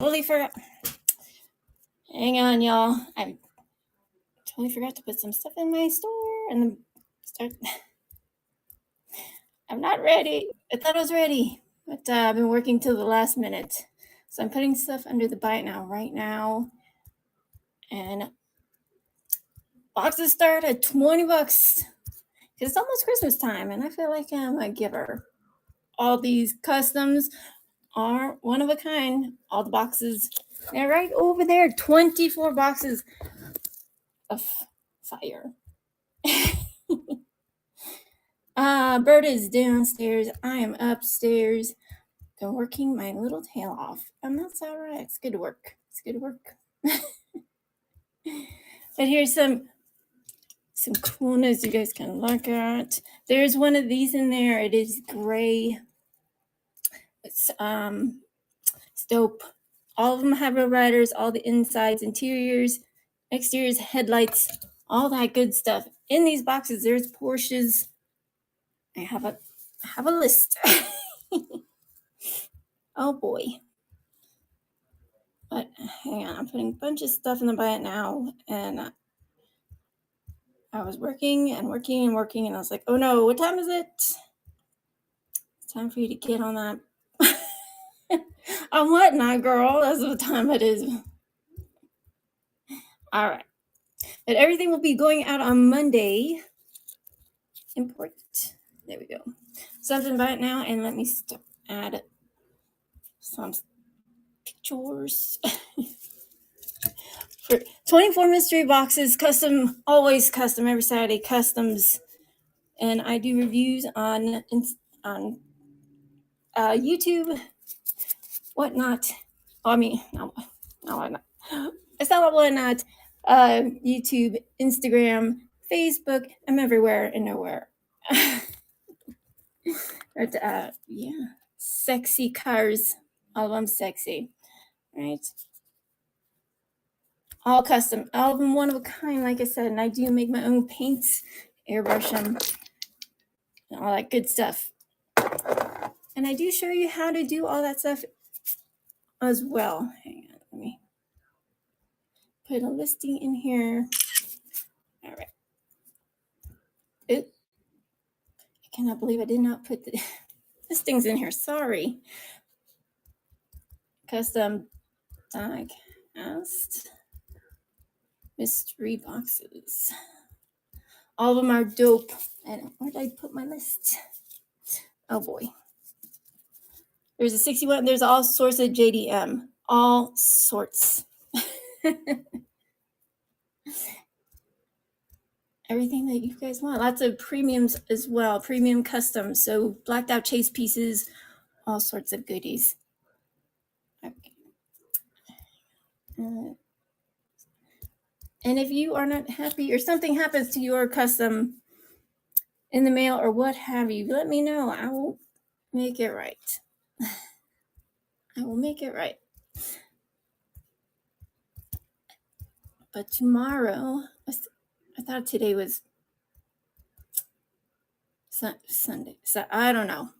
totally forgot. Hang on, y'all. I totally forgot to put some stuff in my store and then start. I'm not ready. I thought I was ready, but I've been working till the last minute. So I'm putting stuff under the buy it now right now. And boxes start at $20 because it's almost Christmas time, and I feel like I'm a giver. All these customs are one of a kind. All the boxes, they're right over there. 24 boxes of fire. Bert is downstairs. I am upstairs. Been working my little tail off, and that's all right. It's good work. It's good work. But here's some coolness you guys can look at. There's one of these in there. It is gray. It's dope. All of them have road riders, all the insides, interiors, exteriors, headlights, all that good stuff. In these boxes, there's Porsches. I have a list. Oh boy. But hang on, I'm putting a bunch of stuff in the buy it now, and I was working, and I was like, oh no, what time is it? It's time for you to get on that. On what now, girl? That's what time it is. All right. But everything will be going out on Monday. Import. There we go. Something about it now, and let me add some pictures. For 24 mystery boxes, custom, always custom, every Saturday, customs. And I do reviews on YouTube, whatnot. I mean, no, whatnot. It's not whatnot. YouTube, Instagram, Facebook. I'm everywhere and nowhere. But yeah, sexy cars. All of them sexy, right? All custom, all of them one of a kind, like I said. And I do make my own paints, airbrush them, and all that good stuff. And I do show you how to do all that stuff as well. Hang on, let me put a listing in here. All right. Oop. I cannot believe I did not put the listings in here. Sorry. Custom Diecast mystery boxes. All of them are dope. And where did I put my list? Oh boy. There's a 61. There's all sorts of JDM. All sorts. Everything that you guys want. Lots of premiums as well. Premium custom. So blacked out chase pieces. All sorts of goodies. Okay. And if you are not happy or something happens to your custom in the mail or what have you, let me know. I will make it right. I will make it right. But tomorrow, I thought today was Sunday. So I don't know.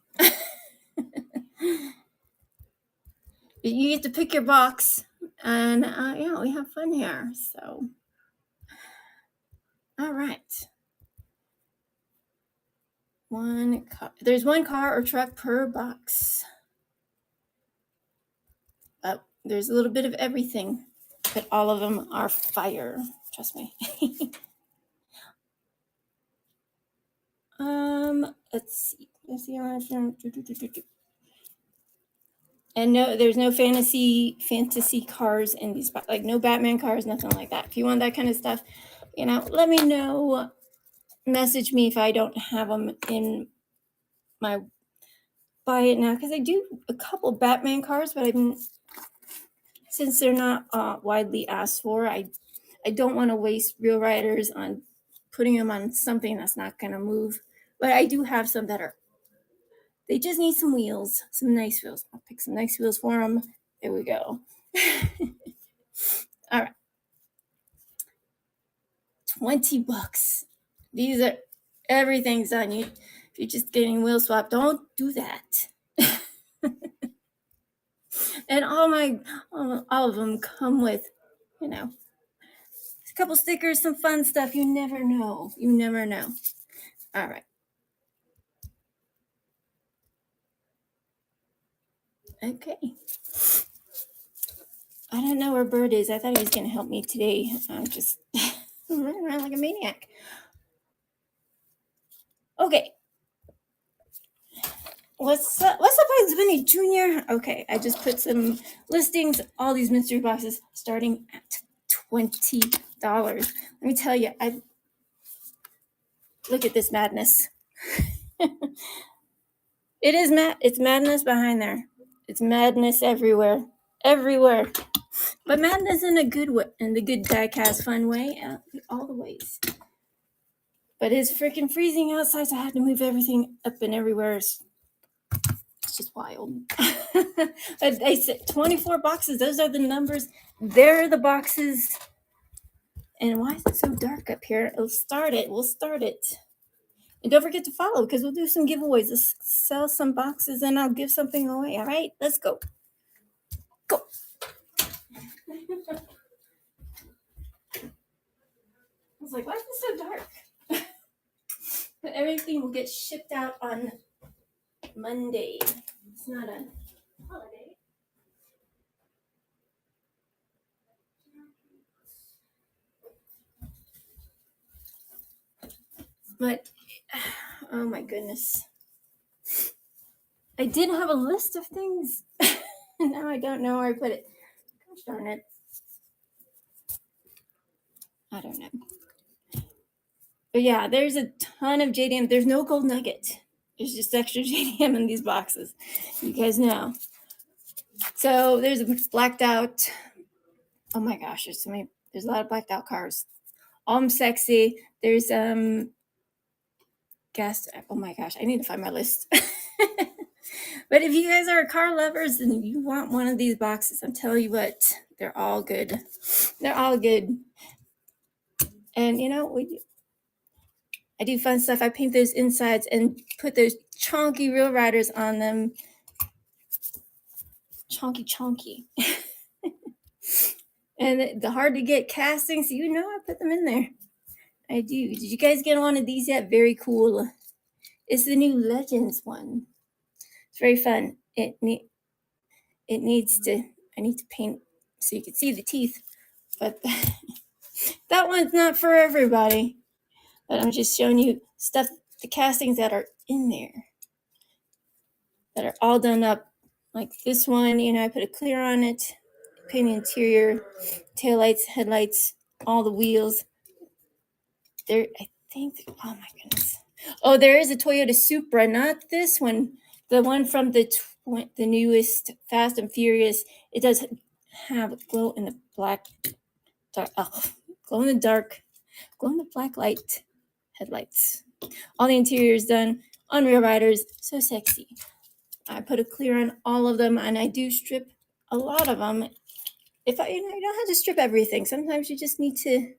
But you get to pick your box, and yeah, we have fun here. So, all right. One car. There's one car or truck per box. There's a little bit of everything, but all of them are fire. Trust me. Let's see. And no, there's no fantasy cars in these, like no Batman cars, nothing like that. If you want that kind of stuff, let me know. Message me if I don't have them in my buy it now, because I do a couple Batman cars, but since they're not widely asked for, I don't want to waste real riders on putting them on something that's not going to move. But I do have some that are. They just need some wheels, some nice wheels. I'll pick some nice wheels for them. There we go. All right. $20. These are, everything's on you. If you're just getting wheel swap, don't do that. And all of them come with, you know, a couple stickers, some fun stuff. You never know. You never know. All right. Okay. I don't know where Bird is. I thought he was going to help me today. I'm just running around like a maniac. Okay. What's up, Bugs Bunny Jr.? Okay, I just put some listings, all these mystery boxes starting at $20. Let me tell you, I look at this madness. It is it's madness behind there. It's madness everywhere. Everywhere. But madness in a good way, in the good Diecast fun way, all the ways. But it's freaking freezing outside, so I had to move everything up and everywhere. It's just wild. I said 24 boxes. Those are the numbers. There are the boxes. And why is it so dark up here? We'll start it. And don't forget to follow because we'll do some giveaways. Let's sell some boxes and I'll give something away. All right, let's go. Go. I was like, why is it so dark? But everything will get shipped out on Monday. It's not a holiday. But, oh my goodness. I did have a list of things. Now I don't know where I put it. Gosh darn it. I don't know. But yeah, there's a ton of JDM. There's no gold nugget. There's just extra JDM in these boxes. You guys know. So there's a blacked out. Oh my gosh, there's a lot of blacked out cars. All them sexy. There's gas. Oh my gosh, I need to find my list. But if you guys are car lovers and you want one of these boxes, I'm telling you what, they're all good. They're all good. And you know, I do fun stuff. I paint those insides and put those chonky Real Riders on them. Chonky. And the hard to get castings, you know, I put them in there. I do. Did you guys get one of these yet? Very cool. It's the new Legends one. It's very fun. It needs to. I need to paint so you can see the teeth, but that one's not for everybody. But I'm just showing you stuff, the castings that are in there, that are all done up. Like this one, you know, I put a clear on it, paint the interior, taillights, headlights, all the wheels. There, I think. Oh my goodness. Oh, there is a Toyota Supra, not this one. The one from the newest Fast and Furious. It does have glow in the black, glow in the black light headlights. All the interior is done on Real Riders. So sexy. I put a clear on all of them, and I do strip a lot of them. If you don't have to strip everything. Sometimes you just need to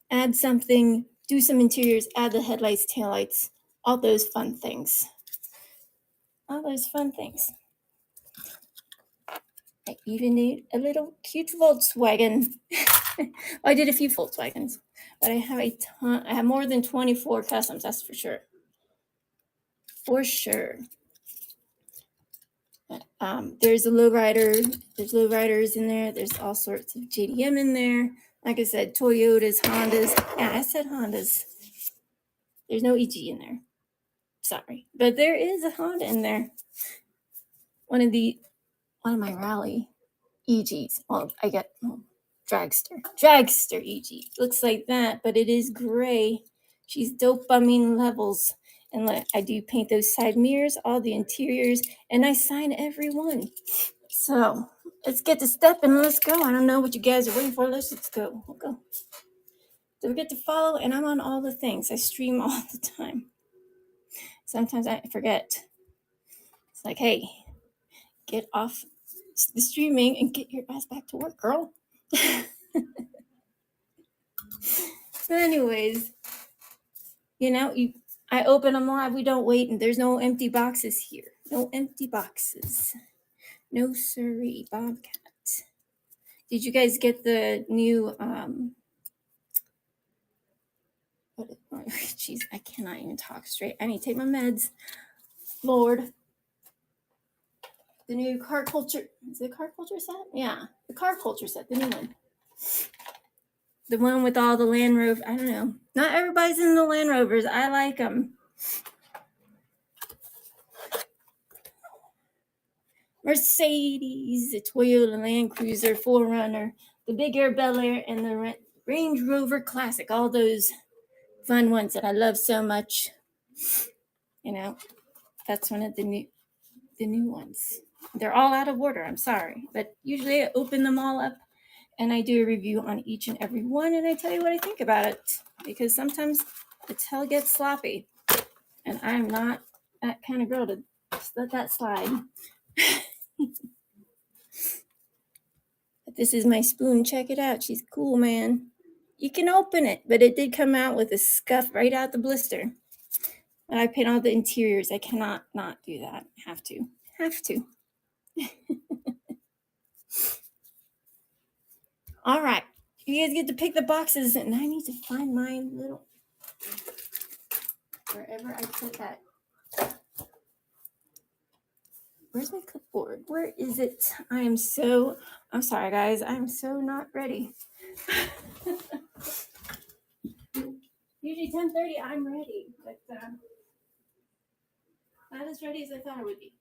add something, do some interiors, add the headlights, taillights, all those fun things. I even need a little cute Volkswagen. I did a few Volkswagens, but I have a ton. I have more than 24 customs, that's for sure. For sure. There's a lowrider. There's lowriders in there. There's all sorts of JDM in there. Like I said, Toyotas, Hondas. Yeah, I said Hondas. There's no EG in there. Sorry, but there is a Honda in there. One of my rally EGs. Well, I got dragster EG. Looks like that, but it is gray. She's dopamine levels. And I do paint those side mirrors, all the interiors, and I sign every one. So let's get to step and let's go. I don't know what you guys are waiting for. Let's go. We'll go. Don't forget to follow, and I'm on all the things. I stream all the time. Sometimes I forget. It's like, hey, get off the streaming and get your ass back to work, girl. So anyways, I open them live. We don't wait, and there's no empty boxes here. No empty boxes. No siree, Bobcat. Did you guys get the new jeez, I cannot even talk straight. I need to take my meds. Lord. The new car culture, is it a car culture set? Yeah, the car culture set, the new one. The one with all the Land Rover, I don't know. Not everybody's in the Land Rovers. I like them. Mercedes, the Toyota Land Cruiser, 4Runner, the Big Air Bel Air, and the Range Rover Classic. All those fun ones that I love so much. You know, that's one of the new ones. They're all out of order. I'm sorry, but usually I open them all up and I do a review on each and every one, and I tell you what I think about it, because sometimes the tail gets sloppy, and I'm not that kind of girl to just let that slide. But this is my spoon. Check it out. She's cool, man. You can open it, but it did come out with a scuff right out the blister. And I paint all the interiors. I cannot not do that. Have to. All right. You guys get to pick the boxes, and I need to find my little, wherever I put that. Where's my clipboard? Where is it? I'm sorry, guys. I'm so not ready. Usually 10:30, I'm ready, but not as ready as I thought I would be.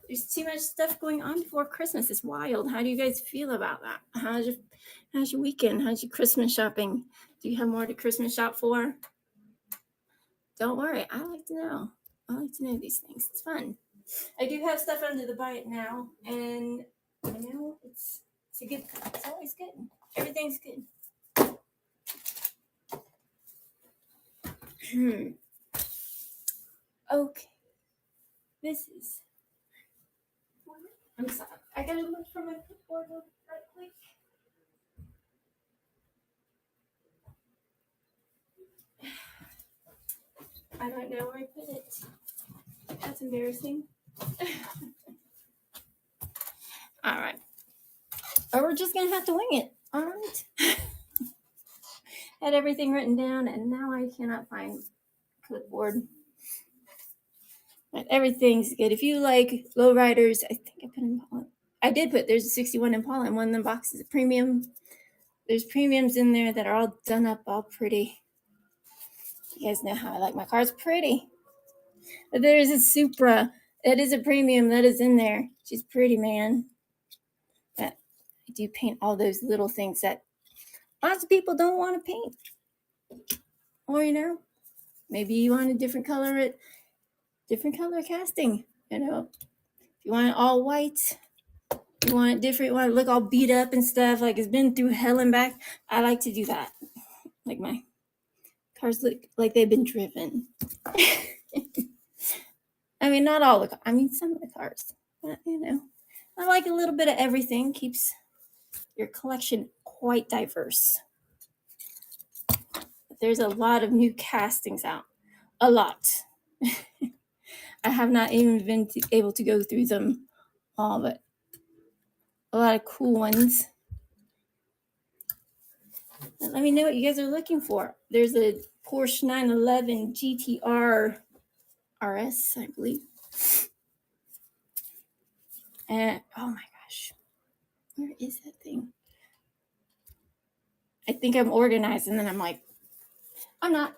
There's too much stuff going on before Christmas. It's wild. How do you guys feel about that? How's your weekend? How's your Christmas shopping? Do you have more to Christmas shop for? Don't worry. I like to know. I like to know these things. It's fun. I do have stuff under the buy it now, and I know it's always good. Everything's good. Okay. This is. I'm sorry. I gotta look for my clipboard right quick. I don't know where I put it. That's embarrassing. All right. Or we're just gonna have to wing it. All right. Had everything written down, and now I cannot find clipboard. But everything's good. If you like lowriders, I think I put Impala. I did put, there's a 61 Impala in one of the boxes of premium. There's premiums in there that are all done up, all pretty. You guys know how I like my cars pretty. But there's a Supra. That is a premium that is in there. She's pretty, man. But I do paint all those little things that lots of people don't want to paint. Or, maybe you want a different color casting. If you want it all white, you want it different, you want it to look all beat up and stuff, like it's been through hell and back. I like to do that. Like my cars look like they've been driven. I mean, not all some of the cars, but I like a little bit of everything. Keeps your collection quite diverse. But there's a lot of new castings out. A lot. I have not even been able to go through them all, but a lot of cool ones. And let me know what you guys are looking for. There's a Porsche 911 GTR RS, I believe. And oh my gosh, where is that thing? I think I'm organized, and then I'm like, I'm not.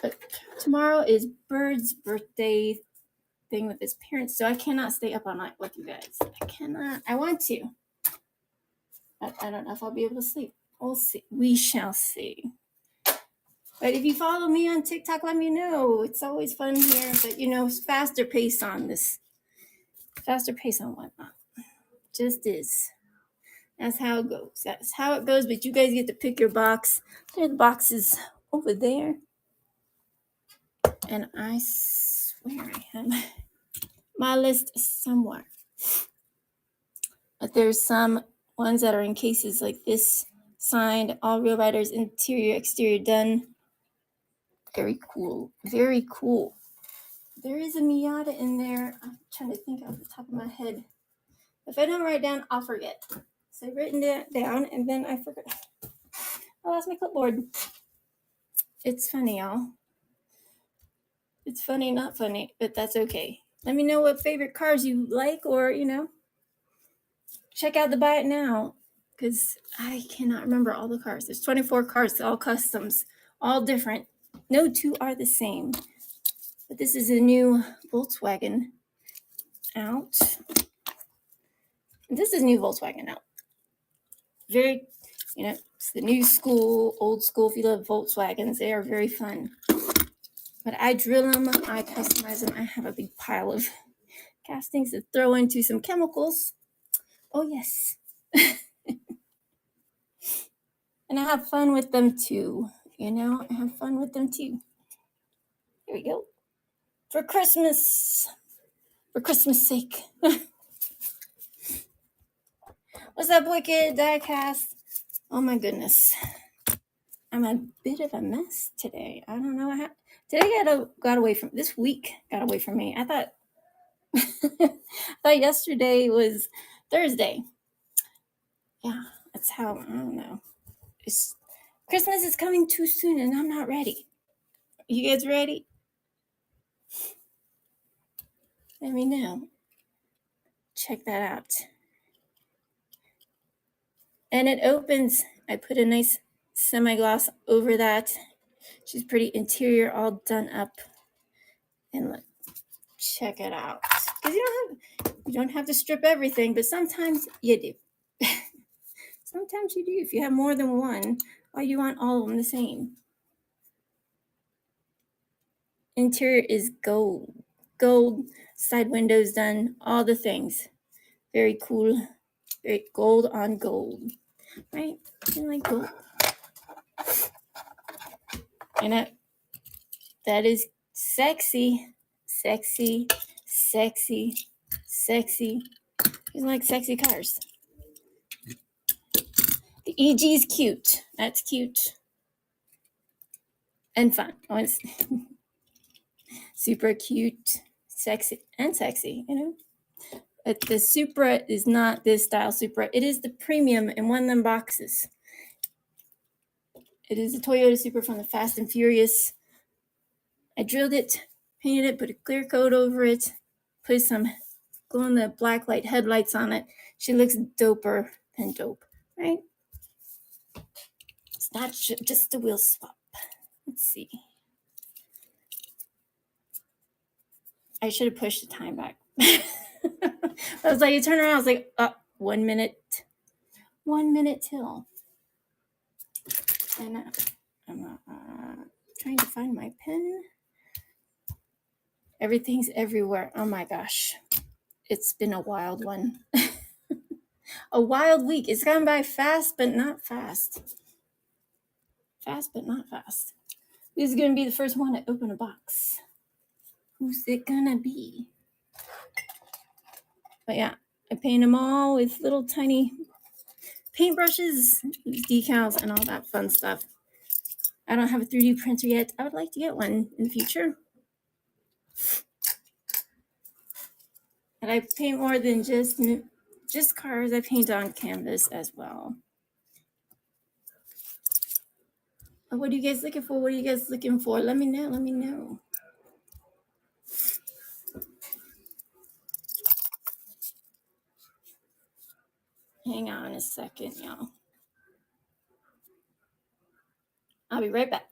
But tomorrow is Bird's birthday thing with his parents, so I cannot stay up all night with you guys. I cannot. I want to. But I don't know if I'll be able to sleep. We'll see. We shall see. But if you follow me on TikTok, let me know. It's always fun here, but faster pace on this. Faster pace on whatnot. Just is. That's how it goes. But you guys get to pick your box. There are the boxes over there. And I swear I have my list somewhere. But there's some ones that are in cases like this, signed, all real riders, interior, exterior done. Very cool. Very cool. There is a Miata in there. I'm trying to think off the top of my head. If I don't write down, I'll forget. So I've written it down and then I forgot. I lost my clipboard. It's funny, y'all. It's funny, not funny, but that's okay. Let me know what favorite cars you like, or, check out the Buy It Now, because I cannot remember all the cars. There's 24 cars, all customs, all different. No two are the same. But this is a new Volkswagen out. This is new Volkswagen out. Very, it's the new school, old school. If you love Volkswagens, they are very fun. But I drill them, I customize them. I have a big pile of castings to throw into some chemicals. Oh, yes. And I have fun with them too. I have fun with them too. Here we go. For Christmas sake. What's up, Wicked Diecast? Oh my goodness. I'm a bit of a mess today. I don't know what happened. Today got away from, this week got away from me. I thought yesterday was Thursday. Yeah, that's how, I don't know. Christmas is coming too soon and I'm not ready. You guys ready? Let me know. Check that out. And it opens. I put a nice semi-gloss over that. She's pretty interior, all done up. And look, check it out. Because you don't have to strip everything, but sometimes you do. Sometimes you do. If you have more than one, why you want all of them the same? Interior is gold. Gold, side windows done, all the things. Very cool. Very gold on gold. Right? I like gold. And that is sexy. Sexy. Sexy. Sexy. You like sexy cars. The EG is cute. That's cute. And fun. Oh, it's super cute. Sexy. And sexy, But the Supra is not this style Supra. It is the premium in one of them boxes. It is a Toyota Supra from the Fast and Furious. I drilled it, painted it, put a clear coat over it, put some glow-in-the-black light headlights on it. She looks doper than dope, right? It's not just a wheel swap. Let's see. I should have pushed the time back. I was like, you turn around, I was like, 1 minute. 1 minute till. And I'm trying to find my pen. Everything's everywhere. Oh my gosh. It's been a wild one. A wild week. It's gone by fast, but not fast. Fast, but not fast. Who's going to be the first one to open a box? Who's it going to be? But yeah, I paint them all with little tiny paintbrushes, decals, and all that fun stuff. I don't have a 3D printer yet. I would like to get one in the future. And I paint more than just cars. I paint on canvas as well. What are you guys looking for? What are you guys looking for? Let me know. Let me know. Hang on a second, y'all. I'll be right back.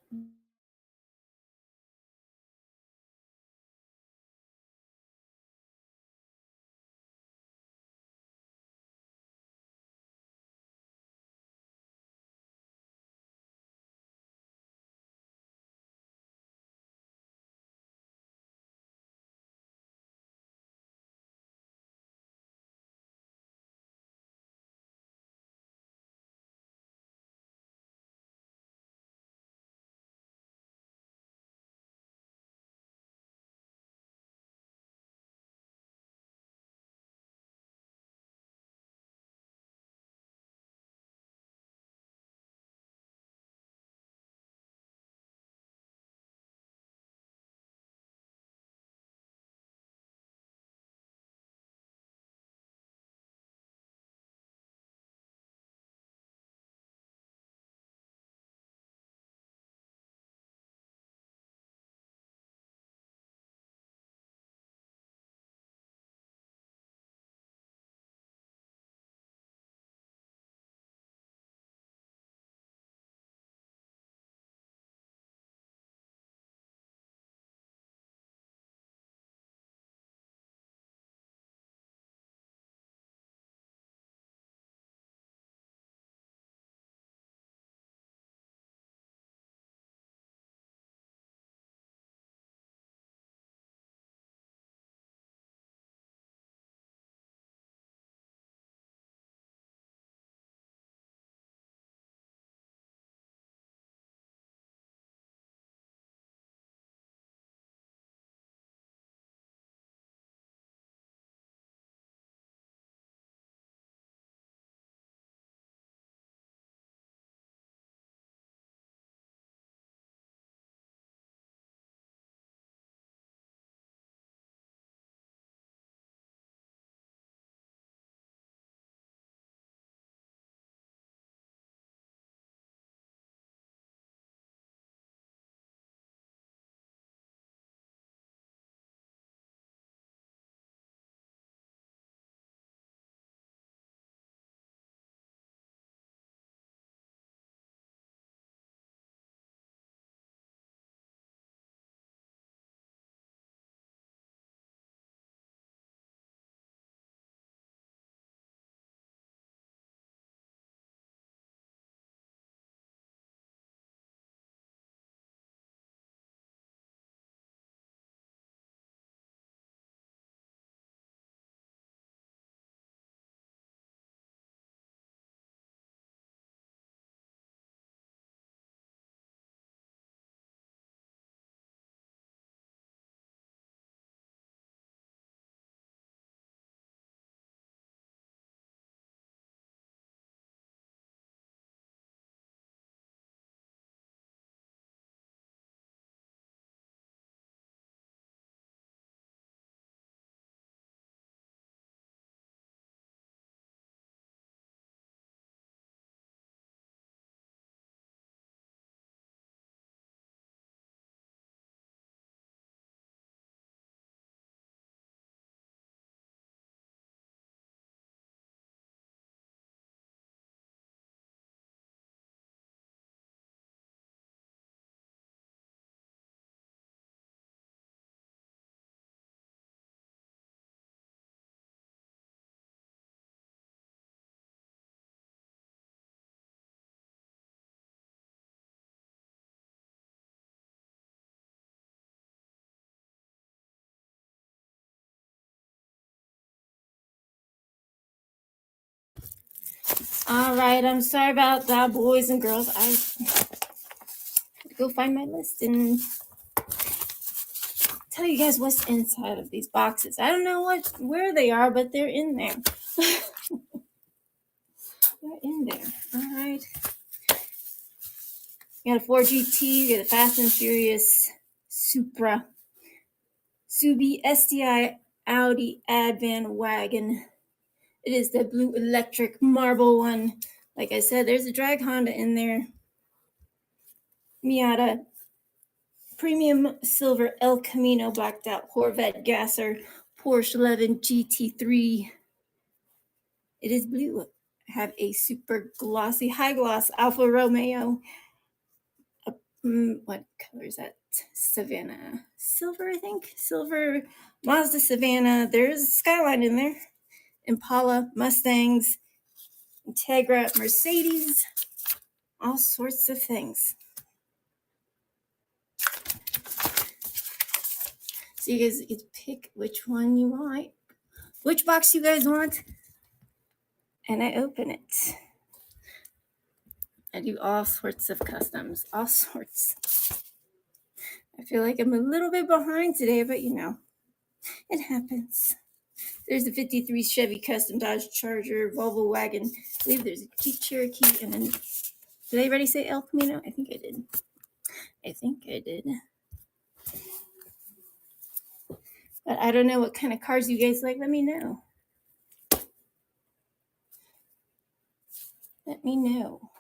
All right, I'm sorry about that, boys and girls. I had to go find my list and tell you guys what's inside of these boxes. I don't know where they are, but they're in there. They're in there. All right. You got a 4GT, you got a Fast and Furious Supra, Subi STI Audi Advan Wagon. It is the blue electric marble one. Like I said, there's a drag Honda in there. Miata Premium Silver El Camino blacked out Corvette Gasser Porsche 11 GT3. It is blue. I have a super glossy, high gloss Alfa Romeo. What color is that? Savannah. Silver, I think. Silver Mazda Savannah. There's a Skyline in there. Impala, Mustangs, Integra, Mercedes. All sorts of things. So you guys get to pick which one you want. Which box you guys want. And I open it. I do all sorts of customs. All sorts. I feel like I'm a little bit behind today, but you know, it happens. There's a 53 Chevy Custom Dodge Charger, Volvo wagon. I believe there's a Jeep Cherokee, and then, did I already say El Camino? I think I did. But I don't know what kind of cars you guys like. Let me know. Let me know.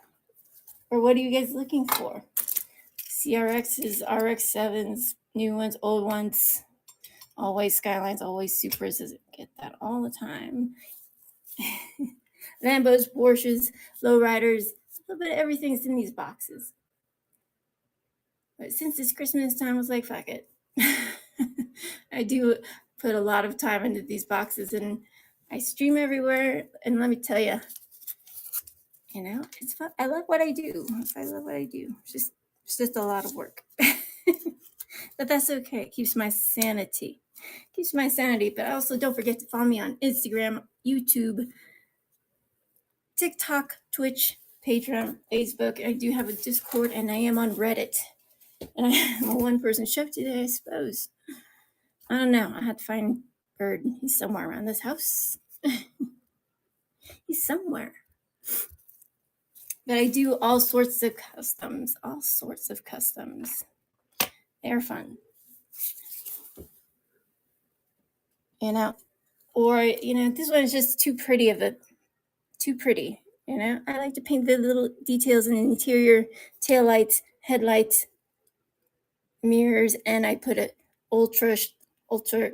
Or what are you guys looking for? CRXs, RX-7s, new ones, old ones. Always Skylines, always Supras. Get that all the time. Lambos, Porsches, lowriders, a little bit of everything's in these boxes. But since it's Christmas time, I was like, fuck it. I do put a lot of time into these boxes, and I stream everywhere. And let me tell you, you know, it's fun. I love what I do. It's just a lot of work. But that's okay. It keeps my sanity. But also don't forget to follow me on Instagram, YouTube, TikTok, Twitch, Patreon, Facebook. I do have a Discord, and I am on Reddit. And I'm a one-person show today, I suppose. I don't know. I had to find Bird. He's somewhere around this house. He's somewhere. But I do all sorts of customs. They're fun. You know, or, you know, this one is just too pretty. You know, I like to paint the little details in the interior, taillights, headlights, mirrors, and I put an ultra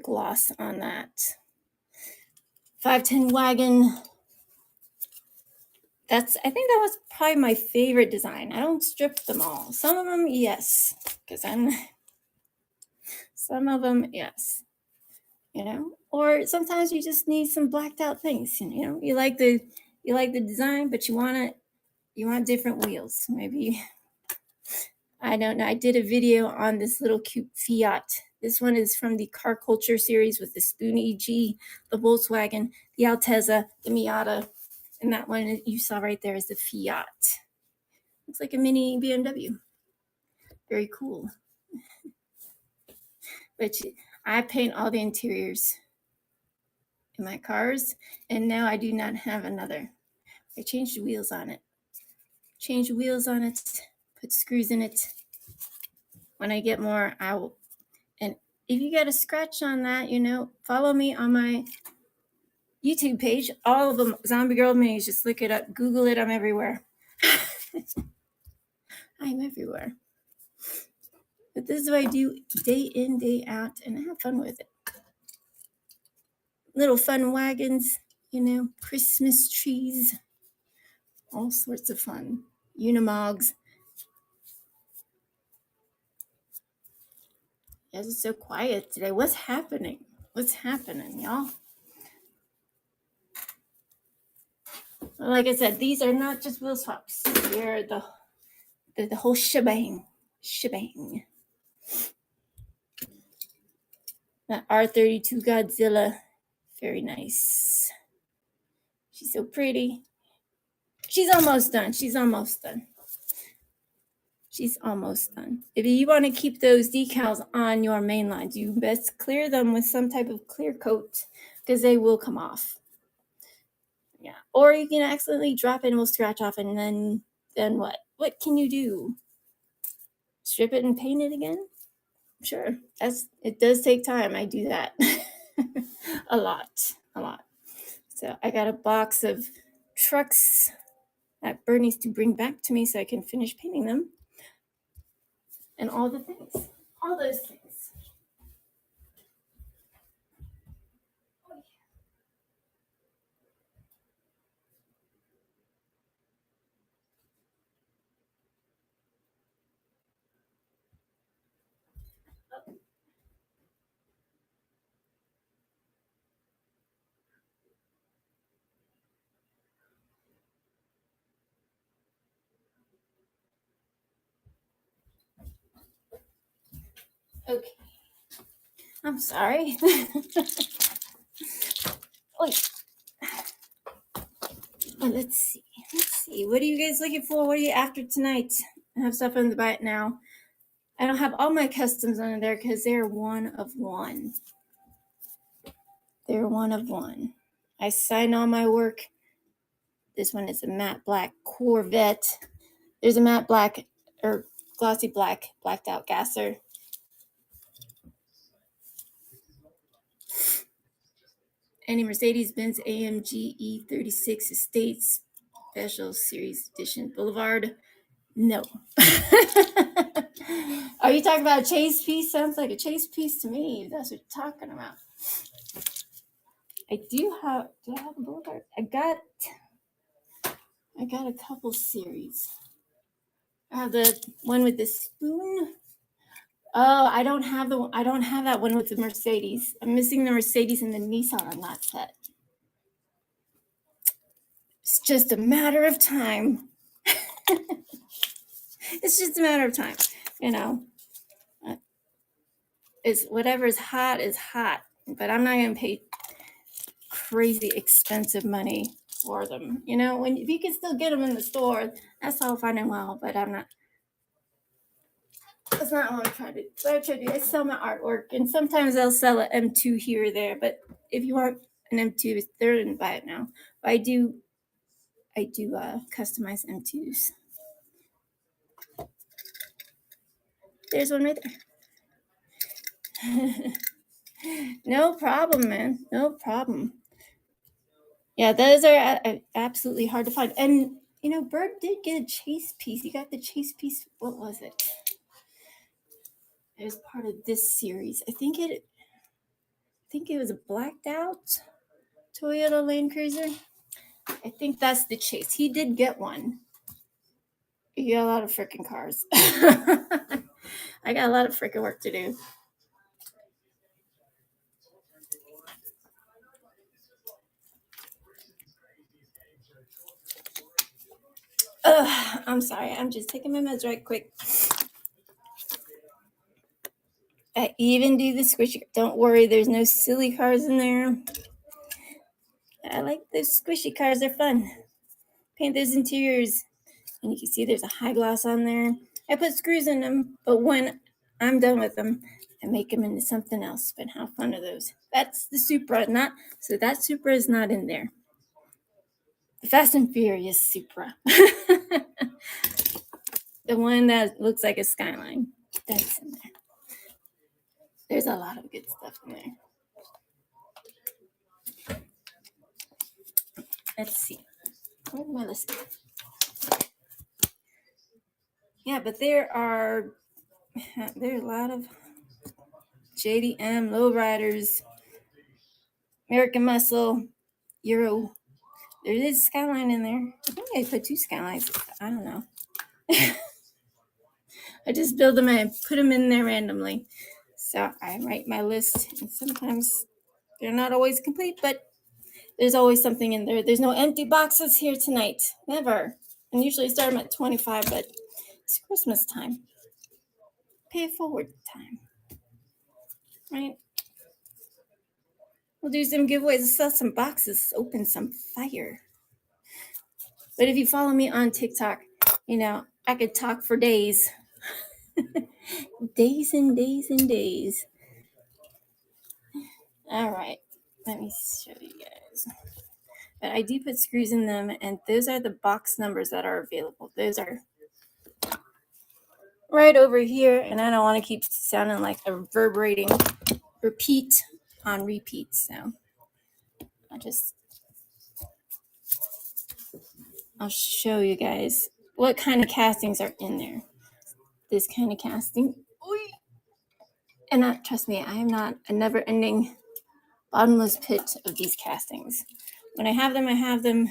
gloss on that. 510 wagon. I think that was probably my favorite design. I don't strip them all. Some of them, yes, you know, or sometimes you just need some blacked out things. You know, you like the design, but you want different wheels. Maybe, I don't know. I did a video on this little cute Fiat. This one is from the Car Culture series with the Spoon EG, the Volkswagen, the Altezza, the Miata, and that one you saw right there is the Fiat. Looks like a mini BMW. Very cool. But I paint all the interiors in my cars, and now I do not have another. I changed the wheels on it. Put screws in it. When I get more, I will. And if you get a scratch on that, you know, follow me on my YouTube page. All of them, Zombiegirlminis. Just look it up. Google it. I'm everywhere. I'm everywhere. But this is what I do day in, day out, and I have fun with it. Little fun wagons, you know, Christmas trees, all sorts of fun. Unimogs. Yes, it's so quiet today. What's happening, y'all? Like I said, these are not just wheel swaps. They're the whole shebang. That R32 Godzilla, very nice. She's so pretty. She's almost done. She's almost done. She's almost done. If you want to keep those decals on your main lines, you best clear them with some type of clear coat because they will come off. Yeah. Or you can accidentally drop it and will scratch off, and then what? What can you do? Strip it and paint it again? Sure. It does take time. I do that. a lot. So I got a box of trucks that Bird needs to bring back to me so I can finish painting them. And all the things. All those things. Okay. I'm sorry. Wait. Oh, let's see. What are you guys looking for? What are you after tonight? I have stuff on the buy it now. I don't have all my customs on there because they're one of one. They're one of one. I sign all my work. This one is a matte black Corvette. There's a matte black or glossy black blacked out gasser. Any Mercedes-Benz AMG E36 Estates Special Series Edition Boulevard. No. Are you talking about a chase piece? Sounds like a chase piece to me. That's what you're talking about. Do I have a Boulevard? I got a couple series. I have the one with the spoon. Oh, I don't have that one with the Mercedes. I'm missing the Mercedes and the Nissan on that set. It's just a matter of time. It's just a matter of time, you know. It's whatever's hot is hot, but I'm not gonna pay crazy expensive money for them. You know, if you can still get them in the store, that's all fine and well. But I'm not. That's not what I'm trying to do. What I try to do, I sell my artwork, and sometimes I'll sell an M2 here or there. But if you want an M2, they're in buy it now. But I do customize M2s. There's one right there. No problem, man. No problem. Yeah, those are absolutely hard to find. And, you know, Bird did get a chase piece. He got the chase piece. What was it? It was part of this series. I think it was a blacked out Toyota Land Cruiser. I think that's the chase. He did get one. He got a lot of freaking cars. I got a lot of freaking work to do. I'm sorry. I'm just taking my meds right quick. I even do the squishy. Don't worry, there's no silly cars in there. I like those squishy cars. They're fun. Paint those interiors. And you can see there's a high gloss on there. I put screws in them, but when I'm done with them, I make them into something else. But how fun are those? That's the Supra, so that Supra is not in there. The Fast and Furious Supra. The one that looks like a Skyline. That's in there. There's a lot of good stuff in there. Let's see. Where's my list? Yeah, but there are a lot of JDM, lowriders, American Muscle, Euro. There is Skyline in there. I think I put 2 Skylines. I don't know. I just build them and put them in there randomly. So I write my list, and sometimes they're not always complete, but there's always something in there. There's no empty boxes here tonight. Never. And usually start them at 25, but it's Christmas time. Pay it forward time. Right? We'll do some giveaways, sell some boxes, open some fire. But if you follow me on TikTok, I could talk for days. Days and days and days. All right. Let me show you guys. But I do put screws in them, and those are the box numbers that are available. Those are right over here, and I don't want to keep sounding like a reverberating repeat on repeat. So I'll show you guys what kind of castings are in there. This kind of casting. And trust me, I am not a never-ending bottomless pit of these castings. When I have them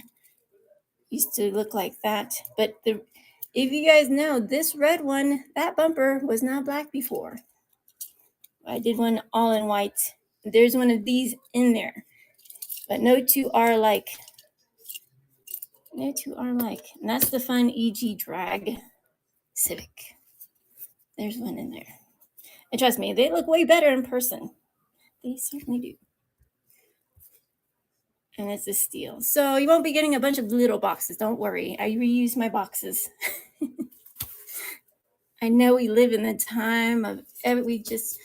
used to look like that. But if you guys know, this red one, that bumper was not black before. I did one all in white. There's one of these in there. But no two are alike. No two are alike. And that's the fun EG Drag Civic. There's one in there. And trust me, they look way better in person. They certainly do. And it's a steal. So you won't be getting a bunch of little boxes. Don't worry. I reuse my boxes. I know we live in the time of we just,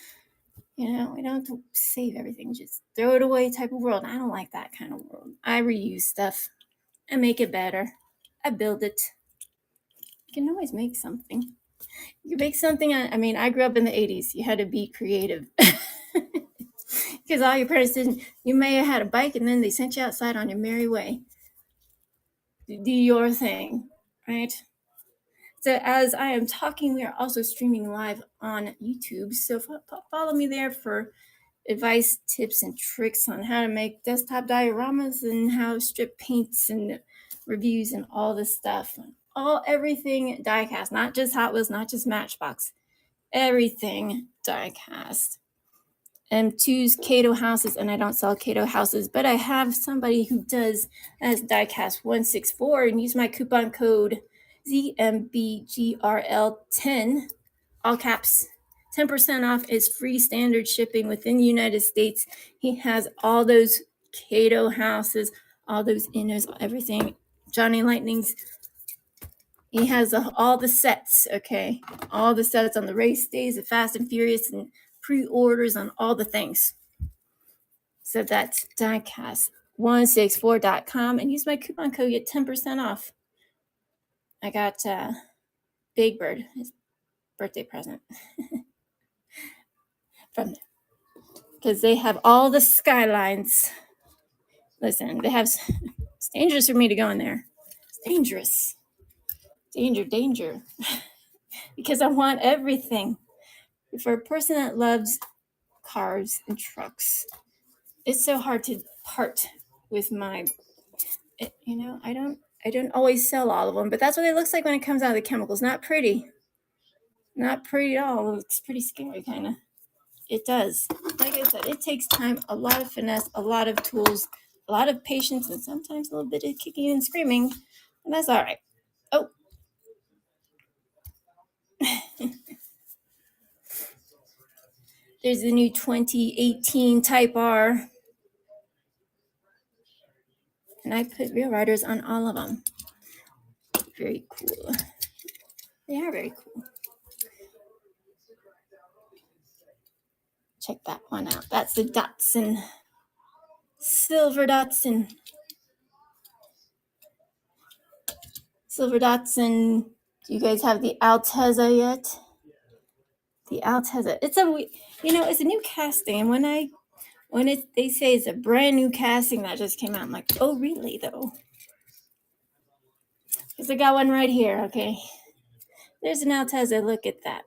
we don't have to save everything. Just throw it away type of world. I don't like that kind of world. I reuse stuff. I make it better. I build it. You can always make something. You make something. I grew up in the 80s. You had to be creative. Because all your parents didn't. You may have had a bike and then they sent you outside on your merry way. Do your thing, right? So as I am talking, we are also streaming live on YouTube. So follow me there for advice, tips, and tricks on how to make desktop dioramas and how to strip paints and reviews and all this stuff. Everything Diecast, not just Hot Wheels, not just Matchbox. Everything Diecast. M2's Kato houses, and I don't sell Kato houses, but I have somebody who does as Diecast 164 and use my coupon code ZMBGRL10, all caps. 10% off is free standard shipping within the United States. He has all those Kato houses, all those Innos, everything. Johnny Lightning's. He has all the sets, okay? All the sets on the race days, the Fast and Furious, and pre-orders on all the things. So that's diecast164.com and use my coupon code, get 10% off. I got Big Bird, his birthday present from there. Because they have all the skylines. Listen, it's dangerous for me to go in there. It's dangerous. Danger. Because I want everything. For a person that loves cars and trucks, it's so hard to part with my, I don't always sell all of them, but that's what it looks like when it comes out of the chemicals. Not pretty at all. It's pretty scary, kind of. It does. Like I said, it takes time, a lot of finesse, a lot of tools, a lot of patience, and sometimes a little bit of kicking and screaming, and that's all right. Oh. There's the new 2018 Type R. And I put real riders on all of them. Very cool. They are very cool. Check that one out. That's the Datsun. Silver Datsun. Do you guys have the Altezza yet? The Altezza. It's a new casting. And when they say it's a brand new casting that just came out, I'm like, oh, really, though? Because I got one right here, okay? There's an Altezza. Look at that.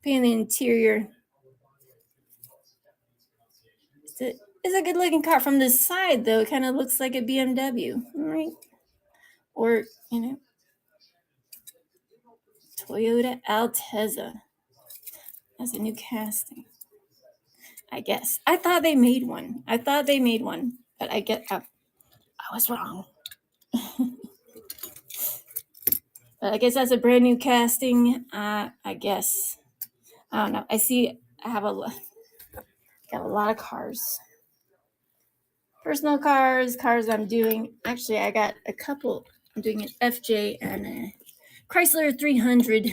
Paint the interior. It's a good-looking car. From the side, though, it kind of looks like a BMW, right? Or, Toyota Altezza. That's a new casting, I guess. I thought they made one, but I was wrong. But I guess that's a brand new casting. I guess. I don't know. I have got a lot of cars. Personal cars I'm doing. Actually, I got a couple I'm doing an FJ and a Chrysler 300.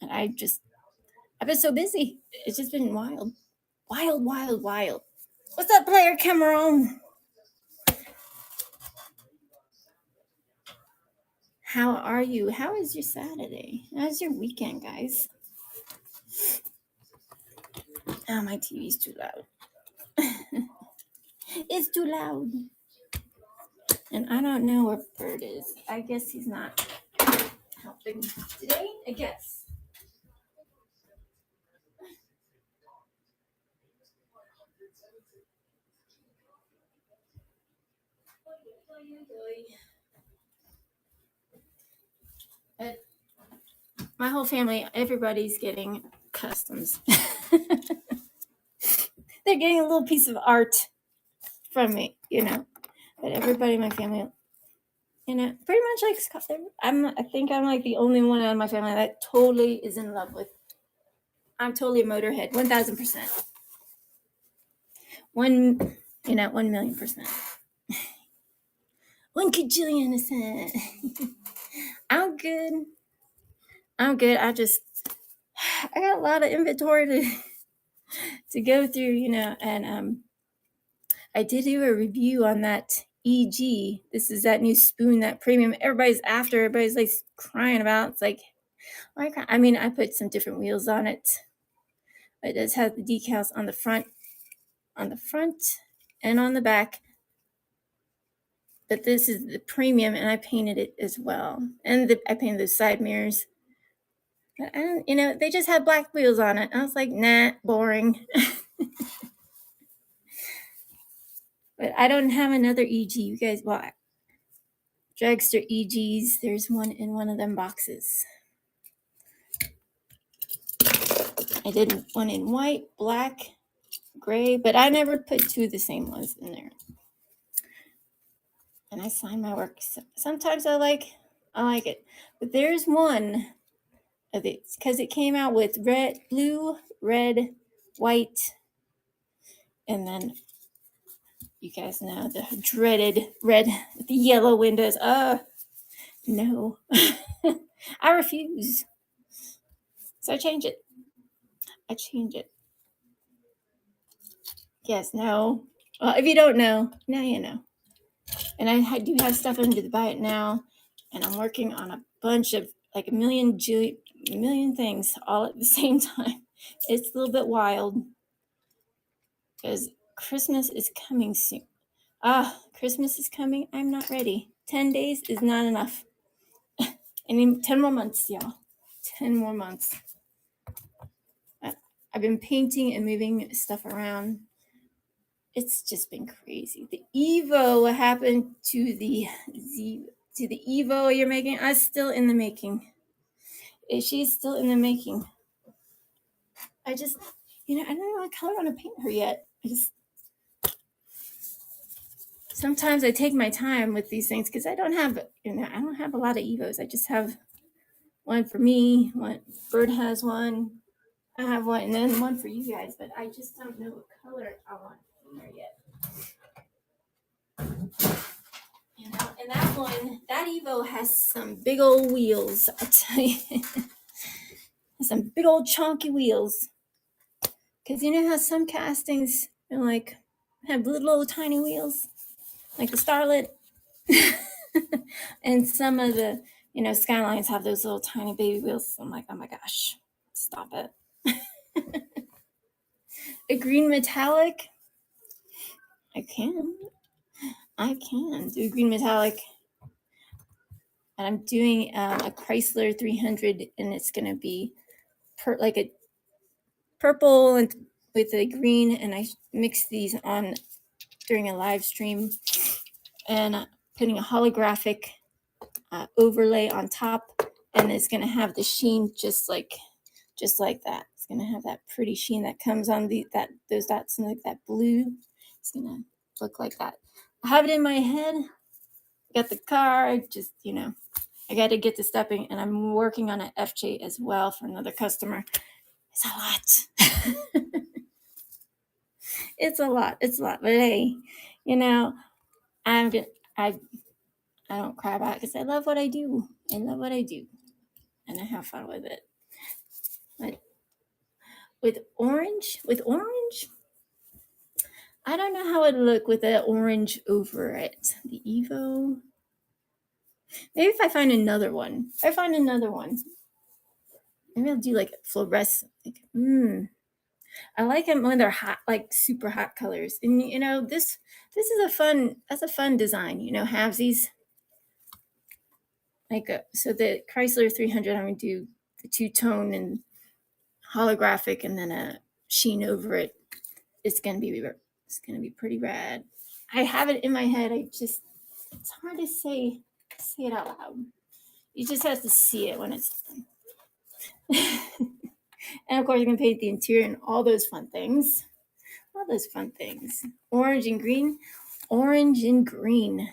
And I've been so busy. It's just been wild. Wild, wild, wild. What's up, player Cameron? How are you? How is your Saturday? How's your weekend, guys? Oh, my TV's too loud. It's too loud. And I don't know where Bird is. I guess he's not helping today, I guess. But my whole family, everybody's getting customs. They're getting a little piece of art from me, But everybody in my family, pretty much likes color. I think I'm like the only one out of my family that totally is in love with. I'm totally a Motorhead, 1,000%. 1,000,000%. 1 kajillion%. I'm good. I got a lot of inventory to go through, and I did do a review on that EG. This is that new spoon, that premium. Everybody's like crying about. It's like, I mean, I put some different wheels on it. It does have the decals on the front and on the back. But this is the premium, and I painted it as well. And I painted the side mirrors. But I don't, they just had black wheels on it. I was like, nah, boring. But I don't have another EG. You guys bought dragster EGs. There's one in one of them boxes. I did one in white, black, gray, but I never put two of the same ones in there. And I sign my work. Sometimes I like it. But there's one of it, because it came out with blue, red, white, and then you guys know the dreaded red with the yellow windows. No. I refuse. So I change it. Yes, no. Well, if you don't know, now you know. And I do have stuff under the buy it now, and I'm working on a bunch of like a million things all at the same time. It's a little bit wild because Christmas is coming soon. Christmas is coming. I'm not ready. 10 days is not enough. I need 10 more months, y'all. 10 more months. I've been painting and moving stuff around. It's just been crazy. The Evo, what happened to the Evo you're making? I'm still in the making. She's still in the making. I just, I don't know what color I want to paint her yet. Sometimes I take my time with these things because I don't have a lot of Evos. I just have one for me. One Bird has one. I have one, and then one for you guys. But I just don't know what color I want in there yet. And that one, that Evo has some big old wheels. I tell you, some big old chunky wheels. Because you know how some castings like have little tiny wheels, like the Starlet, and some of the Skylines have those little tiny baby wheels. I'm like, oh my gosh, stop it. A green metallic. I can do green metallic. And I'm doing a Chrysler 300, and it's going to be like a purple and with a green, and I mixed these on during a live stream, and putting a holographic overlay on top, and it's going to have the sheen just like that. It's going to have that pretty sheen that comes on those dots, and like that blue. It's going to look like that. I have it in my head. Got the car. I just I got to get to stepping, and I'm working on an FJ as well for another customer. It's a lot. It's a lot. But hey, I don't cry about it because I love what I do. I love what I do, and I have fun with it. But with orange, I don't know how it'd look with the orange over it. The Evo. Maybe if I find another one. Maybe I'll do like fluorescent. Like, I like them when they're hot, like super hot colors. And you know, this is that's a fun design. You know, halvesies. Like so the Chrysler 300, I'm gonna do the two-tone and holographic, and then a sheen over it. It's gonna be pretty rad. I have it in my head. It's hard to say it out loud. You just have to see it when it's done. And of course, you can paint the interior and all those fun things. Orange and green.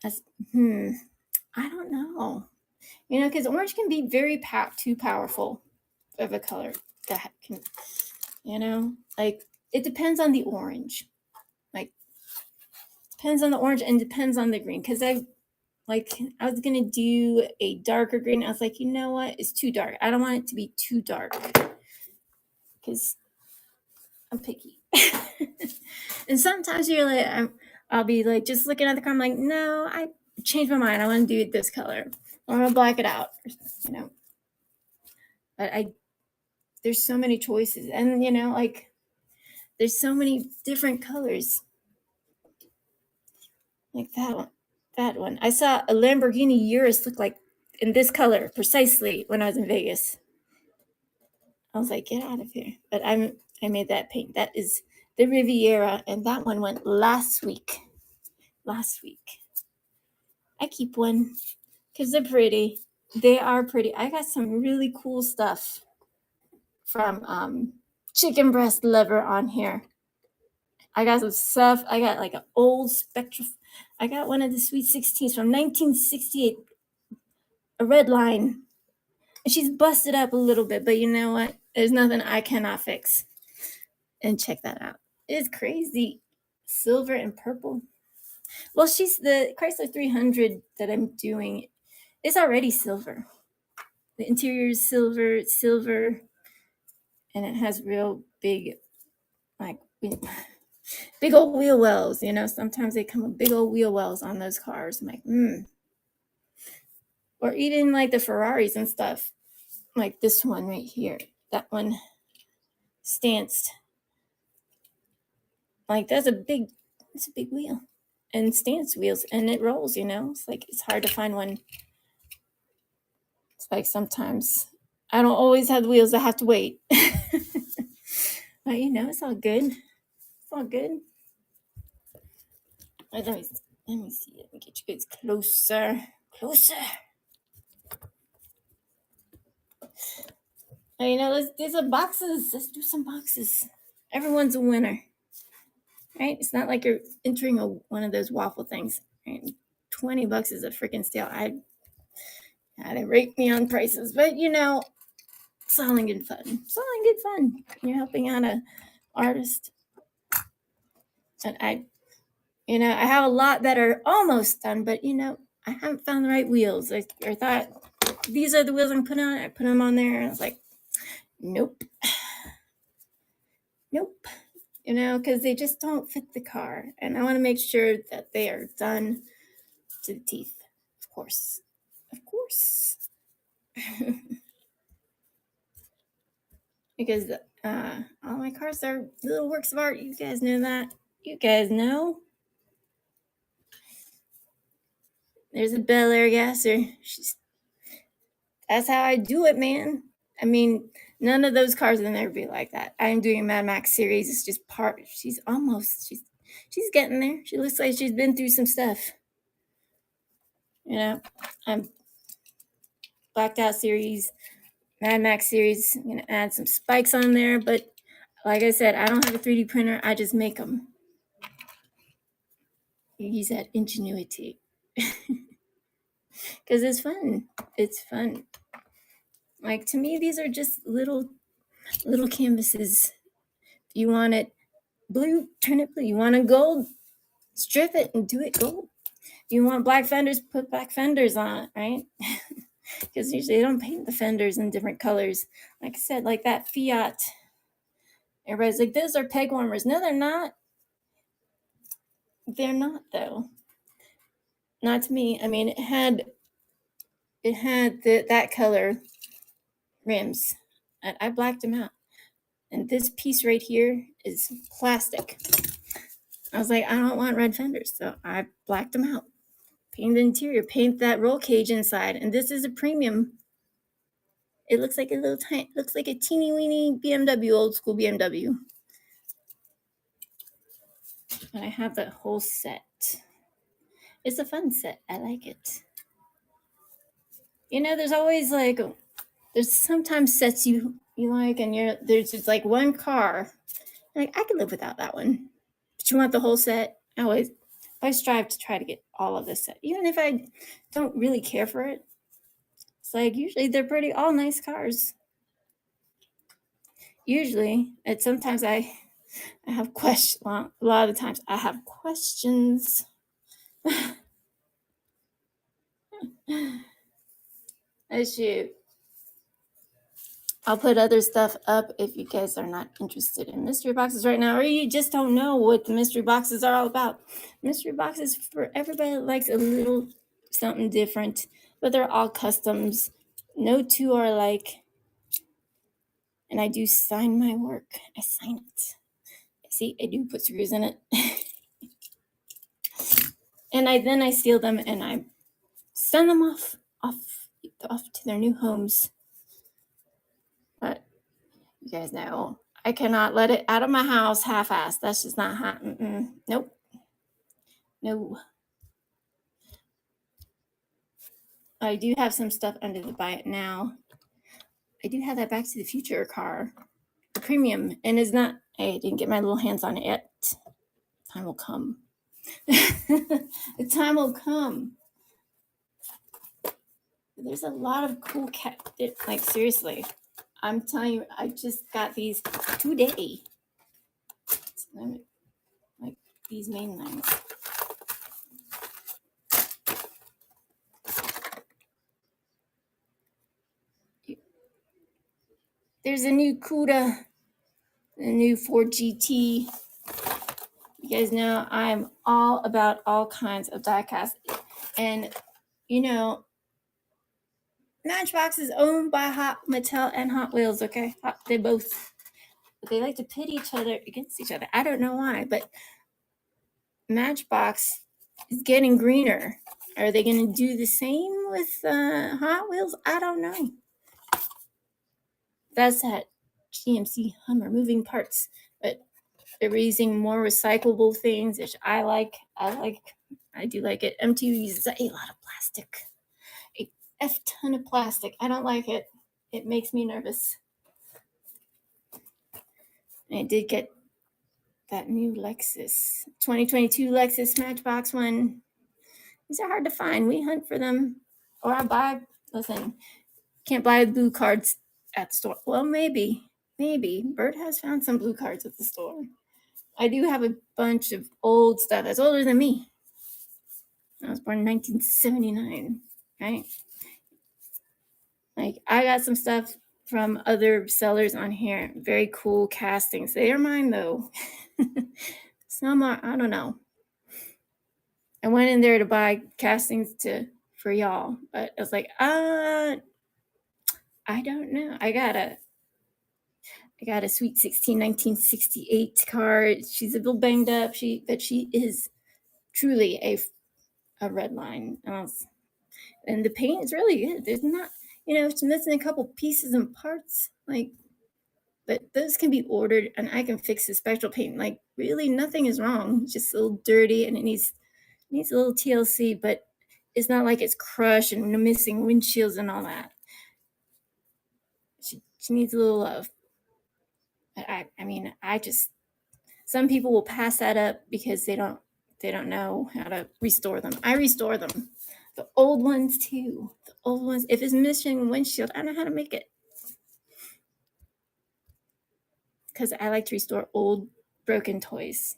That's I don't know. You know, because orange can be very too powerful of a color. That can, you know, like it depends on the orange. Like depends on the orange and depends on the green. Because I was gonna do a darker green. I was like, you know what? It's too dark. I don't want it to be too dark because I'm picky. And sometimes you're like, I'll be like just looking at the car. I'm like, no, I changed my mind. I want to do it this color. Or I'm gonna black it out. You know. But there's so many choices, and you know, like there's so many different colors. Like that one. I saw a Lamborghini Urus look like in this color precisely when I was in Vegas. I was like, get out of here. But I made that paint. That is the Riviera, and that one went last week. I keep one because they're pretty. They are pretty. I got some really cool stuff from Chicken Breast Lover on here. I got some stuff. I got like an old Spectra. I got one of the Sweet 16s from 1968, a red line. And she's busted up a little bit, but you know what? There's nothing I cannot fix. And check that out. It's crazy. Silver and purple. Well, she's the Chrysler 300 that I'm doing. It's already silver. The interior is silver. It's silver. And it has real big, like, big old wheel wells. You know, sometimes they come with big old wheel wells on those cars. I'm like, Or even like the Ferraris and stuff. Like this one right here. That one stanced. Like it's a big wheel. And stance wheels, and it rolls, you know. It's like it's hard to find one. It's like sometimes I don't always have the wheels. I have to wait. But you know, it's all good. It's all good. Let me see. Let me get you guys closer. You know, there's some boxes. Let's do some boxes. Everyone's a winner, right? It's not like you're entering one of those waffle things. Right? $20 is a freaking steal. They rate me on prices, but you know, it's all in good fun. You're helping out an artist, and I have a lot that are almost done, but you know, I haven't found the right wheels. I thought these are the wheels I'm putting on. I put them on there, and I was like, nope. You know, because they just don't fit the car, and I want to make sure that they are done to the teeth. Of course. Because all my cars are little works of art. You guys know that. You guys know. There's a Bel Air gasser. That's how I do it, man. I mean, none of those cars will never be like that. I'm doing a Mad Max series. It's just she's getting there. She looks like she's been through some stuff. You know, I'm Blacked Out series, Mad Max series. I'm going to add some spikes on there. But like I said, I don't have a 3D printer. I just make them. You use that ingenuity. Because it's fun. Like, to me, these are just little canvases. You want it blue, turn it blue. You want it gold, strip it and do it gold. If you want black fenders, put black fenders on it, right? Because usually they don't paint the fenders in different colors. Like I said, like that Fiat. Everybody's like, those are peg warmers. No, they're not. They're not, though. Not to me. I mean, it had that color rims. And I blacked them out. And this piece right here is plastic. I was like, I don't want red fenders, so I blacked them out. Paint the interior, paint that roll cage inside, and this is a premium. It looks like a little tiny, looks like a teeny weeny BMW, old school BMW. And I have that whole set. It's a fun set. I like it. You know, there's always like, there's sometimes sets you like, and there's just like one car. Like, I could live without that one. But you want the whole set? I strive to try to get all of this set, even if I don't really care for it. It's like usually they're pretty all nice cars. Usually, and sometimes I have questions. Well, a lot of the times I have questions. Shoot. I'll put other stuff up if you guys are not interested in mystery boxes right now, or you just don't know what the mystery boxes are all about. Mystery boxes for everybody that likes a little something different, but they're all customs. No two are alike. And I do sign my work. I sign it. See, I do put screws in it. And then I seal them and I send them off to their new homes. But you guys know, I cannot let it out of my house half-assed. That's just not hot. Nope. No. I do have some stuff under the buy it now. I do have that Back to the Future car, the premium, and it's not. I didn't get my little hands on it yet. Time will come. The time will come. There's a lot of cool like seriously, I'm telling you, I just got these today. Like these main lines. There's a new CUDA, a new Ford GT. You guys know I'm all about all kinds of diecast. And, you know, Matchbox is owned by Mattel and Hot Wheels, okay? They both. But they like to pit each other against each other. I don't know why, but Matchbox is getting greener. Are they going to do the same with Hot Wheels? I don't know. That's that GMC Hummer moving parts, but they're using more recyclable things, which I like. I do like it. MTU uses a lot of plastic, a ton of plastic. I don't like it. It makes me nervous. And I did get that new Lexus 2022 Lexus Matchbox one. These are hard to find. We hunt for them, or I buy. Listen, can't buy blue cards at the store. Well, maybe Bert has found some blue cards at the store. I do have a bunch of old stuff that's older than me. I was born in 1979, right? Like, I got some stuff from other sellers on here. Very cool castings. They are mine, though. Some are, I don't know. I went in there to buy castings for y'all, but I was like, I don't know. I got a Sweet 16 1968 card. She's a little banged up. But she is truly a red line. And the paint is really good. There's not, it's missing a couple pieces and parts, like, but those can be ordered and I can fix the spectral paint. Like, really nothing is wrong. It's just a little dirty and it needs a little TLC, but it's not like it's crushed and missing windshields and all that. She needs a little love. I mean, some people will pass that up because they don't know how to restore them. I restore them. The old ones too. The old ones. If it's missing windshield, I know how to make it. Because I like to restore old broken toys.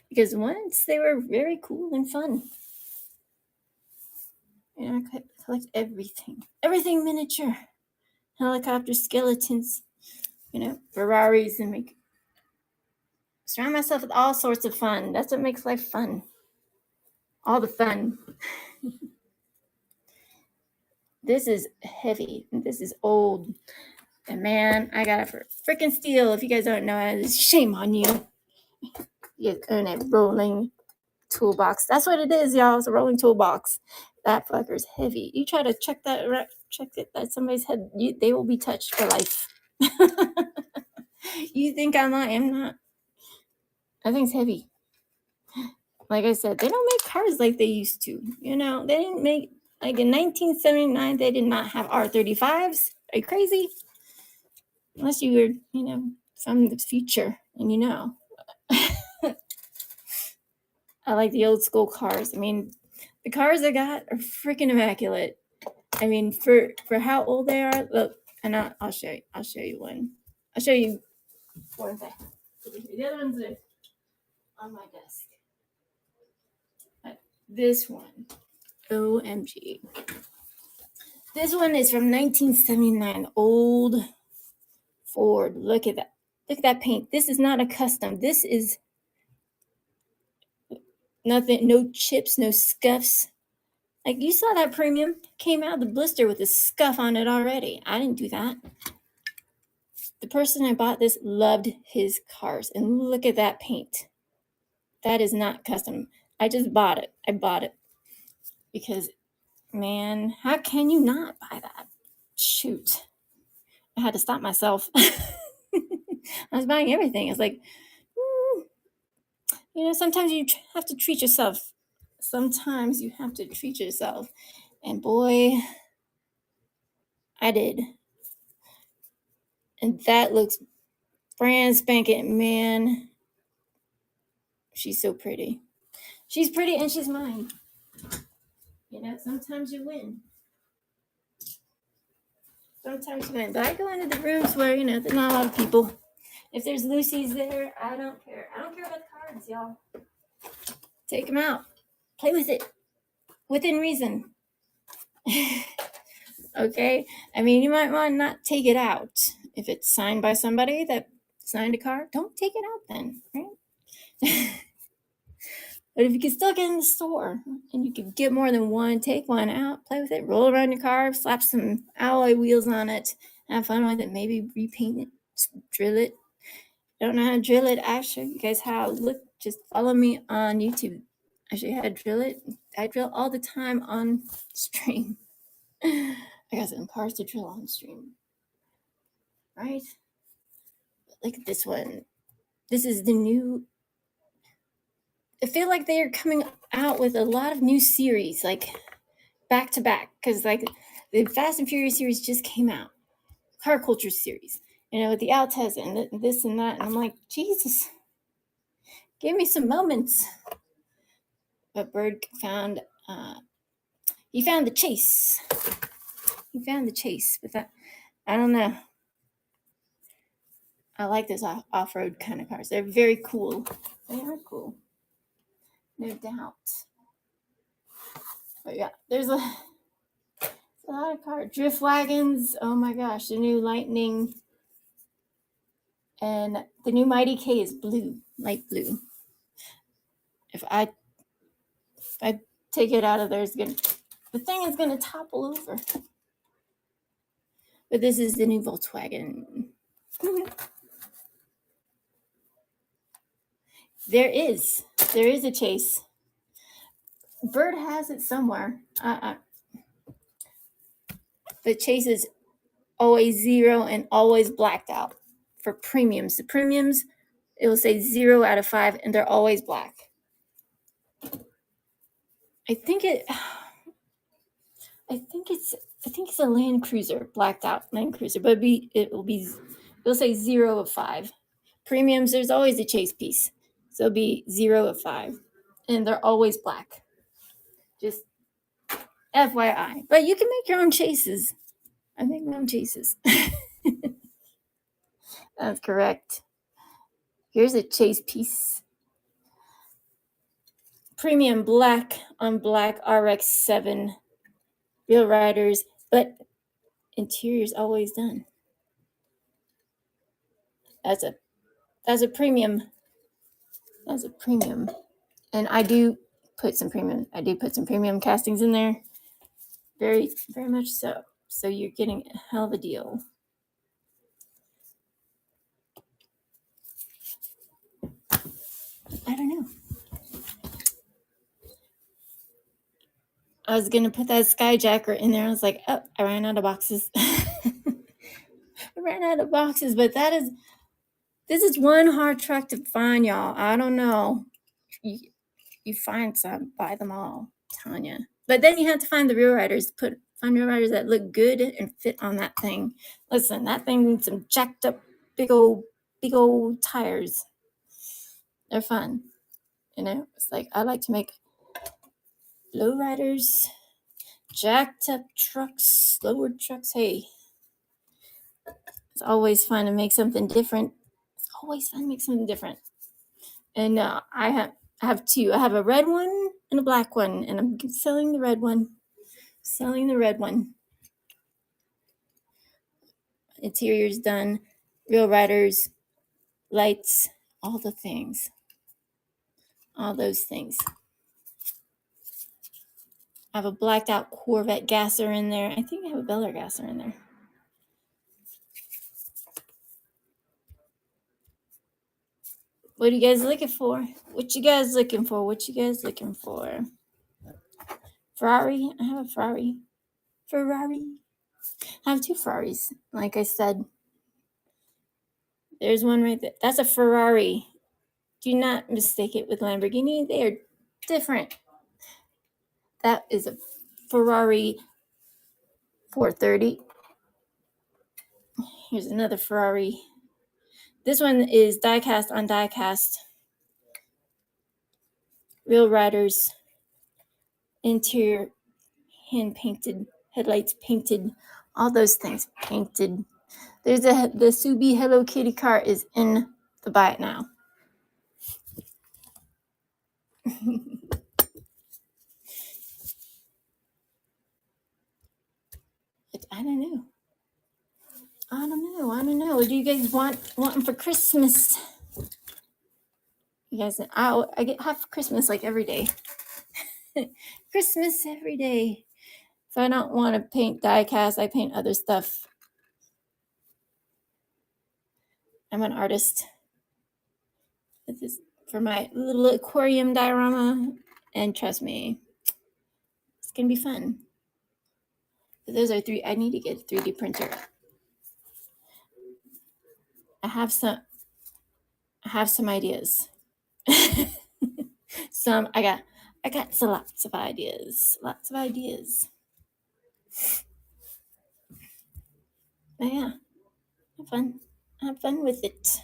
because once they were very cool and fun. I collect everything miniature, helicopter skeletons, Ferraris, and surround myself with all sorts of fun. That's what makes life fun. All the fun. This is heavy. This is old. And man, I got it for freaking steal. If you guys don't know, shame on you. You own a rolling toolbox. That's what it is, y'all. It's a rolling toolbox. That fucker's heavy. You try to check it at somebody's head, they will be touched for life. You think I'm not. That thing's heavy. Like I said, they don't make cars like they used to. They didn't make, like in 1979, they did not have R35s. Are you crazy? Unless you were, from the future and I like the old school cars. I mean, the cars I got are freaking immaculate. I mean, for how old they are, look, and I'll show you. I'll show you one. I'll show you one thing. The other one's on my desk. This one, OMG. This one is from 1979, old Ford. Look at that. Look at that paint. This is not a custom. This is nothing, no chips, no scuffs. Like, you saw that premium came out of the blister with a scuff on it already. I didn't do that. The person I bought this loved his cars. And look at that paint. That is not custom. I just bought it. I bought it because, man, how can you not buy that? Shoot. I had to stop myself. I was buying everything. It's like, sometimes you have to treat yourself. Sometimes you have to treat yourself. And boy, I did. And that looks brand spanking, man. She's so pretty. She's pretty and she's mine. Sometimes you win. Sometimes you win. But I go into the rooms where, there's not a lot of people. If there's Lucy's there, I don't care. I don't care about the cards, y'all. Take them out. Play with it. Within reason. Okay? I mean, you might want to not take it out. If it's signed by somebody that signed a card, don't take it out then, right? But if you can still get in the store and you can get more than one, take one out, play with it, roll around your car, slap some alloy wheels on it, have fun with it, maybe repaint it, drill it. Don't know how to drill it? I'll show you guys how. Look, just follow me on YouTube. I show you how to drill it. I drill all the time on stream. I got some cars to drill on stream. Right? Look at this one. This is the new. I feel like they are coming out with a lot of new series, like back to back, because like the Fast and Furious series just came out, Car Culture series, with the Altez and this and that, and I'm like, Jesus, give me some moments. But Bird found, he found the chase. He found the chase, but that, I don't know. I like those off-road kind of cars. They're very cool. They are cool. No doubt. But yeah, there's a lot of cars. Drift wagons. Oh my gosh, the new Lightning and the new Mighty K is blue, light blue. If I take it out of there, the thing is gonna topple over. But this is the new Volkswagen. There is a chase. Bird has it somewhere. The chase is always 0 and always blacked out for premiums. The premiums, it will say 0 out of 5, and they're always black. I think it's a Land Cruiser, blacked out Land Cruiser, but it'll say 0 of 5. Premiums, there's always a chase piece, so it'll be 0 of 5, and they're always black. Just FYI. But you can make your own chases. I make my own chases. That's correct. Here's a chase piece. premium black on black RX-7 Real Riders, but interior's always done. That's a premium. That's a premium. And I do put some premium castings in there. Very, very much so. So you're getting a hell of a deal. I don't know. I was gonna put that Skyjacker in there. I was like, oh, I ran out of boxes. But this is one hard truck to find, y'all. I don't know. You find some, buy them all. I'm telling you. But then you have to find the real riders. Find real riders that look good and fit on that thing. Listen, that thing needs some jacked up big old tires. They're fun. You know, it's like I like to make low riders, jacked up trucks, lowered trucks. Hey, it's always fun to make something different. And I have two. I have a red one and a black one, and I'm selling the red one. Interior's done. Real riders, lights, all the things. All those things. I have a blacked out Corvette gasser in there. I think I have a Bel Air gasser in there. What are you guys looking for? Ferrari? I have a Ferrari. I have two Ferraris. Like I said, there's one right there. That's a Ferrari. Do not mistake it with Lamborghini. They are different. That is a Ferrari 430. Here's another Ferrari. This one is diecast on diecast. Real riders. Interior hand painted. Headlights painted. All those things painted. There's the Subi Hello Kitty car is in the buy it now. I don't know. What do you guys want them for Christmas? You guys, I get half Christmas like every day. Christmas every day. If I don't want to paint diecast, I paint other stuff. I'm an artist. This is for my little aquarium diorama, and trust me, it's gonna be fun. But those are three. I need to get a 3D printer. I have some ideas. I got lots of ideas. But yeah, have fun with it.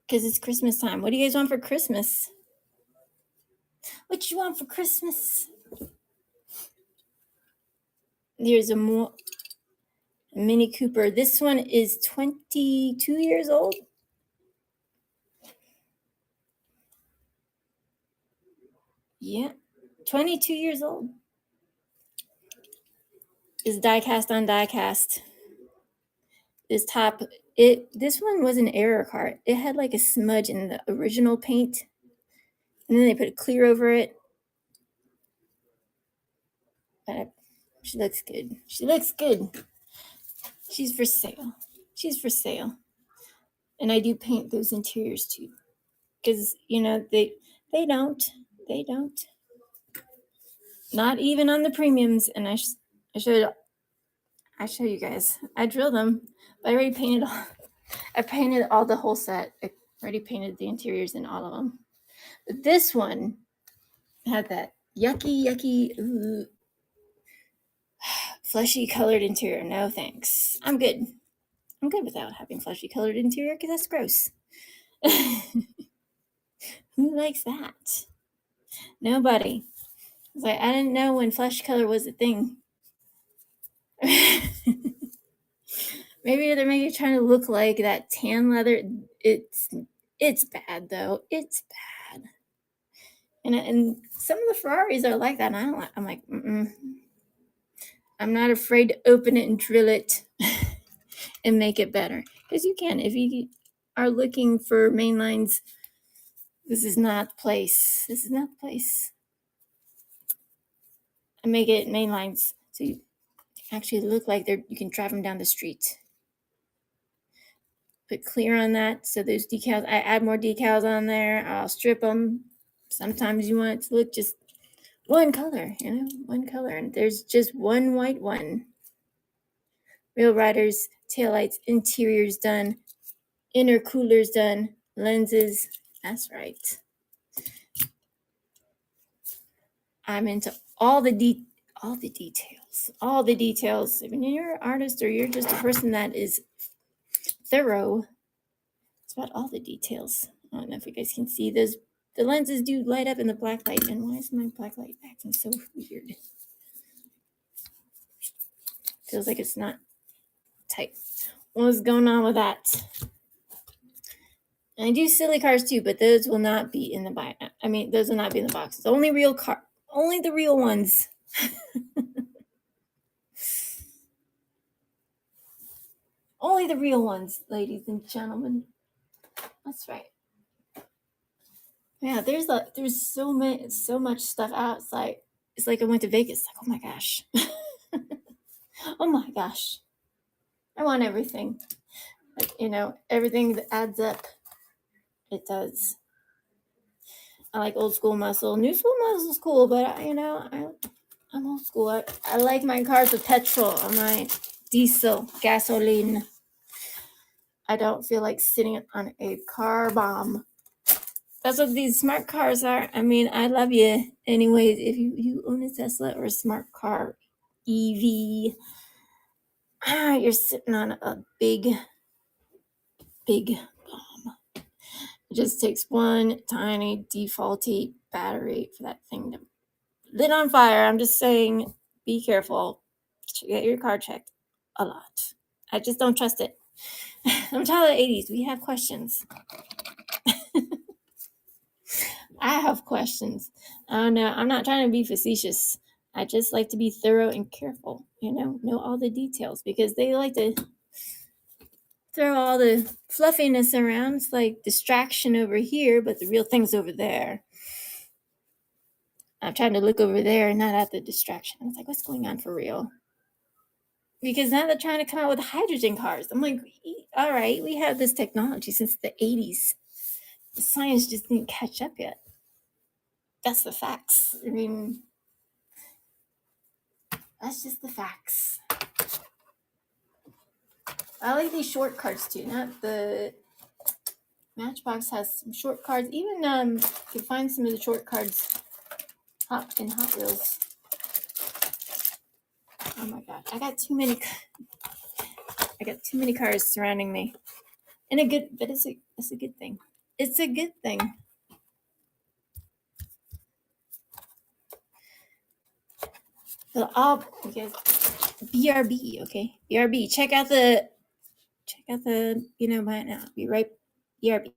Because it's Christmas time. What do you guys want for Christmas? What you want for Christmas? There's a Mini Cooper. This one is 22 years old. Yeah, 22 years old. Is diecast on diecast. This one was an error card. It had like a smudge in the original paint, and then they put a clear over it. But she looks good. She's for sale. And I do paint those interiors too, because they don't. Not even on the premiums. And I show you guys. I drill them. But I already painted all. I painted all the whole set. I already painted the interiors in all of them. But this one had that yucky, fleshy colored interior. No thanks. I'm good without having fleshy colored interior because that's gross. Who likes that? Nobody. It's like I didn't know when flesh color was a thing. Maybe they're maybe trying to look like that tan leather. It's bad though. It's bad. And some of the Ferraris are like that. And I don't like. I'm like, I'm not afraid to open it and drill it and make it better, because you can. If you are looking for main lines, this is not the place. This is not the place. I make it main lines so you actually look like you can drive them down the street. Put clear on that, so those decals, I add more decals on there. I'll strip them. Sometimes you want it to look just one color, one color, and there's just one white one. Real riders, taillights, interiors done, intercoolers done, lenses. That's right. I'm into all the details. When you're an artist or you're just a person that is thorough, it's about all the details. I don't know if you guys can see those. The lenses do light up in the black light. And why is my black light acting so weird? Feels like it's not tight. What's going on with that? And I do silly cars too, but those will not be in the box. I mean, those will not be in the boxes. Only the real ones. Only the real ones, ladies and gentlemen. That's right. Yeah, there's so much stuff outside. It's like I went to Vegas. Like, oh my gosh. Oh my gosh. I want everything. Like, everything that adds up. It does. I like old school muscle. New school muscle is cool, but I'm old school. I like my cars with petrol or my diesel, gasoline. I don't feel like sitting on a car bomb. That's what these smart cars are. I mean, I love you. Anyways, if you own a Tesla or a smart car, EV, you're sitting on a big bomb. It just takes one tiny defaulty battery for that thing to lit on fire. I'm just saying, be careful. Get your car checked a lot. I just don't trust it. I'm tired of the 80s. We have questions. I have questions. Oh no, I'm not trying to be facetious. I just like to be thorough and careful, know all the details, because they like to throw all the fluffiness around. It's like distraction over here, but the real thing's over there. I'm trying to look over there and not at the distraction. I was like, what's going on for real? Because now they're trying to come out with hydrogen cars. I'm like, all right, we have this technology since the 80s. The science just didn't catch up yet. That's the facts. I mean, that's just the facts. I like these short cards too. Not the Matchbox has some short cards. Even you can find some of the short cards in Hot Wheels. Oh my god, I got too many cars surrounding me. But it's a good thing. It's a good thing. So because BRB, okay? BRB. Check out the by now. Be right. BRB.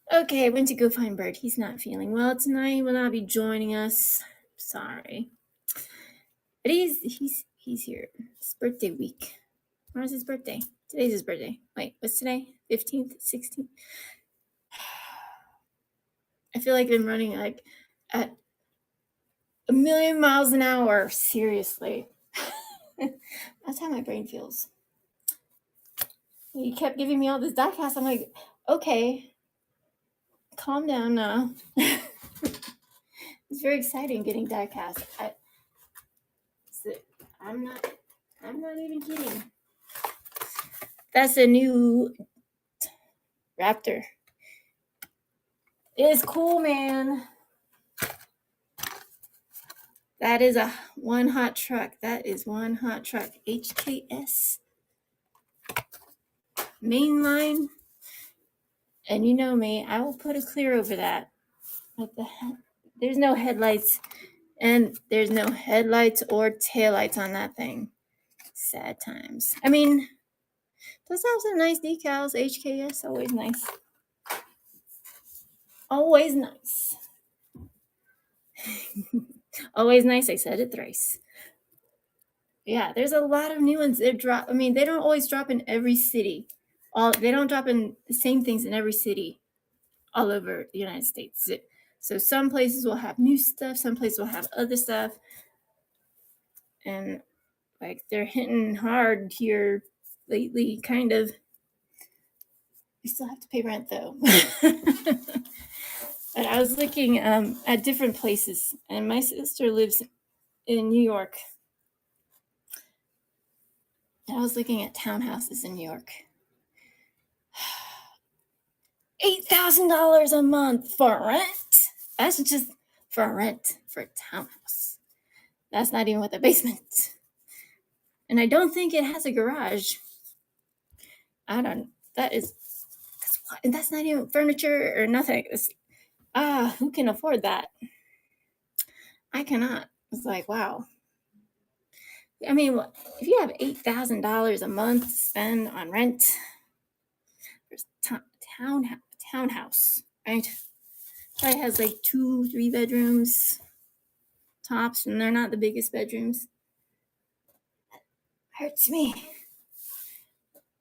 Okay, I went to go find Bird. He's not feeling well tonight. He will not be joining us. Sorry. But he's here. It's birthday week. When's his birthday? Today's his birthday. Wait, what's today? 15th, 16th? I feel like I'm running like at 1,000,000 miles an hour. Seriously. That's how my brain feels. He kept giving me all this diecast. I'm like, okay, calm down now. It's very exciting getting diecast. I'm not even kidding. That's a new Raptor. It's cool, man. That is one hot truck. That is one hot truck. HKS. Mainline. And you know me, I will put a clear over that. What the heck? There's no headlights. And there's no headlights or taillights on that thing. Sad times. I mean, does have some nice decals. HKS, always nice. Always nice. Always nice. I said it thrice. Yeah, there's a lot of new ones. They don't always drop in every city. They don't drop in the same things in every city all over the United States. So some places will have new stuff, some places will have other stuff. And like they're hitting hard here lately, kind of. We still have to pay rent though. But I was looking at different places, and my sister lives in New York. And I was looking at townhouses in New York. $8,000 a month for rent. That's just for rent for a townhouse. That's not even with a basement. And I don't think it has a garage. That's not even furniture or nothing. Who can afford that? I cannot. It's like, wow. I mean, if you have $8,000 a month to spend on rent, there's townhouse, right? Probably has like 2-3 bedrooms tops, and they're not the biggest bedrooms. Hurts me.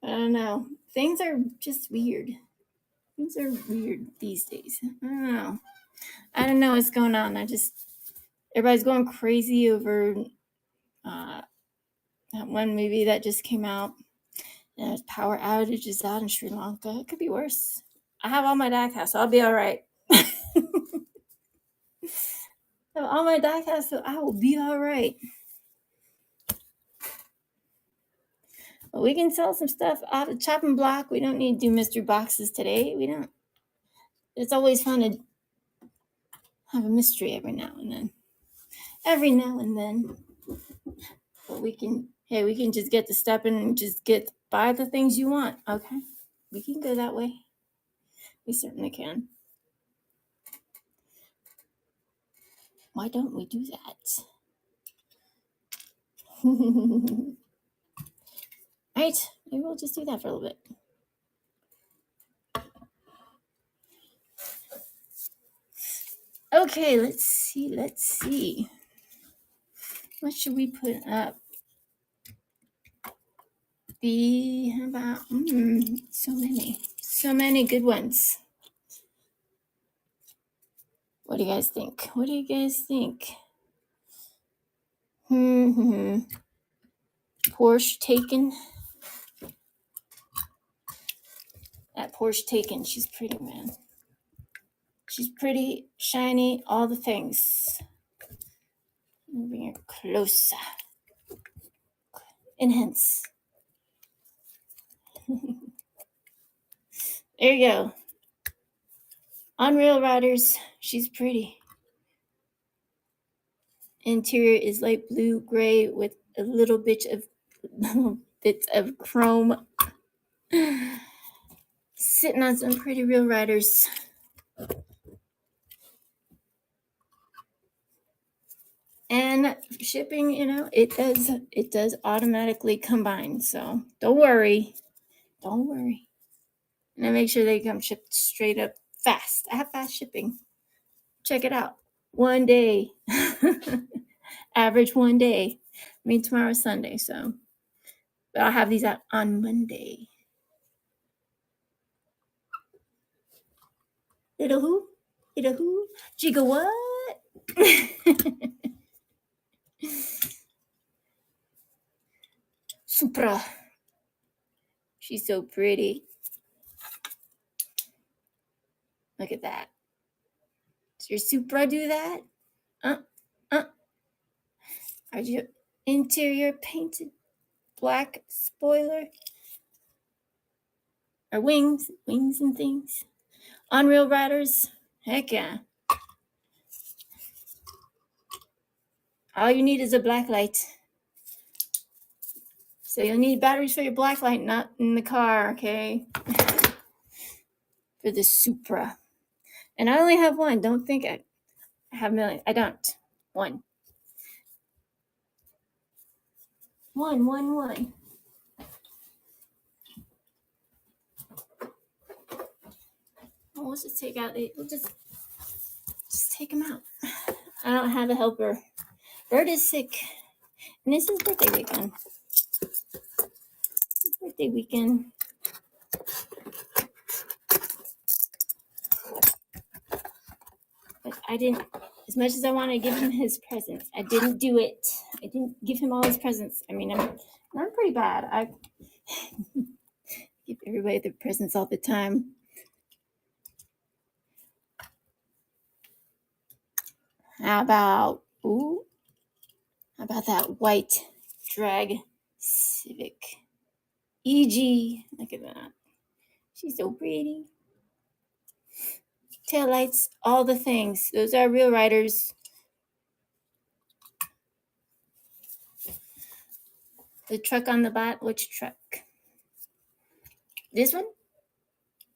I don't know. Things are just weird. Things are weird these days. I don't know what's going on. Everybody's going crazy over that one movie that just came out. And there's power outages out in Sri Lanka. It could be worse. I have all my Diecast, so I'll be all right. I have all my Diecast, so I will be all right. But we can sell some stuff off the chopping block. We don't need to do mystery boxes today. We don't. It's always fun to have a mystery every now and then. But we can just get to step in and just buy the things you want. Okay. We can go that way. We certainly can. Why don't we do that? Right? Maybe we'll just do that for a little bit. Okay, let's see. What should we put up? How about so many good ones. What do you guys think? Porsche Taken. That Porsche Taken, she's pretty, man. She's pretty, shiny, all the things. Bring her closer. Enhance. There you go. Unreal Riders. She's pretty. Interior is light blue gray with a little bits of chrome. Sitting on some pretty Real Riders. And shipping, it does automatically combine. So don't worry. And I make sure they come shipped straight up fast. I have fast shipping. Check it out. 1 day. Average 1 day. Tomorrow's Sunday, so. But I'll have these out on Monday. Little who? Jigga what? Supra. She's so pretty. Look at that. Does your Supra do that? interior painted black spoiler. Or wings and things. On-rail riders. Heck yeah. All you need is a black light. So you'll need batteries for your black light, not in the car, okay? For the Supra. And I only have one. Don't think I have a million. I don't. One. One. We'll just take out the, we'll just take them out. I don't have a helper. Bird is sick. And this is birthday weekend. Birthday weekend. But I didn't, as much as I wanted to give him his presents, I didn't do it. I didn't give him all his presents. I mean, I'm pretty bad. I give everybody their presents all the time. How about that white drag Civic EG? Look at that. She's so pretty. Taillights, all the things. Those are real riders. The truck on the bot, which truck? This one?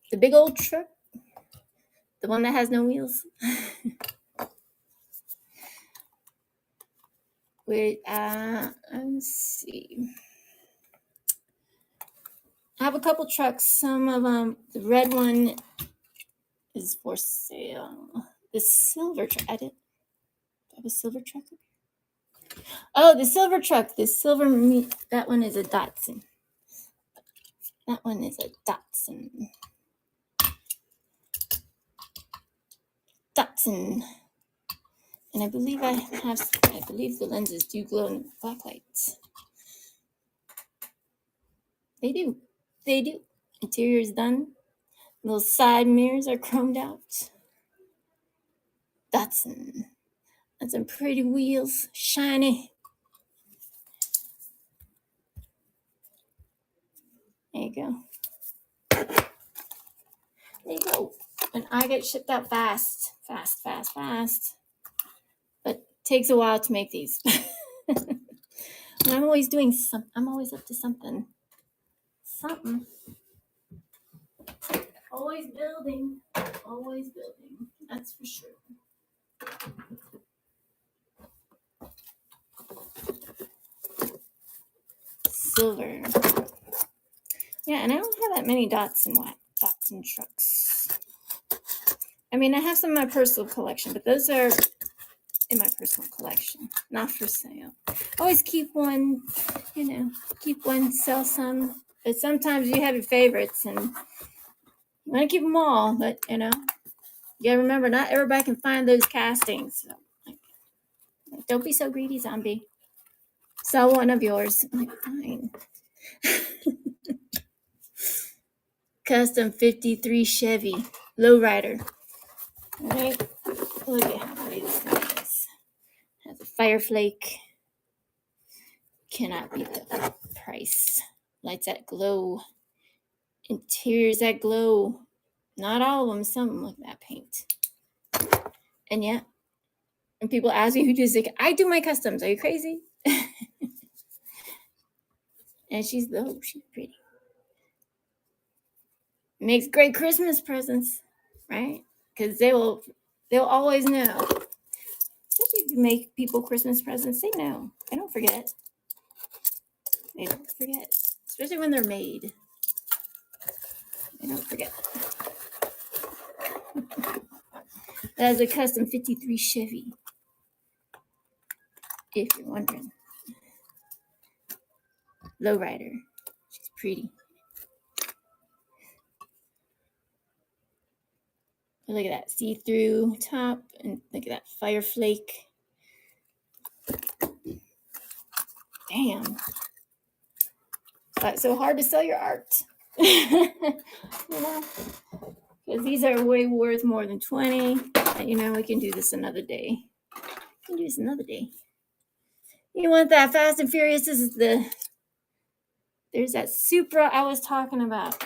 The big old truck? The one that has no wheels? Wait, let's see. I have a couple trucks. Some of them, the red one is for sale. The silver truck, I have a silver truck. Oh, the silver truck, that one is a Datsun. That one is a Datsun. And I believe the lenses do glow in black lights. They do. Interior is done. Little side mirrors are chromed out. Datsun. And some pretty wheels. Shiny. There you go. And I get shipped out fast. But it takes a while to make these. And I'm always doing something. I'm always up to something. Always building. That's for sure. Silver. Yeah, and I don't have that many Datsun trucks. I mean, I have some in my personal collection, but those are in my personal collection, not for sale. Always keep one, sell some. But sometimes you have your favorites, and you want to keep them all. But you gotta remember, not everybody can find those castings. So, don't be so greedy, zombie. Sell one of yours. I'm like, fine. Custom 53 Chevy lowrider. All right, look at how pretty this thing is. Has a fire flake. Cannot beat the price. Lights that glow. Interiors that glow. Not all of them. Some of them look at that paint. And yeah. And people ask me who does it. I do my customs. Are you crazy? And she's pretty. Makes great Christmas presents, right? Because they'll always know. If you make people Christmas presents, they know. They don't forget. Especially when they're made. They don't forget. That is a custom 53 Chevy. If you're wondering. Lowrider. She's pretty. Look at that see-through top, and look at that fire flake. Damn. It's so hard to sell your art. Because these are way worth more than 20. We can do this another day. You want that Fast and Furious? This is there's that Supra I was talking about.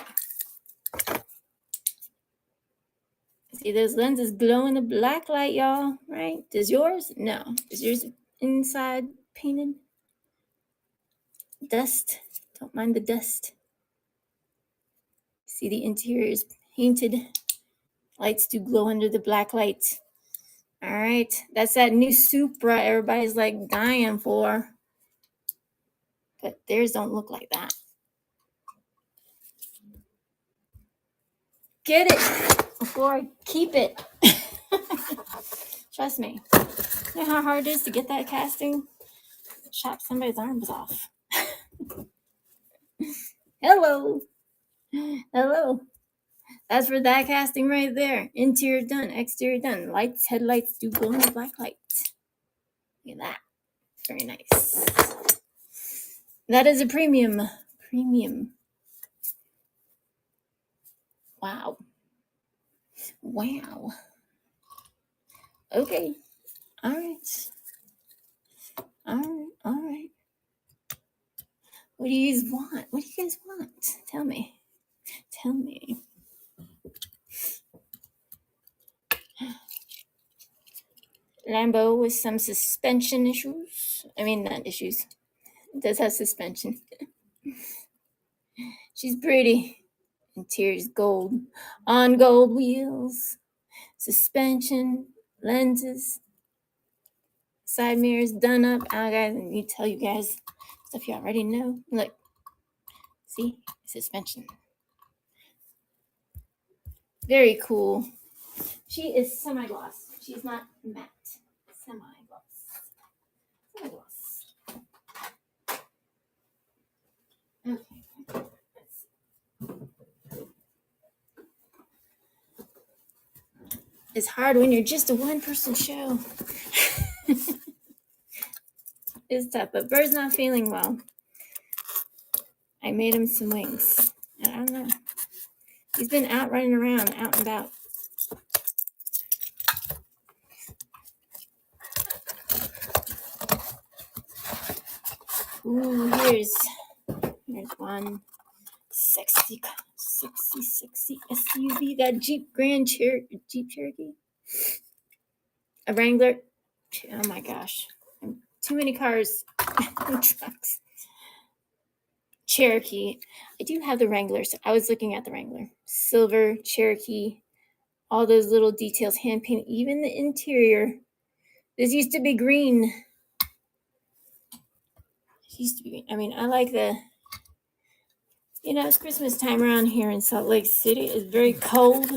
See those lenses glow in the black light, y'all, right? Does yours? No. Is yours inside painted? Dust. Don't mind the dust. See the interior is painted. Lights do glow under the black light. All right. That's that new Supra everybody's like dying for. But theirs don't look like that. Get it before I keep it. Trust me. You know how hard it is to get that casting? Chop somebody's arms off. Hello. Hello. That's for that casting right there. Interior done. Exterior done. Lights, headlights do glow in the black light. Look at that. Very nice. That is a premium. Premium. Wow. Wow. Okay. All right. All right. All right. What do you guys want? What do you guys want? Tell me. Tell me. Lambo with some suspension issues. I mean, not issues. It does have suspension. She's pretty. Interior's gold. On gold wheels. Suspension. Lenses. Side mirrors done up. Oh, guys, I need to tell you guys stuff you already know. Look. See? Suspension. Very cool. She is semi-gloss. She's not matte. Semi-gloss. Semi-gloss. Okay. Let's see. It's hard when you're just a one-person show. It's tough, but Bird's not feeling well. I made him some wings. I don't know. He's been out running around, out and about. Ooh, here's one sexy SUV. That Jeep Cherokee. A Wrangler. Oh my gosh. Too many cars and trucks. Cherokee. I do have the Wranglers. I was looking at the Wrangler. Silver, Cherokee. All those little details, hand painted. Even the interior. This used to be green. It used to be green. I mean, I like the... You know, it's Christmas time around here in Salt Lake City. It's very cold.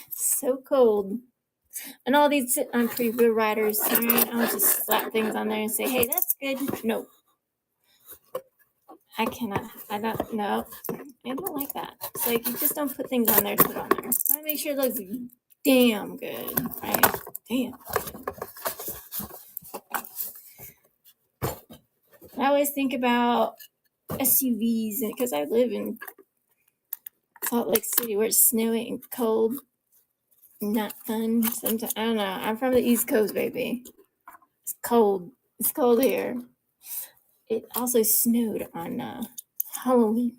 So cold. And all these sit on preview riders. All right, I'll just slap things on there and say, hey, that's good. No. I cannot. I don't know. I don't like that. It's like you just don't put things on there to put on there. I want to make sure it looks damn good. Right? Damn. I always think about SUVs because I live in Salt Lake City where it's snowy and cold. Not fun. Sometimes I don't know. I'm from the East Coast, baby. It's cold. It's cold here. It also snowed on Halloween.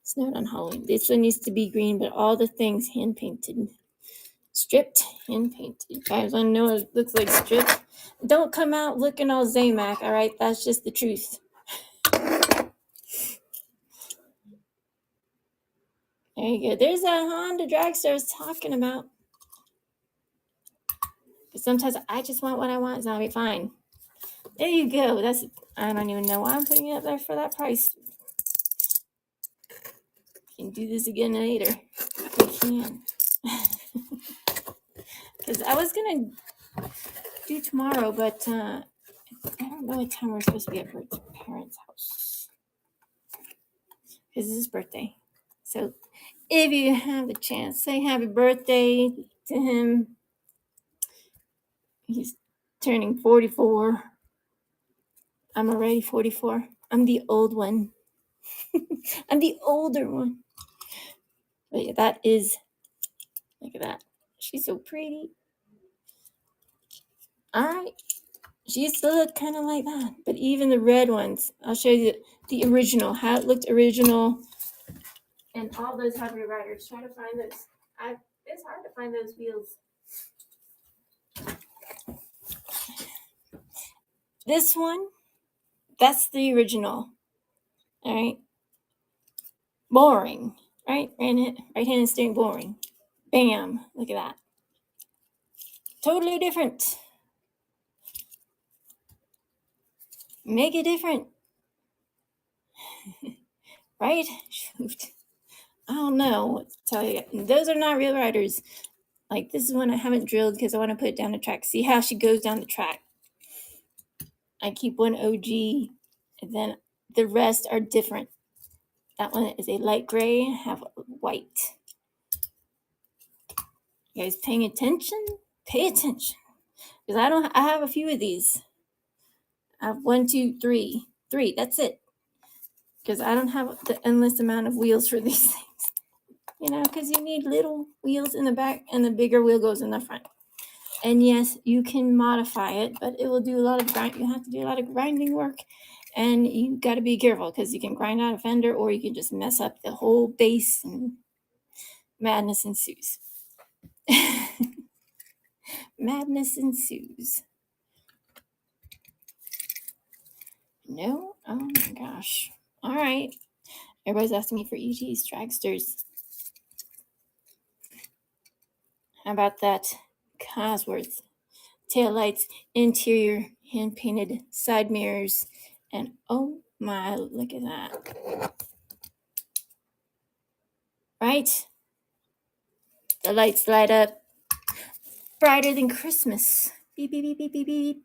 Snowed on Halloween. This one used to be green, but all the things hand painted, stripped, hand painted. Guys, I know it looks like stripped. Don't come out looking all Zamac. All right, that's just the truth. There you go. There's that Honda dragster I was talking about. But sometimes I just want what I want, Zombie. Fine. There you go. That's. I don't even know why I'm putting it up there for that price. We can do this again later. We can. Because I was gonna do tomorrow, but I don't know what time we're supposed to be at Bert's parents' house. Because it's his birthday. So if you have the chance, say happy birthday to him. He's turning 44. I'm already 44. I'm the old one. I'm the older one. But yeah, that is, look at that. She's so pretty. All right. She used to look kind of like that. But even the red ones, I'll show you the original, how it looked original. And all those Hot Wheel riders, try to find those. It's hard to find those wheels. This one, that's the original. All right. Boring. Right? Right-handed steering, boring. Bam. Look at that. Totally different. Make it different. Right? Shoot. I don't know what to tell you. Those are not real riders. Like, this is one I haven't drilled because I want to put it down the track. See how she goes down the track. I keep one OG, and then the rest are different. That one is a light gray, have white. You guys paying attention? Pay attention. Because I have a few of these. I have 1, 2, 3. 3, that's it. Because I don't have the endless amount of wheels for these things. You know, because you need little wheels in the back and the bigger wheel goes in the front. And yes, you can modify it, but it will do a lot of grind. You have to do a lot of grinding work, and you got to be careful because you can grind out a fender, or you can just mess up the whole base, and madness ensues. Madness ensues. No? Oh my gosh. All right. Everybody's asking me for EGs, dragsters. How about that? Cosworth. Taillights, interior, hand-painted side mirrors, and oh my, look at that. Right? The lights light up brighter than Christmas. Beep, beep, beep, beep, beep, beep.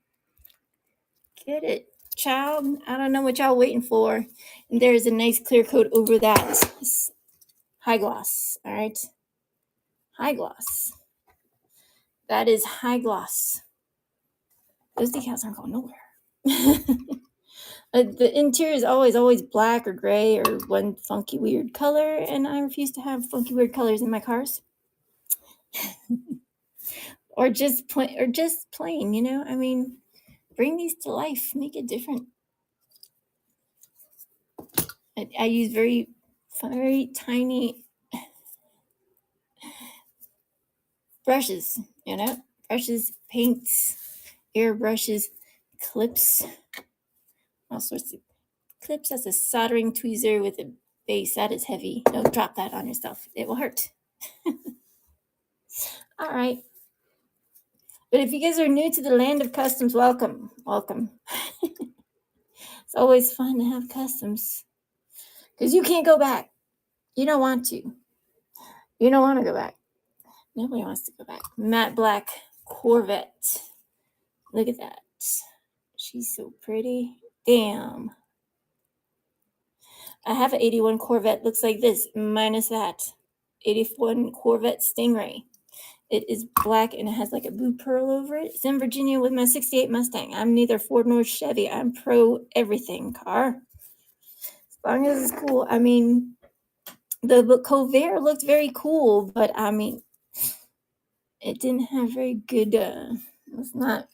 Get it, child? I don't know what y'all waiting for. And there's a nice clear coat over that. High gloss, all right? High gloss. That is high gloss. Those decals aren't going nowhere. The interior is always black or gray or one funky weird color, and I refuse to have funky weird colors in my cars. or just plain, you know? I mean, bring these to life, make it different. I use very, very tiny brushes, you know? Brushes, paints, airbrushes, clips, all sorts of clips. That's a soldering tweezer with a base. That is heavy. Don't drop that on yourself. It will hurt. All right. But if you guys are new to the land of customs, welcome. Welcome. It's always fun to have customs. Because you can't go back. You don't want to. You don't want to go back. Nobody wants to go back. Matte black Corvette. Look at that. She's so pretty. Damn. I have an 81 Corvette. Looks like this, minus that. 81 Corvette Stingray. It is black and it has like a blue pearl over it. It's in Virginia with my 68 Mustang. I'm neither Ford nor Chevy. I'm pro everything car. As long as it's cool. I mean, the Covair looked very cool, but I mean, it didn't have very good, it's not,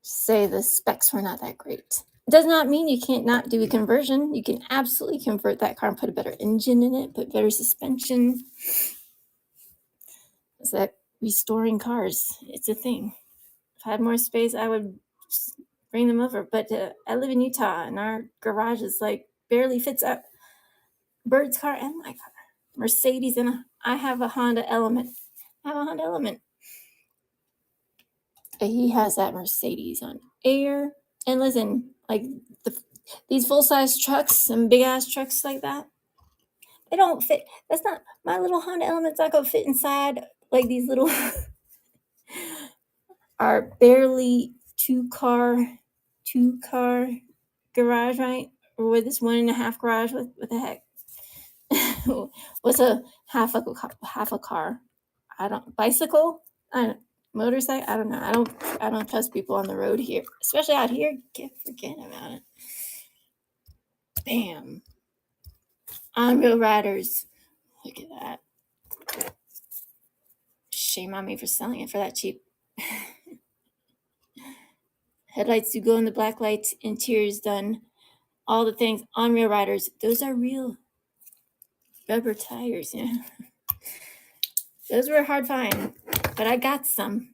say the specs were not that great. It does not mean you can't not do a conversion. You can absolutely convert that car and put a better engine in it, put better suspension. It's that restoring cars. It's a thing. If I had more space, I would bring them over. But I live in Utah, and our garage is like barely fits up Bird's car and my car. Mercedes, and I have a Honda Element. He has that Mercedes on air. And listen, like these full-size trucks and big-ass trucks like that, they don't fit. That's not, my little Honda Element's not going to fit inside like these little are barely two-car garage, right? Or with this 1.5 garage, what the heck? What's a half a car? Bicycle? Motorcycle? I don't know. I don't trust people on the road here, especially out here. Forget about it. Bam. On-road riders. Look at that. Shame on me for selling it for that cheap. Headlights do glow in the black lights. Interior's done. All the things on Real Riders. Those are real rubber tires. Yeah, those were a hard find, but I got some.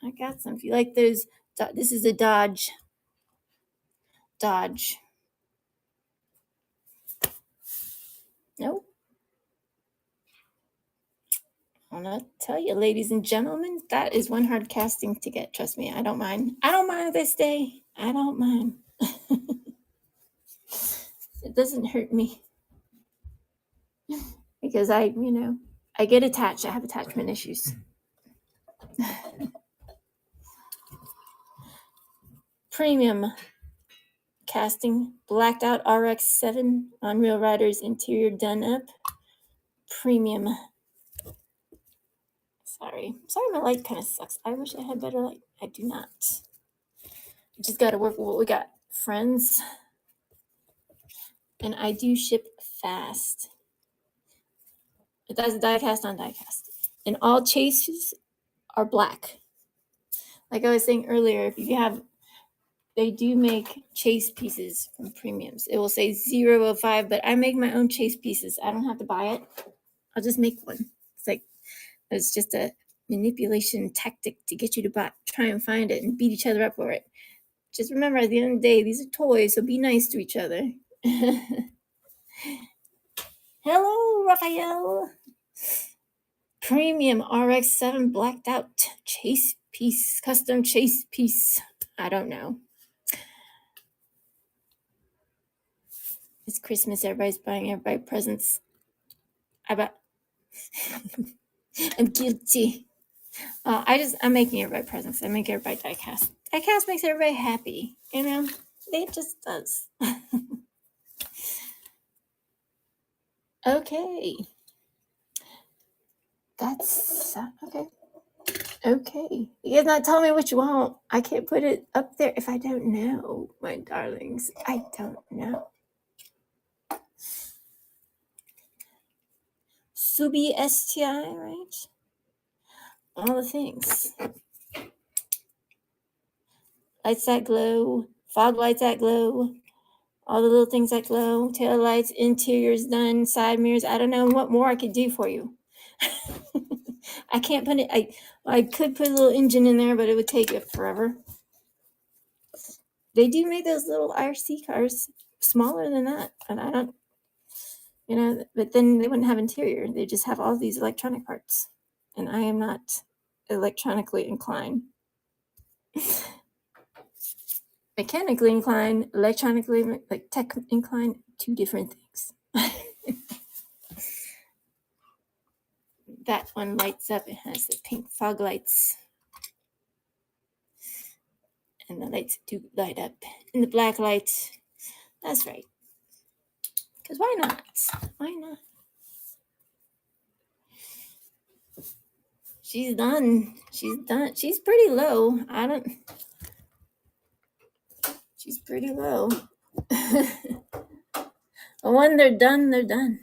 If you like those, this is a Dodge. Nope. I'll not tell you, ladies and gentlemen, that is one hard casting to get. Trust me, I don't mind. I don't mind this day. I don't mind. It doesn't hurt me because I get attached. I have attachment issues. Premium casting, blacked out RX-7 on Real Riders, interior done up. Premium. Sorry, my light kind of sucks. I wish I had better light. I do not. Just got to work with what we got, friends. And I do ship fast. But that's diecast on diecast. And all chases are black. Like I was saying earlier, if you have, they do make chase pieces from premiums. It will say 005, but I make my own chase pieces. I don't have to buy it. I'll just make one. It's just a manipulation tactic to get you to try and find it and beat each other up for it. Just remember, at the end of the day, these are toys, so be nice to each other. Hello, Raphael. Premium RX-7 blacked out chase piece, custom chase piece. I don't know. It's Christmas. Everybody's buying everybody presents. I'm guilty. I'm making everybody presents. I make everybody diecast. Diecast makes everybody happy. It just does. Okay. That's okay. Okay. You guys not tell me what you want. I can't put it up there if I don't know, my darlings. I don't know. Subi STI, right? All the things. Lights that glow. Fog lights that glow. All the little things that glow. Tail lights, interiors done, side mirrors. I don't know what more I could do for you. I can't put it. I could put a little engine in there, but it would take it forever. They do make those little IRC cars smaller than that, and I don't, but then they wouldn't have interior. They just have all these electronic parts, and I am not electronically inclined. Mechanically inclined, electronically, like tech inclined, two different things. That one lights up. It has the pink fog lights. And the lights do light up. And the black lights. That's right. Because why not? Why not? She's done. She's pretty low. She's pretty low. But when they're done, they're done.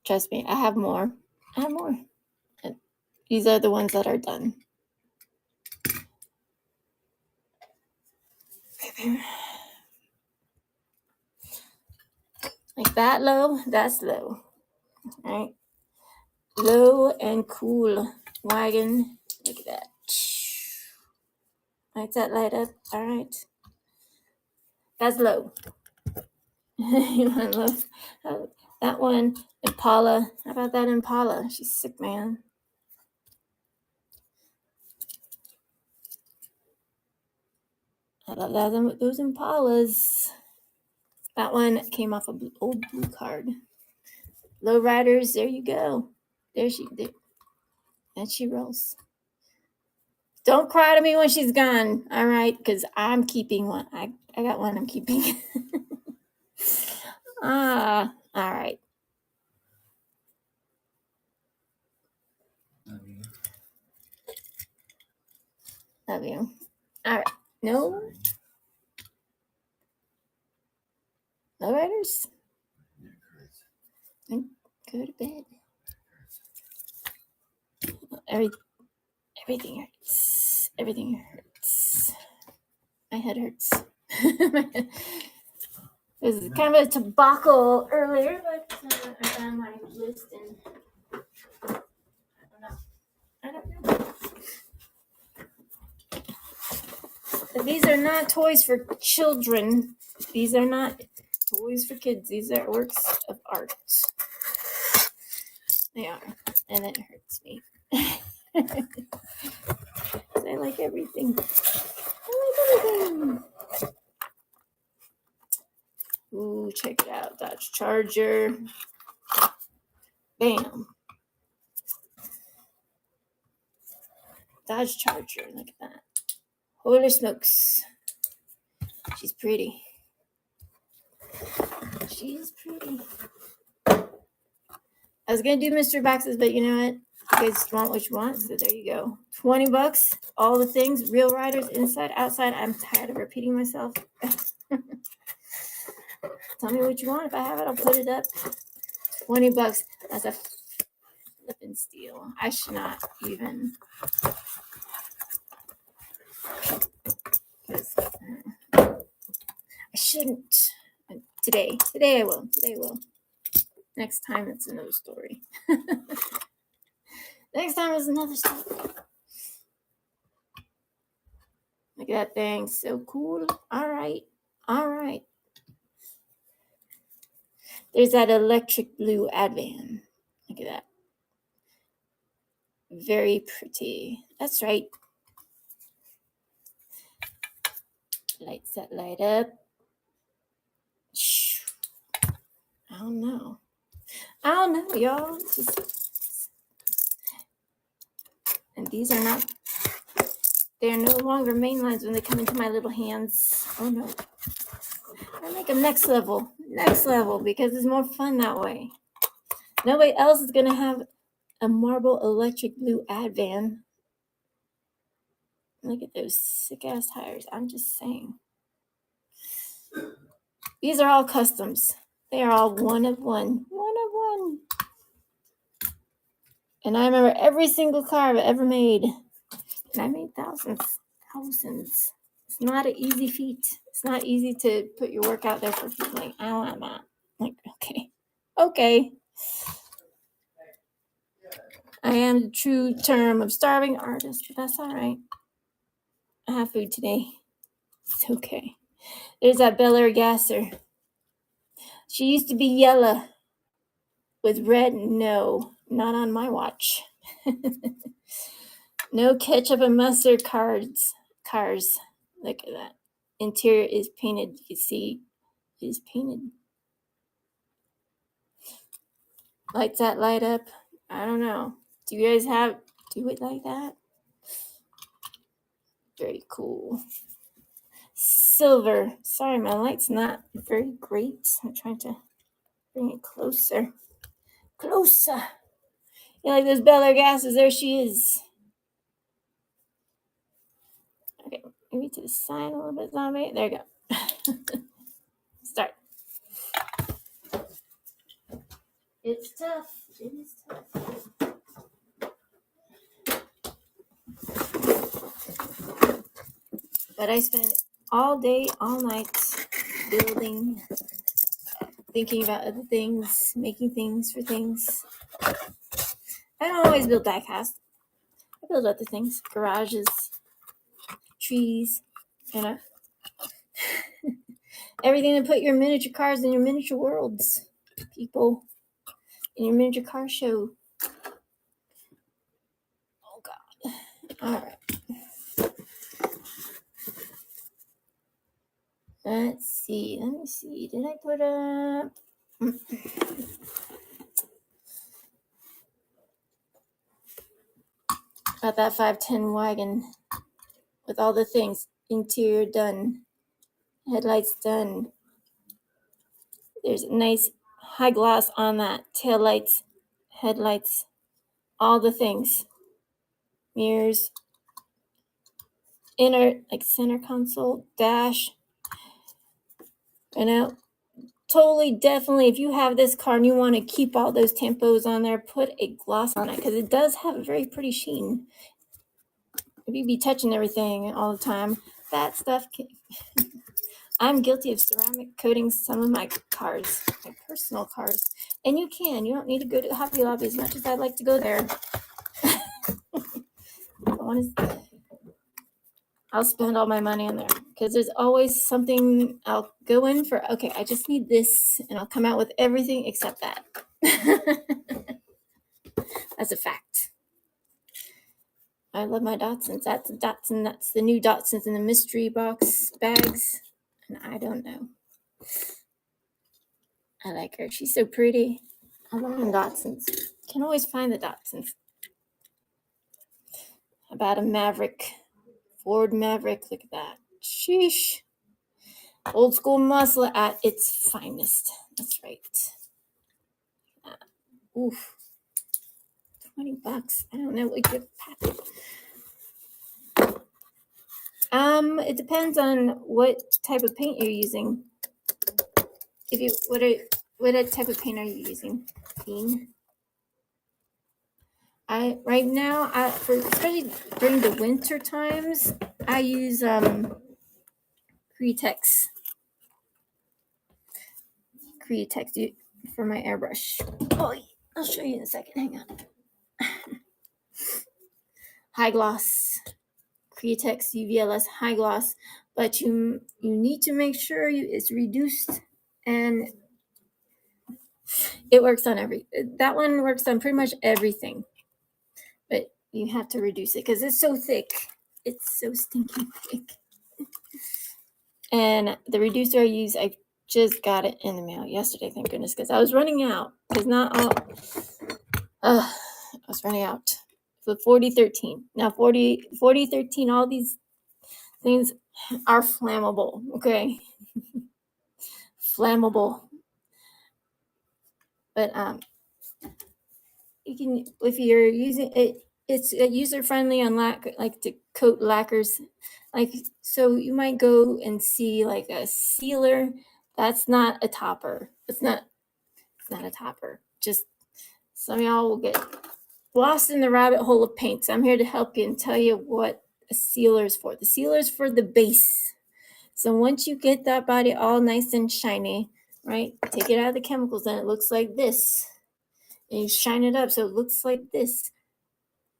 Trust me, I have more. And these are the ones that are done. Like that low, that's low. All right. Low and cool wagon. Look at that. Lights that light up. All right. That's low. You want low? That one, Impala. How about that Impala? She's sick, man. I love that. Those Impalas. That one came off an old blue card. Low Riders, there you go. There. And she rolls. Don't cry to me when she's gone, all right? Because I'm keeping one. I got one I'm keeping. All right. Love you. All right. No Riders? Go to bed. Everything hurts. Everything hurts. My head hurts. It was kind of a debacle earlier, but I found my list and I don't know. These are not toys for children. These are not toys for kids. These are works of art. They are, and it hurts me. I like everything. Ooh, check it out. Dodge Charger. Bam. Dodge Charger. Look at that. Holy smokes. She's pretty. She's pretty. I was going to do mystery boxes, but you know what? You guys want what you want, so there you go. $20. All the things. Real riders, inside, outside. I'm tired of repeating myself. Tell me what you want. If I have it, I'll put it up. $20. That's a flippin' steal. I should not even. I shouldn't. Today I will. Next time it's another story. Next time it's another story. Look at that thing. So cool. All right. There's that electric blue Advan. Look at that. Very pretty. That's right. Lights that light up. I don't know, y'all. And these are not, they're no longer main lines when they come into my little hands. Oh no. I make them next level, because it's more fun that way. Nobody else is going to have a marble electric blue Advan. Look at those sick ass tires. I'm just saying. These are all customs. They are all one of one. And I remember every single car I've ever made. And I made thousands. It's not an easy feat. It's not easy to put your work out there for people. Like, I want that. Like, okay. I am the true term of starving artist, but that's all right. I have food today. It's okay. There's that Bel Air gasser. She used to be yellow with red. No, not on my watch. No ketchup and mustard cars. Look at that. Interior is painted. You can see it is painted. Lights that light up. I don't know. Do you guys do it like that? Very cool. Silver. Sorry, my light's not very great. I'm trying to bring it closer. You like those Bel Air gases? There she is. Okay, maybe to the side a little bit, zombie. There you go. Start. It's tough. It is tough. But I spend all day, all night building, thinking about other things, making things for things. I don't always build diecast. I build other things, garages, trees, everything to put your miniature cars in your miniature worlds, people, in your miniature car show. Oh God! All right. Let me see. Did I put up? Got that 510 wagon with all the things. Interior done. Headlights done. There's a nice high gloss on that. Tail lights, headlights, all the things. Mirrors. Inner, center console, dash. Totally, definitely, if you have this car and you want to keep all those tempos on there, put a gloss on it, because it does have a very pretty sheen. if you be touching everything all the time, that stuff I'm guilty of ceramic coating some of my cars, my personal cars. And you don't need to go to Hobby Lobby as much as I'd like to go there. I'll spend all my money on there because there's always something I'll go in for. Okay, I just need this, and I'll come out with everything except that. That's a fact. I love my Datsuns. That's a Datsun. That's the new Datsuns in the mystery box bags. And I don't know. I like her. She's so pretty. I love them Datsuns. Can always find the Datsuns. About a Maverick. Ford Maverick. Look at that. Sheesh. Old school muscle at its finest. That's right. Oof. $20. I don't know what your packet. It depends on what type of paint you're using. What type of paint are you using, Dean? Right now, especially during the winter times, I use Createx for my airbrush. Oh, I'll show you in a second. Hang on. High gloss, Createx UVLS high gloss, but you need to make sure it's reduced, and it works on that one works on pretty much everything, but you have to reduce it because it's so thick. It's so stinking thick. And the reducer I use, I just got it in the mail yesterday, thank goodness, because I was running out. I was running out. The 4013. Now 4013, all these things are flammable, okay? Flammable. But you can, if you're using it, it's user friendly on like to coat lacquers. Like, so you might go and see like a sealer. That's not a topper. It's not a topper. Just some of y'all will get lost in the rabbit hole of paints. I'm here to help you and tell you what a sealer is for. The sealer is for the base. So once you get that body all nice and shiny, right, take it out of the chemicals and it looks like this. And you shine it up so it looks like this.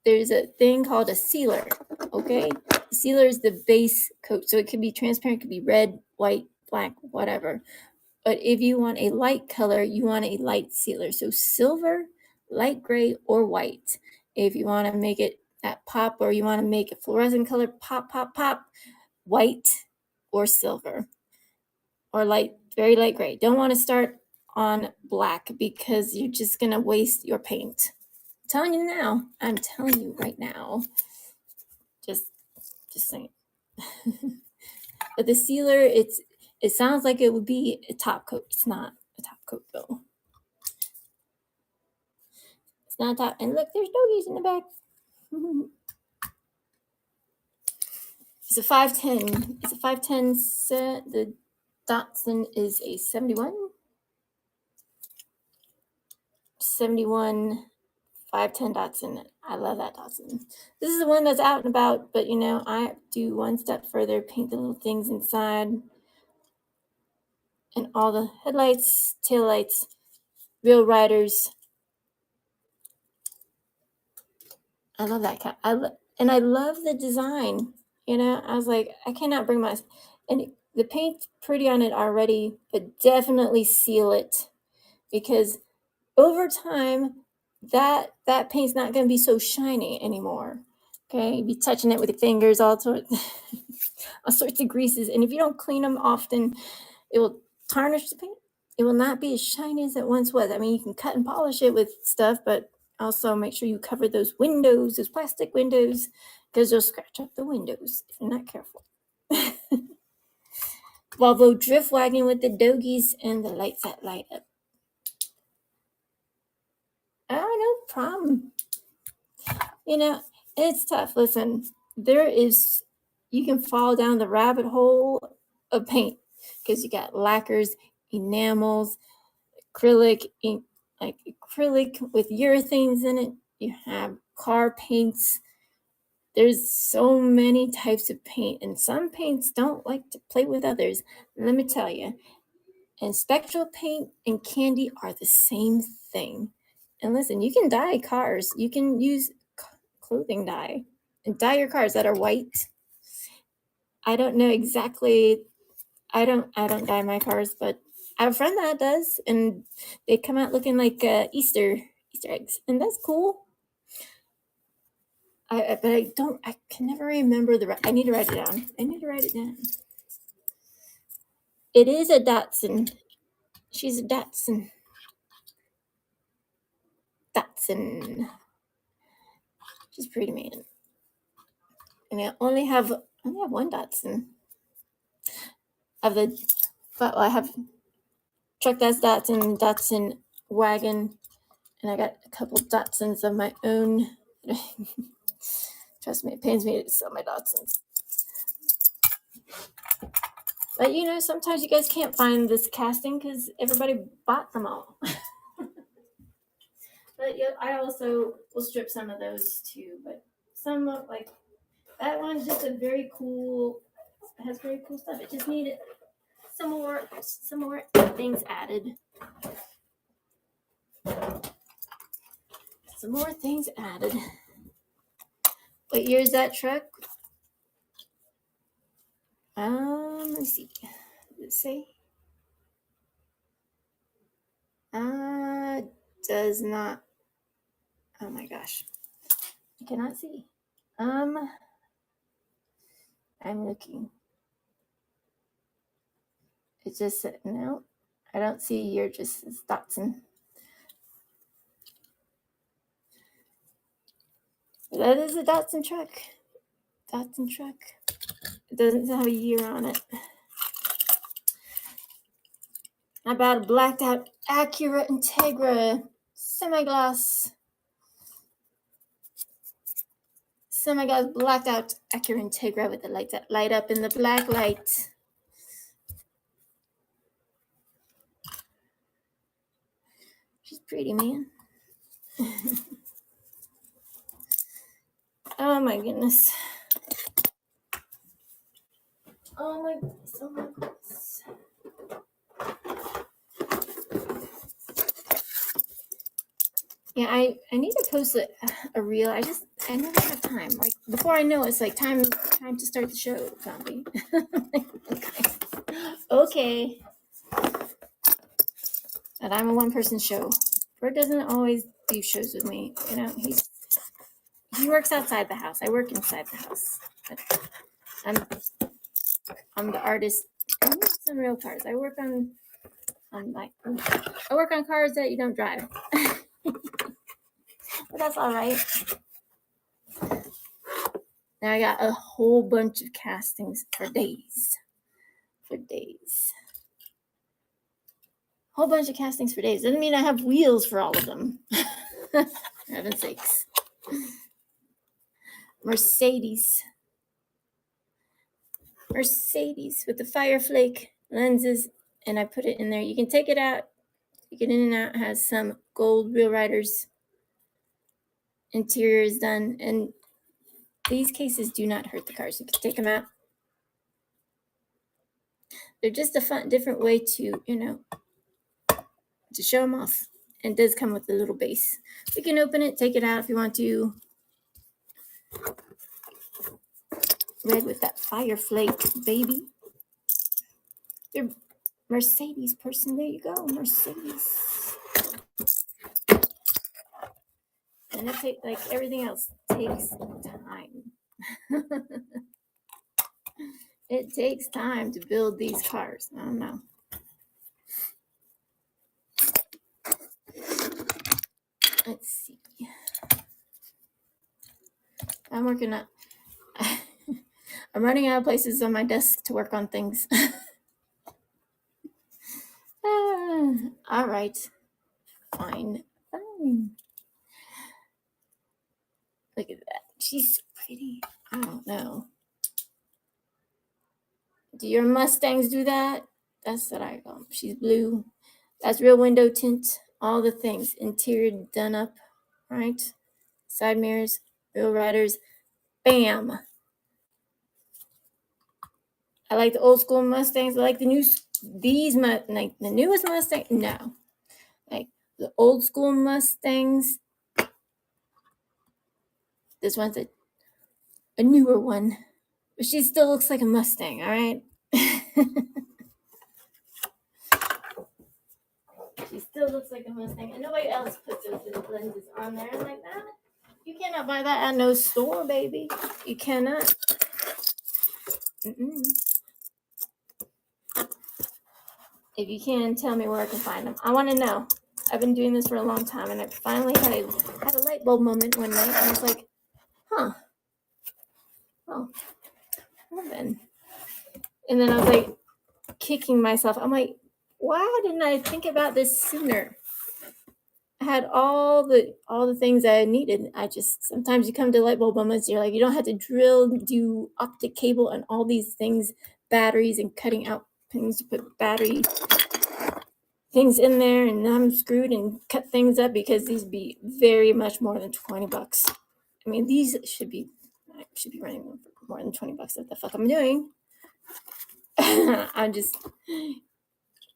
There's a thing called a sealer, okay? The sealer is the base coat. So it could be transparent, it could be red, white, black, whatever. But if you want a light color, you want a light sealer. So silver, light gray, or white. If you want to make it that pop, or you want to make a fluorescent color pop, pop, pop, white or silver, or very light gray. Don't want to start on black because you're just going to waste your paint. I'm telling you right now. Just saying. But the sealer, it sounds like it would be a top coat. It's not a top coat though. It's not a top. And look, there's doggies in the back. It's a 510. It's a 510 set. The Datsun is a 71. 71 510 Datsun. I love that Datsun. This is the one that's out and about, but I do one step further, paint the little things inside, and all the headlights, taillights, real riders. I love that cat. I love the design. I was like, I cannot bring and the paint's pretty on it already, but definitely seal it, because over time, that paint's not going to be so shiny anymore. Okay, you'll be touching it with your fingers, all sorts of greases, and if you don't clean them often, it will tarnish the paint. It will not be as shiny as it once was. I mean, you can cut and polish it with stuff, but also make sure you cover those plastic windows, because you'll scratch up the windows if you're not careful. Volvo drift wagon with the doggies and the lights that light up. Oh, no problem. It's tough. Listen, you can fall down the rabbit hole of paint, because you got lacquers, enamels, acrylic ink, like acrylic with urethanes in it. You have car paints. There's so many types of paint, and some paints don't like to play with others. Let me tell you. And spectral paint and candy are the same thing. And listen, you can dye cars. You can use clothing dye and dye your cars that are white. I don't know exactly. I don't dye my cars, but I have a friend that does, and they come out looking like Easter eggs, and that's cool. But I can never remember I need to write it down. It is a Datsun. She's a Datsun. She's pretty, man. And I only have one Datsun. I have truck that's Datsun wagon, and I got a couple Datsuns of my own. Trust me, it pains me to sell my Datsuns. But sometimes you guys can't find this casting because everybody bought them all. But yeah, I also will strip some of those too. But some like that one's just a very cool. It has very cool stuff. It just needed some more things added. Some more things added. What year is that truck? Let me see. Does it say? Does not. Oh my gosh. I cannot see. I'm looking. It just said, no, I don't see a year, just says Datsun. That is a Datsun truck. It doesn't have a year on it. How about a blacked out Acura Integra semi-gloss blacked out Acura Integra with the lights that light up in the black light. She's pretty, man. Oh my goodness. Oh my goodness. Yeah, I need to post a reel. I never have time. Like before I know it's like time to start the show, Zombie. Okay. And I'm a one-person show. Bert doesn't always do shows with me. He works outside the house. I work inside the house. But I'm the artist. I work on real cars. I work on cars that you don't drive. But that's all right. Now I got a whole bunch of castings for days. Whole bunch of castings for days. Doesn't mean I have wheels for all of them. For heaven's sakes. Mercedes with the Fireflake lenses, and I put it in there. You can take it out. You get in and out. It has some gold Real Riders. Interior is done, and these cases do not hurt the cars. You can take them out. They're just a different way to show them off. And it does come with a little base. You can open it, take it out if you want to. Red with that Fireflake, baby. You're Mercedes person. There you go, Mercedes. And it like everything else takes time. It takes time to build these cars. I don't know. Let's see. I'm running out of places on my desk to work on things. All right. Fine. Look at that. She's pretty. I don't know. Do your Mustangs do that? That's what I call them. She's blue. That's real window tint. All the things. Interior done up. Right? Side mirrors. Real Riders. Bam. I like the old school Mustangs. I like the like the newest Mustang. No, like the old school Mustangs. This one's a newer one, but she still looks like a Mustang. All right. She still looks like a Mustang, and nobody else puts those little lenses on there. I'm like that. You cannot buy that at no store, baby. You cannot. Mm-mm. If you can, tell me where I can find them. I want to know. I've been doing this for a long time, and I finally had a light bulb moment one night, and I was like, huh. Well then. And then I was like kicking myself. I'm like, why didn't I think about this sooner? I had all the things I needed. I just, sometimes you come to light bulb moments, you're like, you don't have to do optic cable and all these things, batteries and cutting out things to put battery things in there, and I'm screwed and cut things up because these be very much more than $20. I mean, these should be running more than $20. What the fuck I'm doing? I'm just, there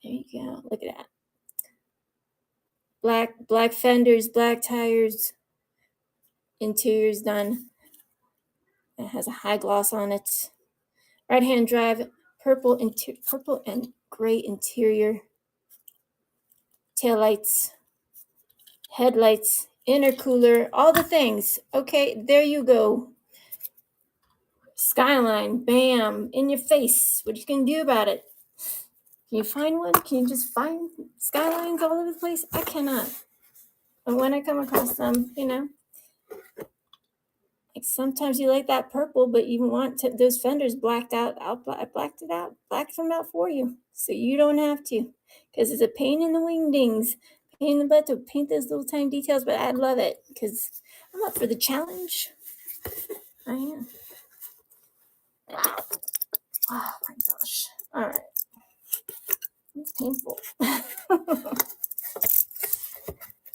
you go. Look at that. Black fenders, black tires, interior's done. It has a high gloss on it. Right hand drive, purple and gray interior. Taillights, headlights, intercooler, all the things. Okay, there you go. Skyline, bam, in your face. What you can do about it? Can you find one? Can you just find skylines all over the place? I cannot. But when I come across them, like sometimes you like that purple, but you want those fenders blacked out. I blacked it out, blacked them out for you, so you don't have to. Because it's a pain in the wingdings, pain in the butt to paint those little tiny details. But I love it because I'm up for the challenge. I am. Oh my gosh! All right, it's painful.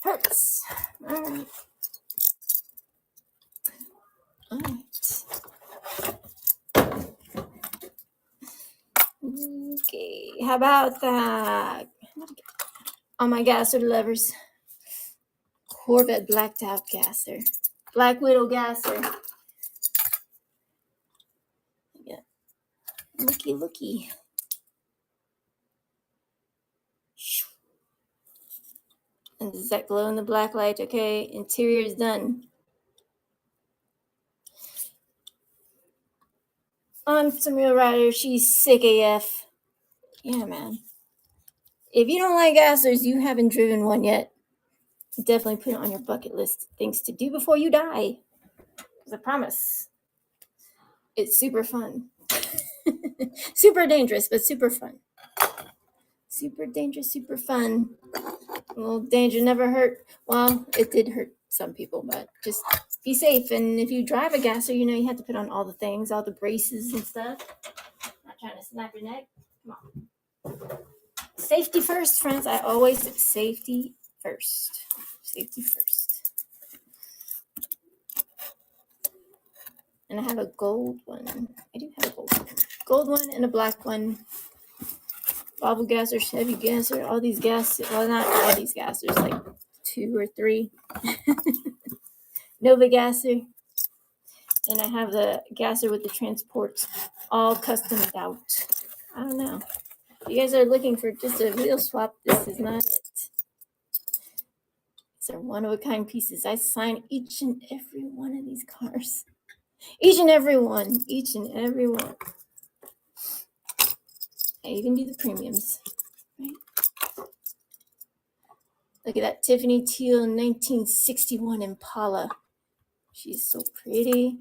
Hurts. All right. All right. Okay, how about that? All my gasser lovers. Corvette blacked out gasser. Black Widow gasser. Yeah. Looky. And does that glow in the black light? Okay, interior is done. I'm some real rider. She's sick AF. Yeah, man. If you don't like gassers, you haven't driven one yet. Definitely put it on your bucket list. Things to do before you die. Because I promise. It's super fun. Super dangerous, but super fun. Super dangerous, super fun. Well, danger never hurt. Well, it did hurt some people, but just be safe. And if you drive a gasser, you have to put on all the things, all the braces and stuff. Not trying to snap your neck. Come on. Safety first, friends. I always say safety first. Safety first. And I have a gold one. I do have a gold one. Gold one and a black one. Bobble gasser, Chevy gasser, all these gassers. Well, not all these gassers, like 2 or 3. Nova gasser. And I have the gasser with the transports all customed out. I don't know. If you guys are looking for just a wheel swap, this is not it. These are one-of-a-kind pieces. I sign each and every one of these cars. Each and every one. Each and every one. I even do the premiums. Right? Look at that Tiffany Teal 1961 Impala. She's so pretty.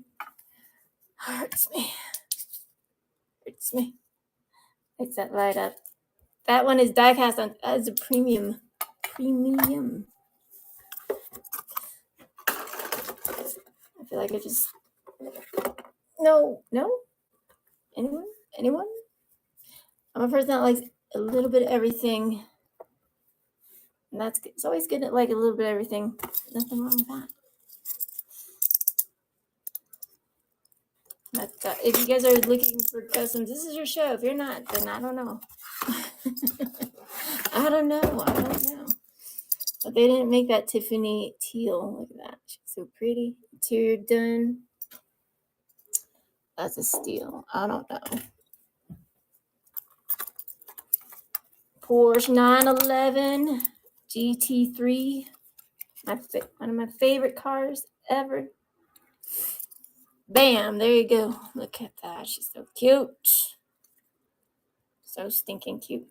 Hurts me. Hurts me. Makes that light up. That one is diecast as a premium. Premium. I feel like I just... No? Anyone? I'm a person that likes a little bit of everything. And that's good. It's always good to like a little bit of everything. Nothing wrong with that. if you guys are looking for customs, this is your show. If you're not, then I don't know. I don't know. But they didn't make that Tiffany teal. Look at that. She's so pretty. Interior done. That's a steal. I don't know. Porsche 911 GT3. One of my favorite cars ever. Bam, there you go. Look at that. She's so cute. So stinking cute.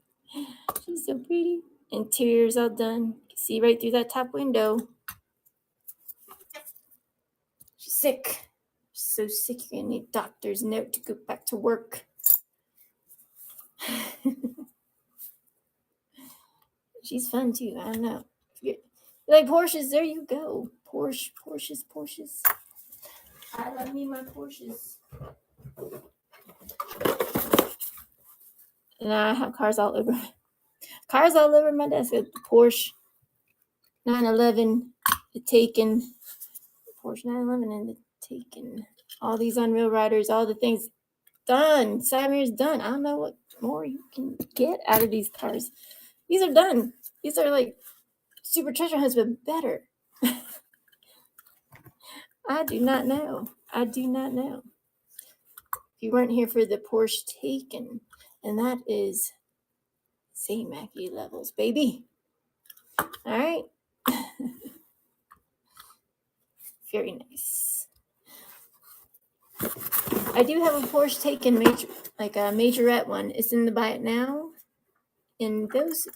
She's so pretty. Interior's all done. You can see right through that top window. She's sick. She's so sick you're gonna need a doctor's note to go back to work. She's fun too. I don't know. You like Porsches? There you go. Porsches. I love me my Porsches. And I have cars all over my desk. The Porsche 911, the Taken, Porsche 911 and the Taken. All these Unreal Riders, all the things done. Samir's done. I don't know what more you can get out of these cars. These are done. These are like super treasure hunts, but better. I do not know. If you weren't here for the Porsche Taken, and that is St. Mackie levels, baby. All right. Very nice. I do have a Porsche Taken major, like a majorette one. It's in the buy it now. And those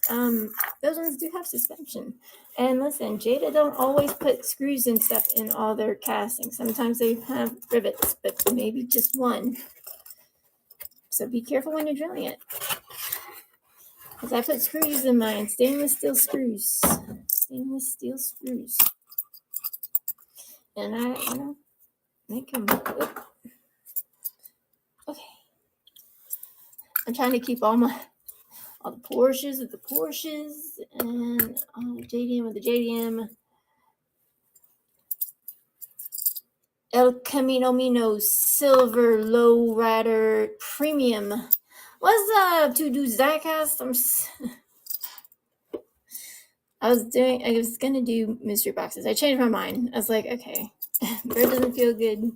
ones do have suspension. And listen, Jada don't always put screws and stuff in all their castings. Sometimes they have rivets, but maybe just one. So be careful when you're drilling it. Because I put screws in mine, stainless steel screws. And I, make them. Okay. I'm trying to keep all the Porsches with the Porsches and all the JDM with the JDM. El Camino Mino Silver Lowrider Premium. What's up, Two Dudes Diecast? I was gonna do mystery boxes. I changed my mind. I was like, okay, bird doesn't feel good.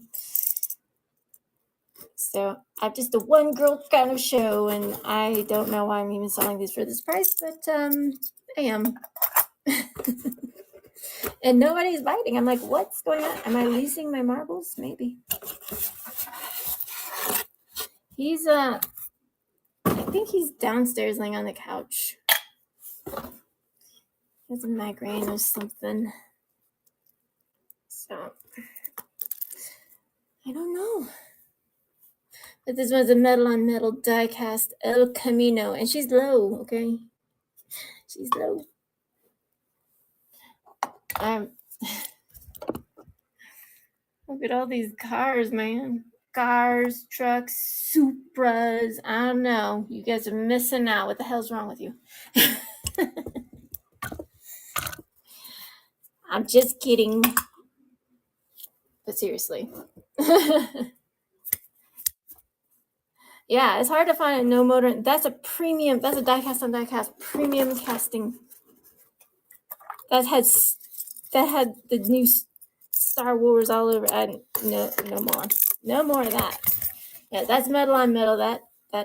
So I'm just a one girl kind of show, and I don't know why I'm even selling these for this price, but I am. And nobody's biting. I'm like, what's going on? Am I losing my marbles? Maybe. He's I think he's downstairs laying on the couch. He has a migraine or something. So I don't know. But this one's a metal on metal die cast El Camino. And she's low, okay? She's low. Look at all these cars, man. Cars, trucks, Supras. I don't know. You guys are missing out. What the hell's wrong with you? I'm just kidding. But seriously. Yeah, it's hard to find a no motor. That's a premium. That's a die-cast on die-cast premium casting. That had the new Star Wars all over. No more of that. Yeah, that's metal on metal. That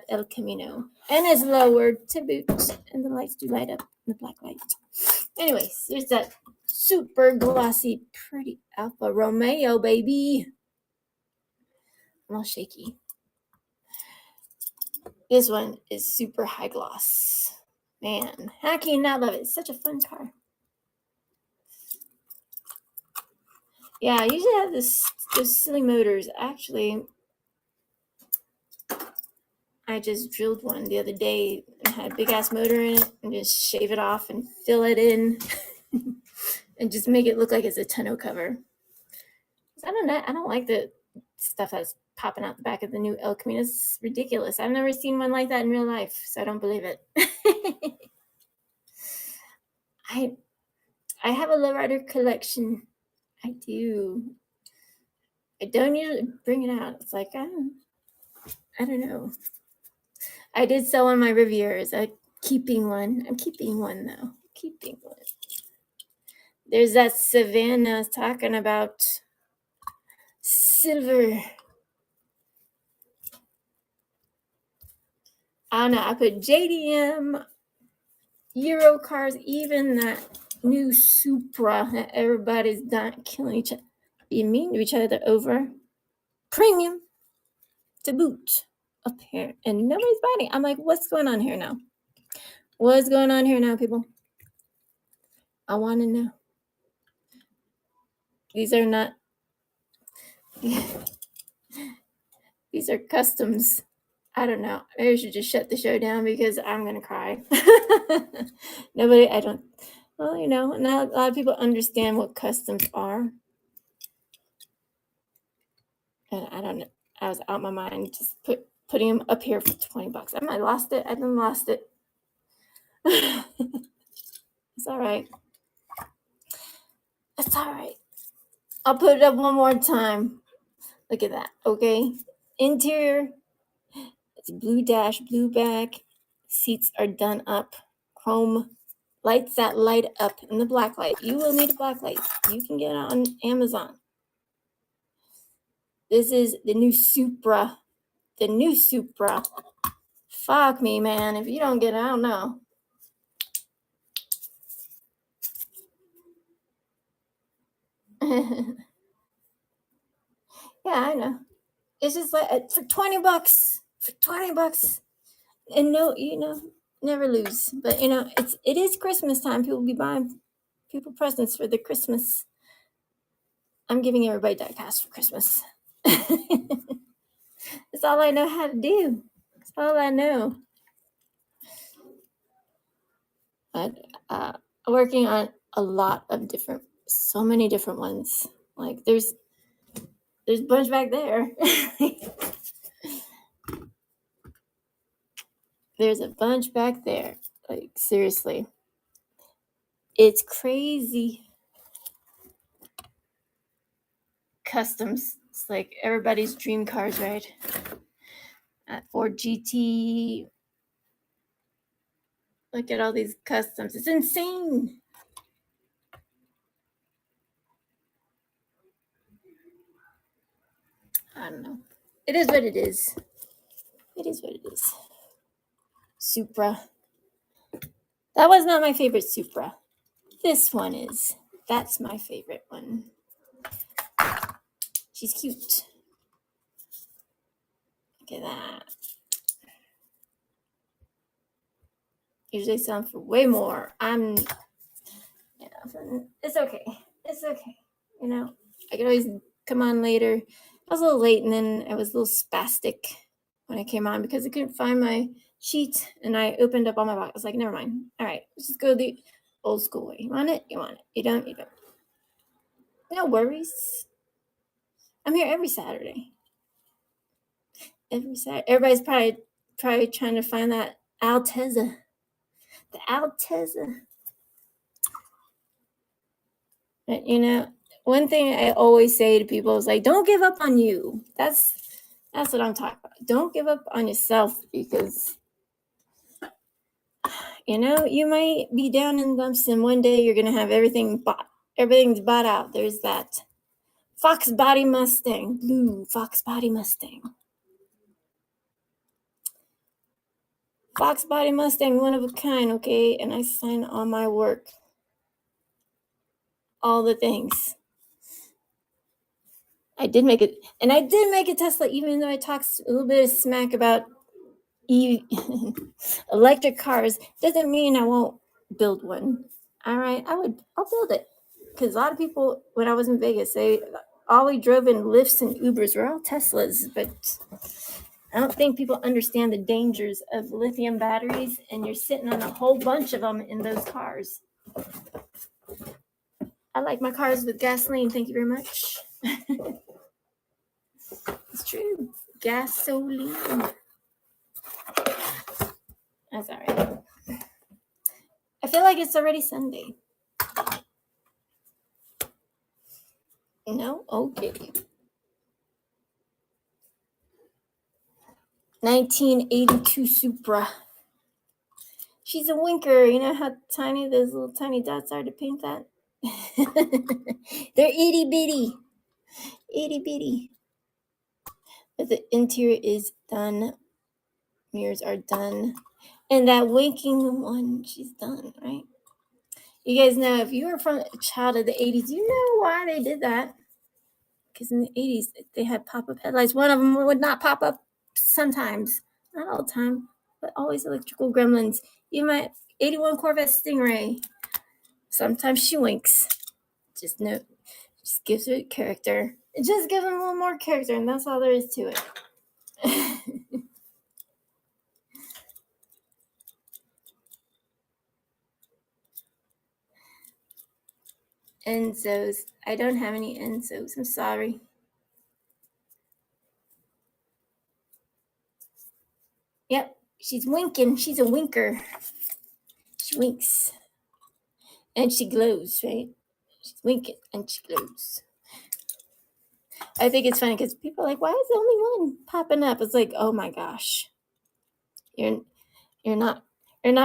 El Camino, and it's lowered to boot, and the lights do light up. The black light. Anyways, here's that super glossy, pretty Alfa Romeo, baby. I'm all shaky. This one is super high gloss. Man, how can you not love it? It's such a fun car. Yeah, I usually have those silly motors. Actually, I just drilled one the other day and had a big ass motor in it, and just shave it off and fill it in and just make it look like it's a tonneau cover. I don't like the stuff that's popping out the back of the new El Camino. It's ridiculous. I've never seen one like that in real life, so I don't believe it. I have a lowrider collection. I do. I don't usually bring it out. It's like, I don't know. I don't know. I did sell one of my Rivieras. I'm keeping one. I'm keeping one though. Keeping one. There's that Savannah talking about silver. I don't know. I put JDM, Euro cars, even that new Supra that everybody's done killing each other, being mean to each other over. Premium to boot up here, and nobody's biting. I'm like, what's going on here now? What's going on here now, people? I want to know. These are not. These are customs. I don't know. Maybe I should just shut the show down because I'm gonna cry. Nobody. I don't. Well, you know, not a lot of people understand what customs are, and I don't know. I was out my mind just putting them up here for $20. I might have lost it. I didn't lost it. It's all right. It's all right. I'll put it up one more time. Look at that. Okay. Interior. It's blue dash, blue back. Seats are done up. Chrome lights that light up in the black light. You will need a black light. You can get it on Amazon. This is the new Supra. The new Supra. Fuck me, man. If you don't get it, I don't know. Yeah, I know. It's just like for $20. For $20. And no, you know, never lose. But you know, it is Christmas time. People will be buying people presents for the Christmas. I'm giving everybody Diecast for Christmas. That's all I know how to do. That's all I know. But working on a lot of so many different ones. Like there's a bunch back there. There's a bunch back there. Like seriously, it's crazy. Customs. It's like everybody's dream cars, right? Ford GT. Look at all these customs. It's insane. I don't know. It is what it is. It is what it is. Supra. That was not my favorite Supra. This one is. That's my favorite one. She's cute. Look at that. Usually selling for way more. It's okay. It's okay. You know, I could always come on later. I was a little late, and then I was a little spastic when I came on because I couldn't find my sheet, and I opened up all my boxes. I was like, never mind. All right, let's just go the old school way. You want it? You want it. You don't? You don't. No worries. I'm here every Saturday. Every Saturday. Everybody's probably trying to find that Altezza. The Altezza. But, you know, one thing I always say to people is like, don't give up on you. That's what I'm talking about. Don't give up on yourself because, you know, you might be down in dumps and one day you're going to have everything's bought out. There's that Fox Body Mustang, blue Fox Body Mustang. Fox Body Mustang, one of a kind, okay? And I sign all my work. All the things. I did make it, and I did make a Tesla, even though I talked a little bit of smack about electric cars. Doesn't mean I won't build one. All right, I'll build it. Because a lot of people, when I was in Vegas, all we drove in Lyfts and Ubers were all Teslas, but I don't think people understand the dangers of lithium batteries, and you're sitting on a whole bunch of them in those cars. I like my cars with gasoline, thank you very much. It's true. Gasoline. That's all right. I feel like it's already Sunday. No? Okay. 1982 Supra. She's a winker. You know how tiny those little tiny dots are to paint that? They're itty bitty. Itty bitty. But the interior is done. Mirrors are done. And that winking one, she's done, right? You guys know, if you were from a child of the 80s, you know why they did that. Because in the 80s, they had pop-up headlights. One of them would not pop up sometimes. Not all the time, but always electrical gremlins. You might 81 Corvette Stingray. Sometimes she winks. Just gives it character. It just gives them a little more character, and that's all there is to it. Enzos. I don't have any Enzos. I'm sorry. Yep, she's winking. She's a winker. She winks. And she glows, right? She's winking and she glows. I think it's funny because people are like, why is the only one popping up? It's like, oh my gosh. You're not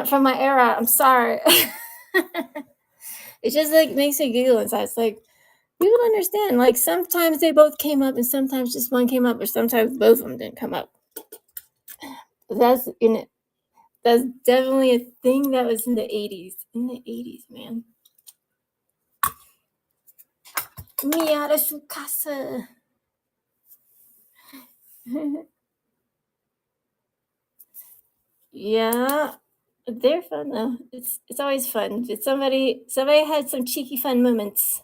from my era. I'm sorry. It just like makes me giggle inside. It's like, people don't understand. Like sometimes they both came up and sometimes just one came up, or sometimes both of them didn't come up. That's definitely a thing that was in the 80s. In the 80s, man. Miata Sukasa. Yeah, they're fun though. It's always fun. It's somebody had some cheeky fun moments,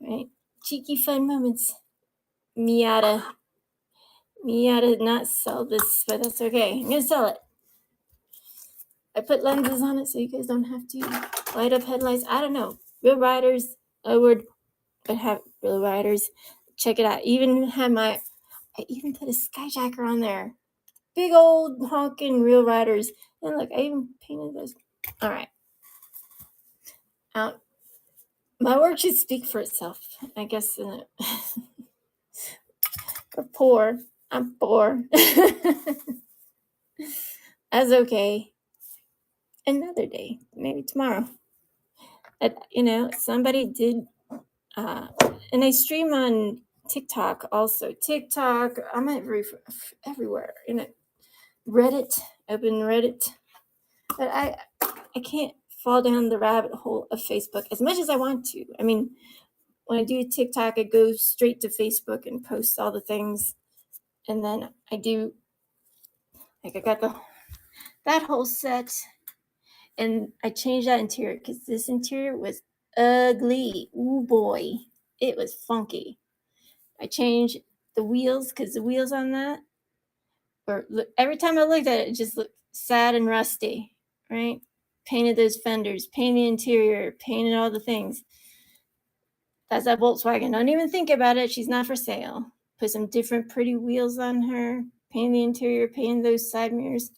right? Cheeky fun moments. Miata did not sell this, but that's okay. I'm gonna sell it. I put lenses on it so you guys don't have to light up headlights. I don't know. Real Riders, I would have Real Riders. Check it out. I even put a Skyjacker on there. Big old honking Real Riders. And look, I even painted those. All right. My work should speak for itself, I guess. We're poor. I'm poor. That's okay. Another day, maybe tomorrow. Somebody did, and I stream on TikTok also. TikTok, I'm everywhere. Reddit, open Reddit, but I can't fall down the rabbit hole of Facebook as much as I want to. I mean, when I do TikTok, I go straight to Facebook and post all the things, and then I got that whole set, and I changed that interior because this interior was ugly. Ooh boy, it was funky. I changed the wheels because the wheels on that, every time I looked at it, it just looked sad and rusty, right? Painted those fenders, painted the interior, painted all the things. That's that Volkswagen. Don't even think about it. She's not for sale. Put some different pretty wheels on her, painted the interior, painted those side mirrors.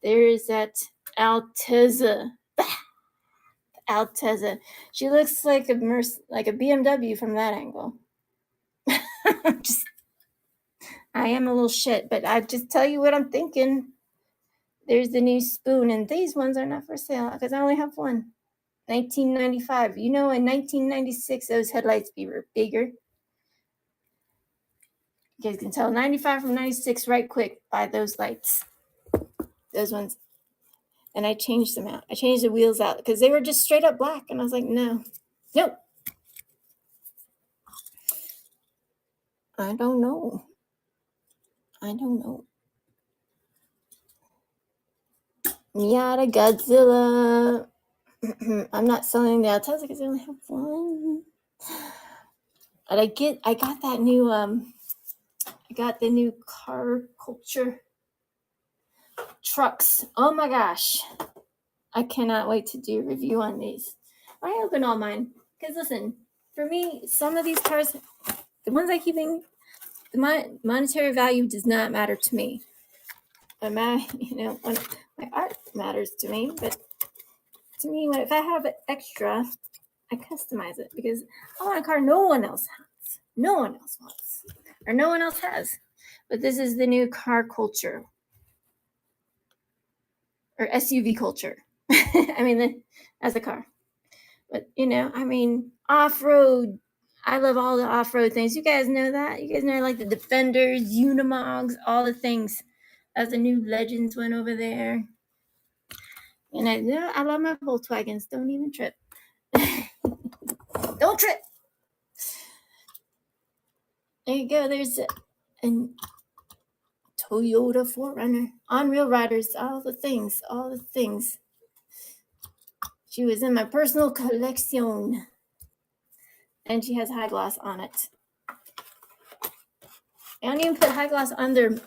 There is that Altezza. Altezza. She looks like a BMW from that angle. I am a little shit, but I just tell you what I'm thinking. There's the new spoon, and these ones are not for sale because I only have one. 1995. In 1996, those headlights were bigger. You guys can tell 95 from 96 right quick by those lights. Those ones. And I changed them out. I changed the wheels out because they were just straight up black. And I was like, no. Nope. I don't know. Miata Godzilla. I'm not selling the Altezza because I only have one. But I got that new I got the new car culture trucks. Oh my gosh. I cannot wait to do a review on these. I open all mine. Because listen, for me, some of these cars, the ones I keep in, the monetary value does not matter to me. When my art matters to me, but to me, if I have it extra, I customize it because I want a car no one else has. No one else wants. Or no one else has. But this is the new car culture. Or SUV culture. I mean, as a car. But, off-road. I love all the off-road things. You guys know that? You guys know, like, the Defenders, Unimogs, all the things. As the new Legends went over there. And I love my Volkswagens. Don't even trip. Don't trip. There you go. There's a Toyota 4Runner. On-Wheel Riders. All the things. All the things. She was in my personal collection. And she has high gloss on it. I don't even put high gloss on their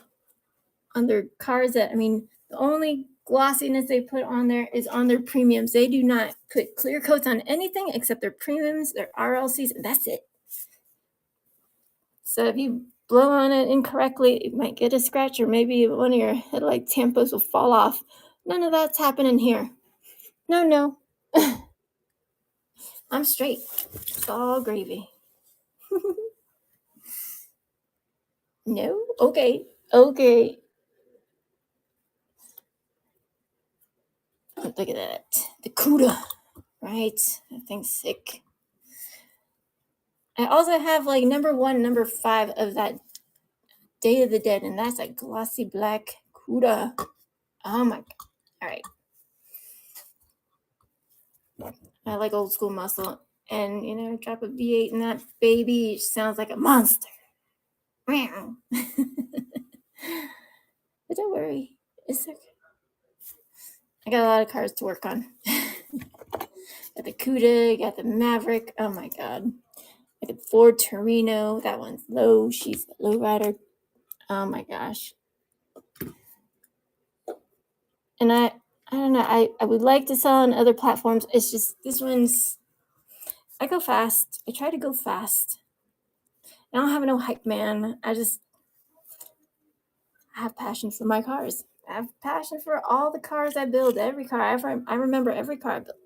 cars. The only glossiness they put on there is on their premiums. They do not put clear coats on anything except their premiums, their RLCs, and that's it. So if you blow on it incorrectly, it might get a scratch, or maybe one of your headlight tampons will fall off. None of that's happening here. No. I'm straight. It's all gravy. No? Okay. Look at that. The CUDA. Right? That thing's sick. I also have like number 1, number 5 of that Day of the Dead, and that's a glossy black CUDA. Oh my God. All right. I like old school muscle. And, drop a V8 in that baby. It sounds like a monster. But don't worry. It's okay. I got a lot of cars to work on. Got the CUDA, got the Maverick. Oh my God. I got the Ford Torino. That one's low. She's a low rider. Oh my gosh. And I don't know. I would like to sell on other platforms. It's just this one's. I go fast. I try to go fast. I don't have no hype man. I have passion for my cars. I have passion for all the cars I build. Every car. I remember every car I built.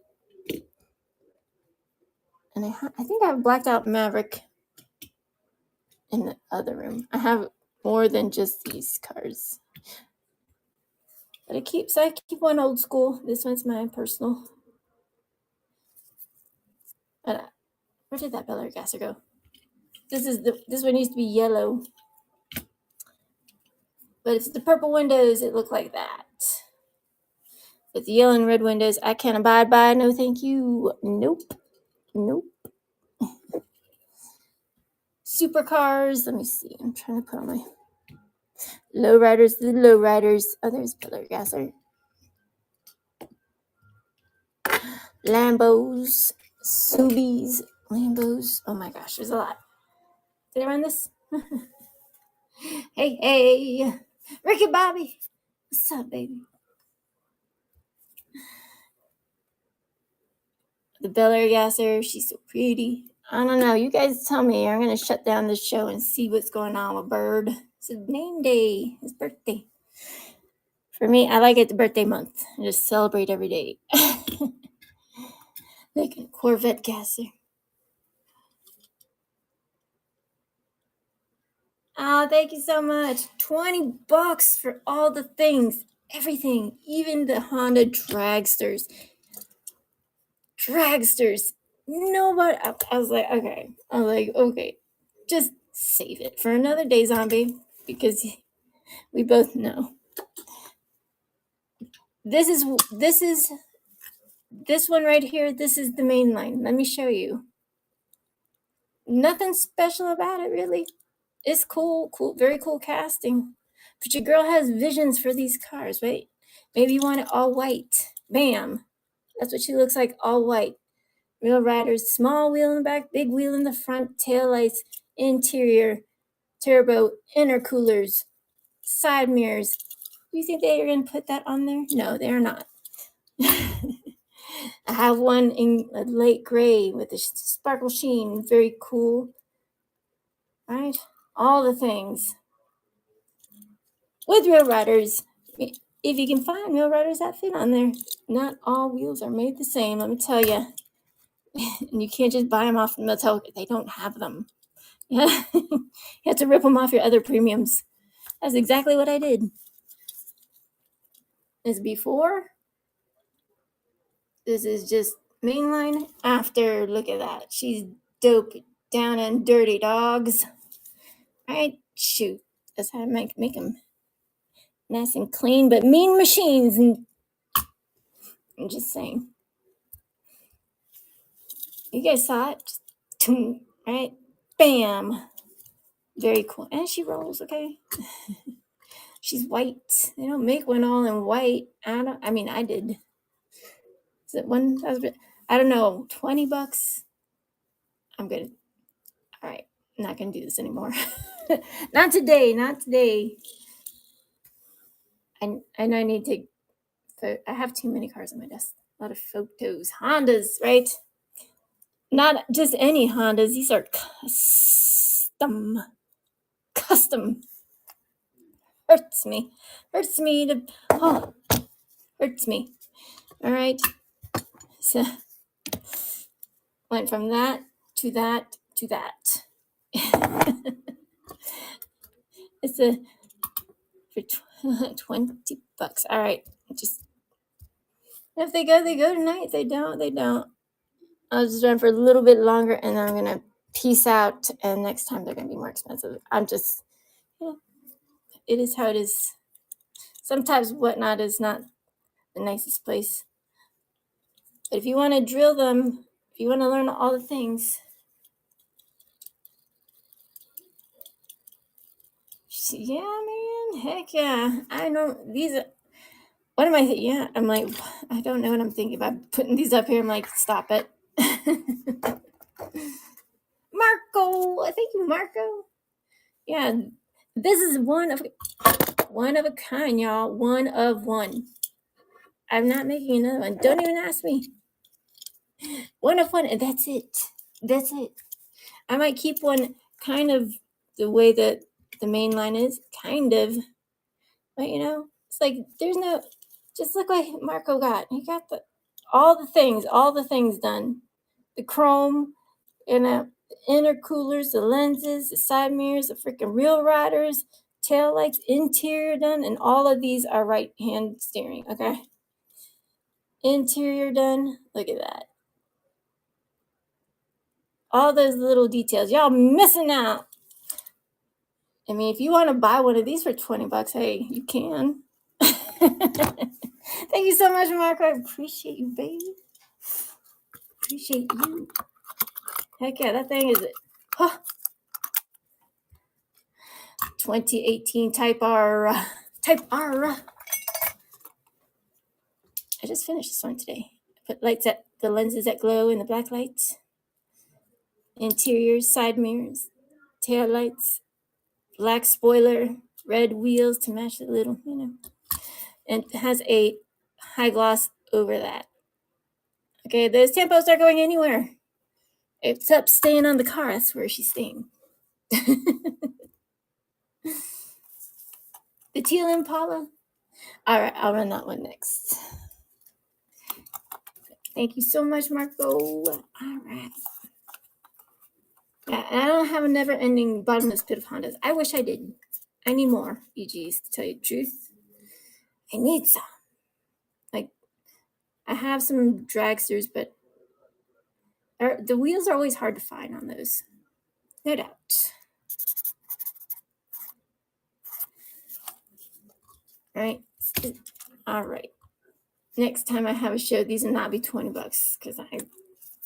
And I think I have blacked out Maverick in the other room. I have more than just these cars. But I keep one old school. This one's my personal. But where did that Bel Air gasser go? This one used to be yellow. But if it's the purple windows, it looked like that. With the yellow and red windows, I can't abide by. No, thank you. Nope. Supercars. Let me see. I'm trying to put on my lowriders. The lowriders. Oh, there's Bel Air gasser. Lambos. Subies. Lambos. Oh my gosh, there's a lot. Did I run this? Hey. Ricky Bobby. What's up, baby? The Bel Air gasser. She's so pretty. I don't know. You guys tell me. I'm going to shut down the show and see what's going on with Bird. It's his name day. His birthday. For me, I like it the birthday month. I just celebrate every day. Like a Corvette gasser. Oh, thank you so much. $20 for all the things. Everything. Even the Honda Dragsters. Nobody. I was like, okay. Just save it for another day, zombie. Because we both know. This one right here. This is the main line. Let me show you. Nothing special about it, really. It's cool, very cool casting. But your girl has visions for these cars, right? Maybe you want it all white. Bam. That's what she looks like, all white. Real riders, small wheel in the back, big wheel in the front, taillights, interior, turbo, intercoolers, side mirrors. Do you think they are going to put that on there? No, they are not. I have one in a light gray with a sparkle sheen. Very cool. Right? All the things. With Real Riders. If you can find Real Riders that fit on there. Not all wheels are made the same, let me tell you. And you can't just buy them off the Mattel. They don't have them. Yeah. You have to rip them off your other premiums. That's exactly what I did. This is before. This is just mainline after. Look at that. She's dope, down and dirty, dogs. All right, shoot. That's how I make them nice and clean, but mean machines. And I'm just saying. You guys saw it? Just, right? Bam. Very cool. And she rolls, okay? She's white. They don't make one all in white. I mean, I did. Is it one? I don't know. $20. I'm good. All right. I'm not going to do this anymore. Not today. Not today. I know I need to. I have too many cars on my desk. A lot of photos. Hondas, right? Not just any Hondas. These are custom. Hurts me to, hurts me. All right. So went from that to that to that. It's for $20. All right. Just, if they go tonight. If they don't. I'll just run for a little bit longer and then I'm going to peace out. And next time they're going to be more expensive. I'm just, it is how it is. Sometimes Whatnot is not the nicest place. But if you want to drill them, if you want to learn all the things, yeah, man, heck yeah. I know these. What am I thinking? Yeah, I'm like, I don't know what I'm thinking about putting these up here. I'm like, stop it. Marco, thank you, Marco. Yeah, this is one of a kind, y'all. One of one. I'm not making another one. Don't even ask me. One of one, and that's it. That's it. I might keep one kind of the way that the main line is, kind of. But it's like there's no. Just look what Marco got. He got all the things done. The chrome, the intercoolers, the lenses, the side mirrors, the freaking wheel riders, tail lights, interior done, and all of these are right hand steering. Okay. Interior done. Look at that. All those little details. Y'all missing out. I mean, if you want to buy one of these for $20, hey, you can. Thank you so much, Marco. I appreciate you, baby. Appreciate you. Heck yeah, that thing is 2018 Type R. Type R. I just finished this one today. Put the lenses that glow in the black lights. Interiors, side mirrors, tail lights, black spoiler, red wheels to match the little, and it has a high gloss over that. Okay, those tampos aren't going anywhere. Except staying on the car. That's where she's staying. The teal Impala. All right, I'll run that one next. Thank you so much, Marco. All right. Yeah, and I don't have a never-ending bottomless pit of Hondas. I wish I did. I need more EGs, to tell you the truth. I need some. Like, I have some dragsters, but the wheels are always hard to find on those. No doubt. Right? All right. Next time I have a show, these will not be $20 because I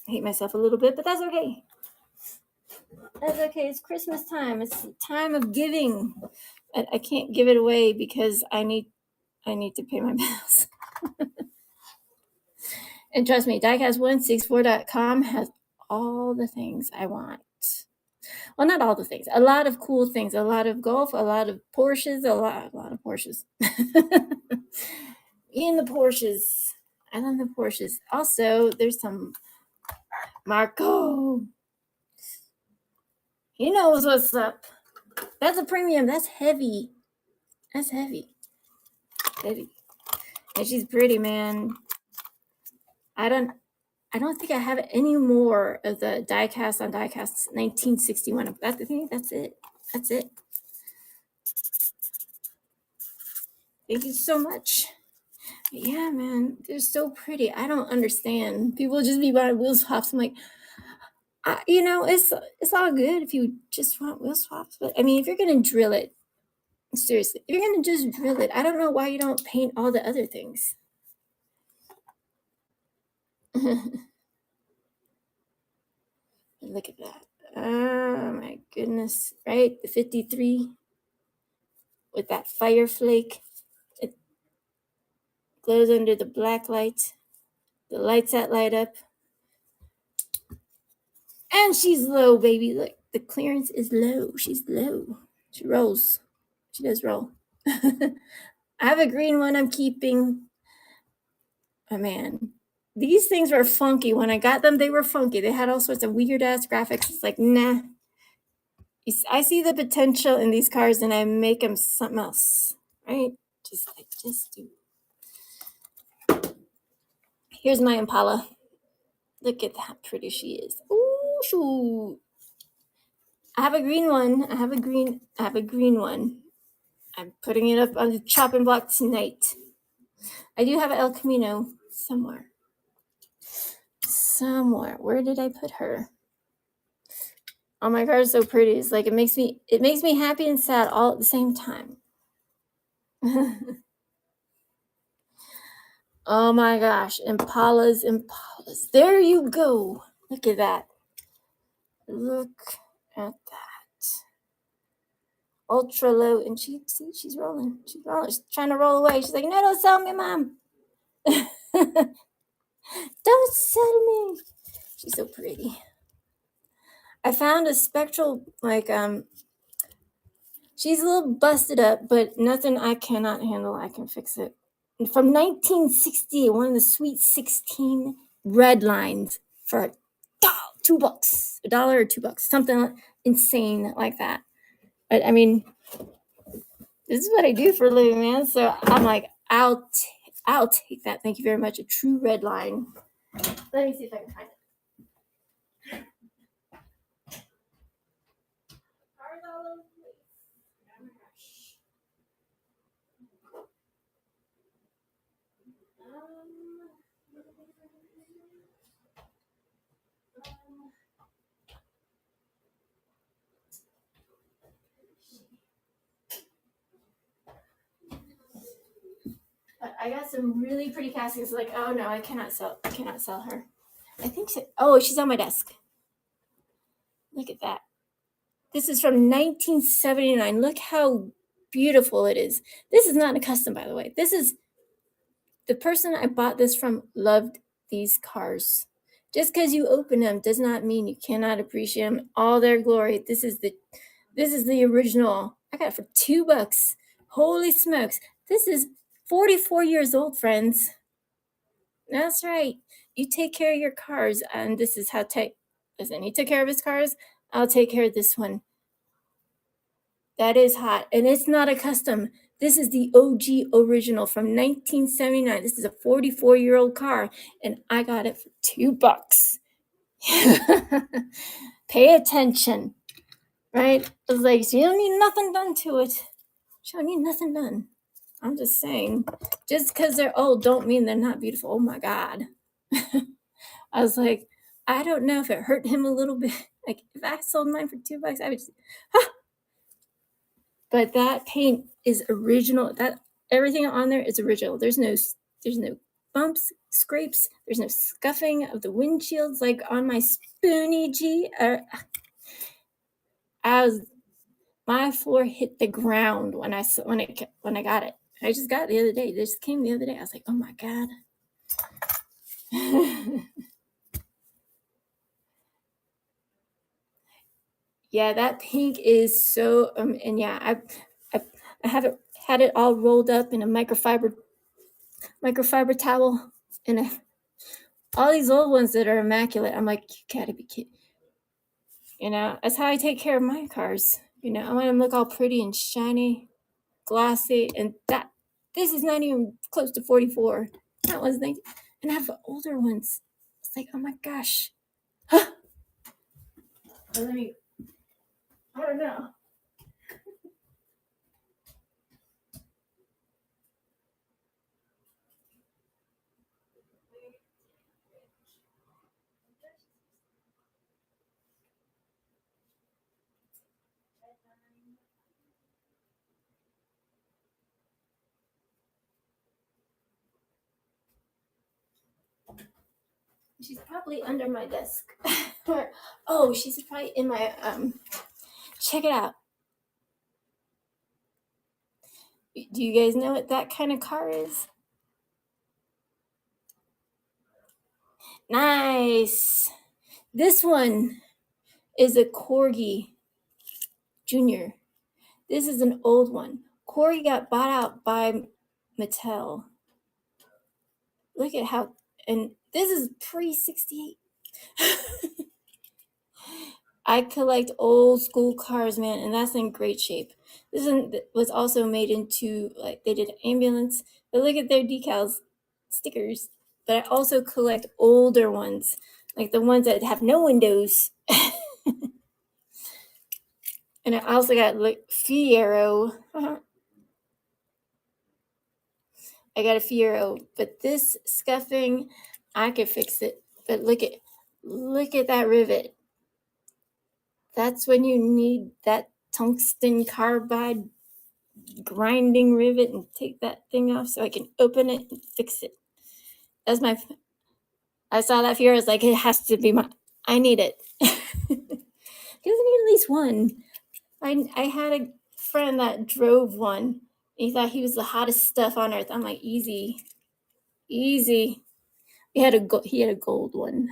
hate myself a little bit, but that's okay. That's okay. It's Christmas time. It's the time of giving. I can't give it away because I need to pay my bills. And trust me, Diecast164.com has all the things I want. Well, not all the things. A lot of cool things. A lot of golf. A lot of Porsches. A lot of Porsches. In the Porsches. I love the Porsches. Also, there's some Marco. He knows what's up. That's a premium. That's heavy. That's heavy. Heavy. And she's pretty, man. I don't think I have any more of the Diecast on Diecast 1961. That's it. That's it. Thank you so much. Yeah, man, they're so pretty. I don't understand. People just be buying wheel swaps. I'm like, it's all good if you just want wheel swaps, but I mean, if you're gonna drill it, seriously, if you're gonna just drill it, I don't know why you don't paint all the other things. Look at that. Oh my goodness, right? The 53 with that fire flake. It glows under the black light. The lights that light up. And she's low, baby. Look, the clearance is low. She's low. She rolls. She does roll. I have a green one I'm keeping. Oh man. These things were funky. When I got them, they were funky. They had all sorts of weird ass graphics. It's like, nah. I see the potential in these cars and I make them something else. Right? Just do. Here's my Impala. Look at how pretty she is. Ooh, shoot. I have a green one. I have a green one. I'm putting it up on the chopping block tonight. I do have an El Camino somewhere. Where did I put her? Oh, my car is so pretty. It's like it makes me happy and sad all at the same time. Oh my gosh, Impalas. There you go. Look at that. Ultra low, and she's rolling. She's trying to roll away. She's like, no, don't sell me, Mom. Don't sell me. She's so pretty. I found a spectral, she's a little busted up, but nothing I cannot handle. I can fix it. And from 1960, one of the Sweet 16 red lines for $2, $1 or $2, something insane like that. But I mean, this is what I do for a living, man. So I'm like, I'll take that. Thank you very much. A true red line. Let me see if I can find it. Cars all over the place. Oh my gosh. I got some really pretty caskets. Like, oh no, I cannot sell her. I think so. Oh, she's on my desk. Look at that. This is from 1979. Look how beautiful it is. This is not a custom, by the way. This is the person I bought this from loved these cars. Just because you open them does not mean you cannot appreciate them all their glory. This is the original. I got it for $2. Holy smokes. This is 44 years old, friends. That's right. You take care of your cars, and this is how listen, he took care of his cars. I'll take care of this one. That is hot. And it's not a custom. This is the OG original from 1979. This is a 44-year-old car, and I got it for $2. Pay attention, right? I was like, so you don't need nothing done to it. You don't need nothing done. I'm just saying, just because they're old don't mean they're not beautiful. Oh my God. I was like, I don't know if it hurt him a little bit. Like if I sold mine for $2, I would just, But that paint is original. That everything on there is original. There's no bumps, scrapes. There's no scuffing of the windshields like on my Spoonie G. My floor hit the ground when I got it. I just got it the other day. This came the other day. I was like, oh my God. Yeah, that pink is so and yeah, I had it all rolled up in a microfiber towel, and all these old ones that are immaculate. I'm like, you gotta be kidding. That's how I take care of my cars. I want them to look all pretty and shiny, glossy, and this is not even close to 44. That was 19, and I have older ones. It's like, oh my gosh. I don't know. She's probably under my desk. Or, oh, she's probably in my check it out. Do you guys know what that kind of car is? Nice. This one is a Corgi Junior. This is an old one. Corgi got bought out by Mattel. Look at how, and this is pre 68. I collect old school cars, man, and that's in great shape. This one was also made into, like, they did an ambulance, but look at their decals, stickers. But I also collect older ones, like the ones that have no windows. And I also got like Fiero. I got a Fiero, but this scuffing, I could fix it. But look at that rivet. That's when you need that tungsten carbide grinding rivet and take that thing off so I can open it and fix it. That's my. I saw that Fiero. I was like, it has to be my. I need it. You need at least one. I had a friend that drove one. He thought he was the hottest stuff on earth. I'm like, easy. He had a gold one.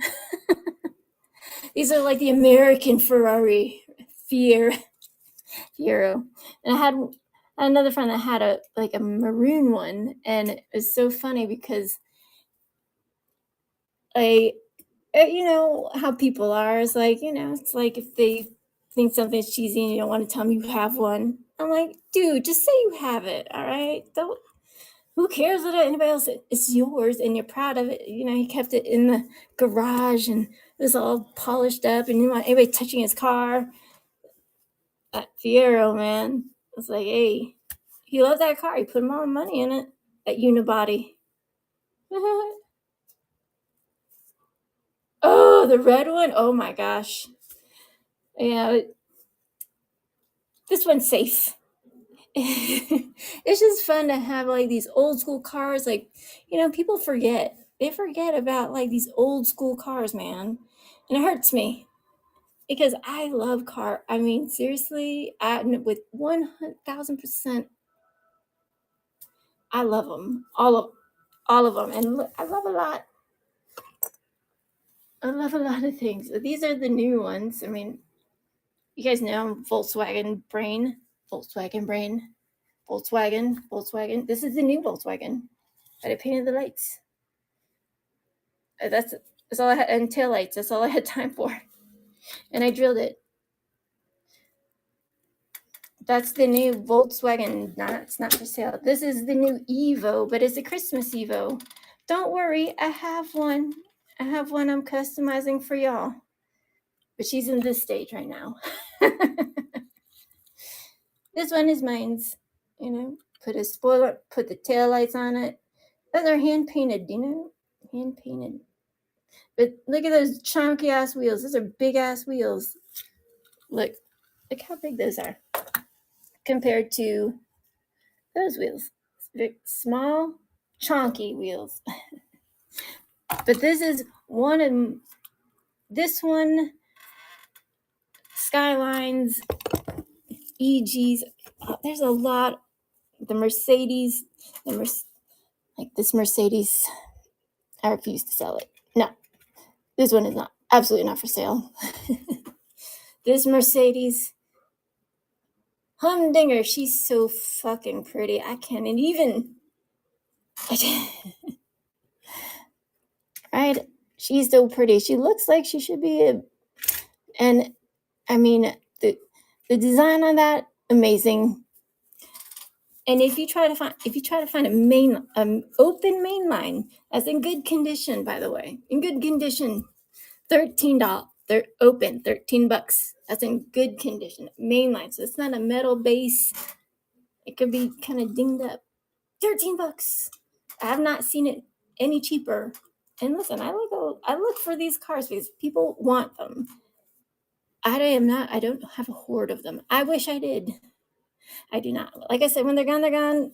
These are like the American Ferrari Fiero. And I had another friend that had a maroon one, and it was so funny because you know how people are. It's like, it's like if they think something's cheesy and you don't want to tell them you have one. I'm like, dude, just say you have it, all right? Don't. Who cares what anybody else? It's yours, and you're proud of it. He kept it in the garage, and it was all polished up, and you want anybody touching his car. That Fiero, man, it's like, hey, he loved that car. He put all the money in it. That unibody. Oh, the red one. Oh my gosh. Yeah, this one's safe. It's just fun to have like these old school cars. Like, people forget. They forget about like these old school cars, man. And it hurts me because I love car. I mean, seriously, with 1,000%, I love them. All of them. And look, I love a lot. I love a lot of things. These are the new ones. I mean, you guys know I'm Volkswagen brain. Volkswagen. This is the new Volkswagen. But I painted the lights. That's all I had, and tail lights. That's all I had time for. And I drilled it. That's the new Volkswagen. It's not for sale. This is the new Evo, but it's a Christmas Evo. Don't worry, I have one. I'm customizing for y'all. But she's in this stage right now. This one is mine's. Put a spoiler, put the tail lights on it. Those are hand painted, hand painted. But look at those chunky ass wheels. Those are big ass wheels. Look how big those are compared to those wheels. Very small, chunky wheels. But this is this one, Skylines, EGs. There's a lot. The Mercedes, like this Mercedes, I refuse to sell it. No, this one is not, absolutely not for sale. This Mercedes Humdinger, she's so fucking pretty. I can't even. Right? She's so pretty. She looks like she should be and I mean the design on that, amazing. And if you try to find a open main line that's in good condition, by the way, in good condition, $13. They're open, $13. That's in good condition. Mainline, so it's not a metal base. It could be kind of dinged up. $13. I have not seen it any cheaper. And listen, I look for these cars because people want them. I don't have a hoard of them. I wish I did. I do not. Like I said, when they're gone, they're gone.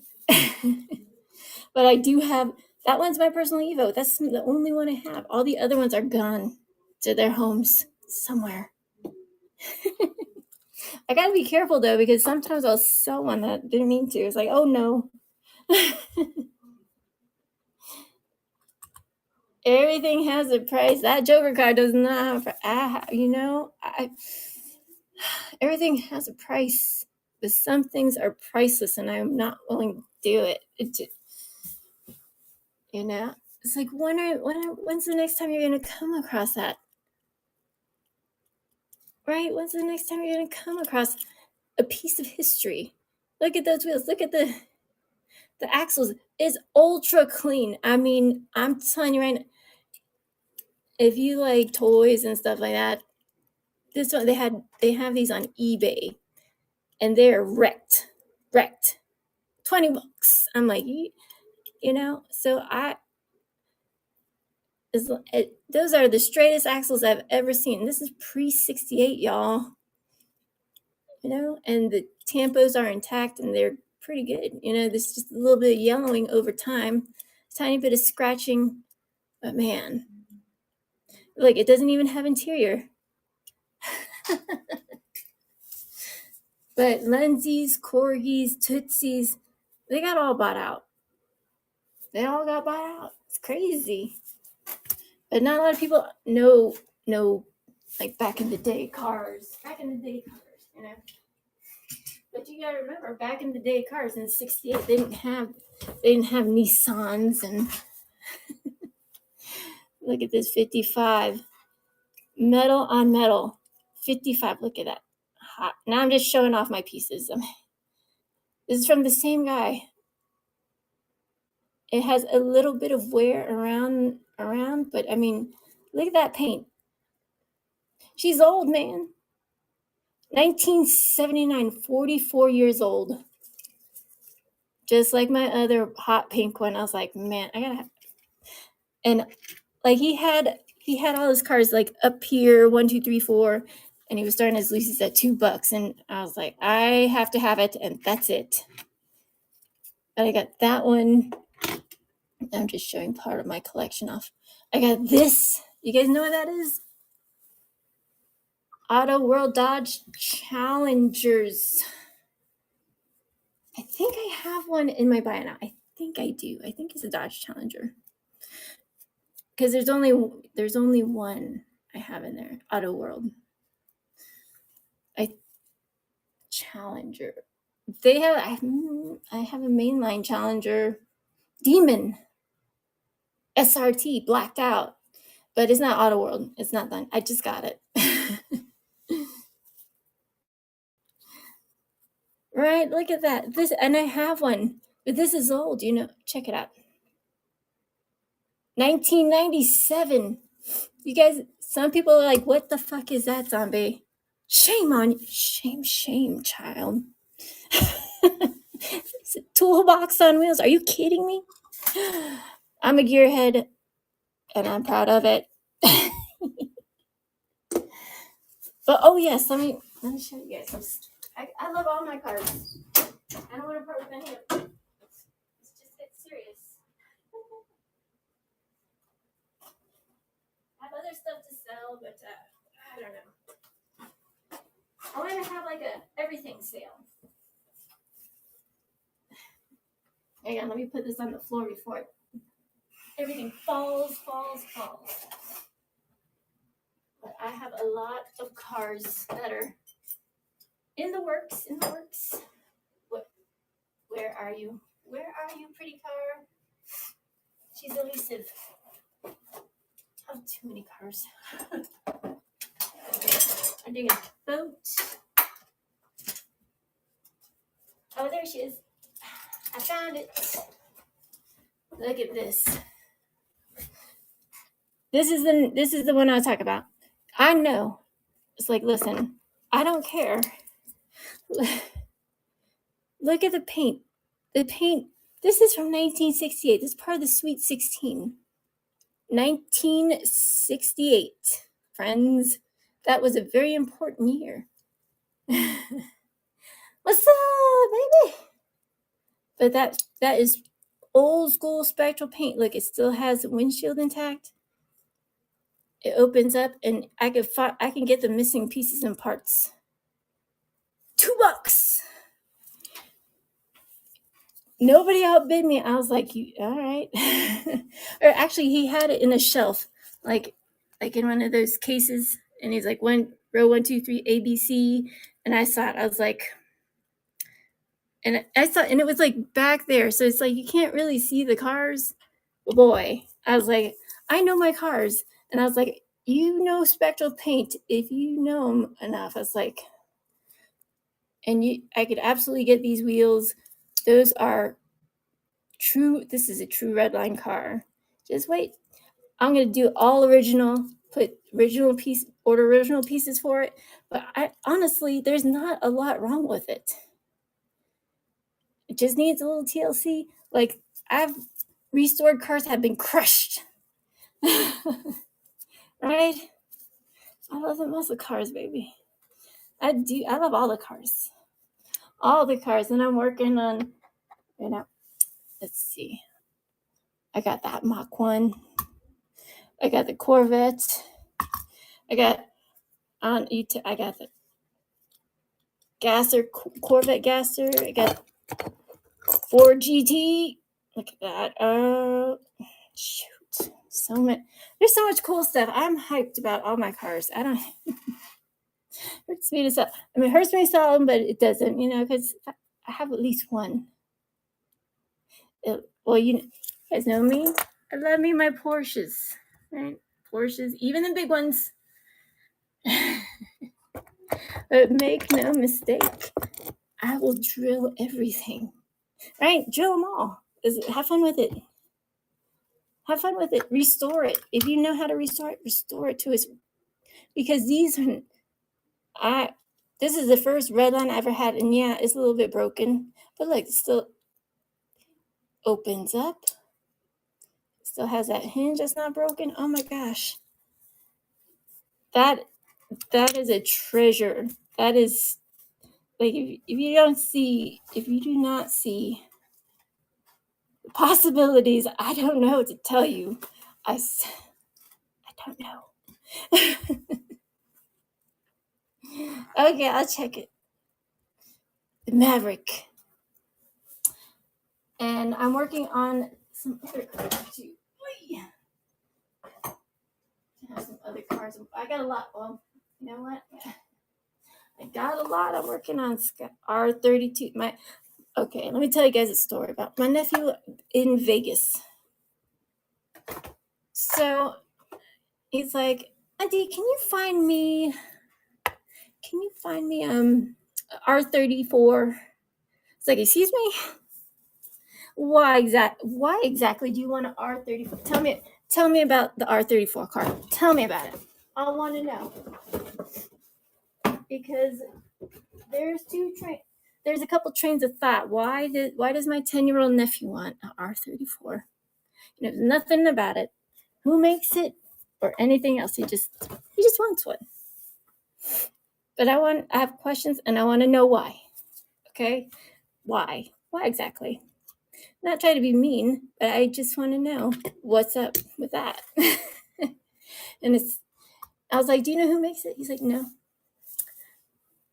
But I do have That one's my personal Evo. That's the only one I have. All the other ones are gone to their homes somewhere. I gotta be careful though, because sometimes I'll sell one that didn't mean to. It's like, oh no. Everything has a price. That Joker card does not have everything has a price. But some things are priceless and I'm not willing to do it. It's like when's the next time you're gonna come across that? Right? When's the next time you're gonna come across a piece of history? Look at those wheels. Look at the axles. It's ultra clean. I mean, I'm telling you right now, if you like toys and stuff like that, this one they have these on eBay, and they're wrecked. $20. I'm like, so those are the straightest axles I've ever seen. This is pre-68, y'all. And the tampos are intact and they're pretty good. There's just a little bit of yellowing over time, tiny bit of scratching, but man, like it doesn't even have interior. But Lindsay's, Corgis, Tootsies, they got all bought out. They all got bought out. It's crazy. But not a lot of people know like back in the day cars. But you gotta remember, back in the day cars in '68, they didn't have Nissans and look at this 55. Metal on metal. 55. Look at that. Hot. Now I'm just showing off my pieces. This is from the same guy. It has a little bit of wear around, but I mean, look at that paint. She's old, man. 1979, 44 years old. Just like my other hot pink one. I was like, man, I gotta have. And like he had all his cars like up here, 1, 2, 3, 4, and he was starting his leases at $2, and I was like, I have to have it, and that's it. But I got that one. I'm just showing part of my collection off. I got this. You guys know what that is? Auto World Dodge Challengers. I think I have one in my bio now. I think I do. I think it's a Dodge Challenger. Because there's only one I have in there. Auto World. Challenger. I have a mainline Challenger Demon SRT blacked out, but it's not Auto World. It's not done. I just got it. Right? Look at that. And I have one, but this is old. Check it out. 1997. You guys, some people are like, "What the fuck is that, zombie?" Shame on you. Shame, child. It's a toolbox on wheels. Are you kidding me? I'm a gearhead, and I'm proud of it. But oh yes, let me show you guys. I love all my cars. I don't want to part with any of them. It's just get serious. I have other stuff to sell, but I don't know. I want to have like a everything sale. Hang on, let me put this on the floor before everything falls. But I have a lot of cars that are in the works. Where are you? Where are you, pretty car? She's elusive. I have too many cars. I'm doing a boat. Oh, there she is. I found it. Look at this. This is the one I was talking about. I know. It's like, listen, I don't care. Look at the paint. The paint. This is from 1968. This is part of the Sweet 16. 1968, friends. That was a very important year. What's up, baby? But that is old school spectral paint. Look, it still has the windshield intact. It opens up, and I can get the missing pieces and parts. $2. Nobody outbid me. I was like, "You all right?" Or actually, he had it in a shelf, like in one of those cases, and he's like, row 1, 2, 3, ABC, and I saw it. I was like, and it was like back there, so it's like you can't really see the cars. But boy, I was like, I know my cars, and I was like, you know spectral paint if you know them enough. I was like, and I could absolutely get these wheels. Those are true. This is a true Redline car. Just wait. I'm gonna do all original. Order original pieces for it. But honestly, there's not a lot wrong with it. It just needs a little TLC. Like, I've restored cars have been crushed. Right? I love the muscle cars, baby. I do. I love all the cars. All the cars. And I'm working on, let's see. I got that Mach 1. I got the Corvette. I got the Gasser, Corvette Gasser. I got Ford GT. Look at that. Shoot. So much. There's so much cool stuff. I'm hyped about all my cars. I don't. Hurts me to sell. I mean, it hurts me to sell them, but it doesn't, because I have at least one. You guys know me. I love me my Porsches, right? Porsches, even the big ones. But make no mistake, I will drill everything, right? Drill them all. Have fun with it. Have fun with it. Restore it. If you know how to restore it to its, because this is the first Redline I ever had, and yeah, it's a little bit broken, but like, it still opens up. Still has that hinge that's not broken. Oh my gosh. That is a treasure. That is, like, if you do not see the possibilities, I don't know what to tell you. I don't know. Okay, I'll check it. The Maverick. And I'm working on some other cars too. I have some other cars. I got a lot. Well, you know what? I got a lot. I'm working on R32. Okay, let me tell you guys a story about my nephew in Vegas. So he's like, Auntie, can you find me R34? It's like, excuse me? Why exactly do you want an R34? Tell me about the R34 car. Tell me about it. I want to know. Because there's a couple trains of thought. Why does my 10-year-old nephew want an R34? Nothing about it, who makes it, or anything else. He just wants one. But I have questions, and I want to know why. Okay, why exactly? Not trying to be mean, but I just want to know what's up with that. And I was like, do you know who makes it? He's like, no.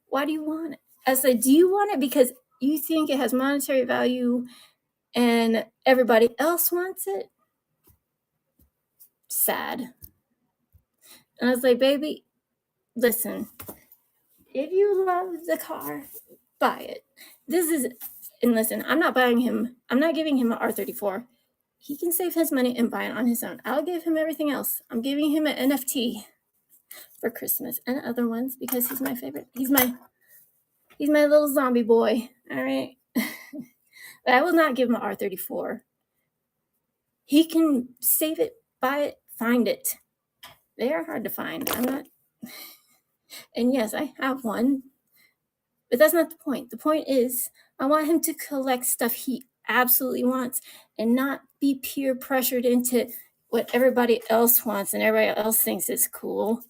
Why do you want it? I said, do you want it because you think it has monetary value and everybody else wants it? Sad. And I was like, baby, listen, if you love the car, buy it. And listen, I'm not giving him an R34. He can save his money and buy it on his own. I'll give him everything else. I'm giving him an NFT for Christmas and other ones because he's my favorite. He's my little zombie boy. All right. But I will not give him an R34. He can save it, buy it, find it. They are hard to find. And yes, I have one. But that's not the point. The point is, I want him to collect stuff he absolutely wants and not be peer pressured into what everybody else wants and everybody else thinks is cool.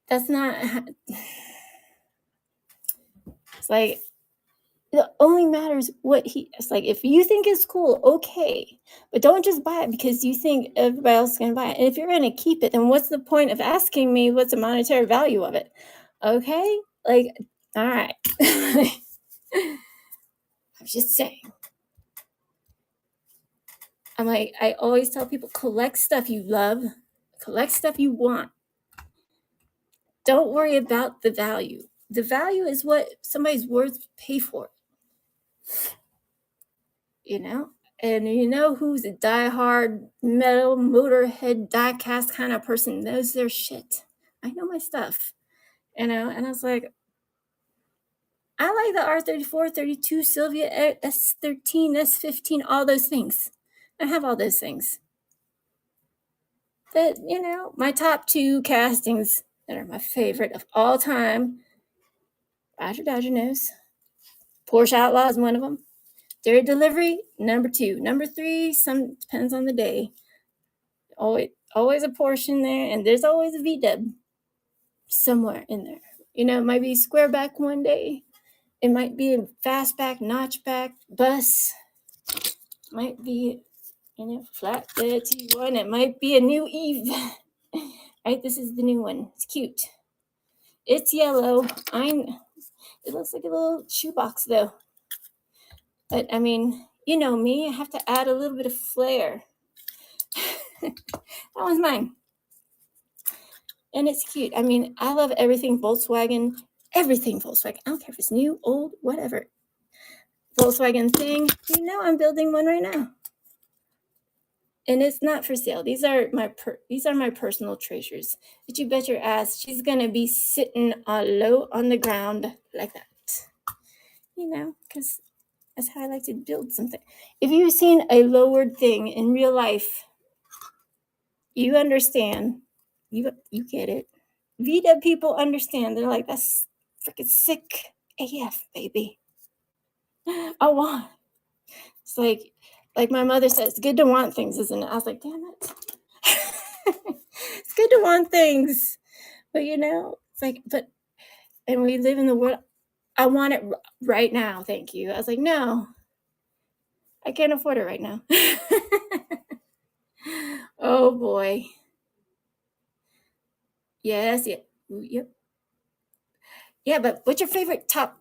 That's not. It's like, it only matters what it's like. If you think it's cool, okay, but don't just buy it because you think everybody else is going to buy it. And if you're going to keep it, then what's the point of asking me what's the monetary value of it? Okay, like, all right. I was just saying. I'm like, I always tell people, collect stuff you love, collect stuff you want. Don't worry about the value. The value is what somebody's worth to pay for. You know? And you know who's a diehard metal motorhead diecast kind of person knows their shit. I know my stuff. You know, and I was like, I like the R34, 32, Sylvia, S13, S15, all those things. I have all those things. But, you know, my top 2 castings that are my favorite of all time, Roger Dodger knows. Porsche Outlaw is one of them. Their delivery, number 2. Number 3, some depends on the day. Always a Porsche in there, and there's always a VW somewhere in there. You know, it might be square back one day. It might be a fastback, notchback, bus. Might be, you know, flatbed T1. It might be a new Eve. Right, this is the new one. It's cute. It's yellow. It looks like a little shoebox though. But I mean, you know me, I have to add a little bit of flair. That one's mine. And it's cute. I mean, I love everything Volkswagen. Everything Volkswagen. I don't care if it's new, old, whatever. Volkswagen thing. You know I'm building one right now. And it's not for sale. These are my personal treasures. But you bet your ass she's gonna be sitting low on the ground like that. You know, because that's how I like to build something. If you've seen a lowered thing in real life, you understand. You get it. VW people understand. They're like, that's freaking sick AF, baby. I want. It's like my mother says, it's good to want things, isn't it? I was like, damn it. It's good to want things. But you know, it's like, and we live in the world, I want it right now, thank you. I was like, no, I can't afford it right now. Oh boy. Yes, yeah. Yep. Yeah, but what's your favorite top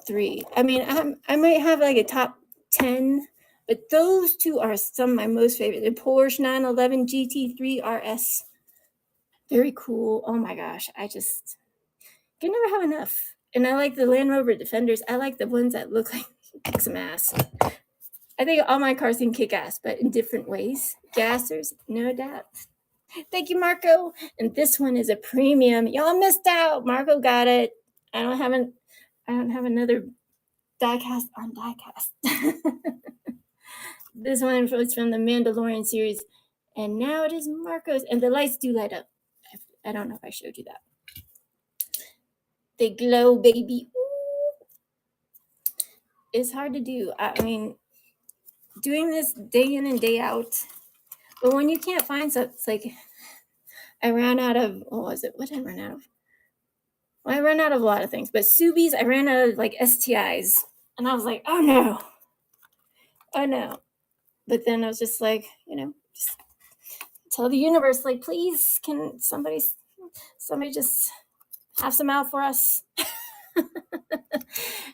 3? I mean, I might have like a top 10, but those 2 are some of my most favorite. The Porsche 911 GT3 RS. Very cool. Oh my gosh. I just can never have enough. And I like the Land Rover Defenders. I like the ones that look like kick some ass. I think all my cars can kick ass, but in different ways. Gassers, no doubt. Thank you, Marco. And this one is a premium. Y'all missed out. Marco got it. I don't have another diecast on diecast. This one was from the Mandalorian series, and now it is Marco's. And the lights do light up. I don't know if I showed you that. They glow, baby. Ooh. It's hard to do. I mean, doing this day in and day out. But when you can't find something, it's like I ran out of, what did I run out of? Well, I ran out of a lot of things, but Subies, I ran out of like STIs. And I was like, oh no. But then I was just like, you know, just tell the universe, like, please, can somebody just have some out for us?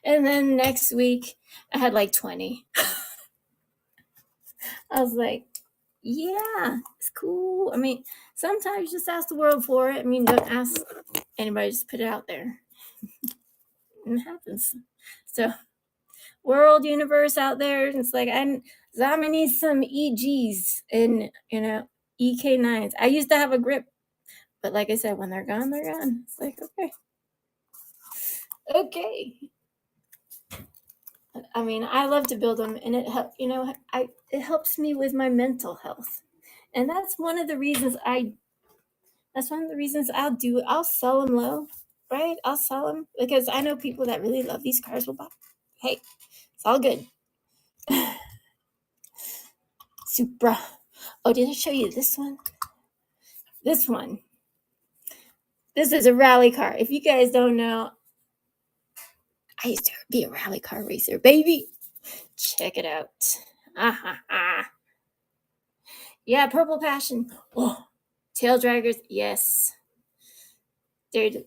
And then next week, I had like 20. I was like, yeah, it's cool. I mean, sometimes you just ask the world for it. I mean, don't ask anybody, just put it out there. It happens. So, world, universe out there, it's like, Zombie needs some EGs and, you know, EK9s. I used to have a grip, but like I said, when they're gone, they're gone. It's like, okay. I mean, I love to build them, and it helps me with my mental health, and that's one of the reasons I'll sell them low, right? I'll sell them because I know people that really love these cars will buy. Hey, it's all good. Supra. Oh, did I show you this one? This one. This is a rally car. If you guys don't know, I used to be a rally car racer, baby. Check it out. Ah, ha, ha. Yeah, Purple Passion. Oh, tail draggers. Yes. Dude.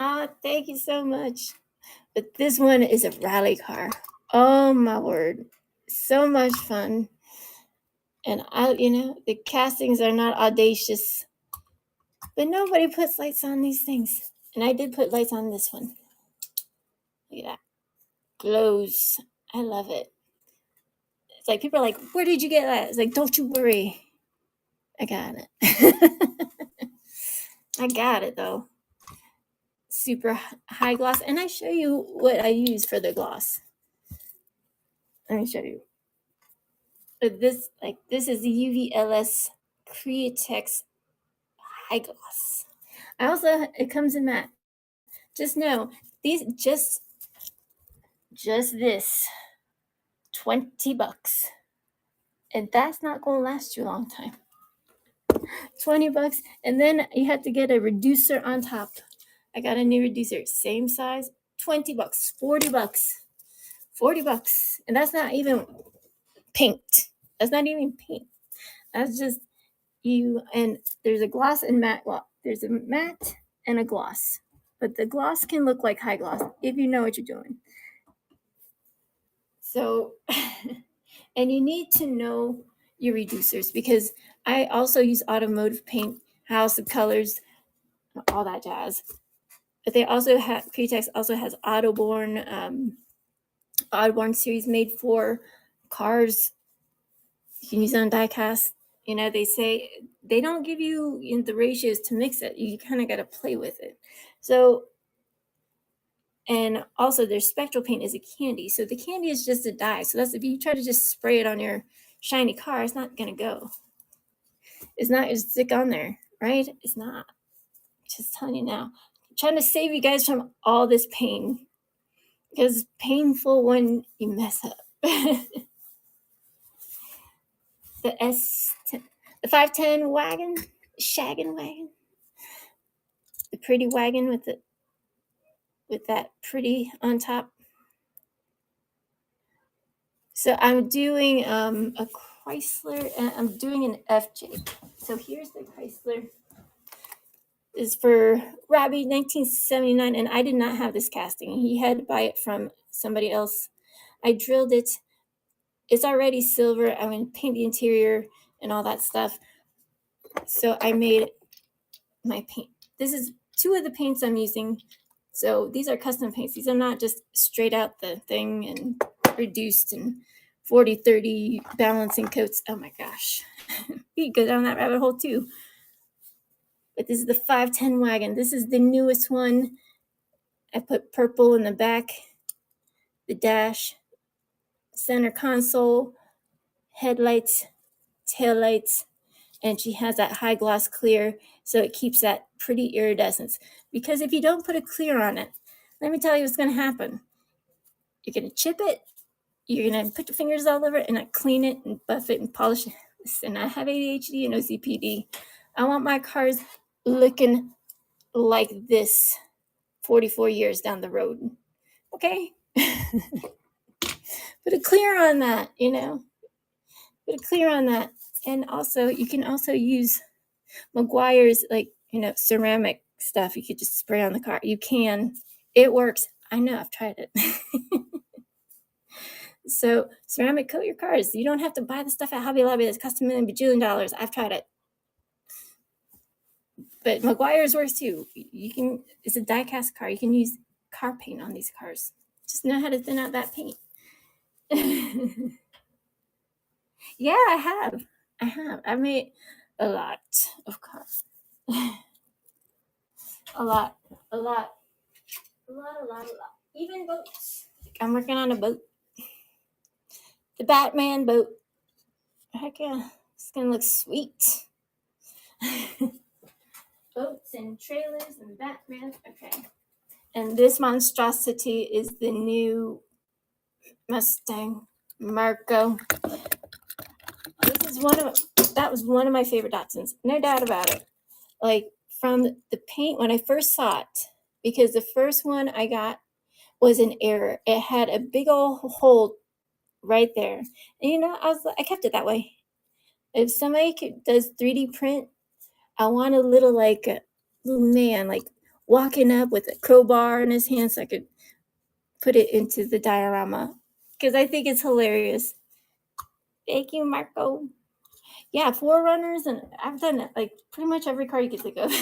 Oh, thank you so much. But this one is a rally car. Oh my word. So much fun. And the castings are not audacious, but nobody puts lights on these things. And I did put lights on this one. Look at that. Glows. I love it. It's like people are like, where did you get that? It's like, don't you worry. I got it. I got it though. Super high gloss. And I show you what I use for the gloss. Let me show you. But this is the UVLS Createx High Gloss. It comes in matte. Just know these just this $20, and that's not going to last you a long time. $20, and then you have to get a reducer on top. I got a new reducer, same size, $20, $40, and that's not even paint. That's not even paint. That's just you. And there's a gloss and matte gloss. There's a matte and a gloss, but the gloss can look like high gloss if you know what you're doing. So, and you need to know your reducers, because I also use automotive paint, House of Colors, all that jazz. But they also have, Createx also has Autoborn series made for cars. You can use it on Diecast. They say they don't give you the ratios to mix it. You kind of got to play with it. So, and also their spectral paint is a candy. So the candy is just a dye. So that's, if you try to just spray it on your shiny car, it's not going to go. It's not going to stick on there, right? It's not. Just telling you now. I'm trying to save you guys from all this pain, because it's painful when you mess up. The 510 wagon, shaggin' wagon, the pretty wagon with that pretty on top. So I'm doing a Chrysler, and I'm doing an FJ. So here's the Chrysler. Is for Robbie, 1979, and I did not have this casting. He had to buy it from somebody else. I drilled it. It's already silver. I'm going to paint the interior and all that stuff. So I made my paint. This is 2 of the paints I'm using. So these are custom paints. These are not just straight out the thing and reduced and 40-30 balancing coats. Oh my gosh. You go down that rabbit hole too. But this is the 510 wagon. This is the newest one. I put purple in the back, the dash, center console, headlights, taillights, and she has that high gloss clear, so it keeps that pretty iridescence. Because if you don't put a clear on it, let me tell you what's going to happen. You're going to chip it, you're going to put your fingers all over it, and I clean it and buff it and polish it. And I have ADHD and OCPD. I want my cars looking like this 44 years down the road. Okay? Put a clear on that, Put a clear on that. And also, you can also use Meguiar's, ceramic stuff. You could just spray on the car. You can. It works. I know. I've tried it. So, ceramic coat your cars. You don't have to buy the stuff at Hobby Lobby that's cost $1 million bajillion dollars. I've tried it. But Meguiar's works too. It's a die-cast car. You can use car paint on these cars. Just know how to thin out that paint. Yeah, I have. I made a lot of cars. A lot. Even boats. I'm working on a boat. The Batman boat. Heck yeah. It's going to look sweet. Boats and trailers and Batman. Okay. And this monstrosity is the new Mustang Marco. That was one of my favorite Datsuns. No doubt about it. Like, from the paint, when I first saw it, because the first one I got was an error. It had a big old hole right there. And I kept it that way. If somebody does 3D print, I want a little little man walking up with a crowbar in his hand so I could put it into the diorama because I think it's hilarious. Thank you, Marco. Yeah, Forerunners, and I've done pretty much every car you could think of.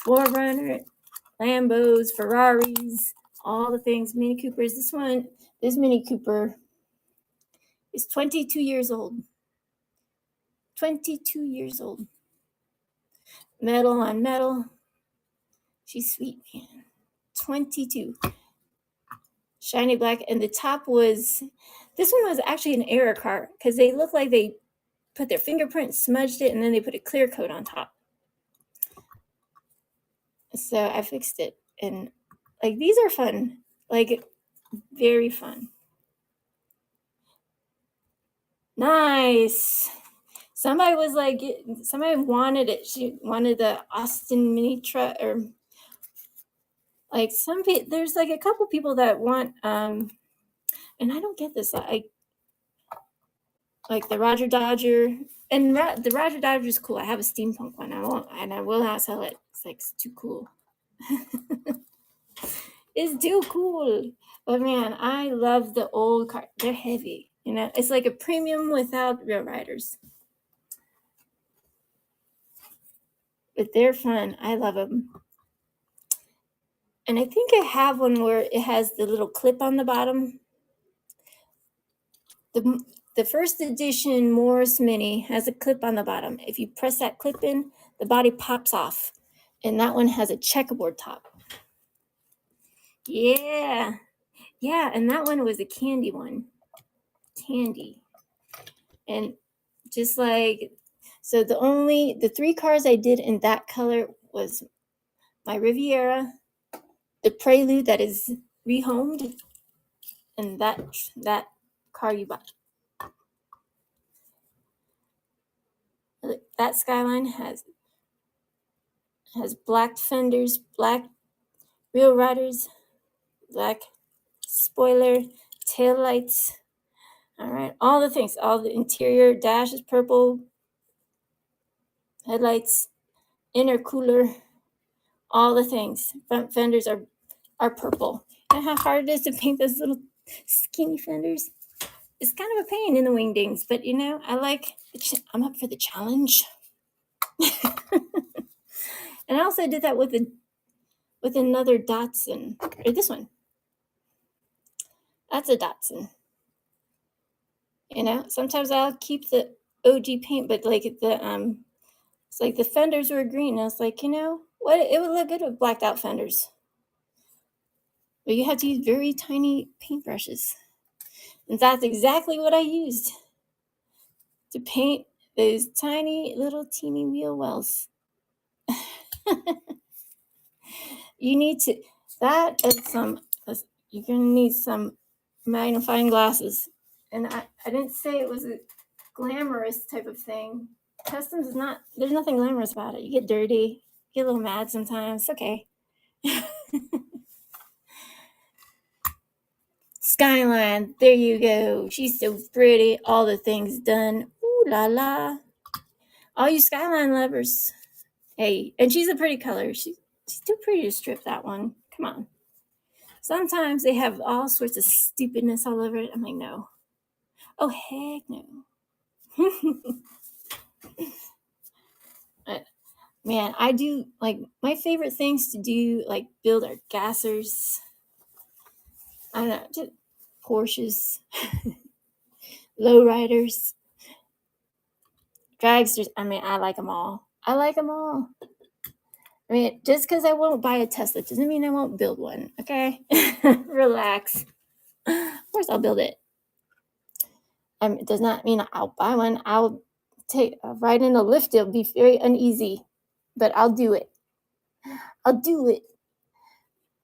Forerunner, Lambos, Ferraris, all the things, Mini Coopers. This Mini Cooper is 22 years old. 22 years old. Metal on metal. She's sweet, man. 22. Shiny black. And the top this one was actually an error car because they look like they put their fingerprint, smudged it, and then they put a clear coat on top. So I fixed it. And these are fun. Very fun. Nice. Somebody wanted it. She wanted the Austin mini truck, or some people. There's a couple people that want, and I don't get this. Like the Roger Dodger, and the Roger Dodger is cool. I have a steampunk one. I will not sell it. It's too cool. It's too cool. But man, I love the old car. They're heavy. It's like a premium without real riders. But they're fun. I love them. And I think I have one where it has the little clip on the bottom. The first edition Morris Mini has a clip on the bottom. If you press that clip in, the body pops off. And that one has a checkerboard top. Yeah. Yeah, and that one was a candy one. Candy. And just so the 3 cars I did in that color was my Riviera, the Prelude that is rehomed, and that car you bought. That Skyline has black fenders, black wheel riders, black spoiler, tail lights. All right, all the things, all the interior dash is purple, headlights, intercooler, all the things. Front fenders are purple. You know how hard it is to paint those little skinny fenders? It's kind of a pain in the wingdings, but I'm up for the challenge. And I also did that with another Datsun, or this one. That's a Datsun. Sometimes I'll keep the OG paint, but it's like the fenders were green. I was like, what? It would look good with blacked out fenders. But you have to use very tiny paintbrushes. And that's exactly what I used to paint those tiny little teeny wheel wells. You need to, you're going to need some magnifying glasses. And I didn't say it was a glamorous type of thing. Customs is not, there's nothing glamorous about it. You get dirty, get a little mad sometimes. It's okay. Skyline, there you go. She's so pretty. All the things done. Ooh la la. All you Skyline lovers. Hey, and she's a pretty color. She's too pretty to strip that one. Come on. Sometimes they have all sorts of stupidness all over it. I'm like, no. Oh, heck no. Man, I do, my favorite things to do, build are gassers. I don't know, just Porsches, lowriders, dragsters. I like them all. Just because I won't buy a Tesla doesn't mean I won't build one, okay? Relax. Of course I'll build it. It does not mean I'll buy one. I'll ride in a lift. It'll be very uneasy, but I'll do it.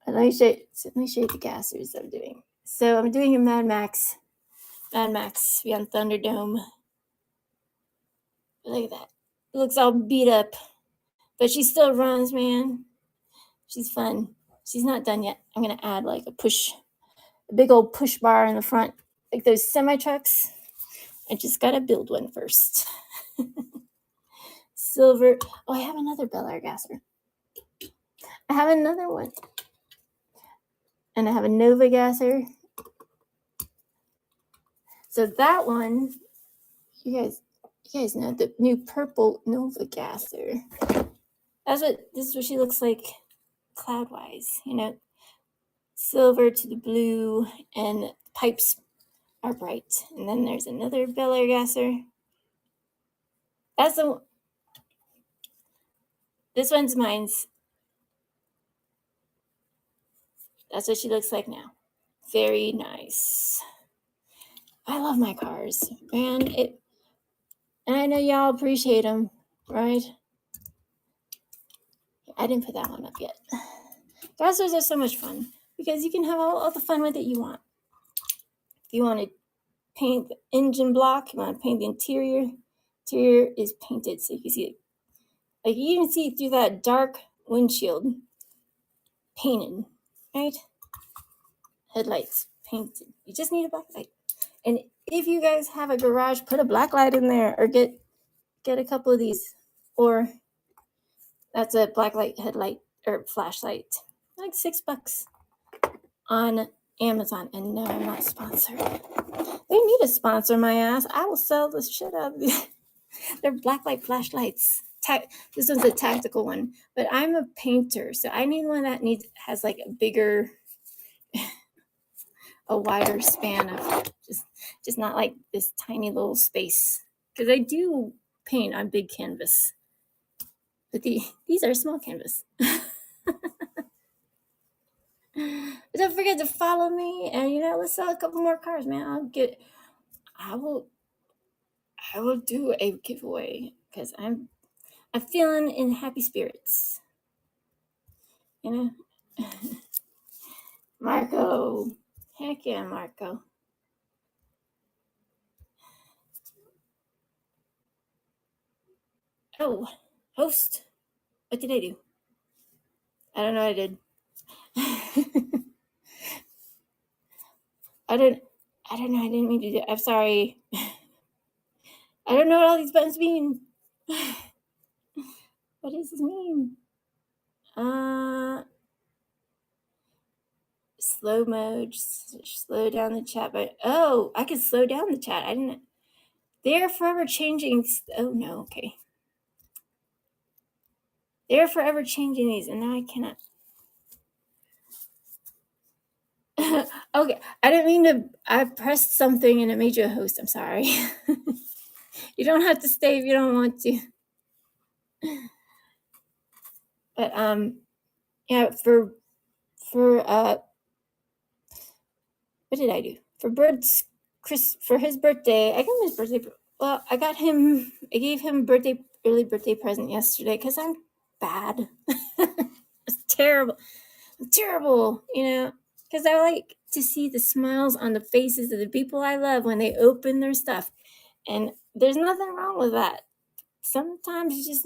And let me show you the gassers I'm doing. So I'm doing a Mad Max beyond Thunderdome. Look at that. It looks all beat up, but she still runs, man. She's fun. She's not done yet. I'm gonna add like a big old push bar in the front, like those semi trucks. I just gotta build one first. Silver. Oh, I have another Bel Air gasser. I have another one. And I have a Nova gasser. So that one, you guys know the new purple Nova gasser. This is what she looks like cloud-wise, silver to the blue, and the pipes are bright. And then there's another Bel Air gasser. This one's mine's. That's what she looks like now. Very nice. I love my cars, man. And I know y'all appreciate them, right? I didn't put that one up yet. Gassers are so much fun because you can have all the fun with it you want. If you want to paint the engine block, you want to paint the interior. Interior is painted so you can see it. Like you can see through that dark windshield painted, right? Headlights painted. You just need a black light. And if you guys have a garage, put a black light in there or get a couple of these. Or that's a black light headlight or flashlight. Like $6 on Amazon. And no, I'm not sponsored. They need to sponsor my ass. I will sell the shit out of these. They're black light flashlights. This one's a tactical one. But I'm a painter, so I need one that has like a bigger, a wider span of just not like this tiny little space. Because I do paint on big canvas. But these are small canvas. But don't forget to follow me, and let's sell a couple more cars, man. I will do a giveaway because I'm feeling in happy spirits. Marco. Heck yeah, Marco. Oh, host. What did I do? I don't know what I did. I don't know. I didn't mean to do it. I'm sorry. I don't know what all these buttons mean. What does this mean? Slow mode. Slow down the chat. But I could slow down the chat. I didn't. They're forever changing. Oh no. Okay. They're forever changing these, and now I cannot. Okay, I didn't mean to. I pressed something and it made you a host. I'm sorry. You don't have to stay if you don't want to. But yeah, for what did I do for for his birthday? I gave him his birthday. Well, I gave him early birthday present yesterday because I'm bad. It's terrible. I'm terrible, because I like to see the smiles on the faces of the people I love when they open their stuff. And there's nothing wrong with that. Sometimes you just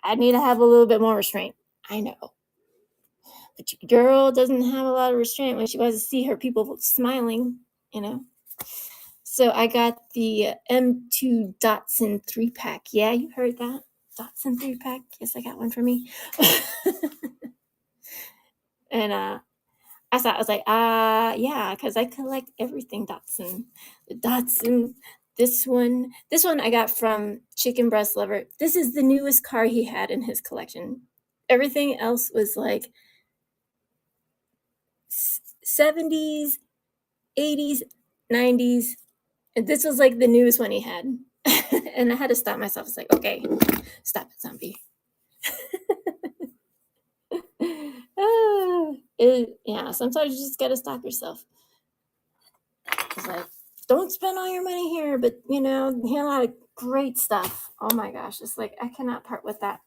I need to have a little bit more restraint. I know. But your girl doesn't have a lot of restraint when she wants to see her people smiling, So I got the M2 Datsun 3-pack. Yeah, you heard that? Datsun 3-pack. Yes, I got one for me. And I was like, yeah, because I collect everything Datsun. The Datsun, this one I got from Chicken Breast Lover. This is the newest car he had in his collection. Everything else was like 70s, 80s, 90s. And this was like the newest one he had. And I had to stop myself. It's like, okay, stop it, zombie. Yeah, sometimes you just gotta stop yourself. It's like, don't spend all your money here, but he had a lot of great stuff. Oh my gosh, it's like I cannot part with that.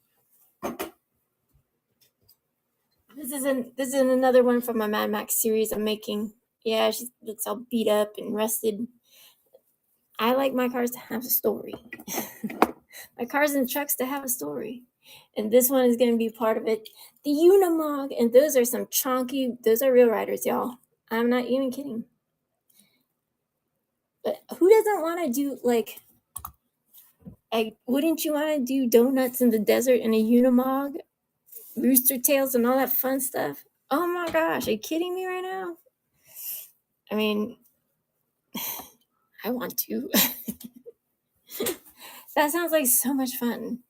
This is another one from my Mad Max series I'm making. Yeah, she looks all beat up and rusted. I like my cars to have a story. My cars and trucks to have a story. And this one is going to be part of it. The Unimog, and those are some chunky, those are real riders, y'all. I'm not even kidding. But who doesn't want to do, like, wouldn't you want to do donuts in the desert in a Unimog? Rooster tails and all that fun stuff? Oh my gosh, are you kidding me right now? I mean, I want to. That sounds like so much fun.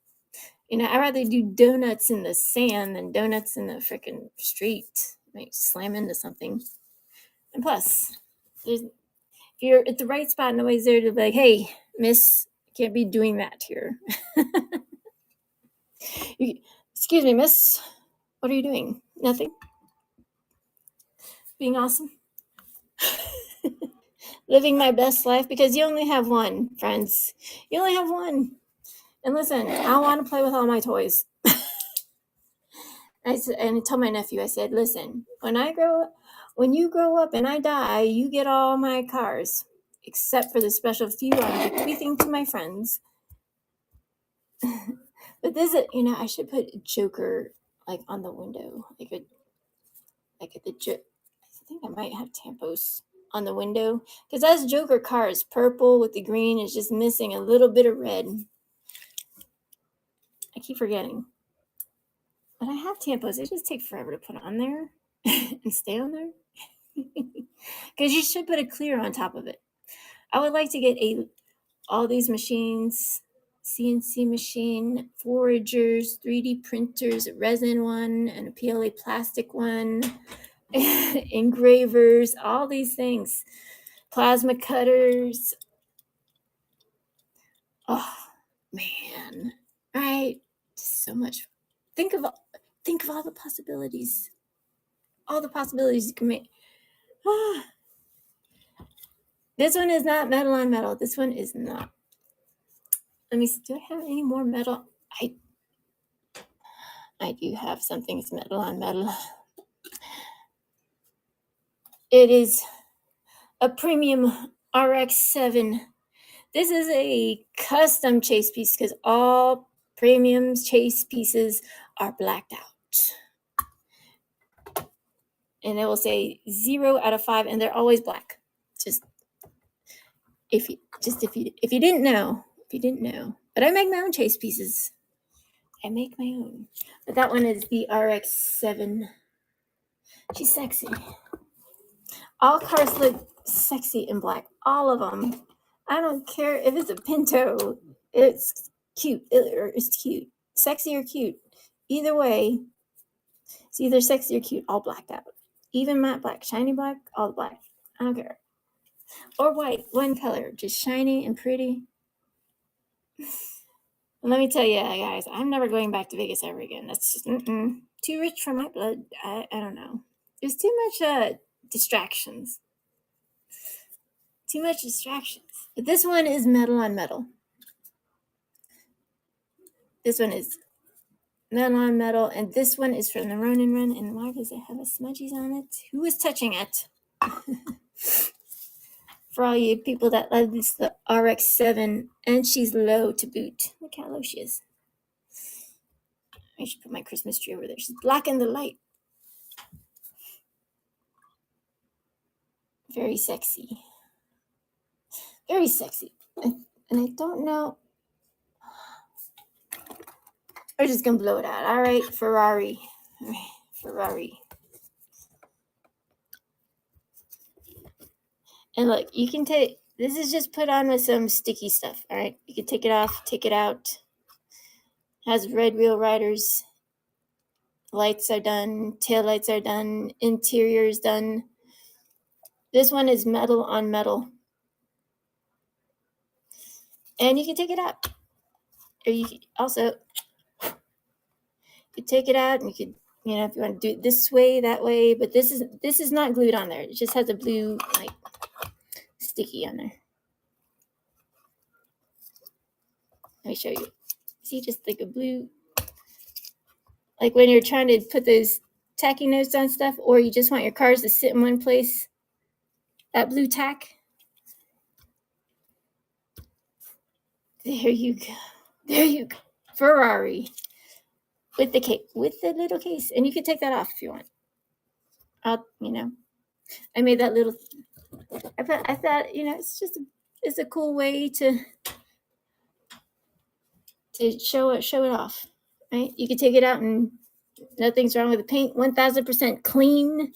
You know, I'd rather do donuts in the sand than donuts in the freaking street. Might slam into something. And plus, if you're at the right spot, nobody's there to be like, hey, miss, can't be doing that here. Excuse me, miss. What are you doing? Nothing. Being awesome. Living my best life, because you only have one, friends. You only have one. And listen, I want to play with all my toys. I told my nephew, I said, listen, when you grow up and I die, you get all my cars, except for the special few I'm bequeathing to my friends. But this is, you know, I should put Joker like on the window, like at the I think I might have Tampos on the window, because that's Joker cars, purple with the green is just missing a little bit of red. I keep forgetting. But I have Tampos. They just take forever to put on there and stay on there. Because you should put a clear on top of it. I would like to get all these machines, CNC machine, foragers, 3D printers, a resin one, and a PLA plastic one, engravers, all these things, plasma cutters. Oh man, right? Just so much. Think of all the possibilities. All the possibilities you can make. This one is not metal on metal. This one is not. Let me see. Do I have any more metal? I do have something that's metal on metal. It is a premium RX-7. This is a custom chase piece because all premium chase pieces are blacked out. And it will say 0 out of 5, and they're always black. Just if you didn't know, But I make my own chase pieces. I make my own. But that one is the RX-7. She's sexy. All cars look sexy in black. All of them. I don't care if it's a Pinto. It's cute. It's cute. Sexy or cute. Either way, it's either sexy or cute. All blacked out. Even matte black. Shiny black. All black. I don't care. Or white. One color. Just shiny and pretty. And let me tell you, guys, I'm never going back to Vegas ever again. That's just too rich for my blood. I don't know. There's too much distractions. Too much distractions. But this one is metal on metal. This one is metal on metal, and this one is from the Ronin Run. And why does it have a smudgies on it? Who is touching it? For all you people that love this, the RX-7, and she's low to boot. Look how low she is. I should put my Christmas tree over there. She's black in the light. Very sexy. Very sexy. And I don't know. We're just going to blow it out. All right, Ferrari. Ferrari. And look, you can take, this is just put on with some sticky stuff, all right? You can take it off, take it out. Has red wheel riders. Lights are done. Tail lights are done. Interior is done. This one is metal on metal. And you can take it out. Or you can also, you could take it out and you could, you know, if you want to do it this way, that way. But this is not glued on there. It just has a blue, like, sticky on there. Let me show you. See, just like a blue, like when you're trying to put those tacky notes on stuff, or you just want your cars to sit in one place, that blue tack. There you go. There you go. Ferrari. with the case, with the little case, and you can take that off if you want. I'll, I made that little. I thought, it's a cool way to show it off, right? You can take it out and nothing's wrong with the paint. 1000% clean,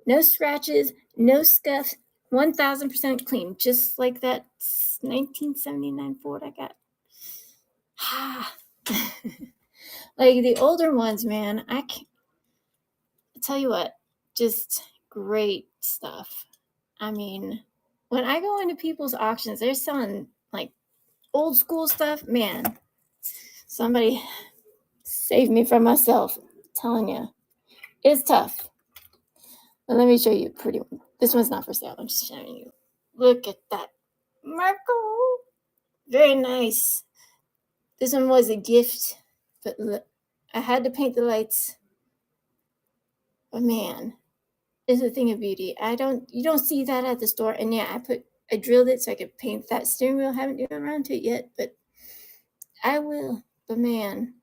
no scratches, no scuffs. 1000% clean, just like that 1979 Ford I got. Like the older ones, man, I tell you what, just great stuff. I mean, when I go into people's auctions, they're selling like old school stuff. Man, somebody save me from myself. I'm telling you, it's tough. But let me show you a pretty one. This one's not for sale. I'm just showing you. Look at that, Marco. Very nice. This one was a gift, but look, I had to paint the lights. But man, it's a thing of beauty. You don't see that at the store. And yeah, I drilled it so I could paint that steering wheel. I haven't gotten around to it yet, but I will. But man,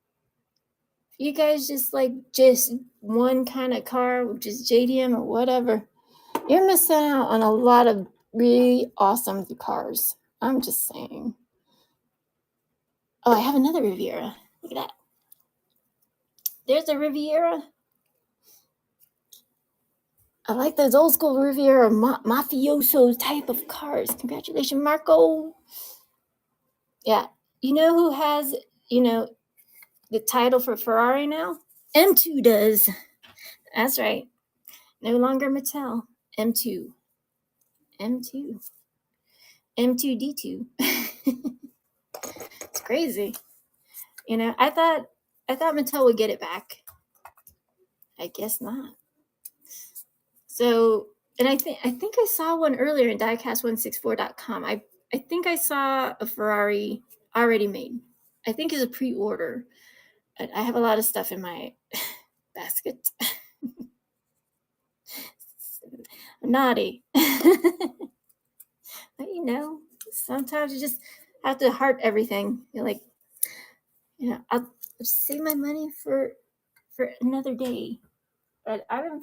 if you guys just like just one kind of car, which is JDM or whatever, you're missing out on a lot of really awesome cars. I'm just saying. Oh, I have another Riviera. Look at that. There's a Riviera. I like those old school Riviera mafioso type of cars. Congratulations, Marco. Yeah. You know who has, the title for Ferrari now? M2 does. That's right. No longer Mattel. M2. M2. M2D2. It's crazy. I thought Mattel would get it back. I guess not. So, and I think I saw one earlier in Diecast164.com. I think I saw a Ferrari already made. I think it's a pre-order. I have a lot of stuff in my basket. Naughty. But sometimes you just have to heart everything. You're like, I'll save my money for another day. But I'm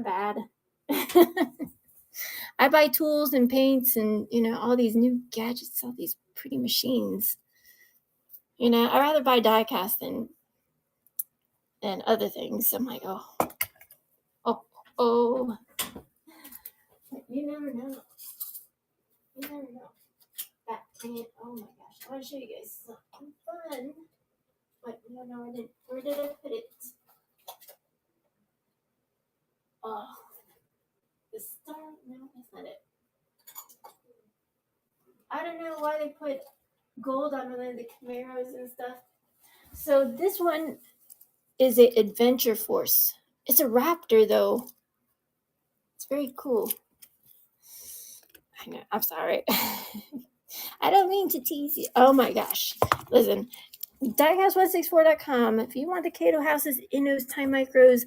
bad. I buy tools and paints and all these new gadgets, all these pretty machines. I'd rather buy diecast than other things. I'm like, oh. You never know. That paint. Oh my gosh! I want to show you guys something fun. But no, I didn't. Where did I put it? Oh, the star. No, that's not it. I don't know why they put gold on one of the Camaros and stuff. So this one is a Adventure Force. It's a Raptor though. It's very cool. I know. I'm sorry. I don't mean to tease you. Oh my gosh. Listen, diecast164.com. If you want the Cato Houses, Innos, Time Micros,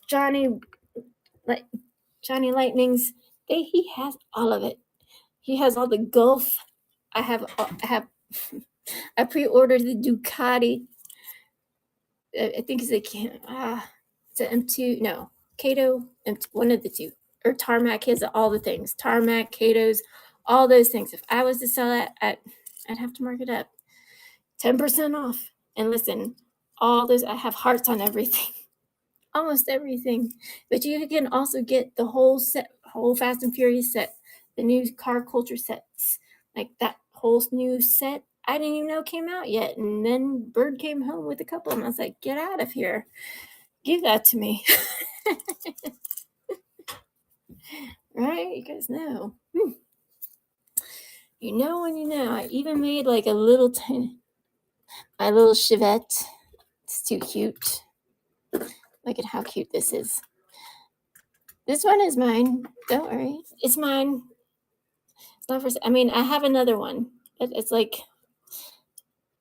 Johnny Lightnings, he has all of it. He has all the Gulf. I pre-ordered the Ducati. I think it's an M2. No, Cato. One of the two. Or Tarmac. He has all the things. Tarmac, Cato's, all those things. If I was to sell it, I'd have to mark it up. 10% off. And listen, all those, I have hearts on everything. Almost everything. But you can also get the whole set, whole Fast and Furious set, the new car culture sets, like that whole new set. I didn't even know came out yet. And then Bird came home with a couple and I was like, get out of here. Give that to me. Right? You guys know. You know when you know. I even made like a little my little Chevette. It's too cute. Look at how cute this is. This one is mine. Don't worry. It's mine. It's not for. I mean, I have another one. It's like,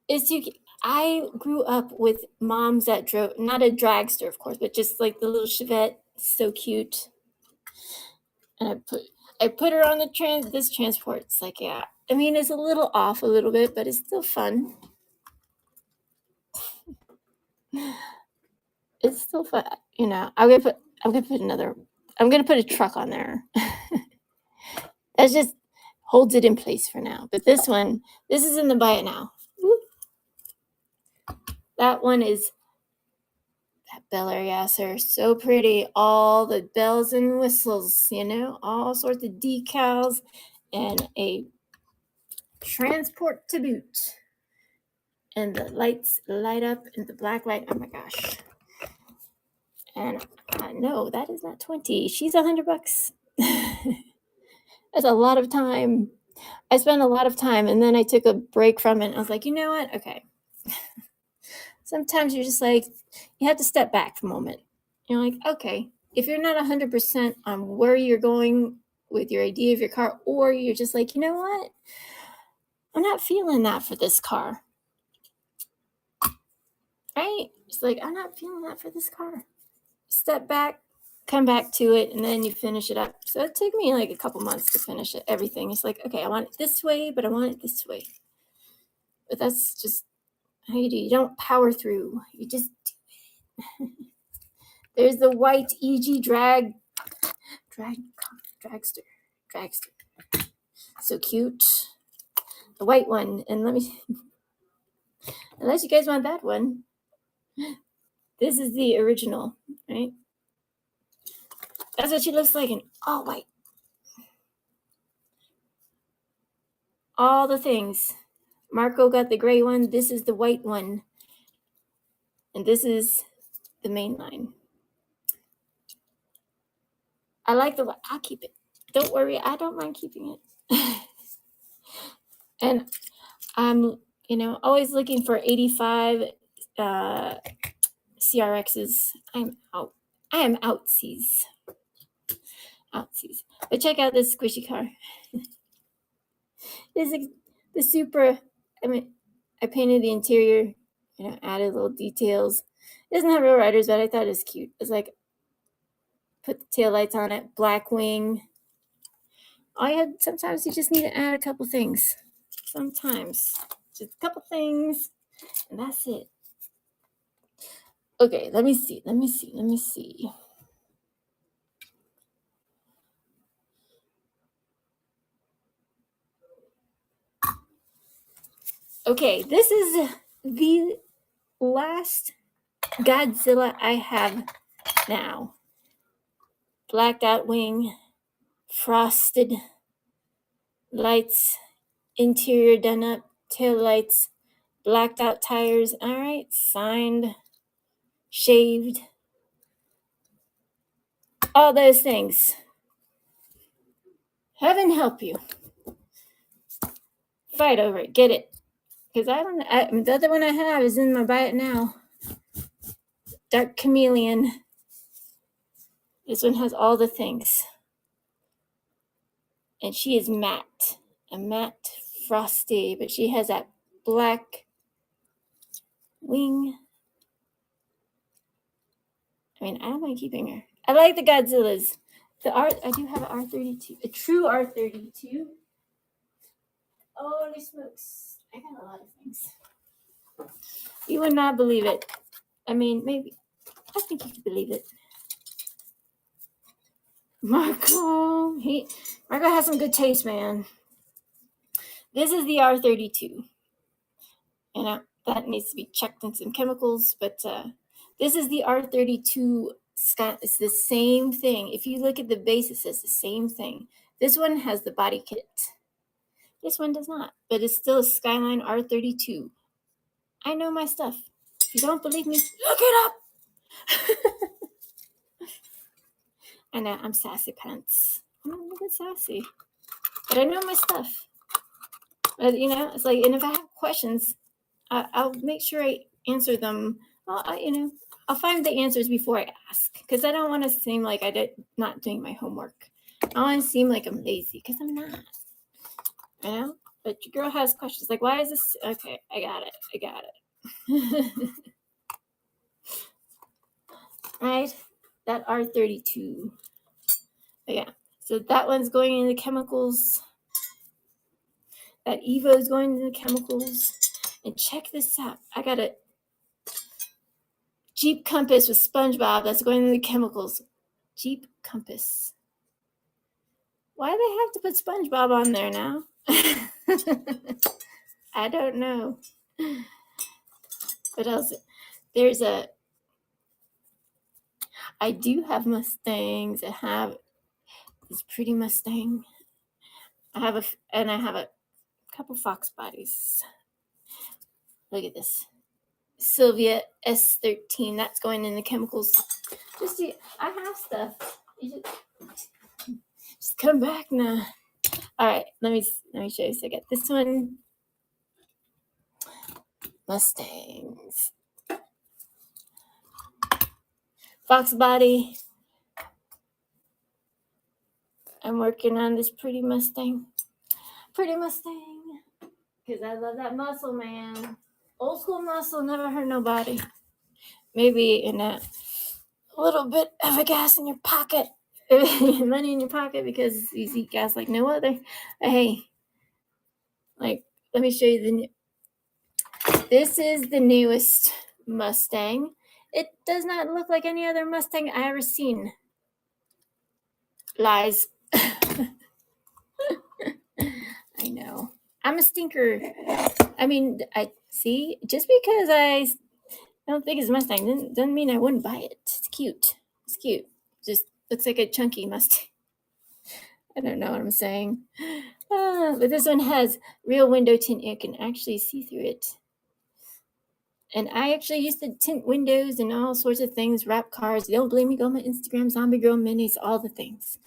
it's too cute. I grew up with moms that drove, not a dragster, of course, but just like the little Chevette. So cute. And I put her on this transport. It's like, yeah. I mean, it's a little off a little bit, but it's still fun. It's still fun. You know, I'm gonna put a truck on there. That just holds it in place for now. But this is in the buy it now. Whoop. That one is that Bel Air Yasser. So pretty. All the bells and whistles, you know, all sorts of decals and a transport to boot. And the lights light up in the black light. Oh my gosh. And no, that is not 20. She's $100. That's a lot of time. I spent a lot of time, and then I took a break from it. And I was like, you know what? Okay. Sometimes you're just like, you have to step back for a moment. You're like, okay, if you're not 100% on where you're going with your idea of your car, or you're just like, you know what? I'm not feeling that for this car. Right? It's like, I'm not feeling that for this car. Step back, come back to it, and then you finish it up. So it took me like a couple months to finish it, everything. It's like, okay, I want it this way, but I want it this way. But that's just how you do. You don't power through. You just do it. There's the white EG dragster. So cute. The white one. And unless you guys want that one, this is the original, right? That's what she looks like in all white. All the things. Marco got the gray one. This is the white one. And this is the main line. I like the white. I'll keep it. Don't worry. I don't mind keeping it. And I'm, always looking for 85 CRXs. I'm out. I am outsies. But check out this squishy car. This is the Supra. I painted the interior, added little details. It doesn't have real riders, but I thought it was cute. It's like, put the taillights on it, black wing. Sometimes you just need to add a couple things. Sometimes. Just a couple things, and that's it. Okay, let me see. Okay, this is the last Godzilla I have now. Blacked out wing, frosted lights, interior done up, tail lights, blacked out tires. All right, signed, shaved, all those things. Heaven help you. Fight over it, get it. Because the other one I have is in my buy it now. Dark Chameleon. This one has all the things. And she is matte. A matte frosty, but she has that black wing. I don't mind keeping her. I like the Godzillas. I do have an R32, a true R32. Holy smokes. I got a lot of things. You would not believe it. Maybe. I think you could believe it. Marco has some good taste, man. This is the R32. That needs to be checked in some chemicals, but this is the R32 Scott. It's the same thing. If you look at the base, it says the same thing. This one has the body kit. This one does not, but it's still a Skyline R32. I know my stuff. If you don't believe me, look it up. I know, I'm sassy pants. I'm a little bit sassy, but I know my stuff. But it's like, and if I have questions, I'll make sure I answer them. I'll find the answers before I ask, because I don't want to seem like I'm not doing my homework. I don't want to seem like I'm lazy, because I'm not. But your girl has questions like, why is this? Okay, I got it. Right? That R32. But yeah, so that one's going into chemicals. That Evo is going into chemicals. And check this out. I got it. Jeep Compass with SpongeBob. That's going in the chemicals. Jeep Compass. Why do they have to put SpongeBob on there now? I don't know. What else? I do have Mustangs. I have this pretty Mustang. I have a couple Fox bodies. Look at this. Sylvia S13. That's going in the chemicals. I have stuff. You just come back now. All right, let me show you. So I got this one. Mustangs. Fox body. I'm working on this pretty Mustang. Because I love that muscle, man. Old school muscle never hurt nobody. Maybe in a little bit of a gas in your pocket. Money in your pocket because you eat gas like no other. Hey, like, let me show you this is the newest Mustang. It does not look like any other Mustang I ever seen. Lies. I know. I'm a stinker. I mean, I see, just because I don't think it's a Mustang doesn't mean I wouldn't buy it. It's cute. Just looks like a chunky Mustang. I don't know what I'm saying. But this one has real window tint. You can actually see through it. And I actually used to tint windows and all sorts of things, wrap cars. Don't believe me, go on my Instagram, Zombiegirlminis, all the things.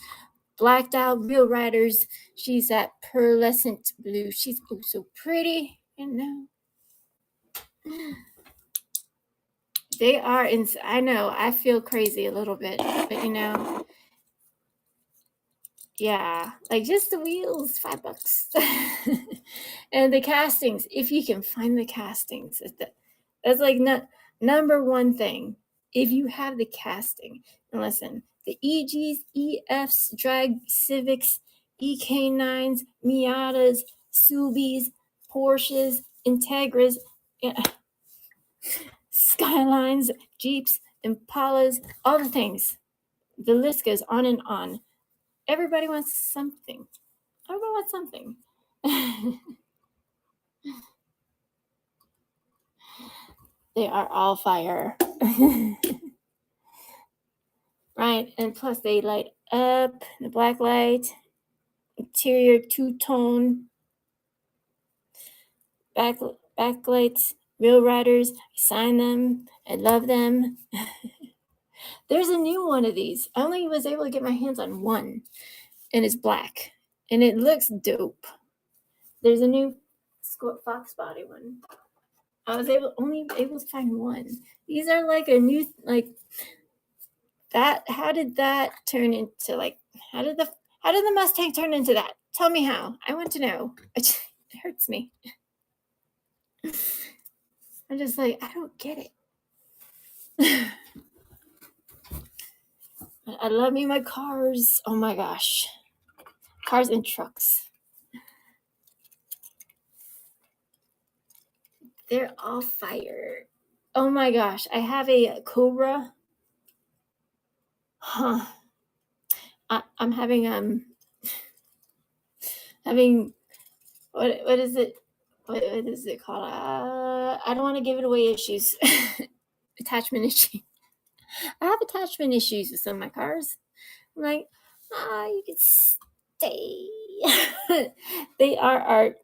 Blacked out Real Riders. She's that pearlescent blue. She's so pretty, you know. They are, I know, I feel crazy a little bit, but you know, yeah, like just the wheels, $5. And the castings, if you can find the castings, that's like number one thing. If you have the casting, and listen, the EGs, EFs, drag Civics, EK9s, Miatas, Subies, Porsches, Integras, Skylines, Jeeps, Impalas, all the things. The list goes on and on. Everybody wants something. They are all fire. Right, and plus they light up, the black light, interior two-tone, backlights, Real Riders. I sign them. I love them. There's a new one of these. I only was able to get my hands on one, and it's black, and it looks dope. There's a new Fox body one. I was only able to find one. These are like a new, like that. How did that turn into, like, how did the Mustang turn into that? Tell me how. I want to know. It hurts me. I'm just like, I don't get it. I love me my cars. Oh my gosh. Cars and trucks. They're all fire. Oh my gosh. I have a Cobra. Huh. I'm having what is it? What is it called? I don't want to give it away issues. Attachment issues. I have attachment issues with some of my cars. I'm like, you can stay. They are art.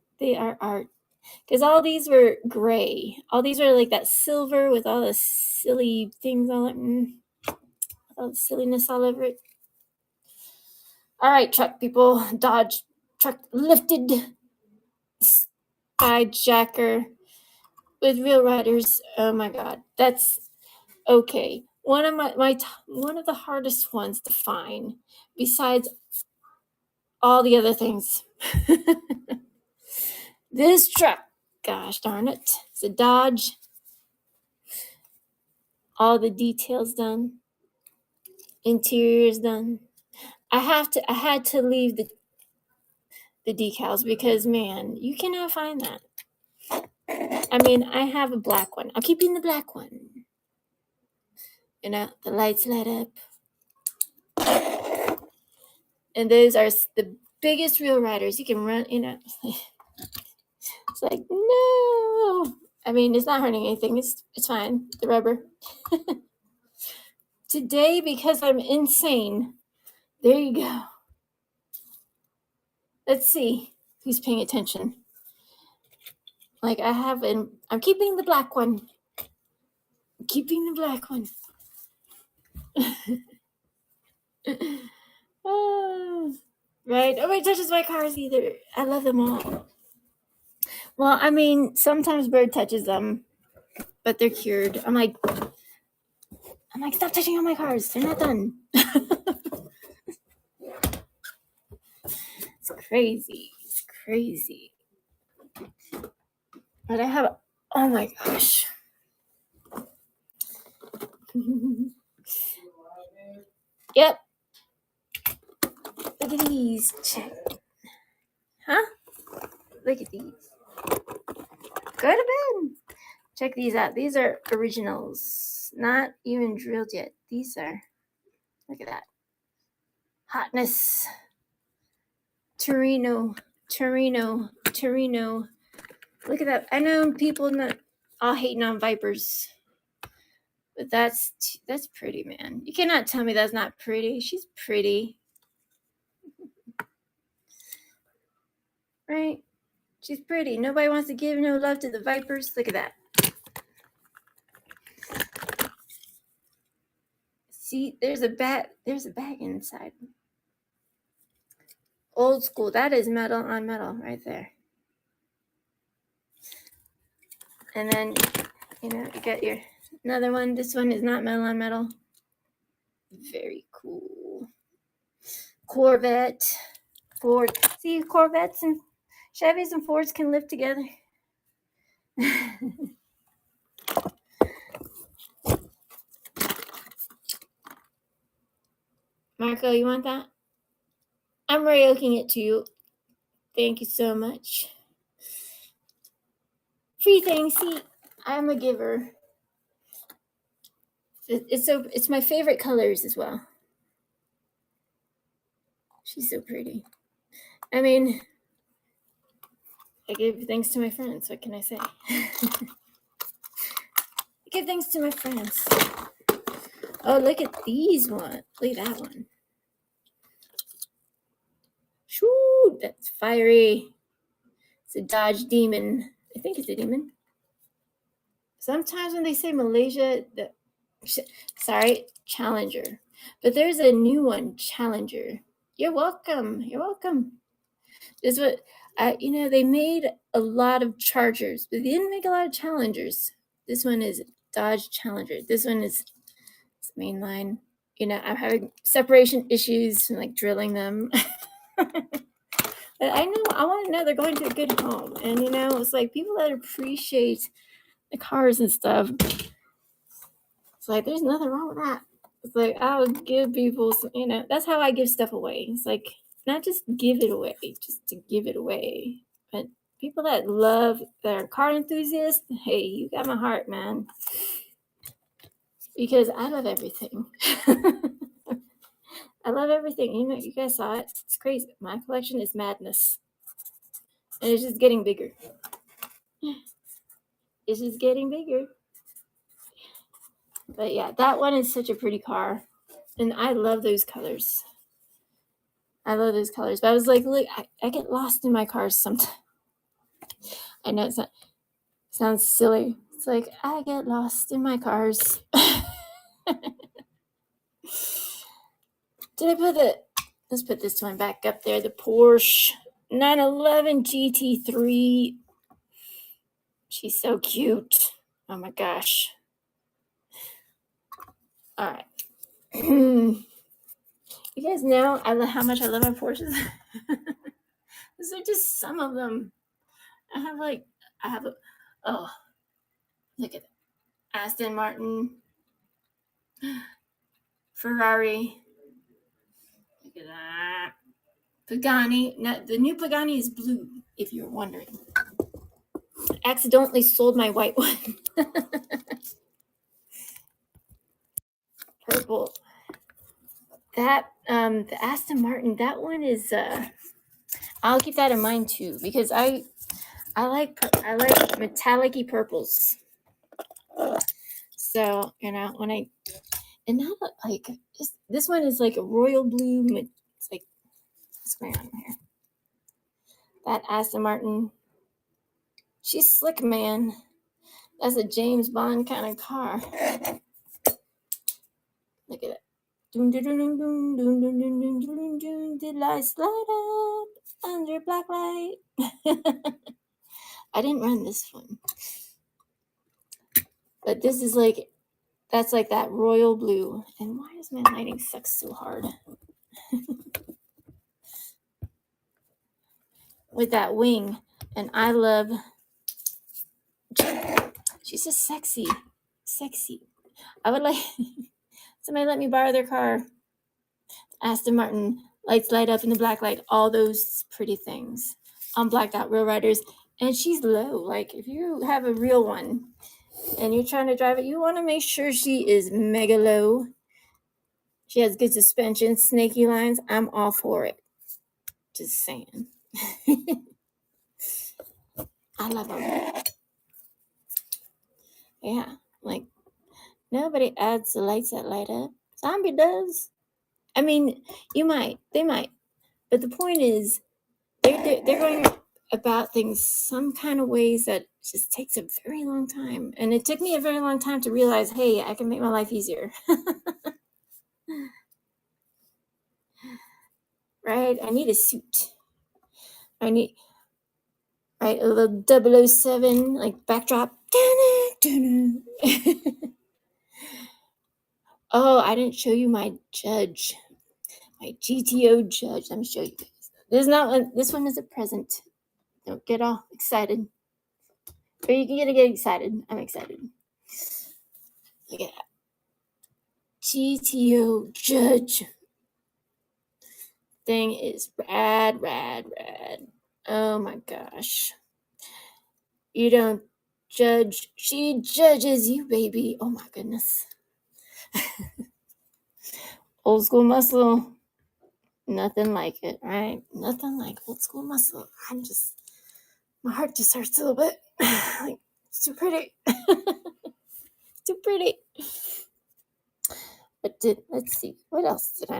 Because all these were gray. All these were like that silver with all the silly things all the silliness all over it. All right, truck people. Dodge truck lifted. Skyjacker with Real Riders. Oh my God, that's okay. One of one of the hardest ones to find, besides all the other things. This truck, gosh darn it, it's a Dodge. All the details done, interiors done. I had to leave the decals because, man, you cannot find that. I mean, I have a black one. I'm keeping the black one. You know, the lights light up. And those are the biggest real riders. You can run, you know. It's like, no. I mean, it's not hurting anything. It's fine. The rubber. Today, because I'm insane. There you go. Let's see who's paying attention. Like I'm keeping the black one. I'm keeping the black one. Oh, right. Nobody touches my cars either. I love them all. Well, I mean, sometimes Bird touches them, but they're cured. I'm like, stop touching all my cars. They're not done. It's crazy. It's crazy. But I have, oh my gosh. Yep. Look at these. Check. Huh? Look at these. Go to bed. Check these out. These are originals. Not even drilled yet. These are. Look at that. Hotness. Torino. Look at that. I know people not all hating on Vipers. But that's pretty, man. You cannot tell me that's not pretty. She's pretty. Right? She's pretty. Nobody wants to give no love to the Vipers. Look at that. See, there's a bag inside. Old school. That is metal on metal right there. And then, you know, you got your another one. This one is not metal on metal. Very cool. Corvette. Ford. See, Corvettes and Chevys and Fords can live together. Marco, you want that? I'm rayoking it to you. Thank you so much. Free things. See, I'm a giver. It's my favorite colors as well. She's so pretty. I mean, I give thanks to my friends. What can I say? I give thanks to my friends. Oh, look at these ones. Look at that one. Shoo, that's fiery. It's a Dodge Demon. I think it's a Demon. Sometimes when they say Malaysia, Challenger. But there's a new one, Challenger. You're welcome. You're welcome. This is what they made a lot of Chargers, but they didn't make a lot of Challengers. This one is Dodge Challenger. This one is mainline. You know, I'm having separation issues and like drilling them. But I want to know they're going to a good home. And you know, it's like people that appreciate the cars and stuff. It's like there's nothing wrong with that. It's like I would give people some, you know, that's how I give stuff away. It's like not just give it away, just to give it away. But people that are car enthusiasts, hey, you got my heart, man. Because I love everything. I love everything. You know, you guys saw it. It's crazy. My collection is madness. And it's just getting bigger. It's just getting bigger. But yeah, that one is such a pretty car. And I love those colors. But I was like, look, I get lost in my cars sometimes. I know it sounds silly. It's like, I get lost in my cars. Let's put this one back up there. The Porsche 911 GT3. She's so cute. Oh my gosh. All right. You guys know how much I love my Porsches. These are just some of them. Look at that. Aston Martin. Ferrari. Look at that. Pagani. Now, the new Pagani is blue, if you're wondering. I accidentally sold my white one. purple. That the Aston Martin, that one is I'll keep that in mind too, because I like metallic-y purples. So, when I and now like this one is like a royal blue. It's like what's going on here? That Aston Martin, she's slick, man. That's a James Bond kind of car. Look at it. Did I slide up under black light? I didn't run this one, but this is like that's like that royal blue. And why does my lighting suck so hard? With that wing, and I love. She's just sexy. I would like somebody let me borrow their car. Aston Martin, lights light up in the black light, all those pretty things on blacked out Real Riders. And she's low. Like if you have a real one and you're trying to drive it, you want to make sure she is mega low. She has good suspension, snaky lines. I'm all for it. Just saying. I love them. Yeah, like nobody adds the lights that light up. Zombie does. I mean, they might, but the point is, they're going about things some kind of ways that just takes a very long time, and it took me a very long time to realize, hey, I can make my life easier. Right? I need a suit. I need a little 007 like backdrop. Oh, I didn't show you my judge. My GTO judge. Let me show you guys. This one is a present. Don't get all excited. Or you can get excited. I'm excited. Look at that. GTO judge. Thing is rad. Oh my gosh. You don't judge. She judges you, baby. Oh my goodness. Old school muscle. Nothing like it, right? Nothing like old school muscle. My heart just hurts a little bit. Like, it's too pretty. Too pretty. But let's see. What did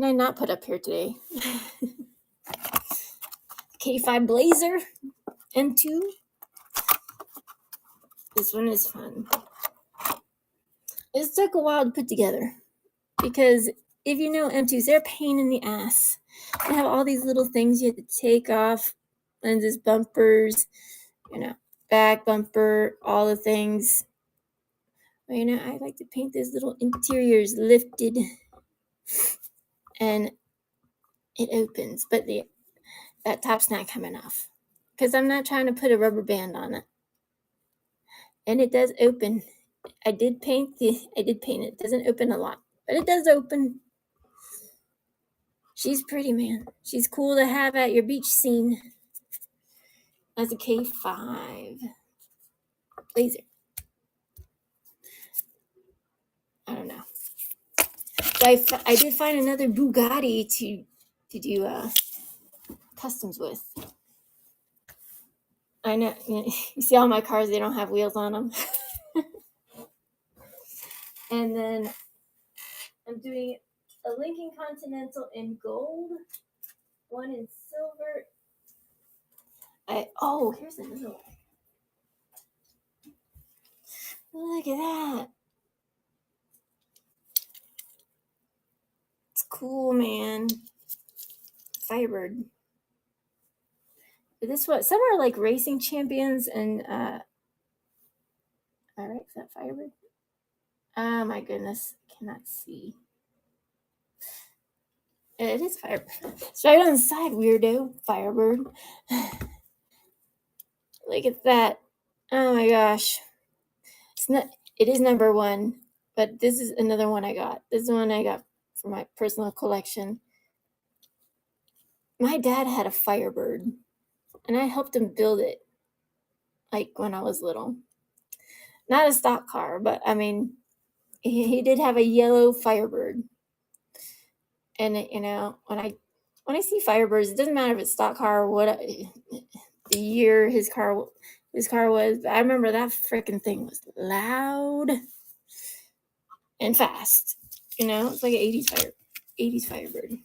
I not put up here today? K5 Blazer M2. This one is fun. It took a while to put together because if you know M2s, they're a pain in the ass. They have all these little things you have to take off, lenses, bumpers, back bumper, all the things. But, I like to paint those little interiors lifted and it opens, but that top's not coming off because I'm not trying to put a rubber band on it. And it does open. I did paint it. It doesn't open a lot, but it does open. She's pretty, man. She's cool to have at your beach scene. That's a K5 Blazer. I don't know. So I did find another Bugatti to do customs with. I know. You see all my cars, they don't have wheels on them. And then I'm doing a Lincoln Continental in gold, one in silver. Here's another one. Look at that. It's cool, man. Firebird. Some are like racing champions and all right, is that Firebird? Oh my goodness, I cannot see. It is Firebird. It's right on the side, weirdo. Firebird. Look at that. Oh my gosh. It is number one, but this is another one I got. This is the one I got for my personal collection. My dad had a Firebird, and I helped him build it, like when I was little. Not a stock car, but I mean, he did have a yellow Firebird. And when I see Firebirds, it doesn't matter if it's stock car or what the year his car was. But I remember that freaking thing was loud and fast. It's like an 80s Firebird.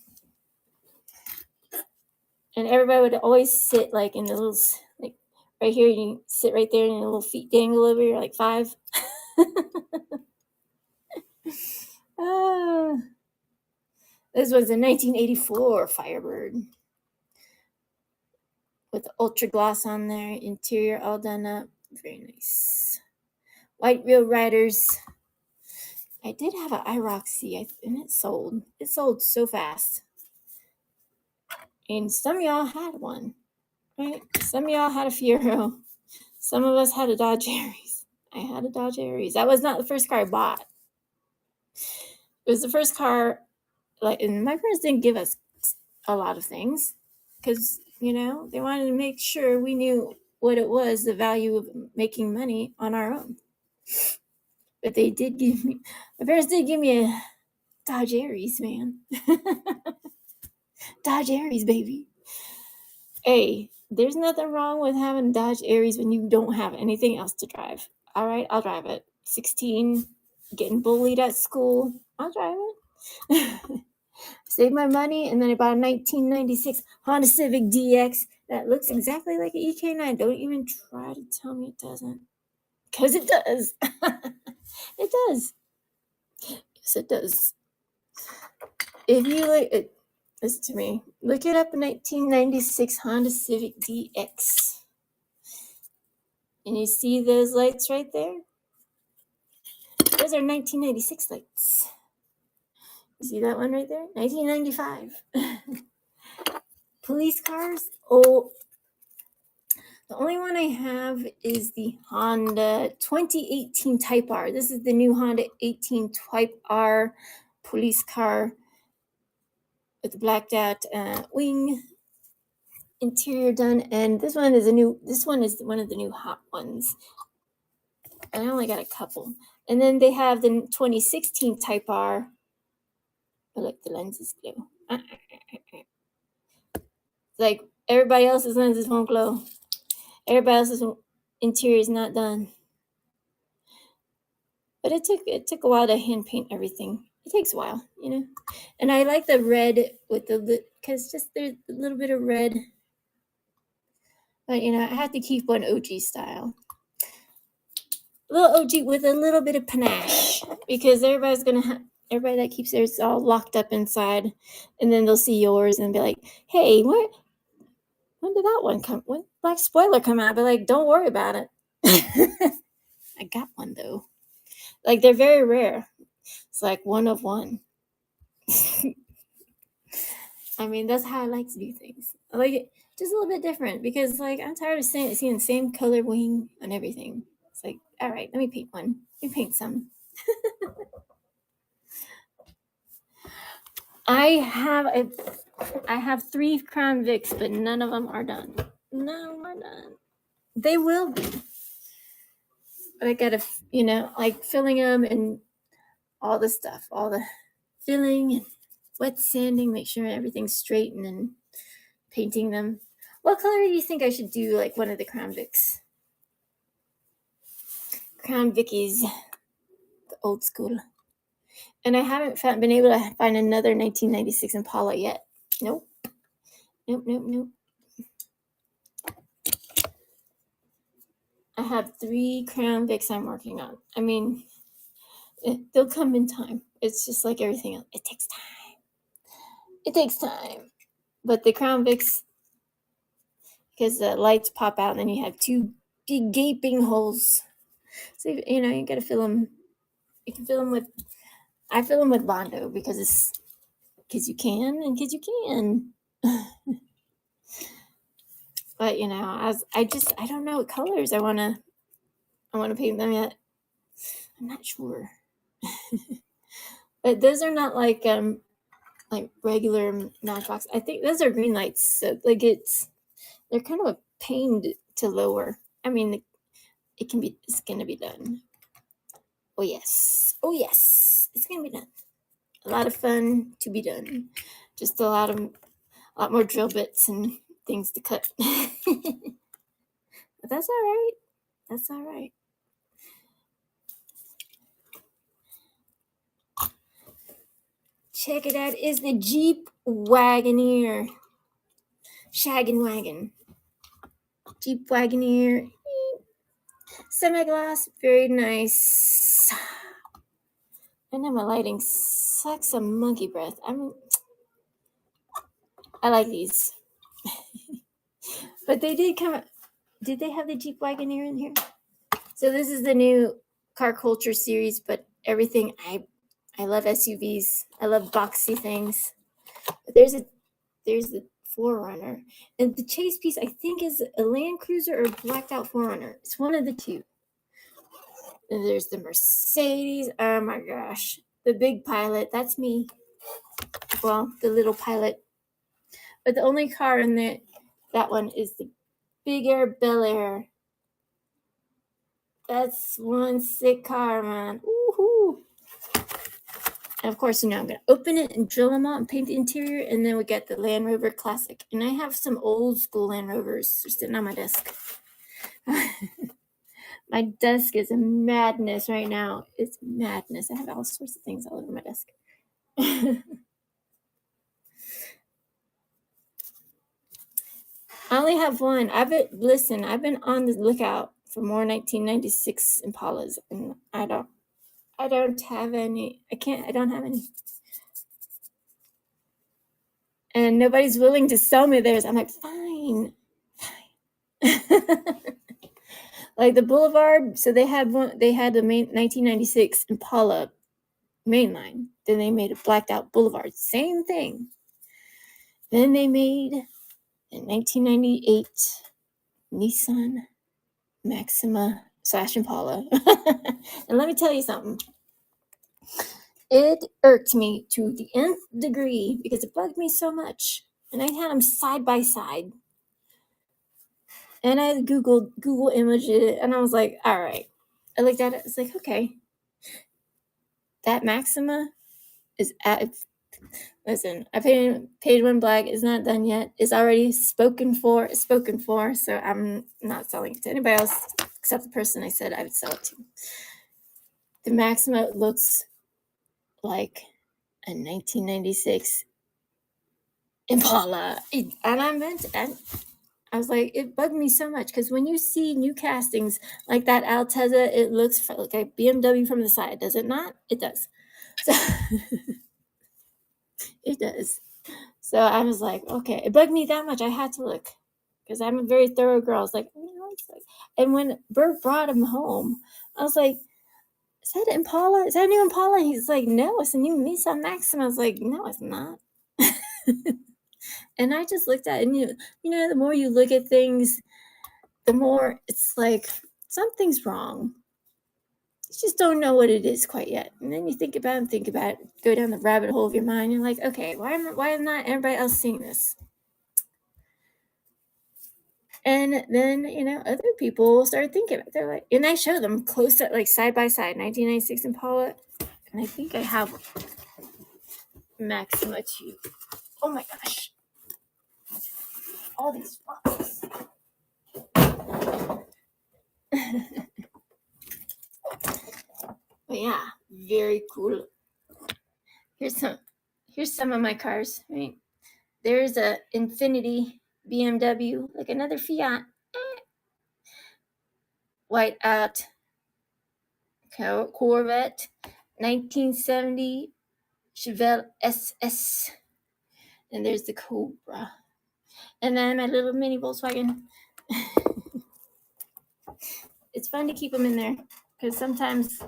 And everybody would always sit like in the little, like right here, you sit right there and your little feet dangle over. You're like 5. This was a 1984 Firebird with ultra gloss on there, interior all done up, very nice. White Wheel Riders. I did have an iRoxy, and it sold. It sold so fast. And some of y'all had one, right? Some of y'all had a Fiero. Some of us had a Dodge Aries. I had a Dodge Aries. That was not the first car I bought. It was the first car, and my parents didn't give us a lot of things because, they wanted to make sure we knew what it was, the value of making money on our own. But my parents did give me a Dodge Aries, man. Dodge Aries, baby. Hey, there's nothing wrong with having Dodge Aries when you don't have anything else to drive. All right, I'll drive it. 16, getting bullied at school, I'll drive it. Save my money, and then I bought a 1996 Honda Civic DX that looks exactly like an EK9. Don't even try to tell me it doesn't, because it does. It does. Yes, it does. If you listen to me, look it up, 1996 Honda Civic DX. And you see those lights right there? Those are 1996 lights. You see that one right there? 1995. Police cars? Oh, the only one I have is the Honda 2018 Type R. This is the new Honda 18 Type R police car with the blacked out wing, interior done, and this one is one of the new hot ones. And I only got a couple. And then they have the 2016 Type R. Oh, look, the lenses glow. Like everybody else's lenses won't glow. Everybody else's interior is not done. But it took a while to hand paint everything. It takes a while, And I like the red with because just there's a little bit of red. But I have to keep one OG style. A little OG with a little bit of panache, because everybody that keeps theirs all locked up inside, and then they'll see yours and be like, "Hey, when did that one come? When Black Spoiler come out?" But like, don't worry about it. I got one though. Like, they're very rare. It's like one of one. I mean, that's how I like to do things. I like it just a little bit different, because like I'm tired of seeing the same color wing on everything. It's like, all right, let me paint one. Let me paint some. I have 3 Crown Vics, but none of them are done. None of them are done. They will be. But I gotta, like filling them and all the stuff, all the filling and wet sanding, make sure everything's straight, and then painting them. What color do you think I should do, like one of the Crown Vics? Crown Vickies, the old school. And I haven't been able to find another 1996 Impala yet. Nope. I have 3 Crown Vics I'm working on. I mean, they'll come in time. It's just like everything else. It takes time. But the Crown Vics, because the lights pop out, and then you have 2 big gaping holes. So, you got to fill them. You can fill them with, I fill them with Bondo because you can, and because you can. But, I don't know what colors I want to paint them yet. I'm not sure. But those are not like regular Matchbox. I think those are green lights. So like they're kind of a pain to lower. I mean, it's going to be done. Oh yes. Oh yes. It's gonna be done. A lot of fun to be done. Just a lot more drill bits and things to cut. But that's all right. That's all right. Check it out. Is the Jeep Wagoneer. Shaggin' Wagon. Jeep Wagoneer. Semi-gloss. Very nice. I know my lighting sucks a monkey breath. I like these. But they did come. Did they have the Jeep Wagoneer in here? So this is the new car culture series, but everything I love SUVs. I love boxy things. But there's the Forerunner, and the chase piece I think is a Land Cruiser or blacked out Forerunner. It's one of the two. And there's the Mercedes. Oh my gosh, the big Pilot. That's me. Well, the little Pilot. But the only car in that one is the Big Air Bel Air. That's one sick car, man. Woohoo! And of course, I'm going to open it and drill them out and paint the interior, and then we get the Land Rover Classic. And I have some old school Land Rovers. They're sitting on my desk. My desk is a madness right now. It's madness. I have all sorts of things all over my desk. I only have one. I've been on the lookout for more 1996 Impalas, and I don't have any. I don't have any. And nobody's willing to sell me theirs. I'm like, fine. Like the Boulevard, so they had the main 1996 Impala mainline. Then they made a blacked out Boulevard. Same thing. Then they made a 1998 Nissan Maxima / Impala. And let me tell you something. It irked me to the nth degree because it bugged me so much. And I had them side by side. And I Google imaged it, and I was like, all right. I looked at it. It's like, okay. That Maxima is at. Listen, I paid one black. It's not done yet. It's already spoken for. So I'm not selling it to anybody else except the person I said I would sell it to. The Maxima looks like a 1996 Impala. And I was like, it bugged me so much because when you see new castings like that Altezza, it looks like a BMW from the side. Does it not? It does. So it does. So I was like, okay, it bugged me that much. I had to look because I'm a very thorough girl. I was like, and when Bert brought him home, I was like, is that Impala? Is that a new Impala? He's like, no, it's a new Nissan Maxima. I was like, no, it's not. And I just looked at it, and you know, the more you look at things, the more it's like something's wrong. You just don't know what it is quite yet. And then you think about it, go down the rabbit hole of your mind. You're like, okay, why is not everybody else seeing this? And then, you know, other people started thinking about it. They're like, and I show them close up, like side by side, 1996 Impala. And I think I have Maxima too. Oh my gosh. All these boxes. But yeah, very cool. Here's some of my cars. Right? There's a Infiniti BMW, like another Fiat. White out Corvette, 1970 Chevelle SS. And there's the Cobra. And then my little mini Volkswagen. It's fun to keep them in there because sometimes,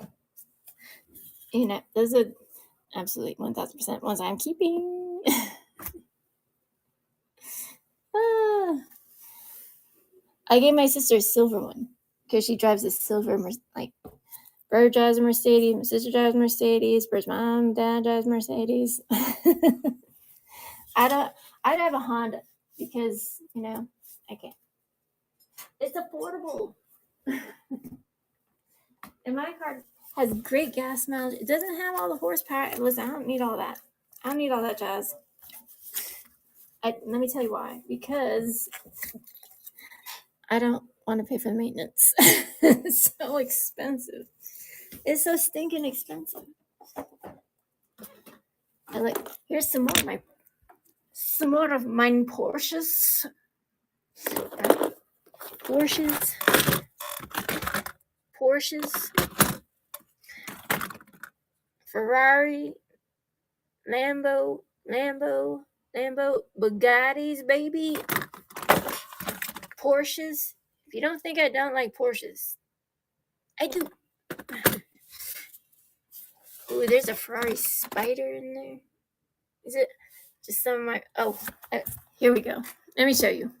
you know, those are absolutely 1000% ones I'm keeping. I gave my sister a silver one because she drives a silver, like, Bird drives a Mercedes, my sister drives a Mercedes, Bird's mom, dad drives Mercedes. I'd have a Honda because, you know, I can't. It's affordable. And my car, Has great gas mileage. It doesn't have all the horsepower. Listen, I don't need all that. I don't need all that jazz. Let me tell you why. Because I don't want to pay for the maintenance. It's so expensive. It's so stinking expensive. Here's some more of mine Porsches. Porsches, Ferrari, Lambo, Bugattis, baby. Porsches. If you don't think I don't like Porsches, I do. Ooh, there's a Ferrari Spider in there. Is it just some of my... Oh, here we go. Let me show you.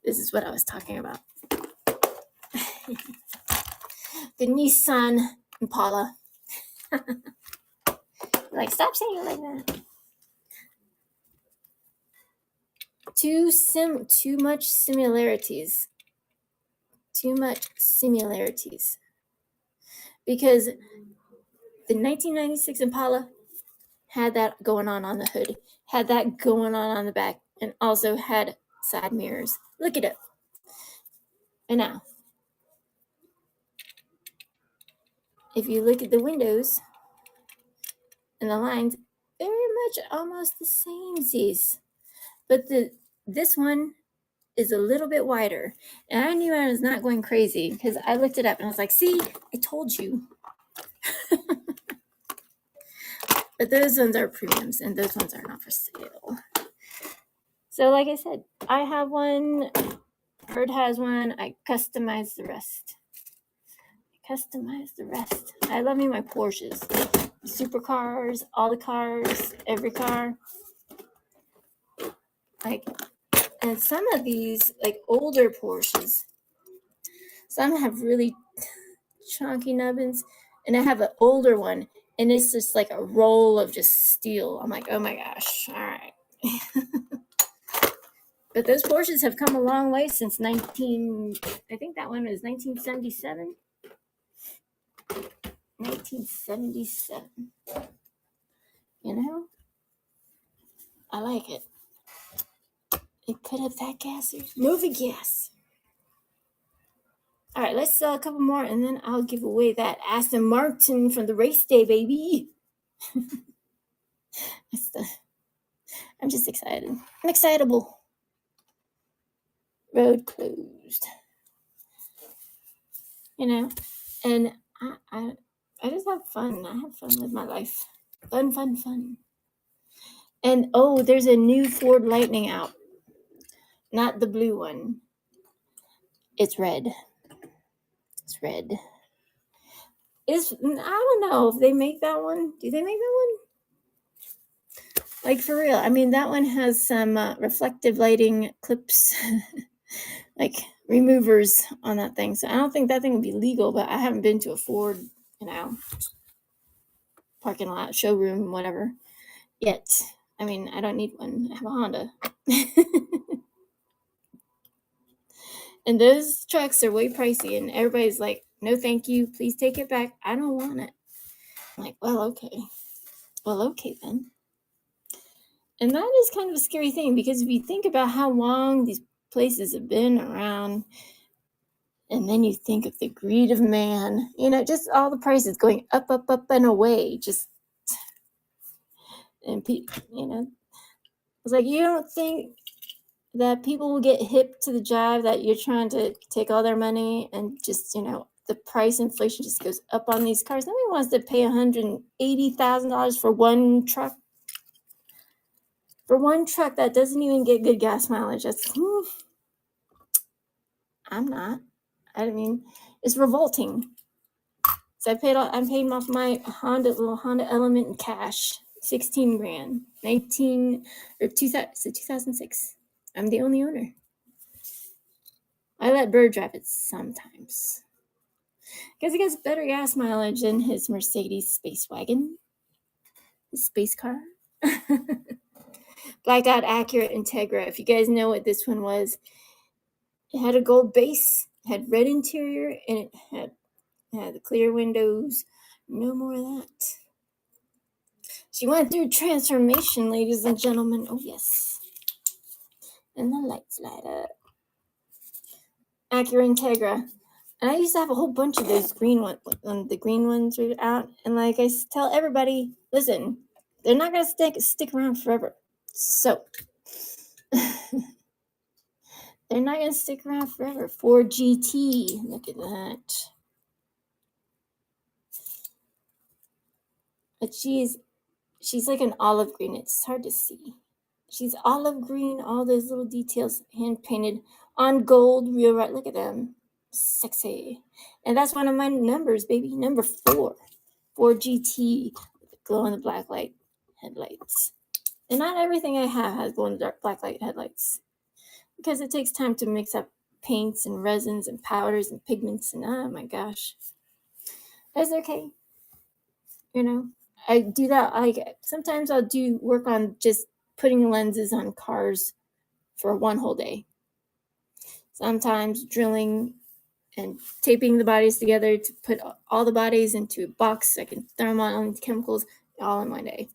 This is what I was talking about. The Nissan Impala. Like, stop saying it like that. Too much similarities. Because the 1996 Impala had that going on the hood, had that going on the back, and also had side mirrors. Look it up. And now, if you look at the windows and the lines, very much almost the same size. But this one is a little bit wider. And I knew I was not going crazy because I looked it up and I was like, see, I told you. But those ones are premiums and those ones are not for sale. So like I said, I have one, Bird has one, I customize the rest. I love me my Porsches. Supercars, all the cars, every car. And some of these, older Porsches, some have really chunky nubbins, and I have an older one, and it's just like a roll of just steel. I'm like, oh my gosh, all right. But those Porsches have come a long way since I think that one was 1977. 1977. You know? I like it. It could have that gas. Movie gas. All right, let's sell a couple more, and then I'll give away that Aston Martin from the race day, baby. I'm just excited. I'm excitable. Road closed. You know, and I just have fun. I have fun with my life. Fun. And there's a new Ford Lightning out. Not the blue one. It's red. I don't know if they make that one. Do they make that one? Like, for real. I mean, that one has some reflective lighting clips, like removers on that thing. So I don't think that thing would be legal, but I haven't been to a Ford, parking lot, showroom, whatever, yet. I mean, I don't need one. I have a Honda. And those trucks are way pricey, and everybody's like, no, thank you. Please take it back. I don't want it. I'm like, well, okay. Then. And that is kind of a scary thing, because if you think about how long these places have been around, and then you think of the greed of man, just all the prices going up and away, and it's like, you don't think that people will get hip to the jive that you're trying to take all their money, and just, the price inflation just goes up on these cars. Nobody wants to pay $180,000 for one truck. For one truck that doesn't even get good gas mileage. I'm not. I mean, it's revolting. So I'm paying off my little Honda Element in cash. $16,000. 2006. I'm the only owner. I let Bird drive it sometimes, because he gets better gas mileage than his Mercedes Space Wagon, his space car. Blacked out Acura Integra. If you guys know what this one was, it had a gold base, had red interior, and it had The clear windows. No more of that. She went through transformation, ladies and gentlemen. Oh, yes. And the lights light up. Acura Integra. And I used to have a whole bunch of those green ones when the green ones were out. And like I tell everybody, listen, they're not going to stick around forever. So, they're not going to stick around forever. Ford GT. Look at that. But she's like an olive green. It's hard to see. She's olive green, all those little details hand painted on gold, real right. Look at them. Sexy. And that's one of my numbers, baby. Number 4. Ford GT with the glow in the black light headlights. And not everything I have has glow in the dark black light headlights, because it takes time to mix up paints and resins and powders and pigments, and oh my gosh. That's okay. You know, I do that. Sometimes I'll do work on just putting lenses on cars for one whole day. Sometimes drilling and taping the bodies together to put all the bodies into a box. I can throw them on chemicals all in one day.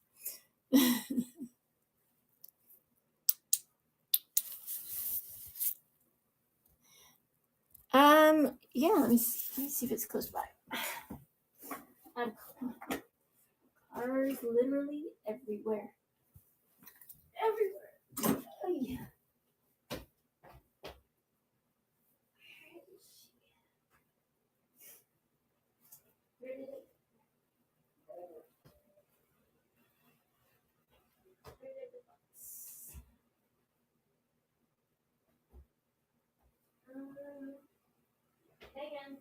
Yeah, let me see if it's close by. Cars literally everywhere. Everywhere. Oh, yeah. Where did it? Hang on.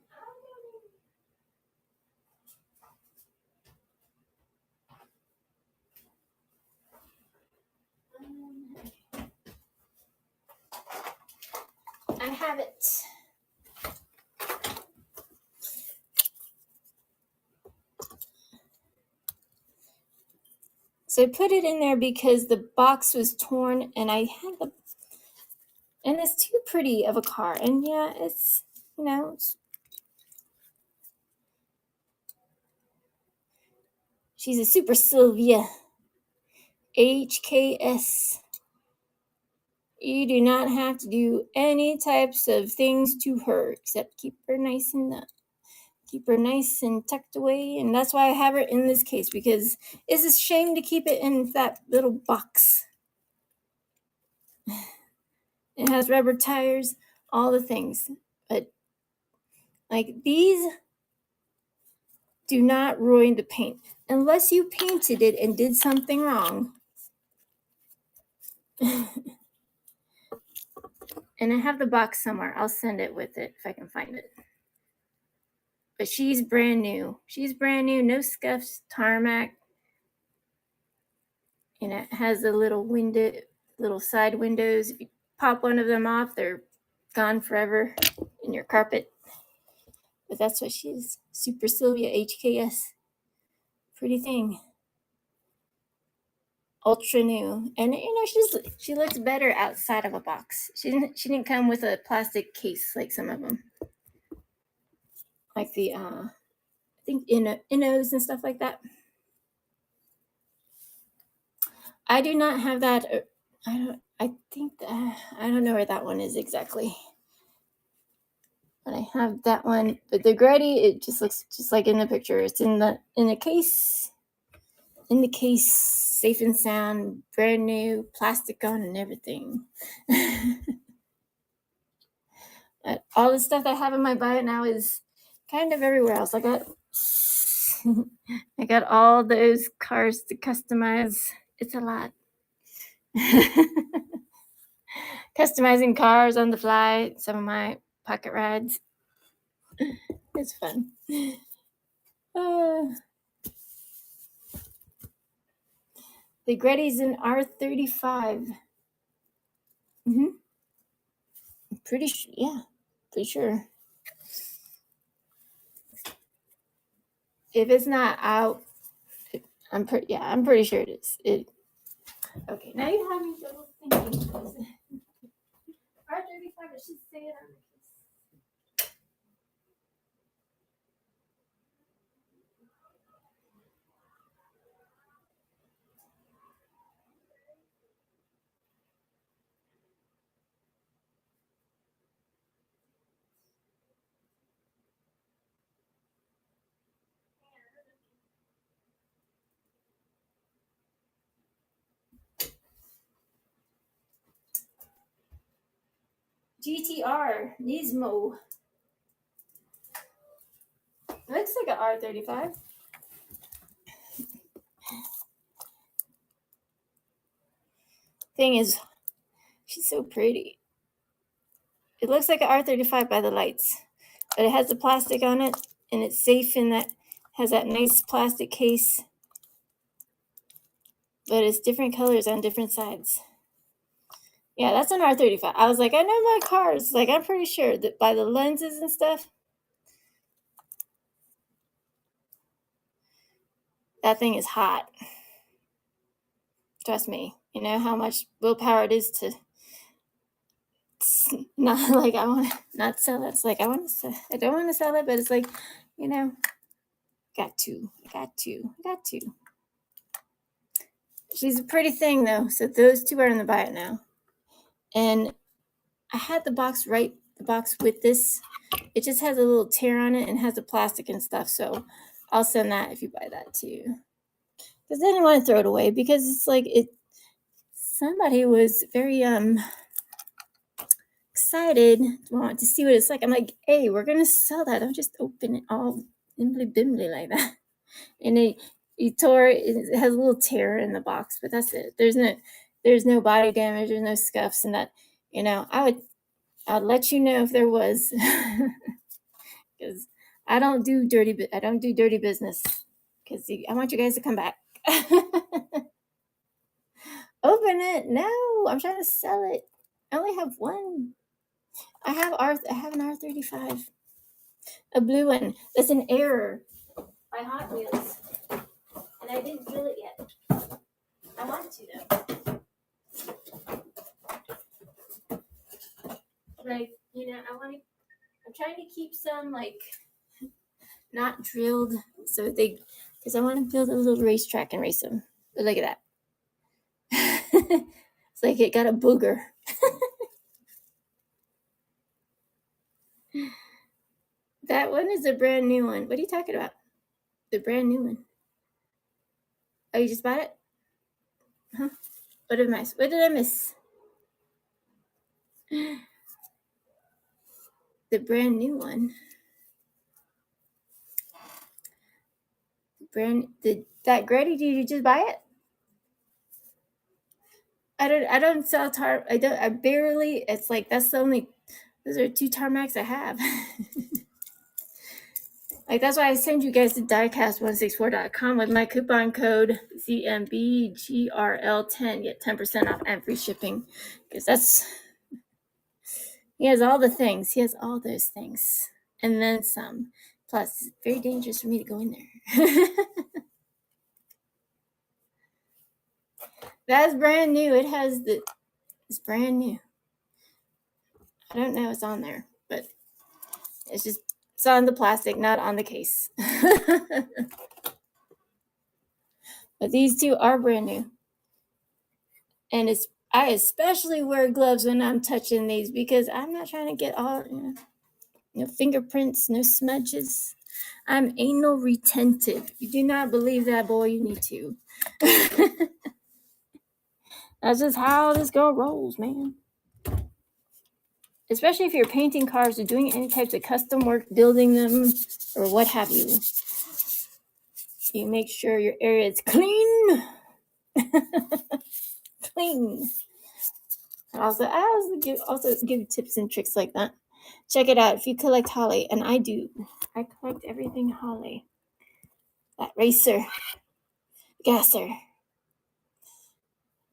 I have it. So I put it in there because the box was torn, and I had and it's too pretty of a car. And yeah, it's, she's a Super Sylvia HKS. You do not have to do any types of things to her except keep her nice and tucked away. And that's why I have her in this case, because it's a shame to keep it in that little box. It has rubber tires, all the things. But like these do not ruin the paint unless you painted it and did something wrong. And I have the box somewhere. I'll send it with it if I can find it. But she's brand new. No scuffs, tarmac. And it has a little side windows. If you pop one of them off, they're gone forever in your carpet. But that's what she is. Super Sylvia HKS. Pretty thing. Ultra new. And she looks better outside of a box. She didn't come with a plastic case like some of them. Like the I think Innos and stuff like that. I do not have that. I don't know where that one is exactly. But I have that one. But the Gretty, it just looks just like in the picture. It's in a case. In the case, safe and sound, brand new, plastic on and everything. All the stuff I have in my bio now is kind of everywhere else. I got all those cars to customize. It's a lot. Customizing cars on the fly, some of my pocket rides. It's fun. The Gretty's in R35. Pretty sure. If it's not out, I'm pretty sure it is. Okay, now you have me double thinking. R35, I should say it on the case. GTR Nismo. Looks like an R35. Thing is, she's so pretty. It looks like an R35 by the lights, but it has the plastic on it, and it's safe in that, has that nice plastic case, but it's different colors on different sides. Yeah, that's an R35. I was like, I know my cars. Like, I'm pretty sure that by the lenses and stuff, that thing is hot. Trust me. You know how much willpower it is to not like I want to not sell it. It's like I don't want to sell it, but it's like, you know, got to. She's a pretty thing though, so those two are in the buy it now. And I had the box with this. It just has a little tear on it and has the plastic and stuff, so I'll send that if you buy that too. Because I didn't want to throw it away, because it's like somebody was very excited, wanted to see what it's like. I'm like, hey, we're gonna sell that. Don't just open it all bimbly bimbly like that. And he tore it. It has a little tear in the box, but that's it. There's no body damage. There's no scuffs, and that, you know, I'd let you know if there was, because I don't do dirty business, because I want you guys to come back. Open it. No, I'm trying to sell it. I only have one. I have an R35, a blue one. That's an error by Hot Wheels, and I didn't feel it yet. I want to though. Like, you know, I'm trying to keep some like not drilled, so because I want to build a little racetrack and race them. But look at that. It's like it got a booger. That one is a brand new one. What are you talking about? The brand new one. Oh, you just bought it? Huh? What did I miss? The brand new one. That Grady, did you just buy it? I don't sell I barely, it's like, those are 2 tarmacs I have. Like, that's why I send you guys to diecast164.com with my coupon code ZMBGRL10. Get 10% off and free shipping. Because he has all the things. He has all those things. And then some. Plus, it's very dangerous for me to go in there. That's brand new. It's brand new. I don't know it's on there, but it's on the plastic, not on the case. But these two are brand new. And I especially wear gloves when I'm touching these, because I'm not trying to get all, no fingerprints, no smudges. I'm anal retentive. If you do not believe that, boy, you need to. That's just how this girl rolls, man. Especially if you're painting cars or doing any types of custom work, building them, or what have you. You make sure your area is clean. Clean. I also give tips and tricks like that. Check it out if you collect holly, and I do. I collect everything holly. That racer, gasser.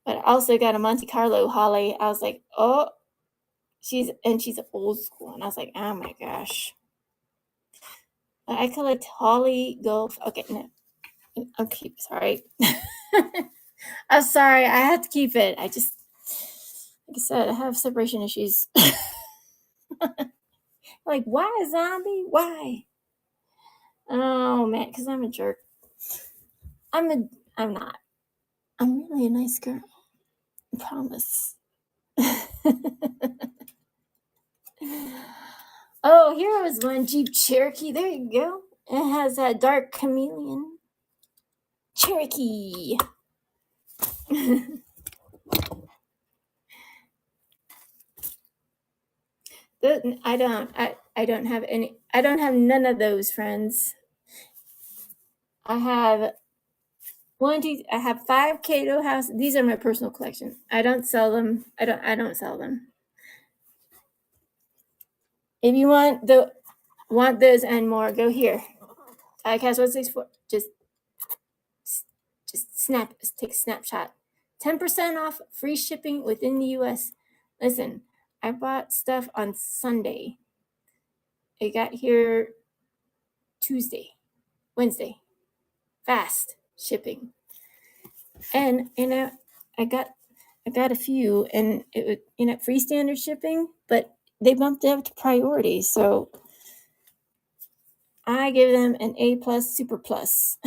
But I also got a Monte Carlo holly. I was like, oh, she's old school, and I was like, oh my gosh. I collect holly, golf. Okay, no, okay, sorry. I'm sorry. I have to keep it. Like I said, I have separation issues. Like, why, zombie? Why? Oh man, because I'm a jerk. I'm not. I'm really a nice girl. I promise. Oh, here was one Jeep Cherokee. There you go. It has that dark chameleon. Cherokee. I don't. I don't have any. I don't have none of those, friends. I have one, two. I have 5 Cato House. These are my personal collection. I don't sell them. I don't sell them. If you want those and more, go here. Diecast 164. Just take a snapshot. 10% off, free shipping within the US. Listen, I bought stuff on Sunday. It got here Tuesday, Wednesday. Fast shipping. And I got a few, and it was free standard shipping, but they bumped it up to priority, so I give them an A plus super plus.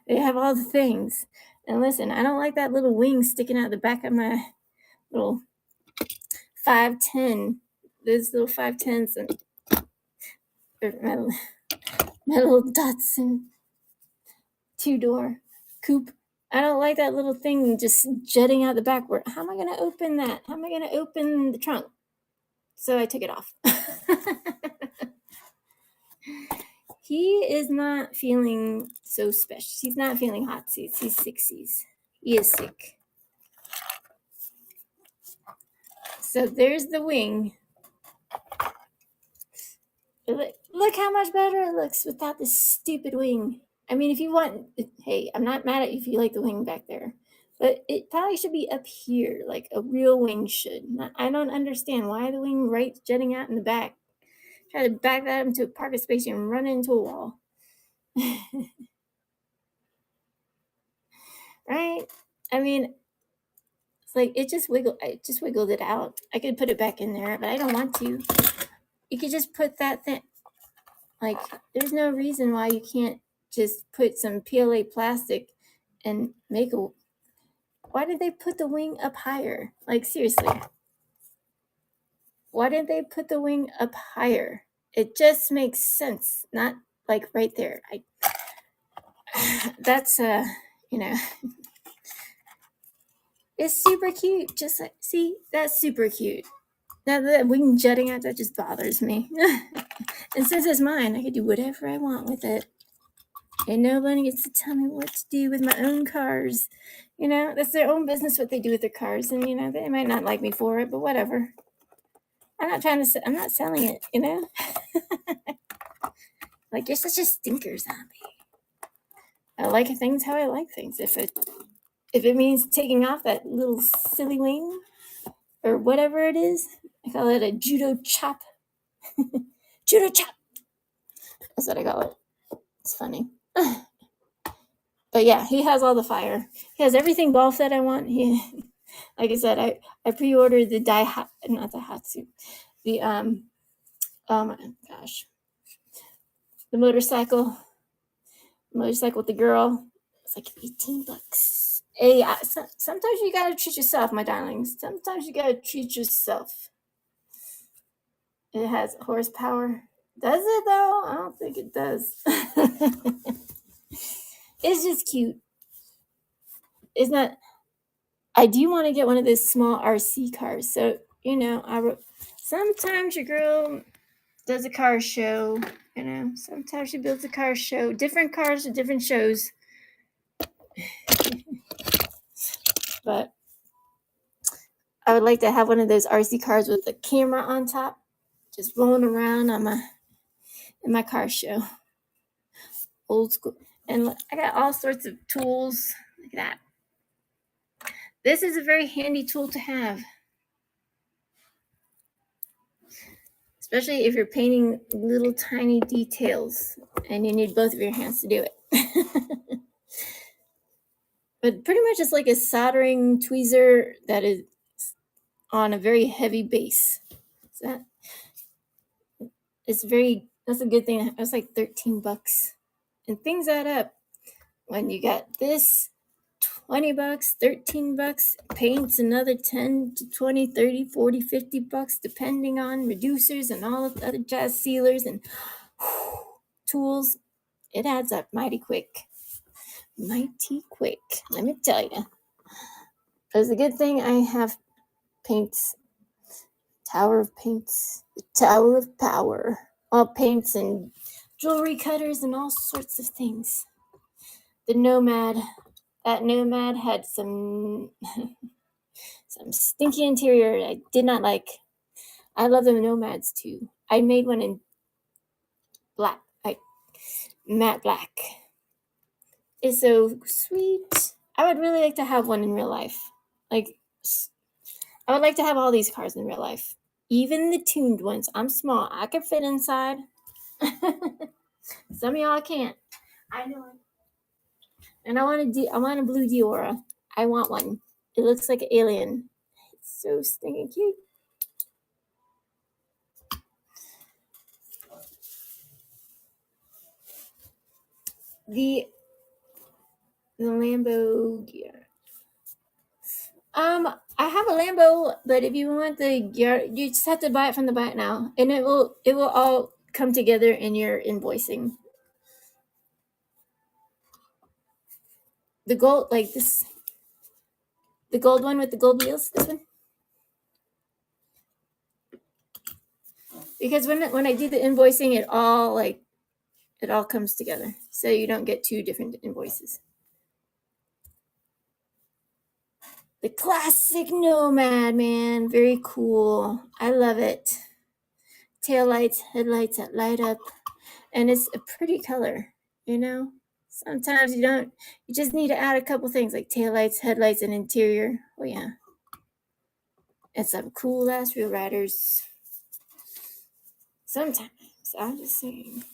They have all the things. And listen, I don't like that little wing sticking out the back of my little 510. Those little 510s and my little Datsun 2-door coupe. I don't like that little thing just jutting out the back. How am I going to open that? How am I going to open the trunk? So I took it off. He is not feeling so special. He's not feeling hot seats. He's 60s. He is sick. So there's the wing. Look how much better it looks without this stupid wing. I mean, if you want, hey, I'm not mad at you if you like the wing back there, but it probably should be up here, like a real wing should. I don't understand why the wing right jutting out in the back. Try to back that into a parking space and run into a wall. Right? I mean, it's like I just wiggled it out. I could put it back in there, but I don't want to. You could just put that thing. Like, there's no reason why you can't just put some PLA plastic and make a. Why did they put the wing up higher? Like, seriously. Why didn't they put the wing up higher? It just makes sense. Not like right there. That's it's super cute. Just like, see, that's super cute. Now the wing jutting out, that just bothers me. And since it's mine, I can do whatever I want with it. And nobody gets to tell me what to do with my own cars. That's their own business what they do with their cars. And, they might not like me for it, but whatever. I'm not selling it, Like, you're such a stinker, zombie. I like things how I like things. If it means taking off that little silly wing or whatever it is, I call it a judo chop. Judo chop. That's what I call it. It's funny. But yeah, he has all the fire. He has everything golf that I want. Like I said, I pre-ordered the not the Hatsu, the oh my gosh, the motorcycle with the girl. It's like $18. Hey, sometimes you gotta treat yourself, my darlings. Sometimes you gotta treat yourself. It has horsepower. Does it though? I don't think it does. It's just cute. It's not. I do want to get one of those small RC cars. So, sometimes your girl does a car show, sometimes she builds a car show, different cars at different shows. But I would like to have one of those RC cars with a camera on top, just rolling around in my car show. Old school. And I got all sorts of tools like that. This is a very handy tool to have. Especially if you're painting little tiny details and you need both of your hands to do it. But pretty much it's like a soldering tweezer that is on a very heavy base. So that's a good thing. It's like $13. And things add up. When you got this, $20, $13, paints another 10 to 20, 30, 40, $50, depending on reducers and all of the other jazz sealers and tools. It adds up mighty quick. Mighty quick, let me tell you. It's a good thing I have paints Tower of Paints. The Tower of Power. All paints and jewelry cutters and all sorts of things. The Nomad. That Nomad had some stinky interior I did not like. I love the Nomads too. I made one in black, like matte black. It's so sweet. I would really like to have one in real life. Like, I would like to have all these cars in real life. Even the tuned ones. I'm small. I can fit inside. Some of y'all can't. I know. And I want a blue Diora. I want one. It looks like an alien. It's so stinking cute. The Lambo gear. I have a Lambo, but if you want the gear, you just have to buy it from the Buy It Now, and it will all come together in your invoicing. The gold, like this, the gold one with the gold wheels, this one. Because when I do the invoicing, it all comes together, so you don't get two different invoices. The classic Nomad, man, very cool. I love it. Taillights, headlights that light up, and it's a pretty color, you know. Sometimes you just need to add a couple things like taillights, headlights, and interior. Oh yeah. And some cool ass real riders. Sometimes. I'm just saying.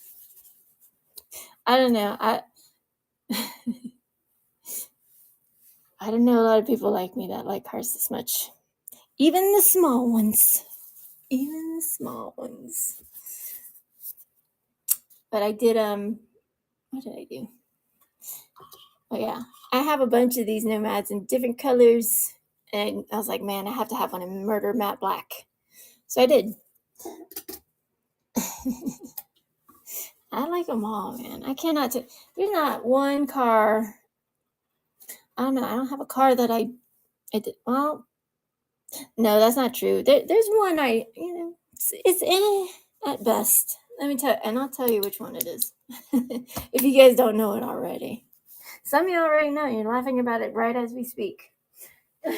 I don't know. I don't know a lot of people like me that like cars this much. Even the small ones. But I did what did I do? Oh yeah. I have a bunch of these Nomads in different colors. And I was like, man, I have to have one in murder matte black. So I did. I like them all, man. I cannot. There's not one car. I don't know. I don't have a car that I did. Well, no, that's not true. There's one it's at best. Let me tell you, and I'll tell you which one it is. If you guys don't know it already. Some of you already know. You're laughing about it right as we speak. The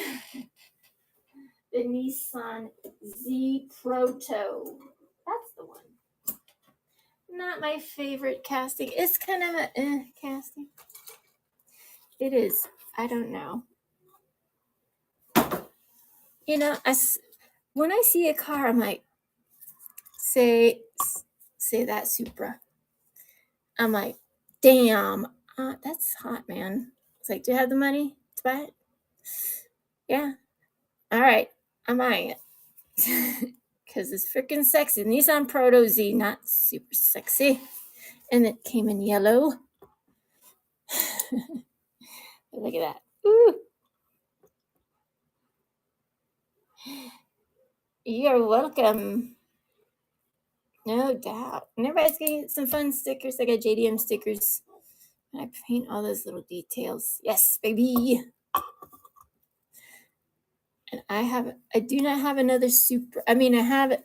Nissan Z Proto. That's the one. Not my favorite casting. It's kind of a casting. It is. I don't know. You know, when I see a car, I'm like, say that Supra. I'm like, damn, that's hot, man. It's like, do you have the money to buy it? Yeah. All right, I'm buying it. Because it's freaking sexy. Nissan Proto Z, not super sexy. And it came in yellow. Look at that. Ooh. You're welcome. No doubt. And everybody's getting some fun stickers. I got JDM stickers. And I paint all those little details. Yes, baby. And I do not have another Supra. I mean, I have,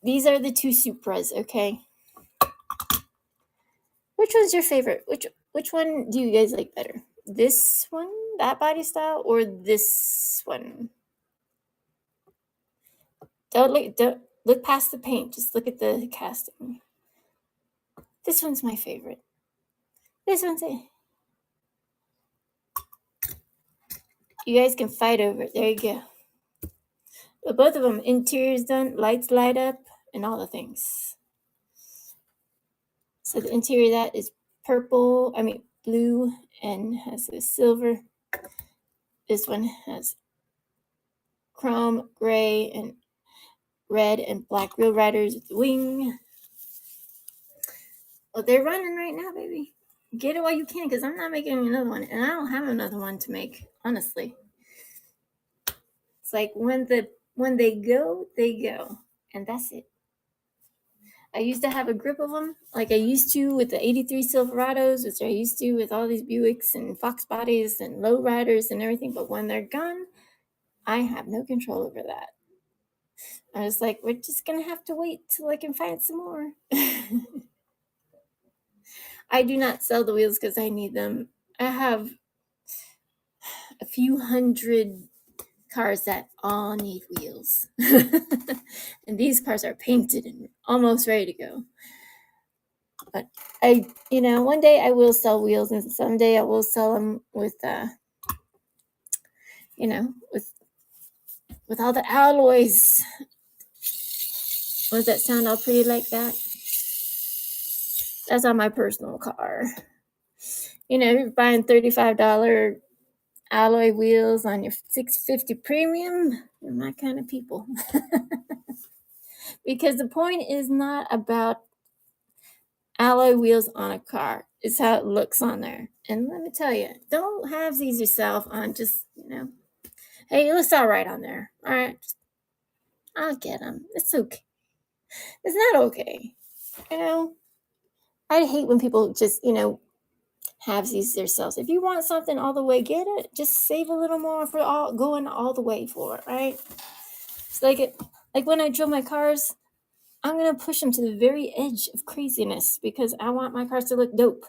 these are the two Supras, okay? Which one's your favorite? Which one do you guys like better? This one, that body style, or this one? Don't look past the paint. Just look at the casting. This one's my favorite. This one's it. You guys can fight over it. There you go. But both of them, interior's done, lights light up, and all the things. So the interior of that is blue, and has a silver. This one has chrome, gray, and red and black Real Riders with the wing. Well, they're running right now, baby. Get it while you can, because I'm not making another one, and I don't have another one to make, honestly. It's like when they go, and that's it. I used to have a grip of them, like I used to with the 83 Silverados, which I used to with all these Buicks and Fox bodies and low riders and everything. But when they're gone, I have no control over that. I was like, we're just gonna have to wait till I can find some more. I do not sell the wheels because I need them. I have a few hundred cars that all need wheels. And these cars are painted and almost ready to go. But one day I will sell wheels, and someday I will sell them with, with all the alloys. Does that sound all pretty like that? That's on my personal car. You're buying $35 alloy wheels on your 650 premium. You're my kind of people. Because the point is not about alloy wheels on a car. It's how it looks on there. And let me tell you, don't have these yourself on just, hey, it looks all right on there. All right. I'll get them. It's okay. It's not okay. I hate when people just, have these themselves. If you want something all the way, get it. Just save a little more for going all the way for it, right? It's like when I drill my cars, I'm gonna push them to the very edge of craziness because I want my cars to look dope.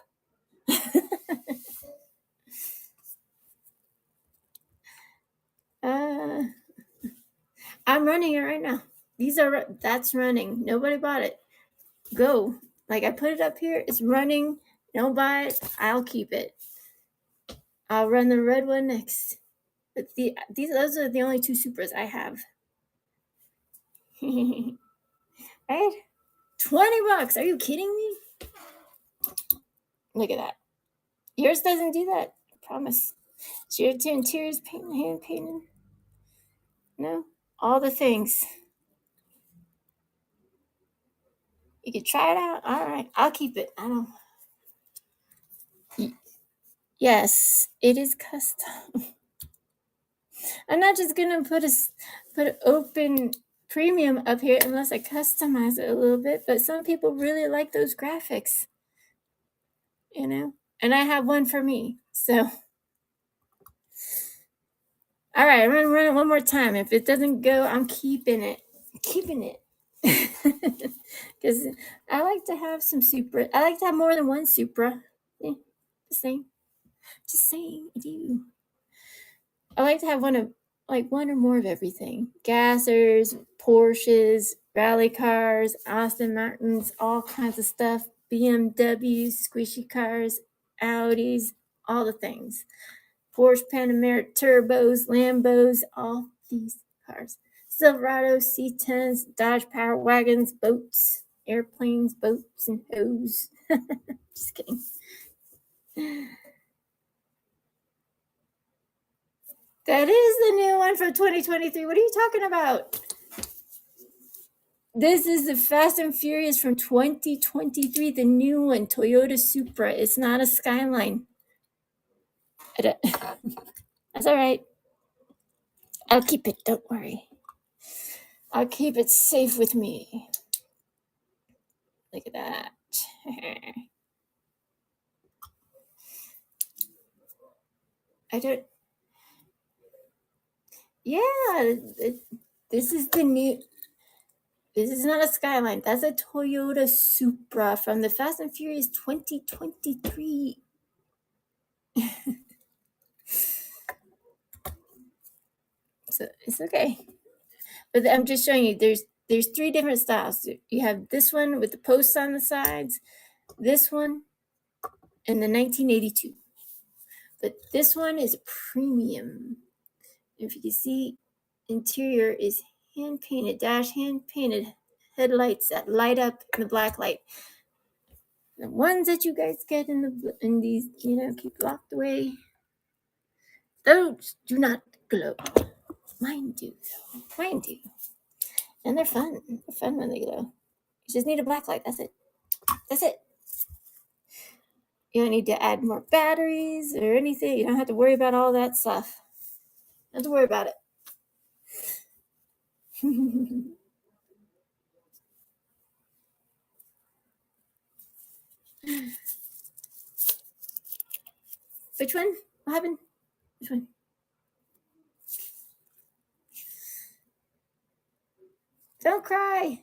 I'm running it right now. That's running. Nobody bought it. Go. Like, I put it up here. It's running. Don't buy it. I'll keep it. I'll run the red one next. But those are the only two Supras I have. Right? $20. Are you kidding me? Look at that. Yours doesn't do that. I promise. So your interior is hand painted. No, all the things. You can try it out. All right, I'll keep it. I don't. Yes, it is custom. I'm not just gonna put open premium up here unless I customize it a little bit. But some people really like those graphics, and I have one for me. So, all right, I'm gonna run it one more time. If it doesn't go, I'm keeping it. Because I like to have some Supra. I like to have more than one Supra. Yeah, just saying, I do. I like to have one or more of everything. Gassers, Porsches, rally cars, Aston Martins, all kinds of stuff. BMWs, squishy cars, Audis, all the things. Porsche Panamera turbos, Lambos, all these cars. Silverado, C10s, Dodge Power Wagons, boats, airplanes, boats, and hoes. Just kidding. That is the new one from 2023. What are you talking about? This is the Fast and Furious from 2023, the new one, Toyota Supra. It's not a Skyline. That's all right. I'll keep it. Don't worry. I'll keep it safe with me. Look at that. I don't. Yeah, this is the new. This is not a Skyline. That's a Toyota Supra from the Fast and Furious 2023. So it's okay. But I'm just showing you. There's three different styles. You have this one with the posts on the sides, this one, and the 1982. But this one is premium. If you can see, interior is hand painted, dash hand painted, headlights that light up in the black light. The ones that you guys get in these, keep locked away, those do not glow. Mine do, though. Mine do. And they're fun. They're fun when they glow. You just need a black light. That's it. That's it. You don't need to add more batteries or anything. You don't have to worry about all that stuff. Don't have to worry about it. Which one? What happened? Which one? Don't cry.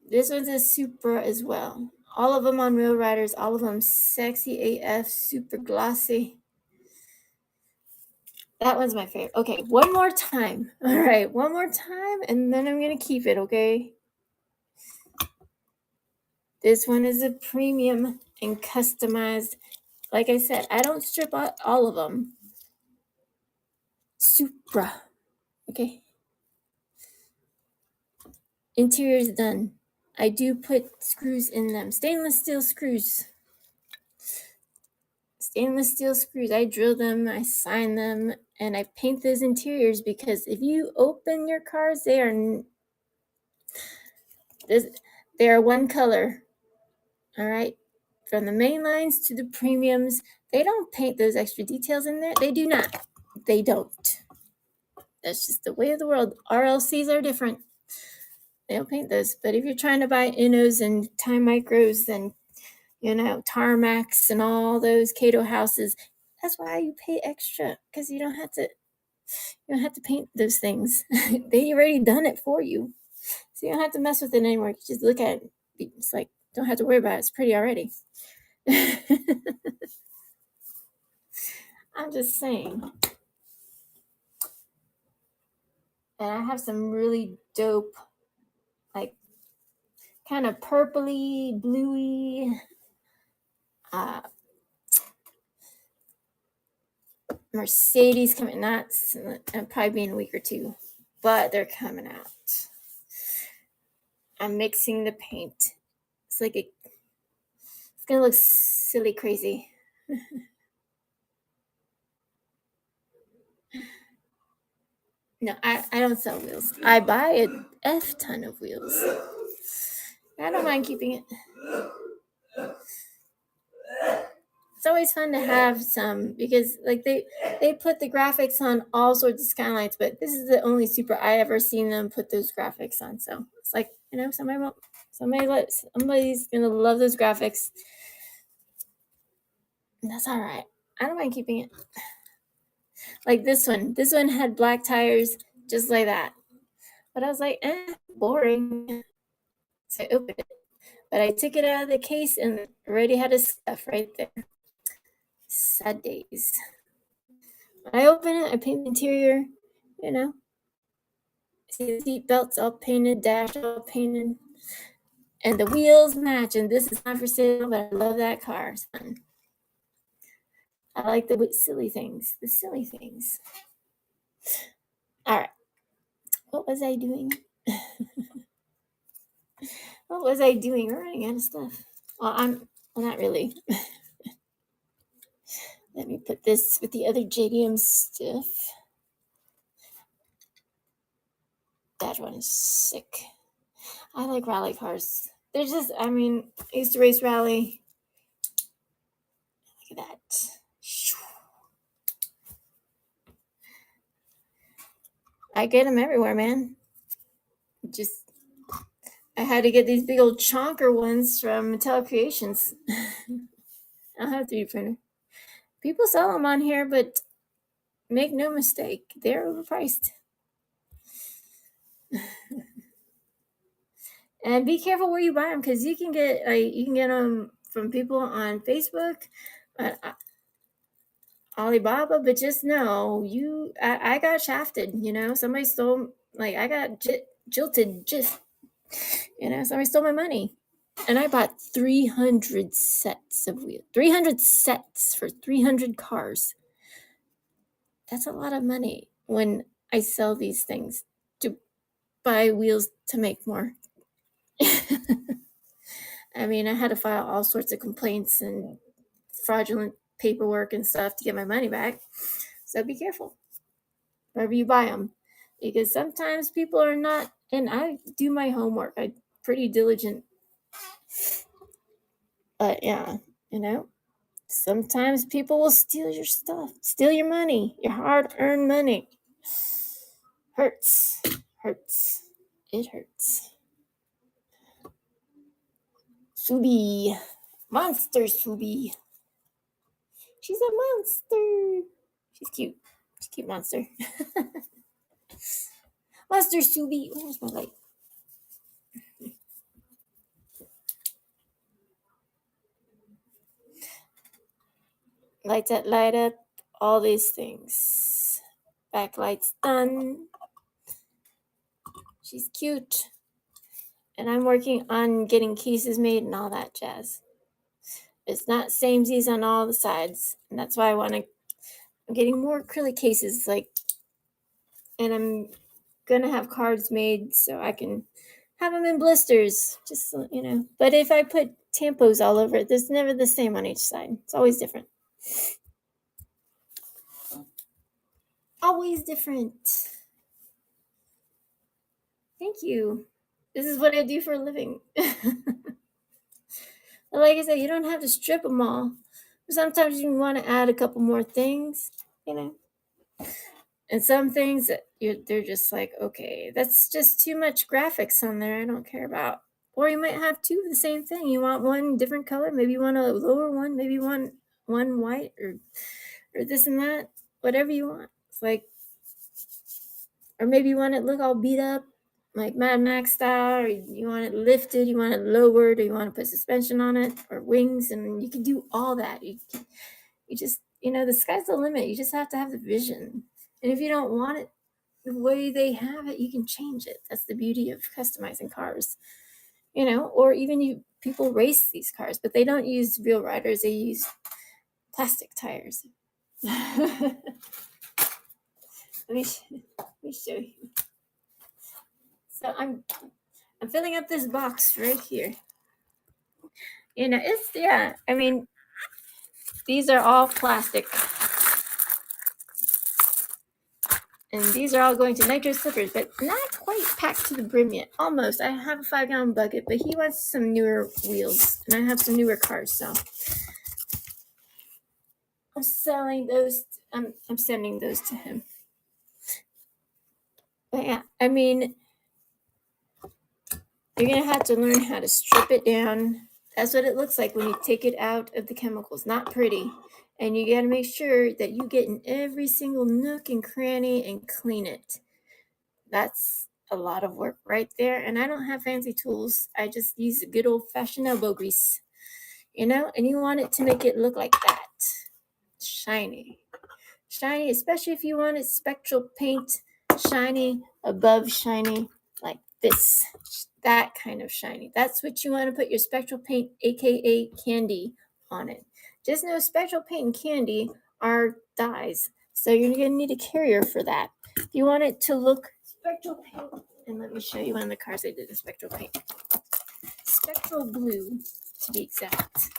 This one's a Supra as well. All of them on Real Riders. All of them sexy AF, super glossy. That one's my favorite. Okay, one more time. All right, one more time, and then I'm going to keep it, okay? This one is a premium and customized. Like I said, I don't strip out all of them. Supra. Okay. Interior is done. I do put screws in them. Stainless steel screws. Stainless steel screws. I drill them, I sign them, and I paint those interiors because if you open your cars, they are one color. All right. From the main lines to the premiums, they don't paint those extra details in there. They do not. They don't. That's just the way of the world. RLCs are different. They don't paint those. But if you're trying to buy Innos and Time Micros and Tarmacs and all those Cato houses, that's why you pay extra, because you don't have to paint those things. They already done it for you. So you don't have to mess with it anymore. You just look at it. It's like, don't have to worry about it. It's pretty already. I'm just saying. And I have some really dope, like, kind of purpley, bluey, Mercedes coming. Not, probably be in a week or two, but they're coming out. I'm mixing the paint. It's gonna look silly crazy. No, I don't sell wheels. I buy a F ton of wheels. I don't mind keeping it. It's always fun to have some, because like they put the graphics on all sorts of Skylines, but this is the only Supra I ever seen them put those graphics on. So it's like, somebody's gonna love those graphics. And that's all right. I don't mind keeping it. Like this one had black tires just like that. But I was like, boring. So I opened it. But I took it out of the case and already had a scuff right there. Sad days. When I open it, I paint the interior, See the seat belts all painted, dash all painted. And the wheels match. And this is not for sale, but I love that car. It's fun. I like the silly things. The silly things. All right. What was I doing? What was I doing? We're running out of stuff. Well, not really. Let me put this with the other JDM stuff. That one is sick. I like rally cars. They're just, I used to race rally. Look at that. I get them everywhere, man. I had to get these big old chonker ones from Mattel Creations. I'll have 3D printer. People sell them on here, but make no mistake, they're overpriced. And be careful where you buy them, because you can get them from people on Facebook, Alibaba, but just know I got shafted. Somebody stole, I got jilted. Somebody stole my money, and I bought 300 sets of wheels. 300 sets for 300 cars. That's a lot of money when I sell these things to buy wheels to make more. I had to file all sorts of complaints and fraudulent paperwork and stuff to get my money back. So be careful wherever you buy them, because sometimes people are not, and I do my homework. I'm pretty diligent. But yeah, sometimes people will steal your stuff, steal your money, your hard-earned money. Hurts. It hurts. Subi. Monster Subi. She's a monster. She's cute. She's a cute monster. Master Subi. Where's my light? Lights that light up. All these things. Backlight's done. She's cute. And I'm working on getting cases made and all that jazz. It's not samesies on all the sides. And that's why I'm getting more acrylic cases, and I'm gonna have cards made so I can have them in blisters, just But if I put tampos all over it, there's never the same on each side. It's always different. Always different. Thank you. This is what I do for a living. Like I said, you don't have to strip them all. Sometimes you want to add a couple more things, And some things that they're just like, okay, that's just too much graphics on there. I don't care about. Or you might have two of the same thing. You want one different color. Maybe you want a lower one. Maybe you want one white or this and that. Whatever you want. It's like, or maybe you want it look all beat up, like Mad Max style, or you want it lifted, you want it lowered, or you want to put suspension on it, or wings, and you can do all that. You just, the sky's the limit. You just have to have the vision. And if you don't want it the way they have it, you can change it. That's the beauty of customizing cars, or even people race these cars, but they don't use real riders. They use plastic tires. Let me show you. So I'm filling up this box right here. These are all plastic. And these are all going to Nitro Slippers, but not quite packed to the brim yet. Almost. I have a 5-gallon bucket, but he wants some newer wheels, and I have some newer cars, so I'm selling those. I'm sending those to him. But yeah, you're gonna have to learn how to strip it down. That's what it looks like when you take it out of the chemicals. Not pretty. And you gotta make sure that you get in every single nook and cranny and clean it. That's a lot of work right there. And I don't have fancy tools. I just use a good old-fashioned elbow grease. And you want it to make it look like that. Shiny, especially if you want it spectral paint, shiny above shiny, like this. That kind of shiny. That's what you want to put your spectral paint, aka candy, on it. Just know spectral paint and candy are dyes, so you're going to need a carrier for that. If you want it to look spectral paint, and let me show you one of the cars I did in spectral paint. Spectral blue, to be exact.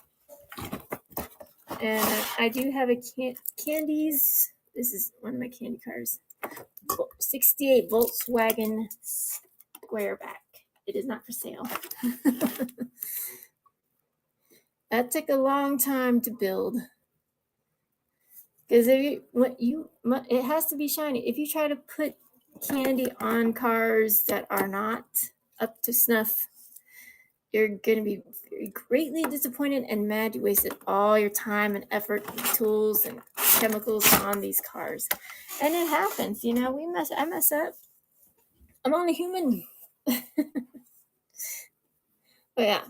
And I do have a candies. This is one of my candy cars. 68 Volkswagen Squareback. It is not for sale. That took a long time to build. Because it has to be shiny. If you try to put candy on cars that are not up to snuff, you're going to be very greatly disappointed and mad you wasted all your time and effort and tools and chemicals on these cars. And it happens, I mess up. I'm only human. But yeah.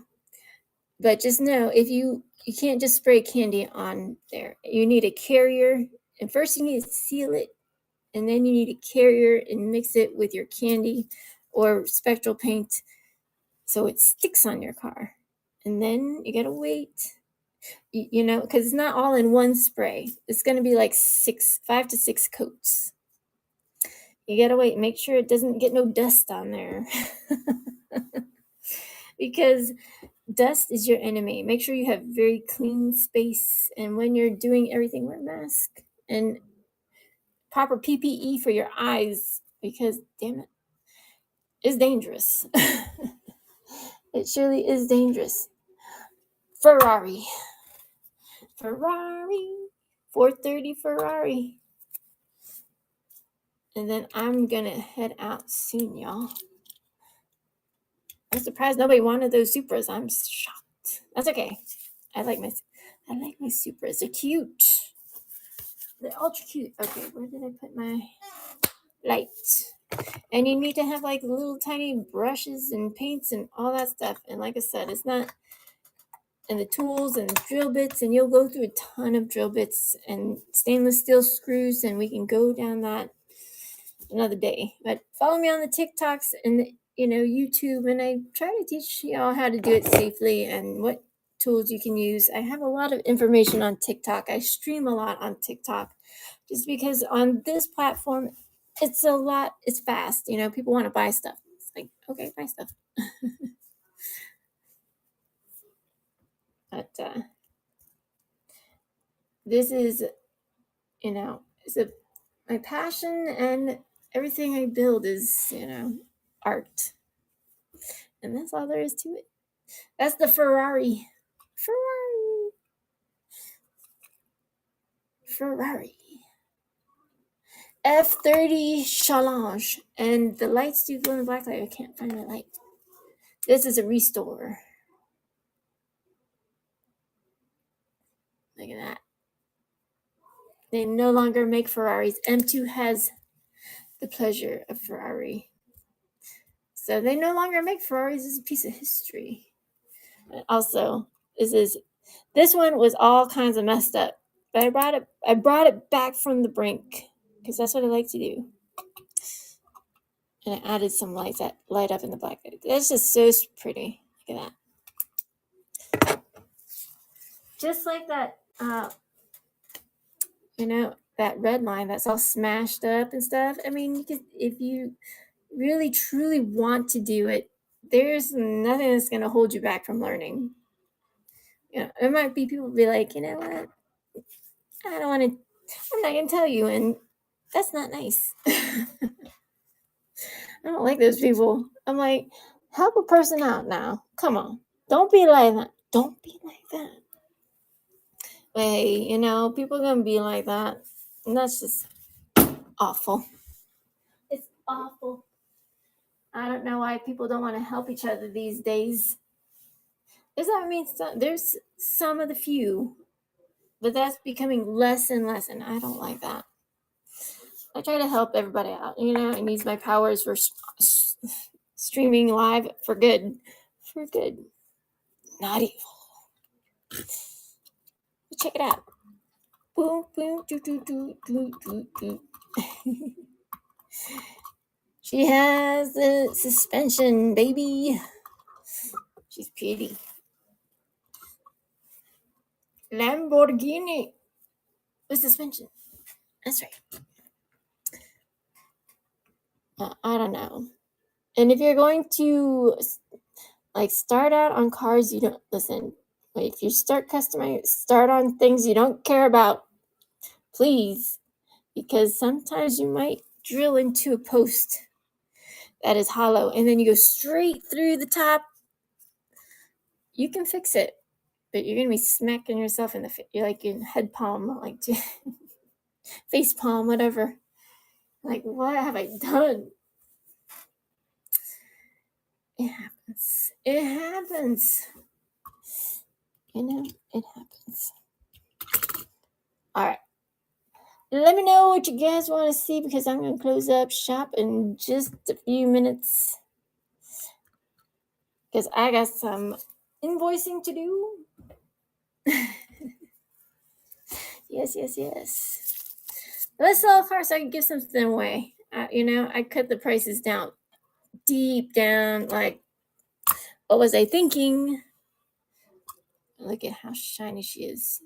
But just know, if you can't just spray candy on there. You need a carrier. And first you need to seal it. And then you need a carrier and mix it with your candy or spectral paint so it sticks on your car. And then you gotta wait, because it's not all in one spray. It's gonna be like 5 to 6 coats. You gotta wait, make sure it doesn't get no dust on there. Because dust is your enemy. Make sure you have very clean space, and when you're doing everything, wear a mask and proper PPE for your eyes, because damn it, it's dangerous. It surely is dangerous. Ferrari, 430 Ferrari. And then I'm gonna head out soon, y'all. I'm surprised nobody wanted those Supras. I'm shocked. That's okay. I like my Supras. They're cute. They're ultra cute. Okay, where did I put my light? And you need to have like little tiny brushes and paints and all that stuff. And like I said, it's not, and the tools and the drill bits, and you'll go through a ton of drill bits and stainless steel screws, and we can go down that another day. But follow me on the TikToks and YouTube, and I try to teach y'all how to do it safely and what tools you can use. I have a lot of information on TikTok. I stream a lot on TikTok just because on this platform it's fast. People want to buy stuff. It's like, okay, buy stuff. But this is it's my passion, and everything I build is art, and that's all there is to it. That's the Ferrari. F30 Challenge, and the lights do glow in the black light. I can't find my light. This is a restore. Look at that. They no longer make Ferraris. M2 has the pleasure of Ferrari. So they no longer make Ferraris. It's a piece of history. Also, this one was all kinds of messed up, but I brought it back from the brink because that's what I like to do. And I added some lights that light up in the black. That's just so pretty. Look at that. Just like that, that red line that's all smashed up and stuff. I mean, if you really truly want to do it, there's nothing that's going to hold you back from learning. There might be people be like, you know what? I don't want to, I'm not going to tell you. And that's not nice. I don't like those people. I'm like, help a person out now. Come on. Don't be like that. Don't be like that. Hey, people are going to be like that. And that's just awful. It's awful. I don't know why people don't want to help each other these days. There's some of the few, but that's becoming less and less, and I don't like that. I try to help everybody out, and use my powers for streaming live for good. For good. Not evil. Check it out. Boom, boom, doo, doo, doo, doo, doo, doo. She has the suspension, baby. She's pretty. Lamborghini with suspension. That's right. I don't know. And if you're going to start out on cars, you don't listen. If you start customizing, start on things you don't care about, please, because sometimes you might drill into a post that is hollow, and then you go straight through the top. You can fix it, but you're gonna be smacking yourself in the face. You're like in head palm, face palm, whatever. Like, what have I done? It happens. It happens. It happens. All right. Let me know what you guys want to see, because I'm going to close up shop in just a few minutes. Because I got some invoicing to do. Yes. Let's sell a car so I can give something away. I cut the prices down, deep down. Like, what was I thinking? Look at how shiny she is.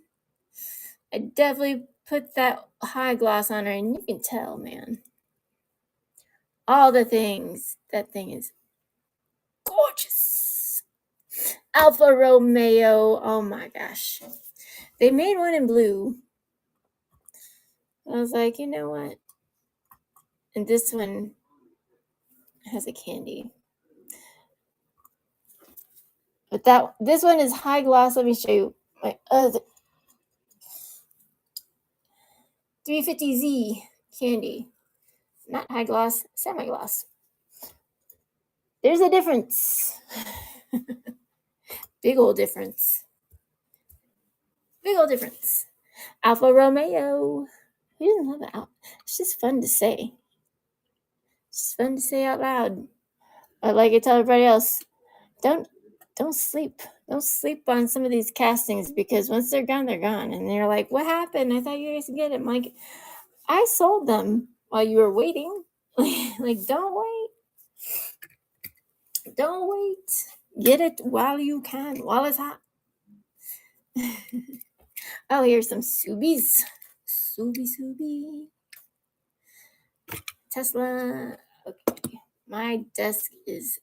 I definitely put that high gloss on her, and you can tell, man. All the things. That thing is gorgeous. Alfa Romeo. Oh my gosh. They made one in blue. I was like, you know what? And this one has a candy. But this one is high gloss. Let me show you my other 350Z candy. Not high gloss, semi-gloss. There's a difference. Big old difference. Alfa Romeo. Who doesn't love that? It's just fun to say. just fun to say out loud. But like I tell everybody else, don't sleep. Don't sleep on some of these castings, because once they're gone, and they're like, "What happened? I thought you guys would get it." I'm like, I sold them while you were waiting. Like, don't wait. Don't wait. Get it while you can, while it's hot. Oh, here's some Subies. Subi. Tesla. Okay. My desk is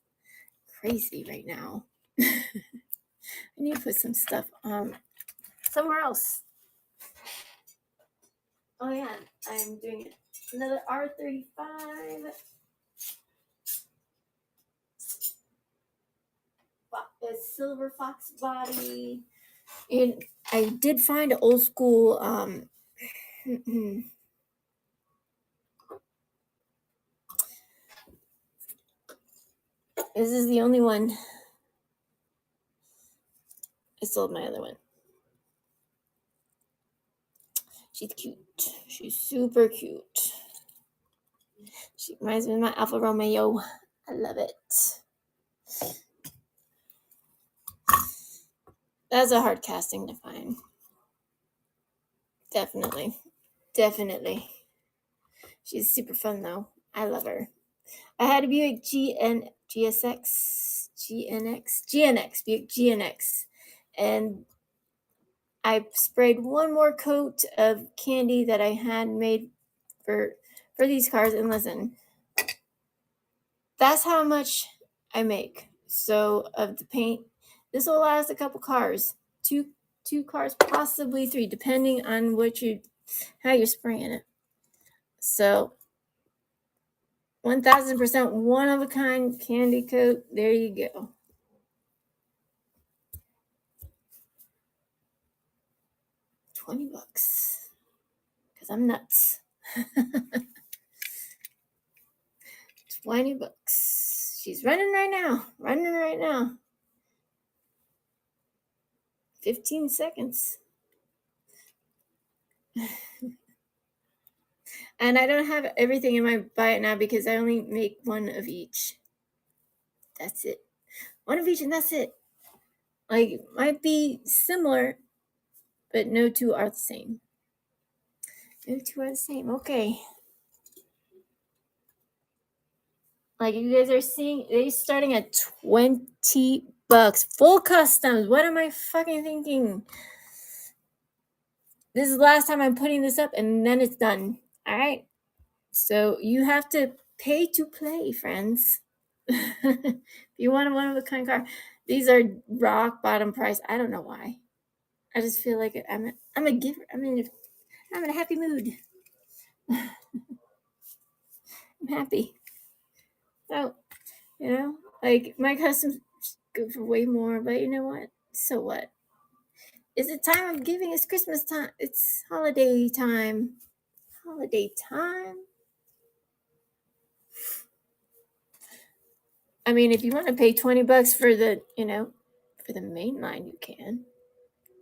crazy right now. I need to put some stuff on somewhere else. Oh yeah, I'm doing another R35. A silver fox body. And I did find an old school this is the only one. I sold my other one. She's cute. She's super cute. She reminds me of my Alfa Romeo. I love it. That's a hard casting to find. Definitely. She's super fun though. I love her. I had a Buick GNX, Buick GNX. And I sprayed one more coat of candy that I had made for these cars. And listen, that's how much I make. So of the paint, this will last a couple cars, two cars, possibly 3, depending on how you're spraying it. So 1000% one of a kind candy coat. There you go. $20 because I'm nuts. $20. She's running right now. 15 seconds. And I don't have everything in my buy it now because I only make one of each. That's it. One of each, and that's it. Like, it might be similar, but no two are the same. Okay. Like, you guys are seeing, they're starting at $20. Full customs. What am I fucking thinking? This is the last time I'm putting this up, and then it's done. All right. So you have to pay to play, friends. If you want a one-of-a-kind car, these are rock bottom price. I don't know why. I just feel like I'm a giver. I'm in a happy mood. I'm happy. So, like, my customs go for way more, but you know what? So what? It's the time of giving. It's Christmas time. It's holiday time. I mean, if you want to pay $20 for the, for the main line, you can.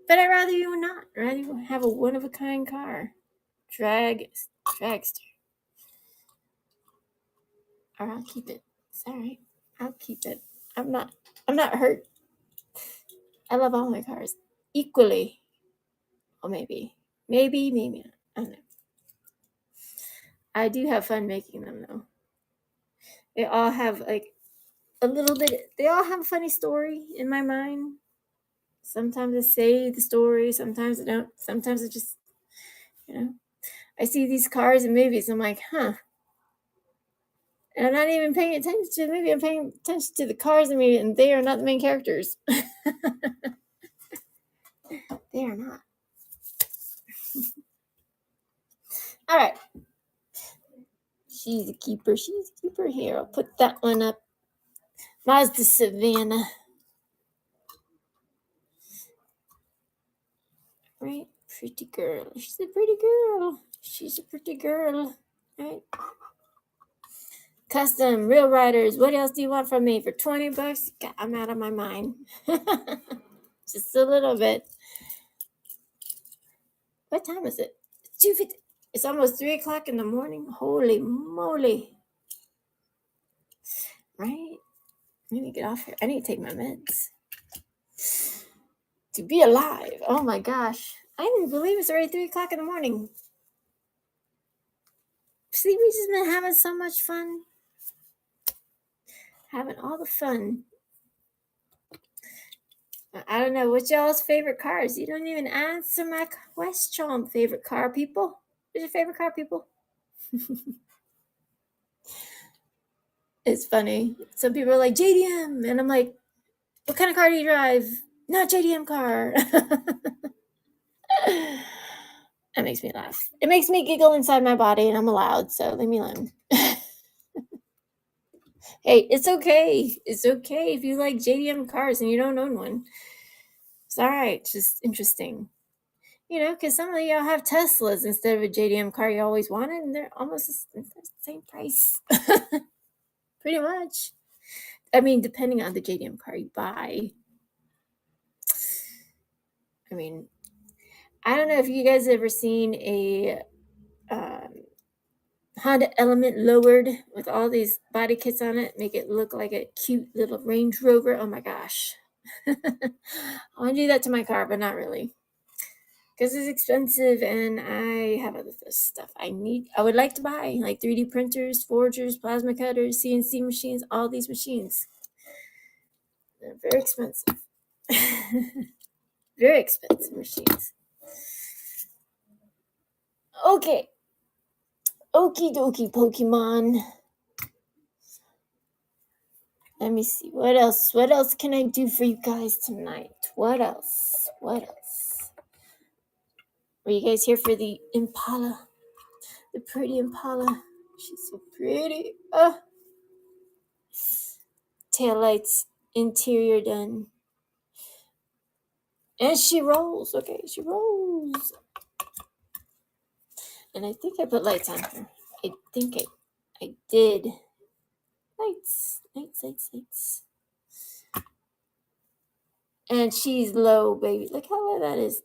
But I'd rather you not. I'd rather you have a one-of-a-kind car. Dragster. Or I'll keep it. It's all right. I'll keep it. I'm not hurt. I love all my cars equally. Or maybe not. I don't know. I do have fun making them though. They all have like a little bit. They all have a funny story in my mind. Sometimes I say the story. Sometimes I don't. Sometimes I just, I see these cars in movies. I'm like, huh. And I'm not even paying attention to the movie. I'm paying attention to the cars in the movie, and they are not the main characters. They are not. All right. She's a keeper. Here. I'll put that one up. Mazda Savannah. Right? Pretty girl. She's a pretty girl. Right? Custom, Real Riders. What else do you want from me? For $20? God, I'm out of my mind. Just a little bit. What time is it? It's 2:50. It's almost 3 o'clock in the morning. Holy moly. right? I need to get off here. I need to take my meds. To be alive. Oh my gosh. I didn't believe it's already 3 o'clock in the morning. See, we just been having so much fun. Having all the fun. I don't know. What's y'all's favorite cars? You don't even answer my question, favorite car people. What's your favorite car people? It's funny. Some people are like, JDM. And I'm like, what kind of car do you drive? Not JDM car. That makes me laugh. It makes me giggle inside my body, and I'm allowed, so leave me alone. Hey, it's okay. It's okay if you like JDM cars and you don't own one. It's all right. It's just interesting. You know, because some of y'all have Teslas instead of a JDM car you always wanted, and they're almost the same price. Pretty much. I mean, depending on the JDM car you buy. I mean, I don't know if you guys ever seen a Honda Element lowered with all these body kits on it, make it look like a cute little Range Rover. Oh my gosh. I want to do that to my car, but not really. Because it's expensive and I have other stuff I would like to buy, like 3D printers, forgers, plasma cutters, CNC machines, all these machines. They're very expensive. Very expensive machines. Okay. Okie dokie, Pokemon. Let me see. What else? What else can I do for you guys tonight? What else? What else? Are you guys here for the Impala? The pretty Impala. She's so pretty. Oh. Taillights, interior done. And she rolls. Okay, she rolls. And I think I put lights on her. I think I did. Lights. And she's low, baby. Look how low that is.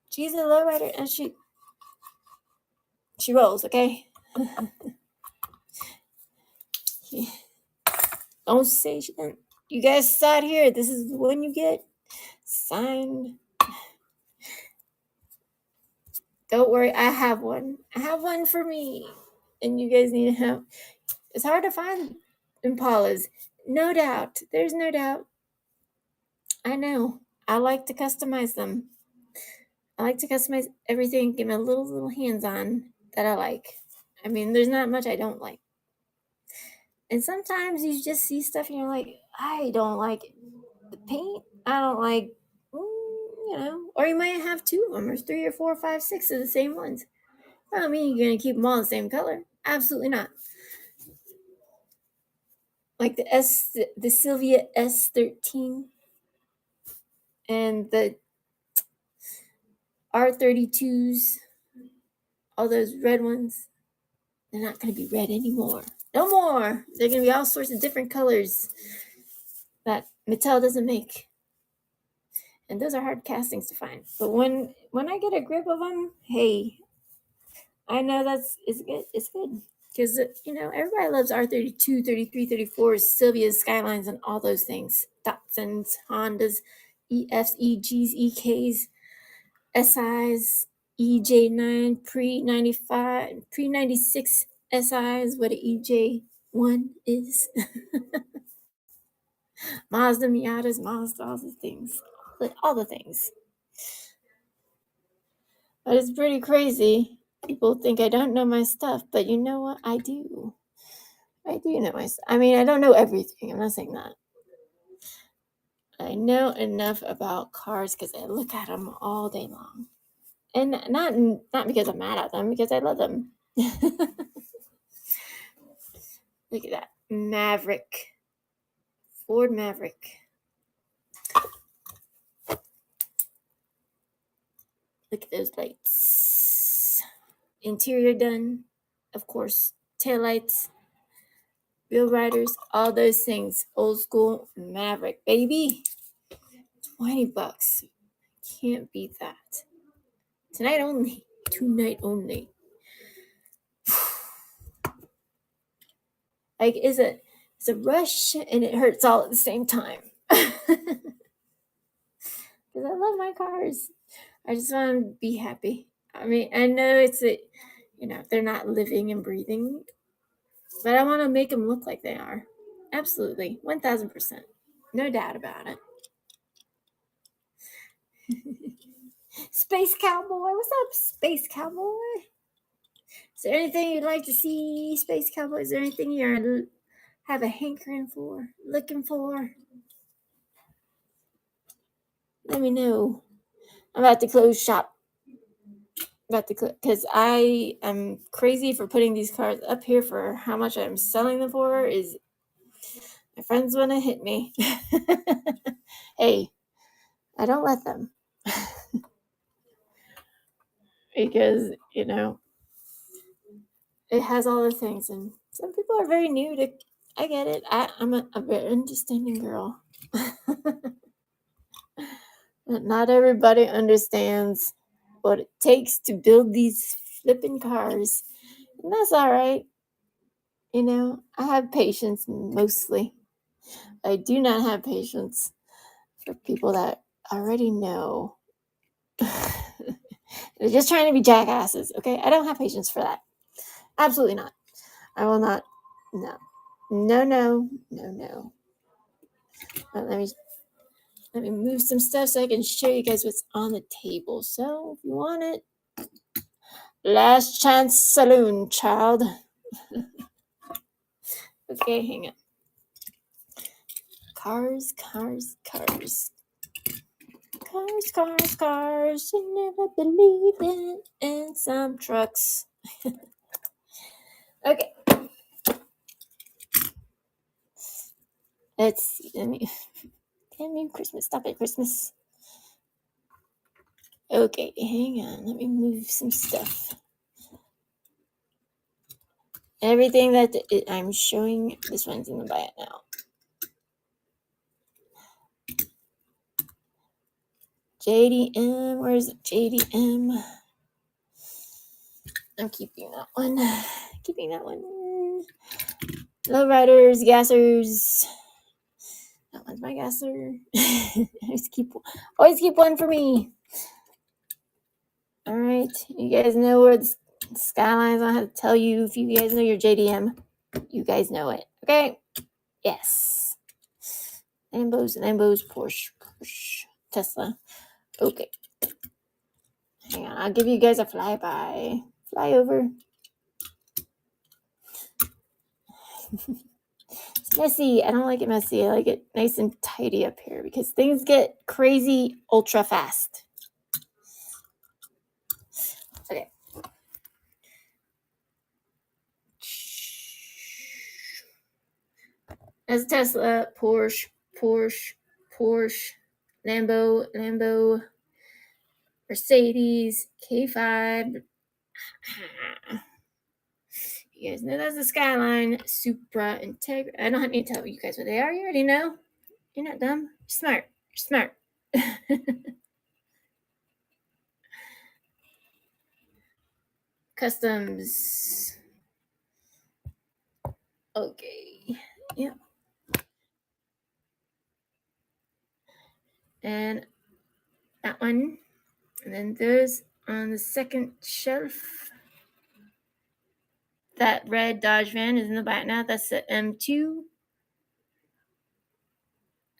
She's a low rider, and she rolls, okay? Don't say she didn't. You guys saw it here. This is the one you get. Signed. Don't worry, I have one. I have one for me. And you guys need help. It's hard to find Impalas. No doubt. There's no doubt. I know. I like to customize them. I like to customize everything, give me a little hands-on that I like. I mean, there's not much I don't like. And sometimes you just see stuff and you're like, I don't like the paint. I don't like, you know. Or you might have 2 of them, or 3 or 4 or 5, 6 of the same ones. I don't mean you're going to keep them all the same color. Absolutely not. Like the Sylvia S13 and the R32s, all those red ones, they're not going to be red anymore. No more. They're going to be all sorts of different colors that Mattel doesn't make. And those are hard castings to find. But when I get a grip of them, hey, I know it's good. It's good. Because, you know, everybody loves R32, 33, 34s, Sylvia's, Skylines, and all those things. Datsuns, Hondas, EFs, EGs, EKs, SIs, EJ9, pre-95, pre-96 SIs, what an EJ1 is. Mazda, Miatas, Mazda, all the things. All the things. But it's pretty crazy. People think I don't know my stuff, but you know what? I do. I do know my stuff. I mean, I don't know everything. I'm not saying that. I know enough about cars because I look at them all day long. And not because I'm mad at them, because I love them. Look at that. Maverick. Ford Maverick. Look at those lights. Interior done. Of course. Taillights. Wheel riders. All those things. Old school Maverick, baby. $20. Can't beat that. Tonight only. Tonight only. Like, is it? It's a rush and it hurts all at the same time. Because I love my cars. I just want to be happy. I mean, I know they're not living and breathing, but I want to make them look like they are. Absolutely. 1000%. No doubt about it. Space Cowboy. What's up, Space Cowboy? Is there anything you'd like to see, Space Cowboy? Is there anything you have a hankering for, looking for? Let me know. I'm about to close shop. Because I am crazy for putting these cars up here for how much I'm selling them for. Is my friends want to hit me? Hey, I don't let them. Because, it has all the things. And some people are very new to, I get it. I'm a very understanding girl. Not everybody understands what it takes to build these flipping cars. And that's all right. I have patience mostly. I do not have patience for people that already know. They're just trying to be jackasses, okay? I don't have patience for that. Absolutely not. I will not. No. No. Let me move some stuff so I can show you guys what's on the table. So if you want it, last chance saloon, child. Okay, hang on. Cars. You never believed it. And some trucks. Okay. Let's see. Let me Christmas. Stop it, Christmas. Okay, hang on. Let me move some stuff. Everything that I'm showing, this one's in the buy it now. JDM, where's JDM? I'm keeping that one. Lowriders, gassers. That one's my gasser. always keep one for me. All right, you guys know where the Skylines. I don't have to tell you. If you guys know your JDM, you guys know it. Okay. Yes. Lambos, Porsche, Tesla. Okay. Hang on, I'll give you guys a flyover. It's messy. I don't like it messy. I like it nice and tidy up here because things get crazy ultra fast. Okay. As Tesla, Porsche, Lambo, Mercedes, K5. You guys know that's the Skyline, Supra, Integra. I don't need to tell you guys what they are. You already know. You're not dumb. You're smart. Customs. Okay. Yeah. And that one. And then those on the second shelf. That red Dodge van is in the back now. That's the M2.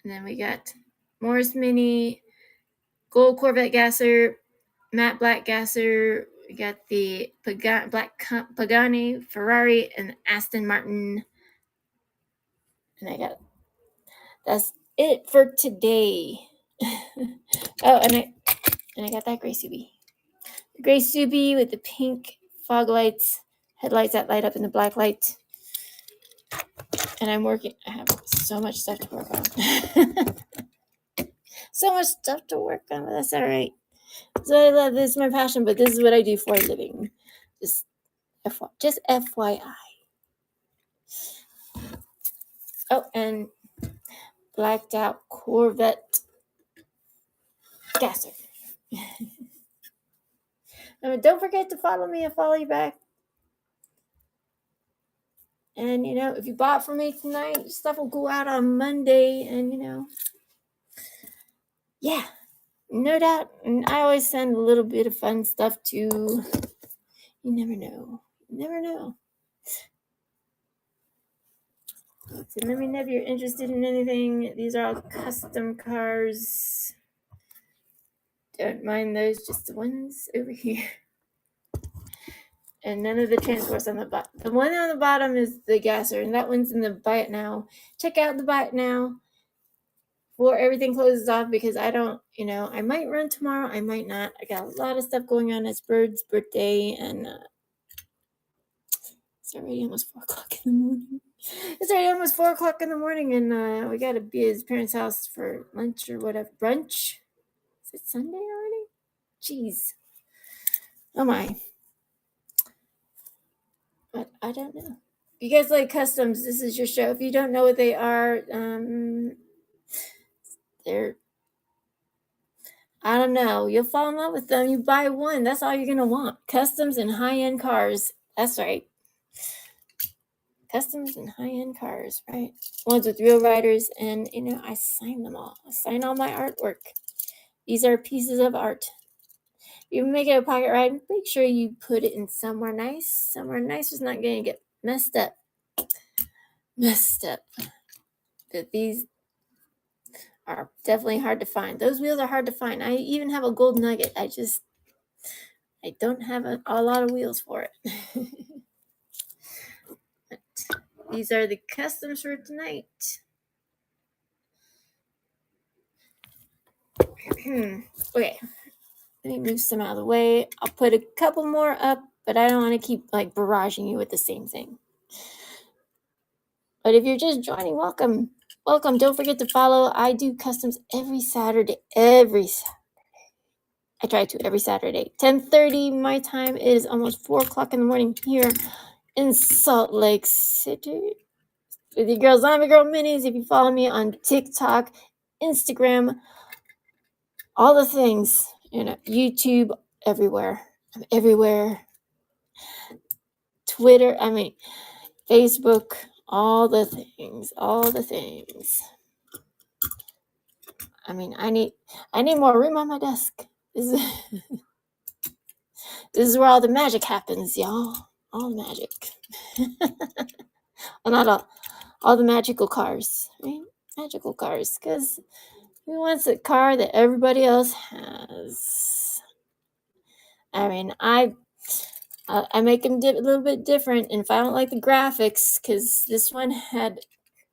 And then we got Morris Mini, Gold Corvette gasser, matte black gasser. We got the black Pagani, Ferrari, and Aston Martin. And that's it for today. Oh, and I got that gray Subi. The gray Subi with the pink fog lights, headlights that light up in the black light. And I have so much stuff to work on. So much stuff to work on, but that's all right. So I love this is my passion, but this is what I do for a living. Just FYI. Oh, and blacked out Corvette gasser. Don't forget to follow me and follow you back. And, if you bought from me tonight, stuff will go out on Monday. And, yeah, no doubt. And I always send a little bit of fun stuff too. You never know. You never know. So let me know if you're interested in anything. These are all custom cars. Don't mind those, just the ones over here. And none of the transports on the bottom. The one on the bottom is the gasser, and that one's in the buy it now. Check out the buy it now before everything closes off, because I don't, I might run tomorrow, I might not. I got a lot of stuff going on. It's Bird's birthday, and it's already almost 4 o'clock in the morning. It's already almost 4 o'clock in the morning, and we got to be at his parents' house for lunch or whatever. Brunch? Is it Sunday already? Jeez. Oh my. But I don't know. If you guys like customs, this is your show. If you don't know what they are, they're, I don't know. You'll fall in love with them. You buy one. That's all you're going to want. Customs and high-end cars. That's right. Customs and high-end cars, right? Ones with real riders. And, I sign them all. I sign all my artwork. These are pieces of art. You make it a pocket ride, make sure you put it in somewhere nice. Somewhere nice is not going to get messed up. But these are definitely hard to find. Those wheels are hard to find. I even have a gold nugget. I don't have a lot of wheels for it. But these are the customs for tonight. Okay. Let me move some out of the way. I'll put a couple more up, but I don't want to keep barraging you with the same thing. But if you're just joining, welcome. Welcome. Don't forget to follow. I do customs every Saturday. I try to every Saturday. 10:30 my time. It is almost 4 o'clock in the morning here in Salt Lake City. With your girl Zombiegirlminis. If you follow me on TikTok, Instagram, all the things, YouTube, everywhere. I'm everywhere. Twitter, Facebook, all the things. I need more room on my desk. This is where all the magic happens, y'all. All the magic. Well, not all the magical cars, right? Magical cars, because who wants a car that everybody else has? I make them a little bit different, and if I don't like the graphics, because this one had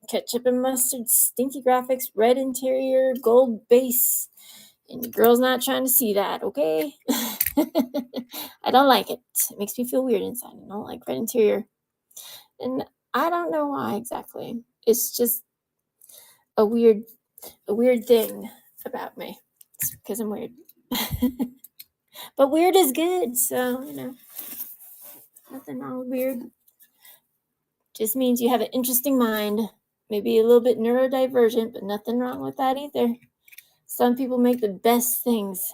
ketchup and mustard, stinky graphics, red interior, gold base, and the girl's not trying to see that, okay? I don't like it. It makes me feel weird inside. I don't like red interior. And I don't know why exactly. It's just a weird thing about me. It's because I'm weird. But weird is good, so, nothing wrong with weird. Just means you have an interesting mind. Maybe a little bit neurodivergent, but nothing wrong with that either. Some people make the best things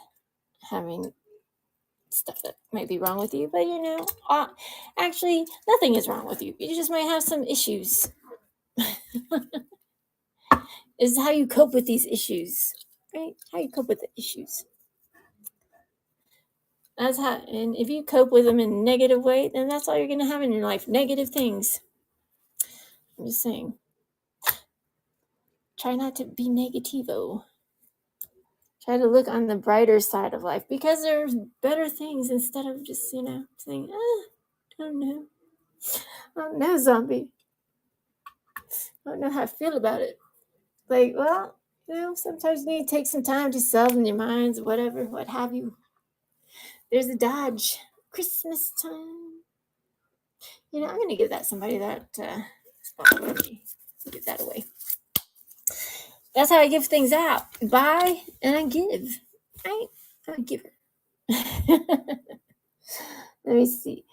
having stuff that might be wrong with you, but actually nothing is wrong with you. You just might have some issues. Is how you cope with these issues, right? How you cope with the issues. That's how, and if you cope with them in a negative way, then that's all you're going to have in your life. Negative things. I'm just saying. Try not to be negativo. Try to look on the brighter side of life, because there's better things, instead of just, saying, I don't know. I don't know, zombie. I don't know how I feel about it. Well, sometimes you need to take some time to yourself in your minds, whatever, what have you. There's a Dodge. Christmas time. I'm going to give that somebody that. Give that away. That's how I give things out. Buy and I give. Right? I'm a giver. Let me see.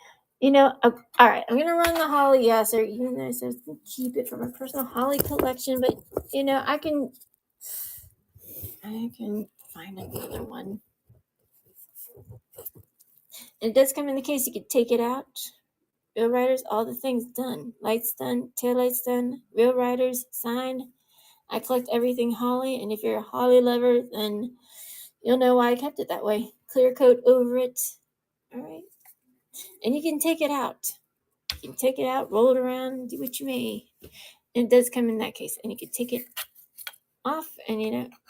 All right. I'm going to run the holly yasser, even though I said to keep it for my personal holly collection. But, I can find another one. And it does come in the case. You could take it out Wheel riders, all the things done. Lights done, taillights done, wheel riders signed. I collect everything Holly, and if you're a Holly lover, then you'll know why I kept it that way. Clear coat over it. All right. And you can take it out. You can take it out, roll it around, do what you may. And it does come in that case. And you can take it off, and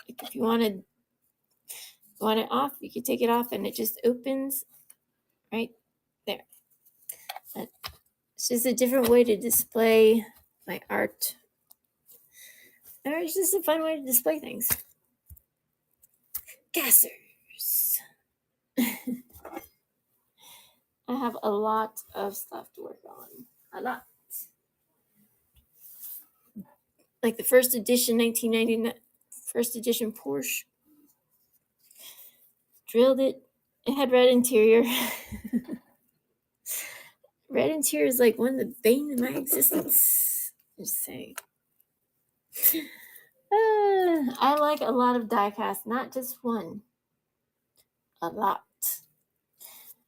if you want it off, you can take it off, and it just opens right there. It's just a different way to display my art. Or it's just a fun way to display things. Gassers. I have a lot of stuff to work on. A lot. Like the first edition 1999 first edition Porsche. Drilled it. It had red interior. Red interior is like one of the bane of my existence. Just saying. I like a lot of diecast, not just one. A lot.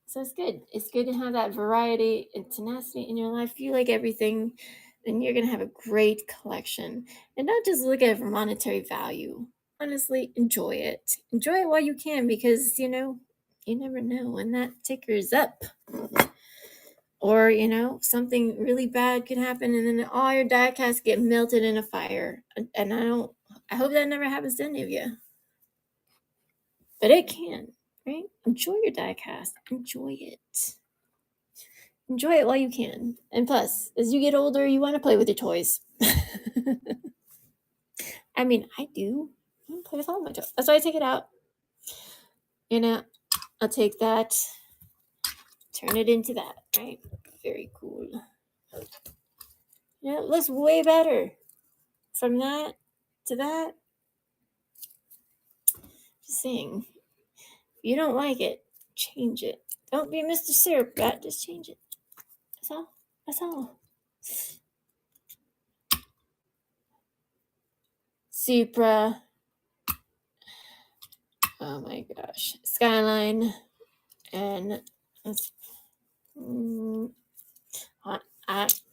So it's good. It's good to have that variety and tenacity in your life. If you like everything, then you're going to have a great collection. And not just look at it for monetary value. Honestly, enjoy it. Enjoy it while you can, because, you never know when that ticker's up. Or, something really bad could happen, and then all your diecasts get melted in a fire. And I hope that never happens to any of you. But it can, right? Enjoy your diecast. Enjoy it. Enjoy it while you can. And plus, as you get older, you want to play with your toys. I mean, I do. I want to play with all my toys. That's why I take it out. I'll take that, turn it into that, right? Very cool. It looks way better from that to that. Just saying. If you don't like it, change it. Don't be Mr. Syrup Rat, just change it. That's all. That's all. Supra. Oh my gosh. Skyline. And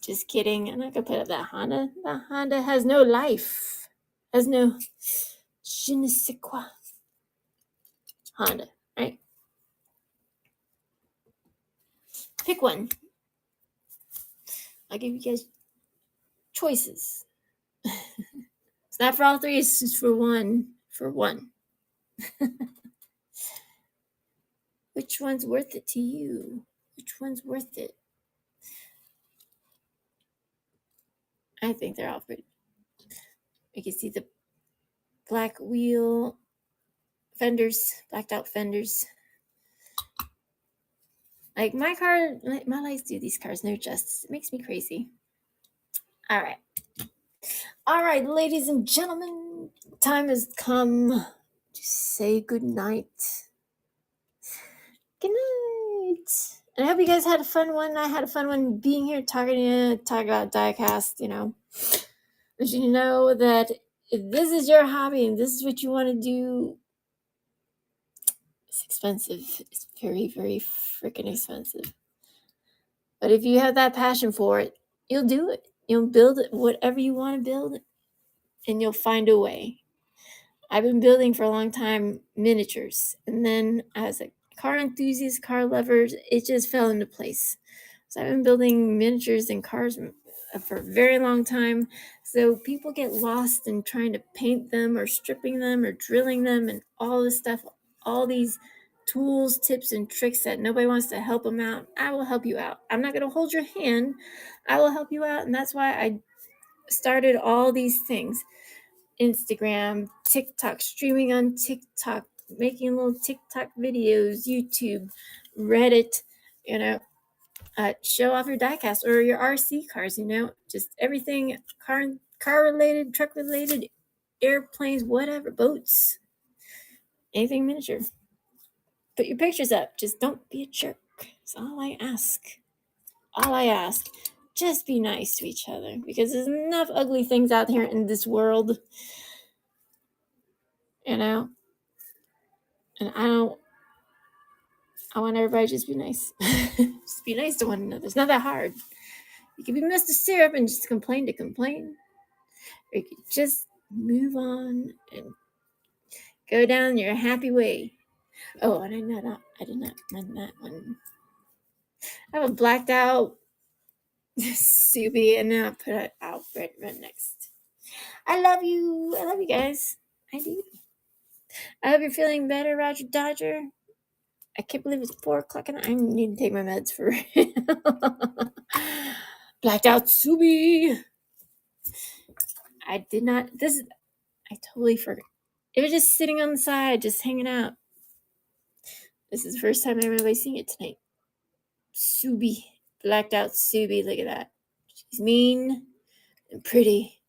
just kidding. I'm not going to put up that Honda. That Honda has no life. Has no je ne sais quoi. Honda, right? Pick one. I'll give you guys choices. It's not for all three, it's just for one. For one. Which one's worth it to you? Which one's worth it? I think they're all pretty. You can see the black wheel fenders, blacked out fenders. Like my lights do these cars no justice. It makes me crazy. All right, ladies and gentlemen, time has come to say good night. Good night. And I hope you guys had a fun one. I had a fun one being here talking about diecast, But you know that if this is your hobby and this is what you want to do, it's expensive. It's very, very freaking expensive. But if you have that passion for it, you'll do it. You'll build it, whatever you want to build, and you'll find a way. I've been building for a long time miniatures, and then as a car enthusiast, car lover, it just fell into place. So I've been building miniatures and cars for a very long time. So people get lost in trying to paint them or stripping them or drilling them and all this stuff, all these tools, tips, and tricks that nobody wants to help them out. I will help you out. I'm not going to hold your hand. I will help you out. And that's why I started all these things. Instagram, TikTok, streaming on TikTok, making little TikTok videos, YouTube, Reddit, show off your diecast or your RC cars, just everything car related, truck related, airplanes, whatever, boats, anything miniature. Put your pictures up. Just don't be a jerk. That's all I ask. All I ask. Just be nice to each other, because there's enough ugly things out here in this world. And I I want everybody to just be nice. Just be nice to one another. It's not that hard. You can be Mr. Syrup and just complain to complain. Or you can just move on and go down your happy way. Oh, and I did not run that one. I have a blacked out Subi, and then I'll put it out right next. I love you. I love you guys. I do. I hope you're feeling better, Roger Dodger. I can't believe it's 4 o'clock and I need to take my meds for real. Blacked out Subi. I did not. I totally forgot. It was just sitting on the side, just hanging out. This is the first time everybody's seeing it tonight. Subi. Blacked out Subi. Look at that. She's mean and pretty.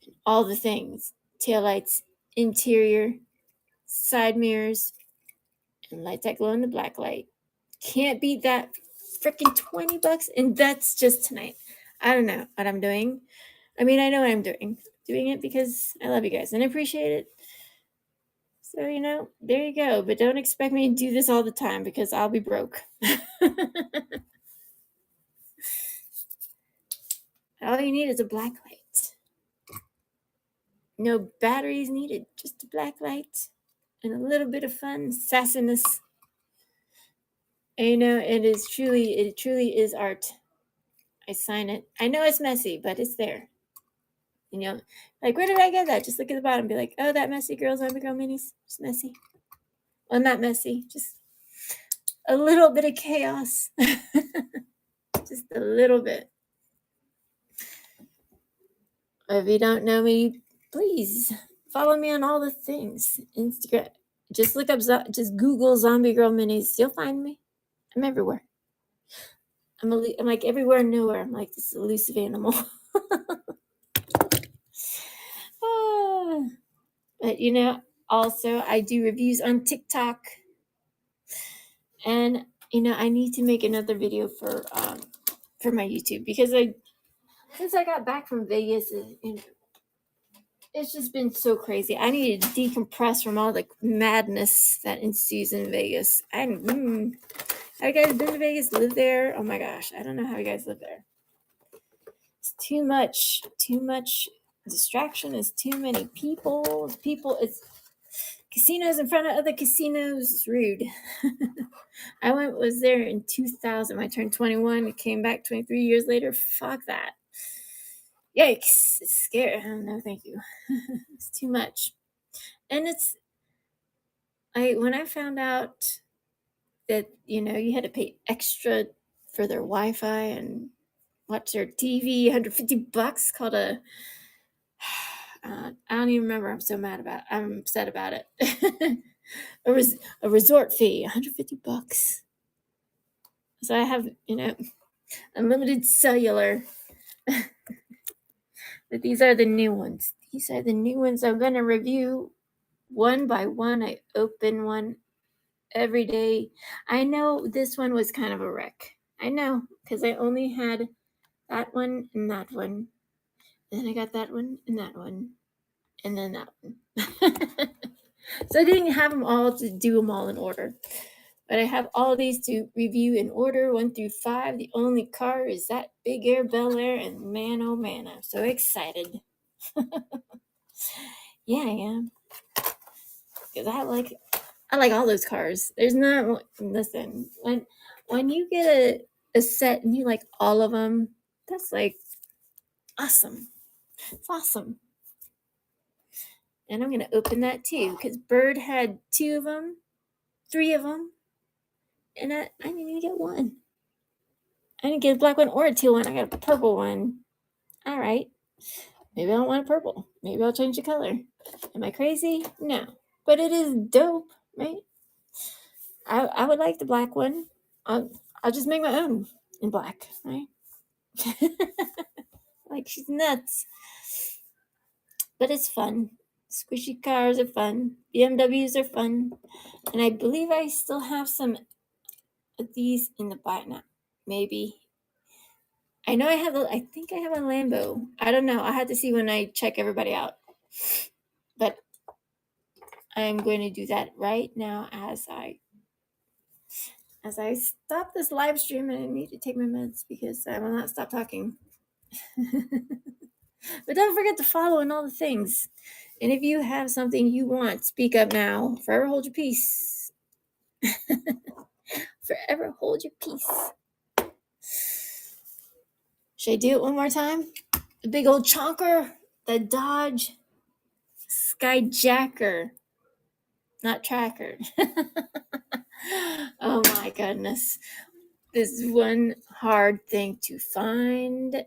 And all the things. Taillights, interior, side mirrors, and lights that glow in the black light. Can't beat that freaking $20. And that's just tonight. I don't know what I'm doing. I mean, I know what I'm doing. Doing it because I love you guys and I appreciate it. So, there you go. But don't expect me to do this all the time because I'll be broke. All you need is a black light. No batteries needed, just a black light and a little bit of fun sassiness. And it truly is art. I sign it. I know it's messy, but it's there. Like, where did I get that? Just look at the bottom and be like, oh, that messy girl Zombiegirlminis. It's messy. Well, not messy, just a little bit of chaos. Just a little bit. If you don't know me, please follow me on all the things. Instagram. Just look up, just Google Zombiegirlminis. You'll find me. I'm everywhere. I'm like everywhere and nowhere. I'm like this elusive animal. But also I do reviews on TikTok. And I need to make another video for my YouTube because since I got back from Vegas, it's just been so crazy. I need to decompress from all the madness that ensues in Vegas. Have you guys been to Vegas? Live there? Oh my gosh, I don't know how you guys live there. It's too much distraction. It's too many people. It's casinos in front of other casinos. It's rude. I was there in 2000. I turned 21. Came back 23 years later. Fuck that. Yikes. It's scary. No, thank you. It's too much. And when I found out that, you had to pay extra for their Wi-Fi and watch their TV, $150 called I don't even remember. I'm upset about it. A resort fee, $150. So I have, unlimited cellular. But these are the new ones. These are the new ones I'm going to review one by one. I open one every day. I know this one was kind of a wreck. I know, because I only had that one and that one. Then I got that one and that one. And then that one. So I didn't have them all to do them all in order. But I have all these to review in order, 1 through 5. The only car is that Big Air Bel Air, and man, oh man, I'm so excited. Yeah, I am. Because I like all those cars. There's not, listen, when you get a set and you like all of them, that's like awesome. It's awesome. And I'm going to open that too, because Bird had 2 of them, 3 of them. And I didn't even get one. I didn't get a black one or a teal one. I got a purple one. All right. Maybe I don't want a purple. Maybe I'll change the color. Am I crazy? No. But it is dope, right? I would like the black one. I'll just make my own in black, right? Like, she's nuts. But it's fun. Squishy cars are fun. BMWs are fun. And I believe I still have some of these in the buy now. Maybe. I know I think I have a Lambo. I don't know. I had to see when I check everybody out. But I'm going to do that right now as I as I stop this live stream, and I need to take my meds because I will not stop talking. But don't forget to follow and all the things. And if you have something you want, speak up now. Forever hold your peace. Forever hold your peace. Should I do it one more time? The big old chonker, the Dodge Skyjacker, not tracker. Oh my goodness. This is one hard thing to find.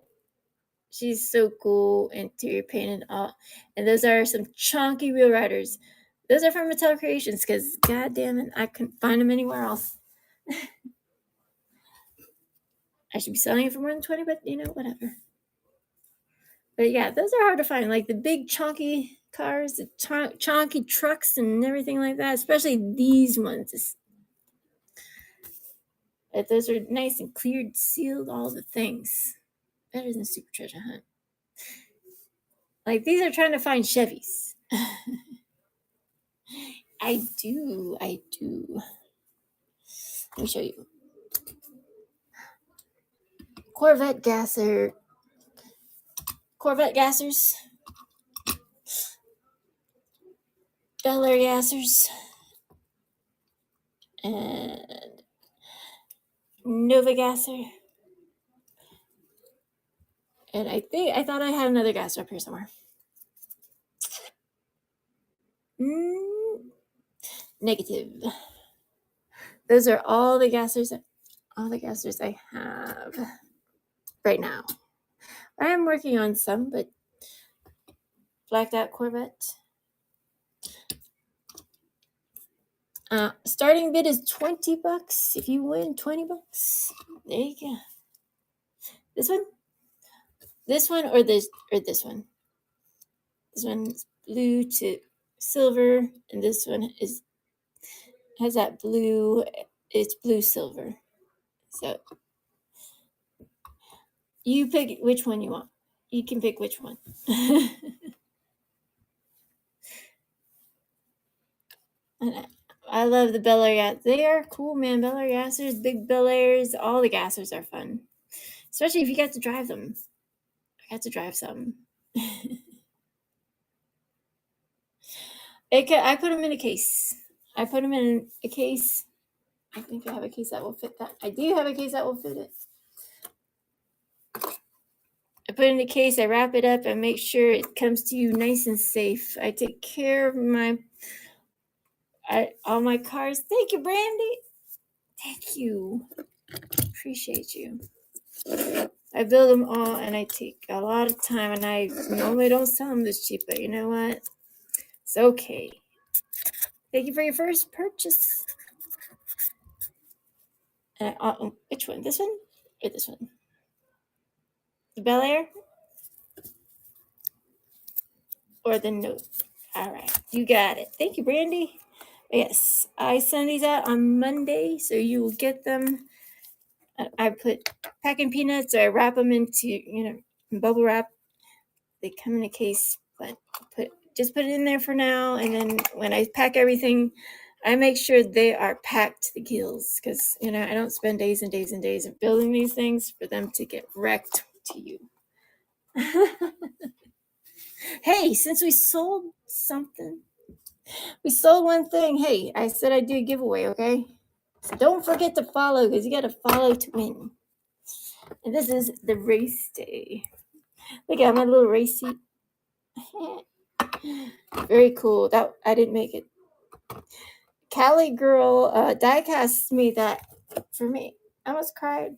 She's so cool, interior painted all. And those are some chunky Real Riders. Those are from Mattel Creations because, god damn it, I couldn't find them anywhere else. I should be selling it for more than 20, but you know, whatever. But yeah, those are hard to find. Like the big chunky cars, the chunky trucks and everything like that, especially these ones. Those are nice and cleared, sealed, all the things. Better than Super Treasure Hunt. Like these are trying to find Chevys. I do. Let me show you. Corvette gassers, Bel Air gassers, and Nova gasser. And I thought I had another gasser up here somewhere. Negative. Those are all the gassers I have right now. I am working on some, but blacked out Corvette. Starting bid is $20. If you win $20, there you go. This one, or this one. This one's blue to silver, and this one has that blue. It's blue silver. So you pick which one you want. You can pick which one. I love the Bel Air. They are cool, man. Bel Air gassers, big Bel Airs, all the gassers are fun. Especially if you get to drive them. I got to drive some. I put them in a case. I think I have a case that will fit that. I do have a case that will fit it. I put it in a case, I wrap it up, and make sure it comes to you nice and safe. I take care of all my cars. Thank you, Brandy. Thank you. Appreciate you. I build them all, and I take a lot of time, and I normally don't sell them this cheap, but you know what? It's okay. Thank you for your first purchase. Which one? This one or this one? The Bel Air or the Note? All right, you got it. Thank you, Brandy. Yes, I send these out on Monday, so you will get them. I put packing peanuts, or I wrap them into bubble wrap. They come in a case, but just put it in there for now, and then when I pack everything, I make sure they are packed to the gills, because I don't spend days and days and days of building these things for them to get wrecked to you. Hey, since we sold something, we sold one thing. Hey, I said I'd do a giveaway, okay? So don't forget to follow, because you got to follow to win. And this is the race day. Look at my little race seat. Very cool. That I didn't make it. Cali girl, Diecast made that for me. I almost cried.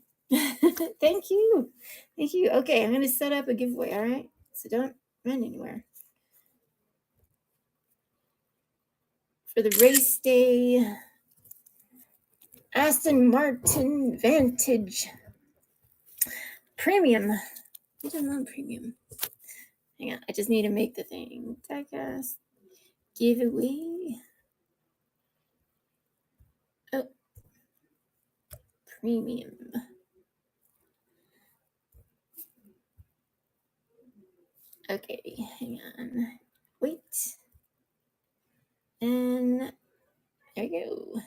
Thank you. Okay, I'm gonna set up a giveaway. All right, so don't run anywhere. For the race day, Aston Martin Vantage Premium. I don't know premium. Hang on, I just need to make the thing. Diecast giveaway. Oh, premium. Okay, hang on. Wait. And there you go.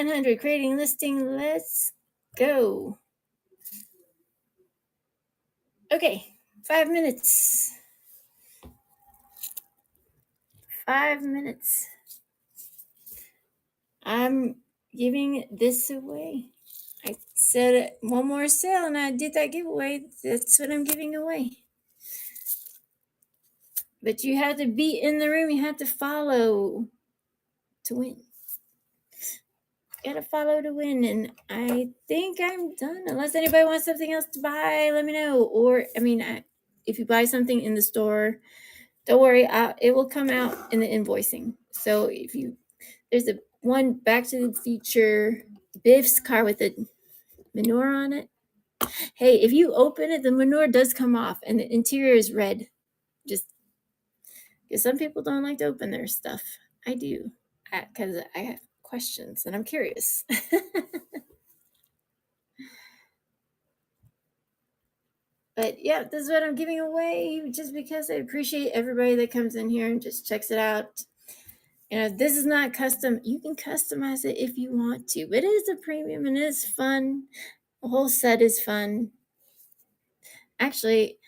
100 creating listing. Let's go. Okay, 5 minutes. 5 minutes. I'm giving this away. I said one more sale and I did that giveaway. That's what I'm giving away. But you have to be in the room. You have to follow to win. You gotta follow to win. And I think I'm done. Unless anybody wants something else to buy, let me know. Or, if you buy something in the store, don't worry. It will come out in the invoicing. So there's a one Back to the Future Biff's car with the manure on it. Hey, if you open it, the manure does come off and the interior is red. Just because some people don't like to open their stuff. I do, because I have questions and I'm curious. But yeah, this is what I'm giving away just because I appreciate everybody that comes in here and just checks it out. This is not custom. You can customize it if you want to, but it is a premium and it is fun. The whole set is fun. Actually,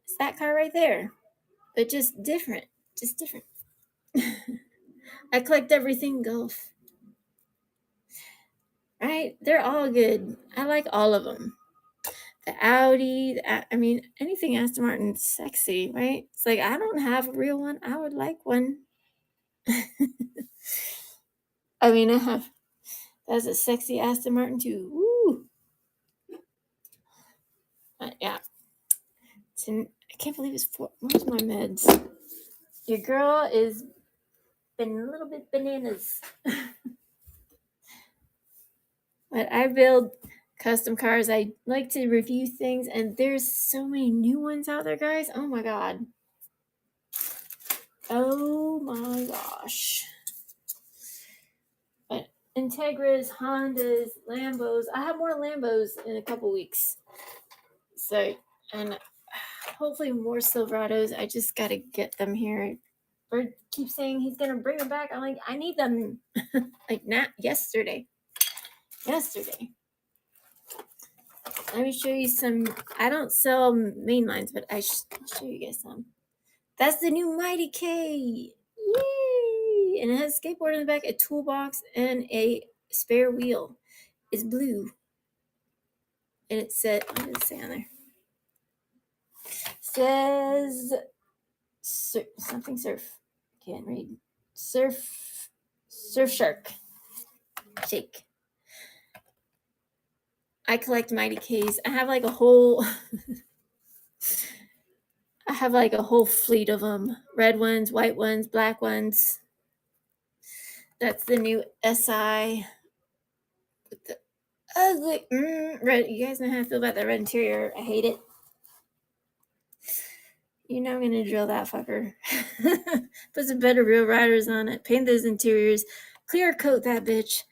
it's that car right there, but just different. I collect everything Golf. Right? They're all good. I like all of them. The Audi, anything Aston Martin's sexy, right? It's like, I don't have a real one. I would like one. That's a sexy Aston Martin too. Woo! Yeah. I can't believe it's 4. Where's my meds? Your girl is been a little bit bananas. But I build custom cars. I like to review things, and there's so many new ones out there, guys. Oh my god. Oh my gosh. But Integras, Hondas, Lambos. I have more Lambos in a couple weeks. So, and hopefully more Silverados. I just got to get them here. Bird keeps saying he's going to bring them back. I'm like, I need them like not yesterday. Let me show you some. I don't sell main lines, but I'll show you guys some. That's the new Mighty K. Yay! And it has a skateboard in the back, a toolbox, and a spare wheel. It's blue. And it said, what did it say on there? It says something surf. Can't read. Surf Shark. Shake. I collect Mighty K's. I have like a whole fleet of them. Red ones, white ones, black ones. That's the new SI with the ugly red. You guys know how I feel about that red interior. I hate it. I'm gonna drill that fucker. Put some better real riders on it. Paint those interiors. Clear coat that bitch.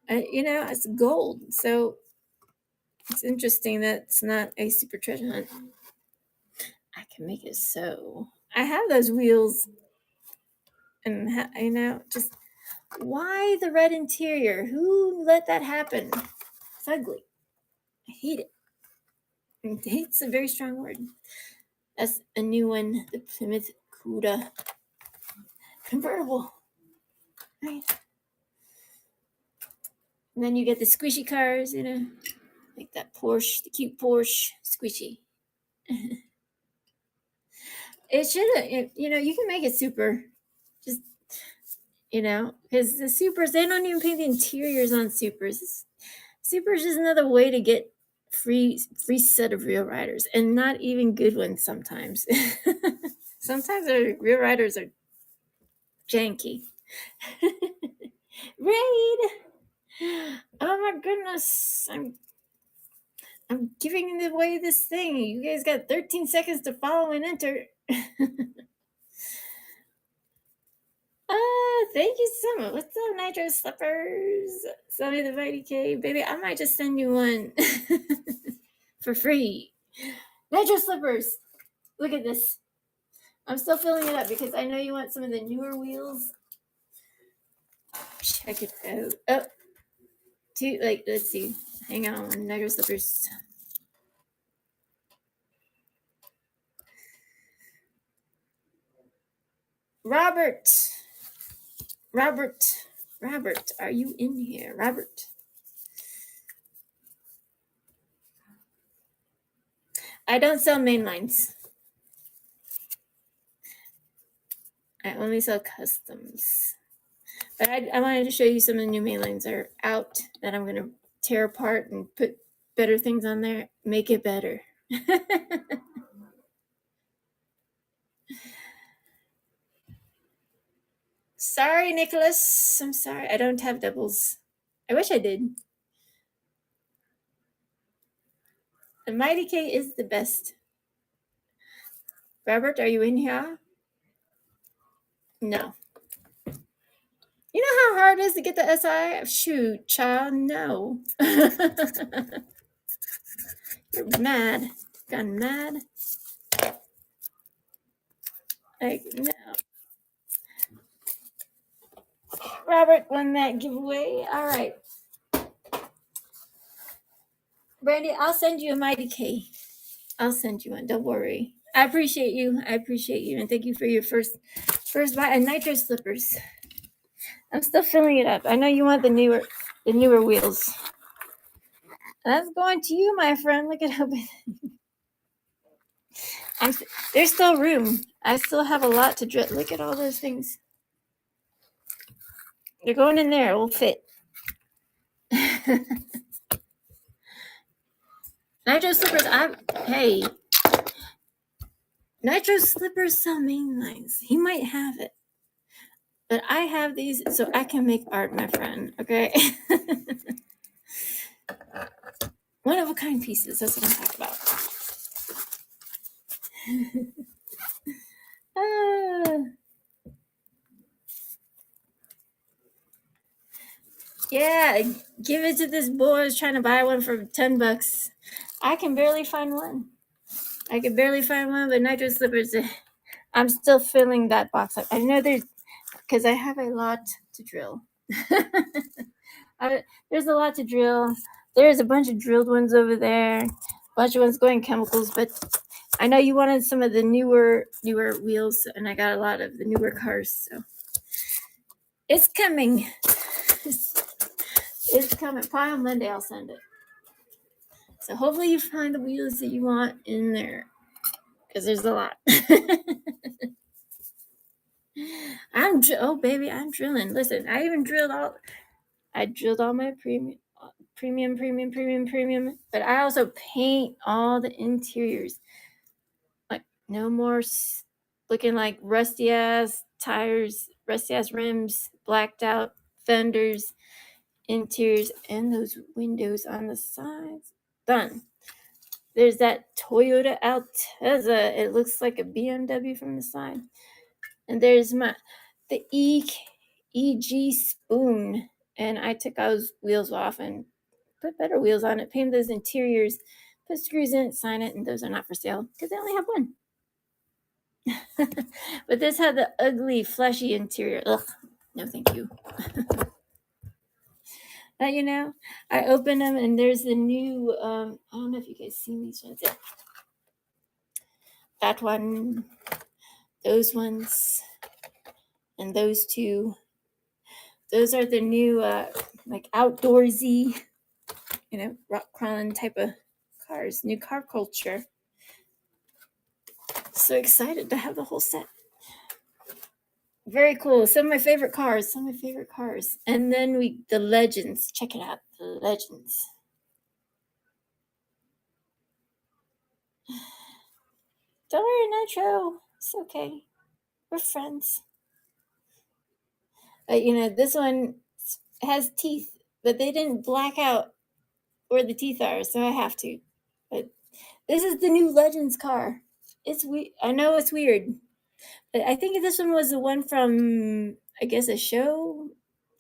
It's gold. So it's interesting that it's not a super treasure hunt. I can make it so. I have those wheels. And just why the red interior? Who let that happen? It's ugly. I hate it. Hate's a very strong word. That's a new one, the Plymouth Cuda convertible. Right. And then you get the squishy cars, like that Porsche, the cute Porsche, squishy. It should, you can make it super. Just, because the supers, they don't even paint the interiors on supers. Supers is another way to get free set of real riders, and not even good ones sometimes. Sometimes our real riders are janky. Raid! Oh my goodness. I'm giving away this thing. You guys got 13 seconds to follow and enter. Thank you so much. What's up, Nitro Slippers? Send me the Mighty K. Baby, I might just send you one for free. Nitro Slippers. Look at this. I'm still filling it up because I know you want some of the newer wheels. Check it out. Oh, let's see. Hang on, Nitro Slippers. Robert, are you in here? Robert. I don't sell mainlines. I only sell customs. But I wanted to show you some of the new mainlines that are out that I'm going to tear apart and put better things on there. Make it better. Sorry, Nicholas. I'm sorry. I don't have doubles. I wish I did. The Mighty K is the best. Robert, are you in here? No. You know how hard it is to get the SI? Shoot, child, no. You're mad. Gone mad. Like, no. Robert won that giveaway. All right. Brandy, I'll send you a Mighty K. I'll send you one. Don't worry. I appreciate you. And thank you for your first buy of Nitro Slippers. I'm still filling it up. I know you want the newer wheels. That's going to you, my friend. Look at how big. There's still room. I still have a lot to drill. Look at all those things. They're going in there. It will fit. Nitro Slippers. Hey. Nitro Slippers sell mainlines. He might have it. But I have these so I can make art, my friend. Okay? One of a kind pieces. That's what I'm talking about. Yeah, give it to this boy who's trying to buy one for $10. I can barely find one. But Nitro Slippers, I'm still filling that box up. I know because I have a lot to drill. There's a lot to drill. There's a bunch of drilled ones over there. A bunch of ones going chemicals, but I know you wanted some of the newer wheels, and I got a lot of the newer cars, so it's coming. It's coming. Probably on Monday I'll send it. So hopefully you find the wheels that you want in there, because there's a lot. I'm drilling. Listen, I drilled all my premium, but I also paint all the interiors. Like no more looking like rusty ass tires, rusty ass rims, blacked out fenders, interiors, and those windows on the sides. Done. There's that Toyota Altezza. It looks like a BMW from the side. And there's the EG Spoon. And I took those wheels off and put better wheels on it, paint those interiors, put screws in it, sign it, and those are not for sale because they only have one. But this had the ugly, fleshy interior. Ugh, no thank you. I opened them and there's the new, I don't know if you guys seen these ones. That one, those ones, and those two. Those are the new, like outdoorsy, rock crawling type of cars. New car culture. So excited to have the whole set. Very cool. Some of my favorite cars. And then the Legends. Check it out. The Legends. Don't worry, Nitro. It's okay. We're friends. This one has teeth, but they didn't black out where the teeth are, so I have to. But this is the new Legends car. It's I know it's weird, but I think this one was the one from, I guess, a show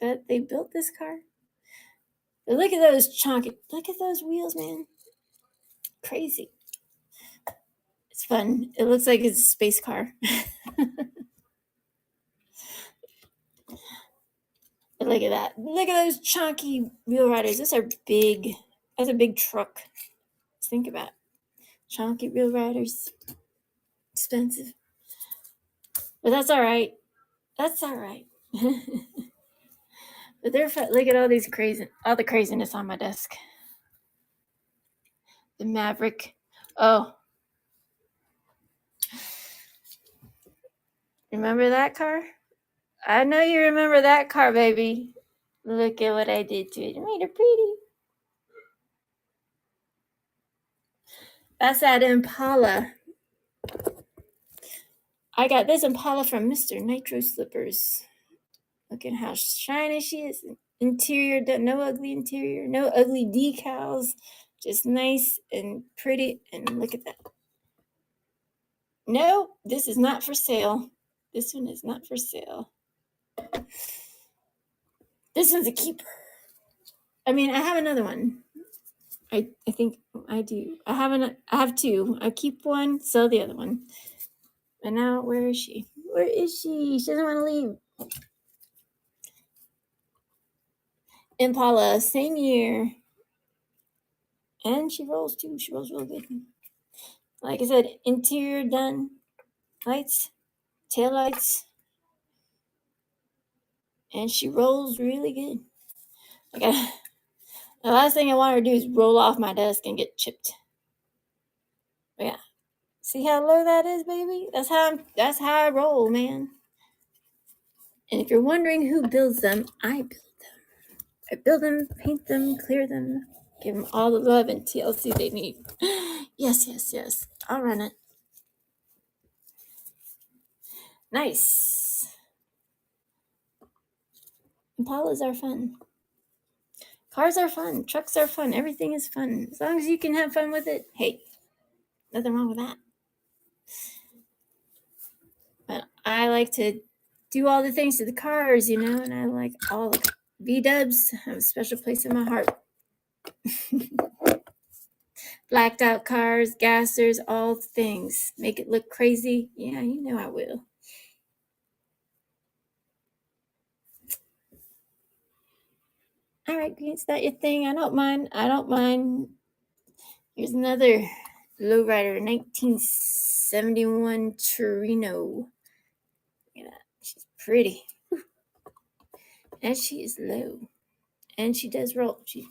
that they built this car. But look at those chunky. Look at those wheels, man. Crazy. It's fun. It looks like it's a space car. Look at that. Look at those chunky wheel riders. Those are big. That's a big truck. Just think about it. Chunky wheel riders. Expensive. But that's all right. That's all right. But they're fun. Look at all the craziness on my desk. The Maverick. Oh, remember that car? I know you remember that car, baby. Look at what I did to it. I made it pretty. That's that Impala. I got this Impala from Mr. Nitro Slippers. Look at how shiny she is. Interior, no ugly interior, no ugly decals. Just nice and pretty. And look at that. No, this is not for sale. This one is not for sale. This one's a keeper. I mean, I have another one. I think I do. I have two. I keep one, sell the other one. And now, where is she? Where is she? She doesn't want to leave. Impala, same year. And she rolls too. She rolls real good. Like I said, interior done. Lights, tail lights. And she rolls really good. Like the last thing I want her to do is roll off my desk and get chipped. But yeah. See how low that is, baby? That's how I roll, man. And if you're wondering who builds them, I build them. I build them, paint them, clear them, give them all the love and TLC they need. Yes. I'll run it. Nice. Impalas are fun. Cars are fun. Trucks are fun. Everything is fun. As long as you can have fun with it, hey, nothing wrong with that. But I like to do all the things to the cars, and I like all the V-dubs have a special place in my heart. Blacked out cars, gassers, all the things. Make it look crazy. Yeah, I will. All right, is that your thing? I don't mind. Here's another lowrider, 1971 Torino. Look at that. She's pretty. And she is low. And she does roll. She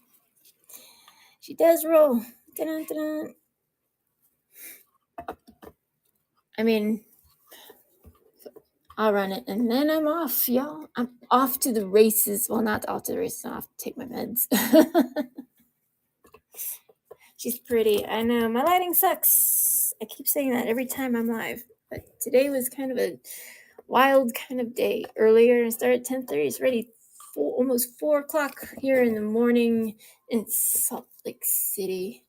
does roll. Dun-dun-dun. I mean, I'll run it and then I'm off, y'all. I'm off to the races. Well, not off to the races. I'll have to take my meds. She's pretty. I know. My lighting sucks. I keep saying that every time I'm live. But today was kind of a wild kind of day. Earlier, I started at 10:30. It's already almost 4 o'clock here in the morning in Salt Lake City.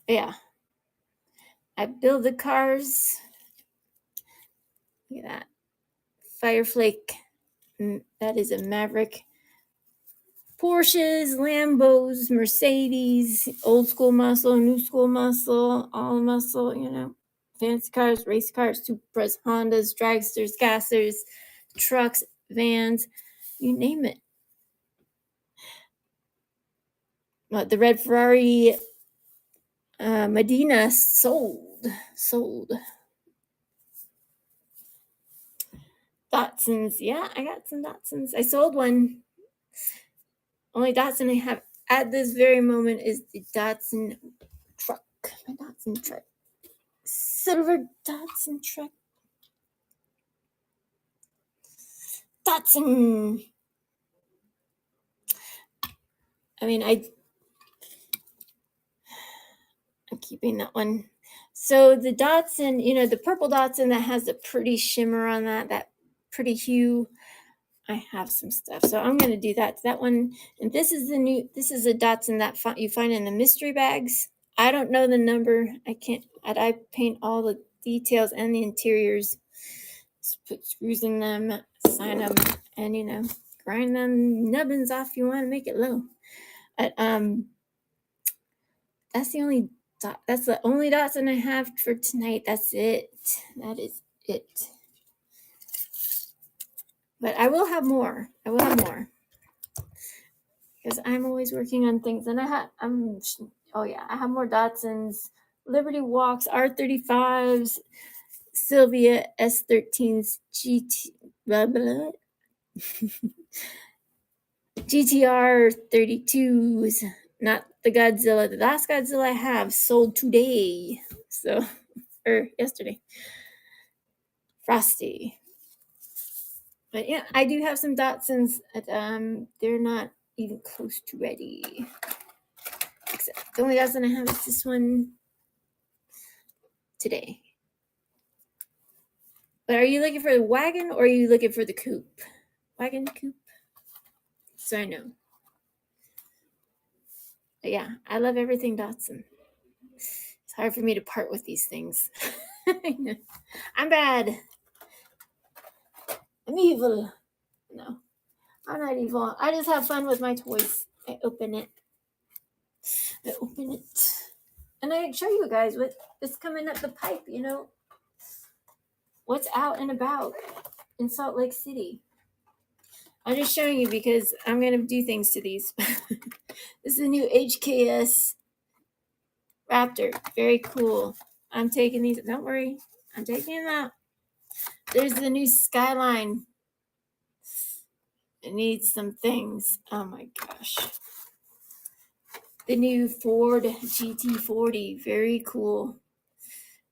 Yeah. I build the cars. Look at that. Fireflake. That is a Maverick. Porsches, Lambos, Mercedes, old school muscle, new school muscle, all muscle, fancy cars, race cars, Supras, Hondas, dragsters, gassers, trucks, vans, you name it. The red Ferrari Medina sold. Datsuns, yeah, I got some Datsuns. I sold one. Only Datsun I have at this very moment is the Datsun truck. My Datsun truck. Silver Datsun truck. Datsun. I mean, I'm keeping that one. So the Datsun, the purple Datsun that has the pretty shimmer on that pretty hue. I have some stuff, so I'm going to do that to that one. And this is a Datsun that you find in the mystery bags. I don't know the number. I paint all the details and the interiors. Just put screws in them, sign them, and grind them nubbins off if you want to make it low. But that's the only Datsun I have for tonight. That's it. That is it. But I will have more. Because I'm always working on things. And I have more Datsuns, Liberty Walks, R35s, Sylvia S13s, GTR 32s, not the Godzilla. The last Godzilla I have sold today. So, or yesterday. Frosty. But yeah, I do have some Datsuns. They're not even close to ready. Except the only Datsun I have is this one today. But are you looking for the wagon or are you looking for the coupe? Wagon, coupe? So I know. But yeah, I love everything Datsun. It's hard for me to part with these things. I'm bad. I'm evil. No, I'm not evil. I just have fun with my toys. I open it. And I show you guys what is coming up the pipe, what's out and about in Salt Lake City. I'm just showing you because I'm going to do things to these. This is a new HKS Raptor. Very cool. I'm taking these. Don't worry. I'm taking them out. There's the new Skyline. It needs some things. Oh my gosh. The new Ford GT40. Very cool.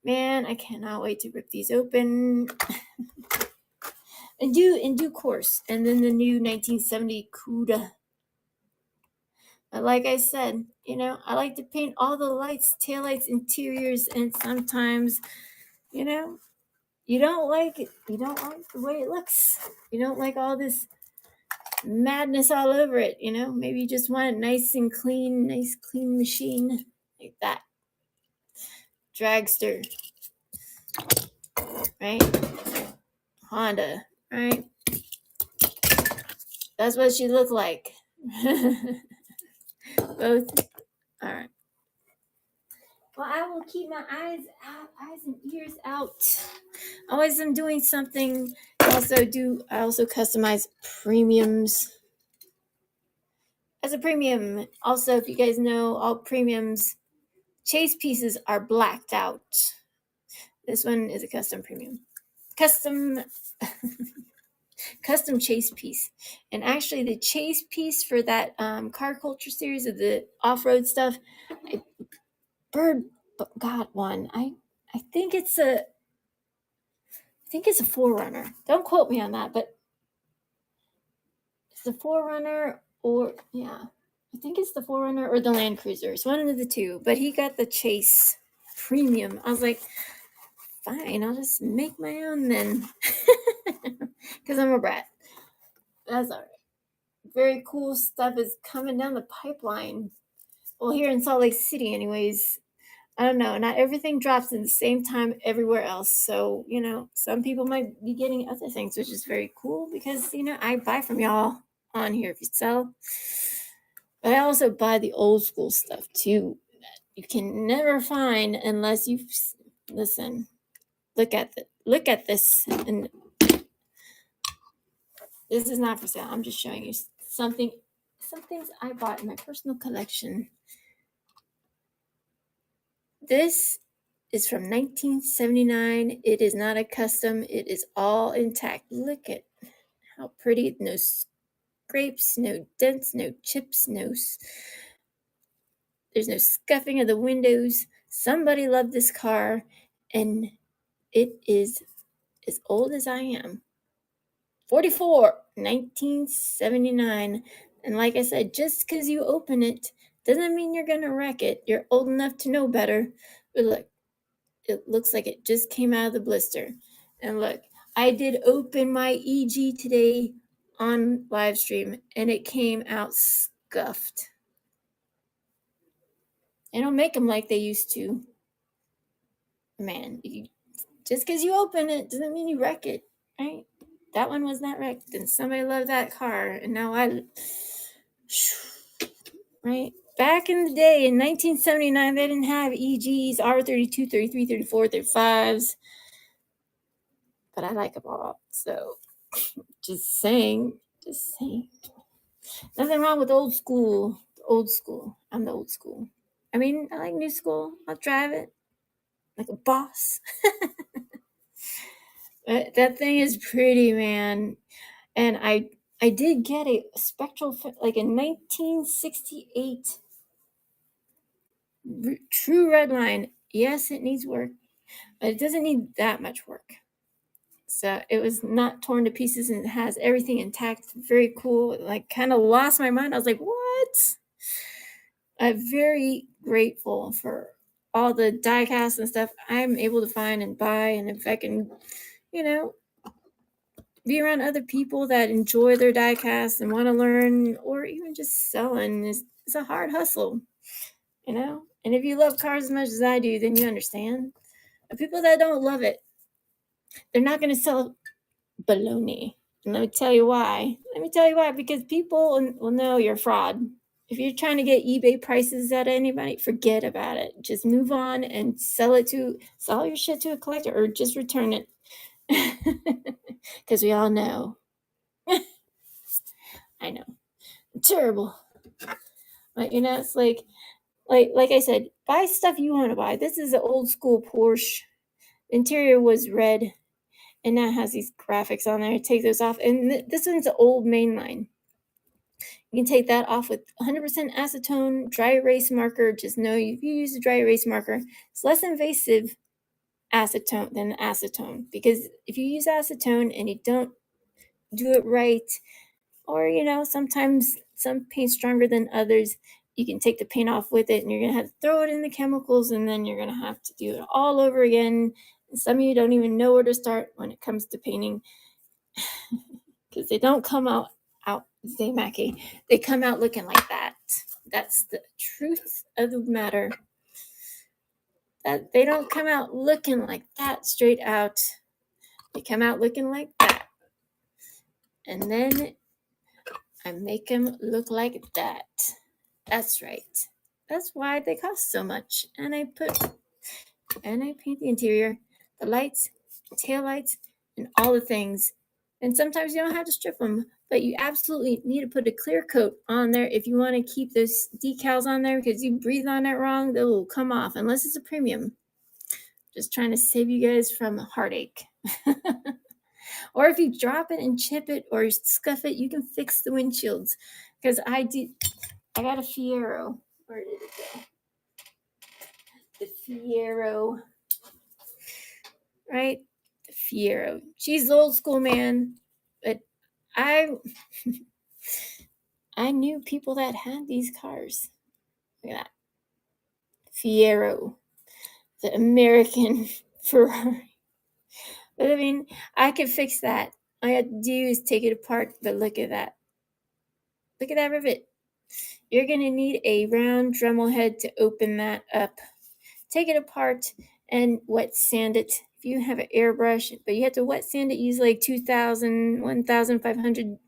Man, I cannot wait to rip these open. In due course. And then the new 1970 Cuda. But like I said, I like to paint all the lights, taillights, interiors, and sometimes, you don't like it. You don't like the way it looks. You don't like all this madness all over it, Maybe you just want a nice clean machine like that. Dragster. Right? Honda. Right? That's what she looked like. Both. All right. Well, I will keep my eyes and ears out. Always am doing something. I also customize premiums. As a premium, also, if you guys know, all premiums chase pieces are blacked out. This one is a custom premium. Custom chase piece. And actually the chase piece for that car culture series of the off-road stuff, Bird got one. I think it's a 4Runner. Don't quote me on that, but it's the 4Runner I think it's the 4Runner or the Land Cruiser. It's one of the two, but he got the Chase Premium. I was like, fine, I'll just make my own then. Because I'm a brat. That's all right. Very cool stuff is coming down the pipeline. Well, here in Salt Lake City anyways. I don't know. Not everything drops in the same time everywhere else. So, some people might be getting other things, which is very cool because, I buy from y'all on here if you sell. But I also buy the old school stuff too that you can never find unless you listen. Look at this. And this is not for sale. I'm just showing you some things I bought in my personal collection. This is from 1979. It is not a custom. It is all intact. Look at how pretty. No scrapes, no dents, no chips, there's no scuffing of the windows. Somebody loved this car, and it is as old as I am. 44, 1979. And like I said, just because you open it doesn't mean you're going to wreck it. You're old enough to know better. But look. It looks like it just came out of the blister. And look, I did open my EG today on live stream, and it came out scuffed. They don't make them like they used to. Man, just because you open it doesn't mean you wreck it, right? That one was not wrecked, and somebody loved that car, and now right? Back in the day, in 1979, they didn't have EGs, R32, 33, 34, 35s. but I like them all. So just saying. Nothing wrong with old school. Old school. I'm the old school. I mean, I like new school. I'll drive it like a boss. But that thing is pretty, man. And I did get a spectral, like a 1968 true red line. Yes, it needs work, but it doesn't need that much work. So it was not torn to pieces and it has everything intact. Very cool. Like, kind of lost my mind. I was like, what? I'm very grateful for all the diecast and stuff I'm able to find and buy. And if I can, be around other people that enjoy their diecast and want to learn, or even just selling, it's a hard hustle, And if you love cars as much as I do, then you understand. The people that don't love it, they're not going to sell baloney. And let me tell you why. Because people will know you're a fraud. If you're trying to get eBay prices out of anybody, forget about it. Just move on and sell your shit to a collector, or just return it. Because we all know. I know. Terrible. But it's like I said, buy stuff you want to buy. This is an old school Porsche. Interior was red, and now it has these graphics on there. Take those off, and this one's an old mainline. You can take that off with 100% acetone, dry erase marker. Just know if you use a dry erase marker, it's less invasive acetone than acetone. Because if you use acetone and you don't do it right, or sometimes some paint's stronger than others, you can take the paint off with it, and you're gonna have to throw it in the chemicals, and then you're gonna have to do it all over again. And some of you don't even know where to start when it comes to painting, because they don't come out Mackie. They come out looking like that. That's the truth of the matter. That they don't come out looking like that straight out. They come out looking like that, and then I make them look like that. That's right. That's why they cost so much. And I paint the interior, the lights, tail lights, and all the things. And sometimes you don't have to strip them, but you absolutely need to put a clear coat on there if you want to keep those decals on there, because you breathe on it wrong, they will come off, unless it's a premium. Just trying to save you guys from a heartache. Or if you drop it and chip it or scuff it, you can fix the windshields. Because I got a Fiero. Where did it go? The Fiero. Right? The Fiero. She's old school, man. But I knew people that had these cars. Look at that. Fiero. The American Ferrari. But I mean, I could fix that. All I had to do is take it apart. But look at that. Look at that rivet. You're going to need a round Dremel head to open that up. Take it apart and wet sand it. If you have an airbrush, but you have to wet sand it, use like 2,000, 1,500.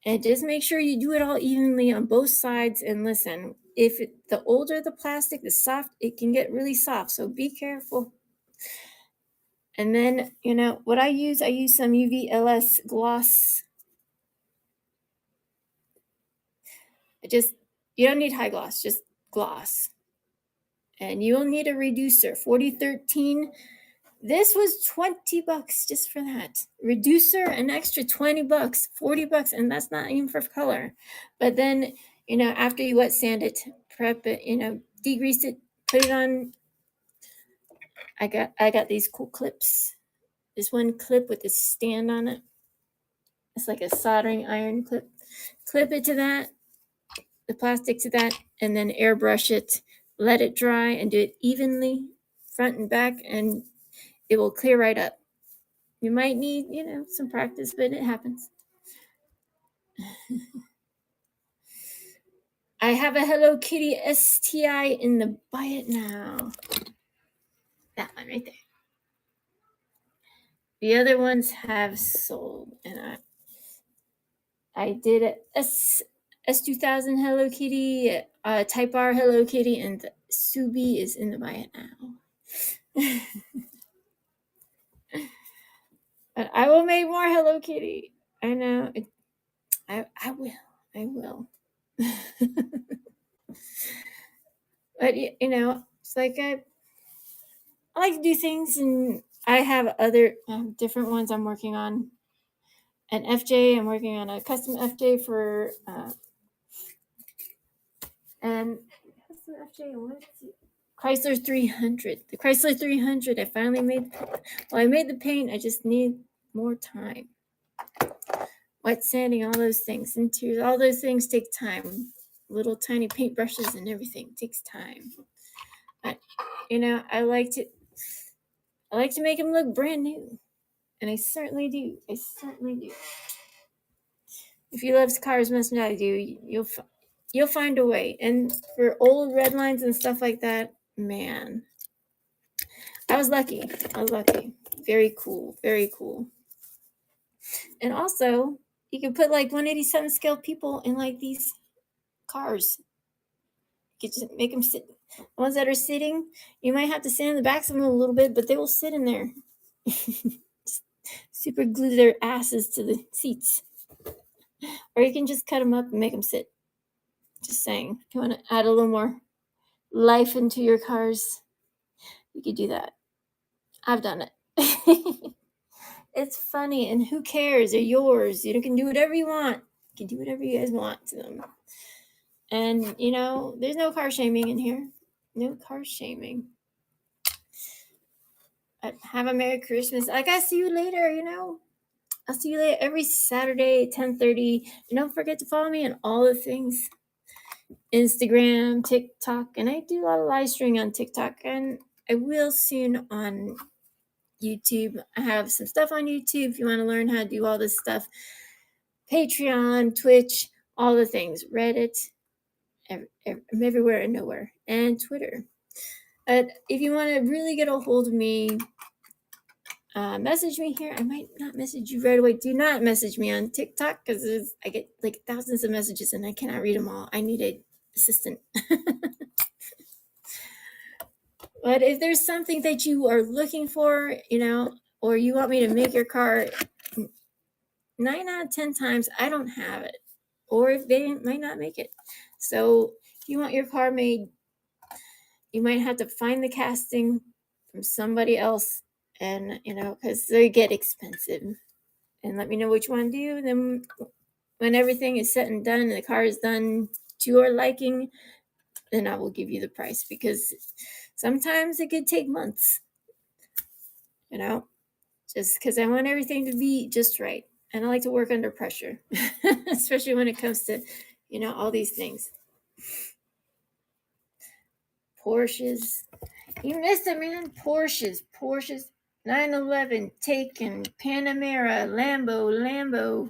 And just make sure you do it all evenly on both sides. And listen, the older the plastic, the soft, it can get really soft. So be careful. And then, what I use some UV-LS gloss. You don't need high gloss, just gloss. And you will need a reducer, 4013. This was $20 just for that. Reducer, an extra $20, $40, and that's not even for color. But then, after you wet sand it, prep it, degrease it, put it on. I got these cool clips. This one clip with this stand on it. It's like a soldering iron clip. Clip it to that, the plastic to that, and then airbrush it. Let it dry and do it evenly, front and back, and it will clear right up. You might need, some practice, but it happens. I have a Hello Kitty STI in the buy it now. That one right there. The other ones have sold, and I did a S2000 Hello Kitty, Type R Hello Kitty, and the Subi is in the buy it now. But I will make more Hello Kitty. I know. I will. I will. But it's like I like to do things, and I have other different ones I'm working on. An FJ, I'm working on a custom FJ for and custom FJ. What's it? Chrysler 300. The Chrysler 300. I finally made. Well, I made the paint. I just need more time. Wet sanding, all those things, interiors, all those things take time. Little tiny paintbrushes and everything takes time. But I like to make them look brand new, and I certainly do. I certainly do. If you love cars as much as I do, you'll find a way. And for old red lines and stuff like that, man, I was lucky. Very cool. Very cool. And also, you can put like 187 scale people in like these cars. You can just make them sit. The ones that are sitting, you might have to stand in the backs of them a little bit, but they will sit in there. Super glue their asses to the seats. Or you can just cut them up and make them sit. Just saying. If you want to add a little more life into your cars, you could do that. I've done it. It's funny, and who cares? They're yours. You can do whatever you want. You can do whatever you guys want to them. And, there's no car shaming in here. No car shaming. Have a Merry Christmas. I gotta see you later, I'll see you later every Saturday, 10:30. And don't forget to follow me on all the things. Instagram, TikTok, and I do a lot of live streaming on TikTok, and I will soon on YouTube. I have some stuff on YouTube if you want to learn how to do all this stuff. Patreon, Twitch, all the things. Reddit, I'm everywhere and nowhere. And Twitter. But if you want to really get a hold of me, message me here. I might not message you right away. Do not message me on TikTok because I get like thousands of messages and I cannot read them all. I need an assistant. But if there's something that you are looking for, or you want me to make your car, 9 out of 10 times I don't have it, or if they might not make it. So if you want your car made, you might have to find the casting from somebody else, and because they get expensive. And let me know what you want to do. And then when everything is set and done and the car is done to your liking, then I will give you the price, because sometimes it could take months, just because I want everything to be just right. And I like to work under pressure, especially when it comes to, all these things. Porsches. You missed it, man. Porsches. 911, Taken, Panamera, Lambo.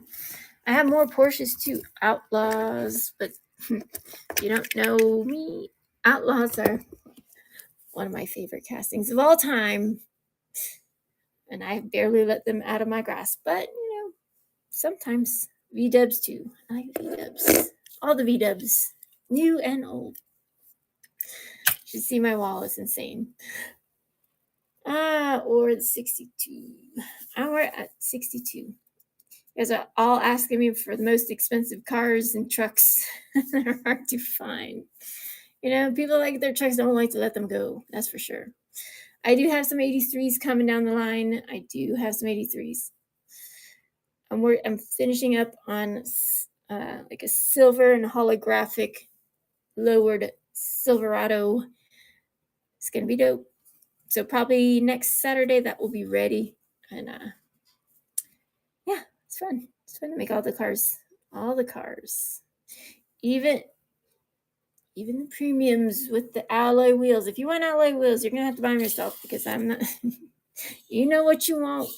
I have more Porsches too. Outlaws, but you don't know me. Outlaws are one of my favorite castings of all time, and I barely let them out of my grasp. But sometimes V-dubs too. I like V-dubs. All the V-dubs, new and old. You should see my wall. It's insane. Or the 62. I'm at 62. You guys are all asking me for the most expensive cars and trucks. They're hard to find. People like their trucks, don't like to let them go. That's for sure. I do have some 83s coming down the line. I do have some 83s. I'm finishing up on like a silver and holographic lowered Silverado. It's going to be dope. So probably next Saturday that will be ready. And yeah, it's fun. It's fun to make all the cars. Even the premiums with the alloy wheels. If you want alloy wheels, you're going to have to buy them yourself, because I'm not. You know what you want.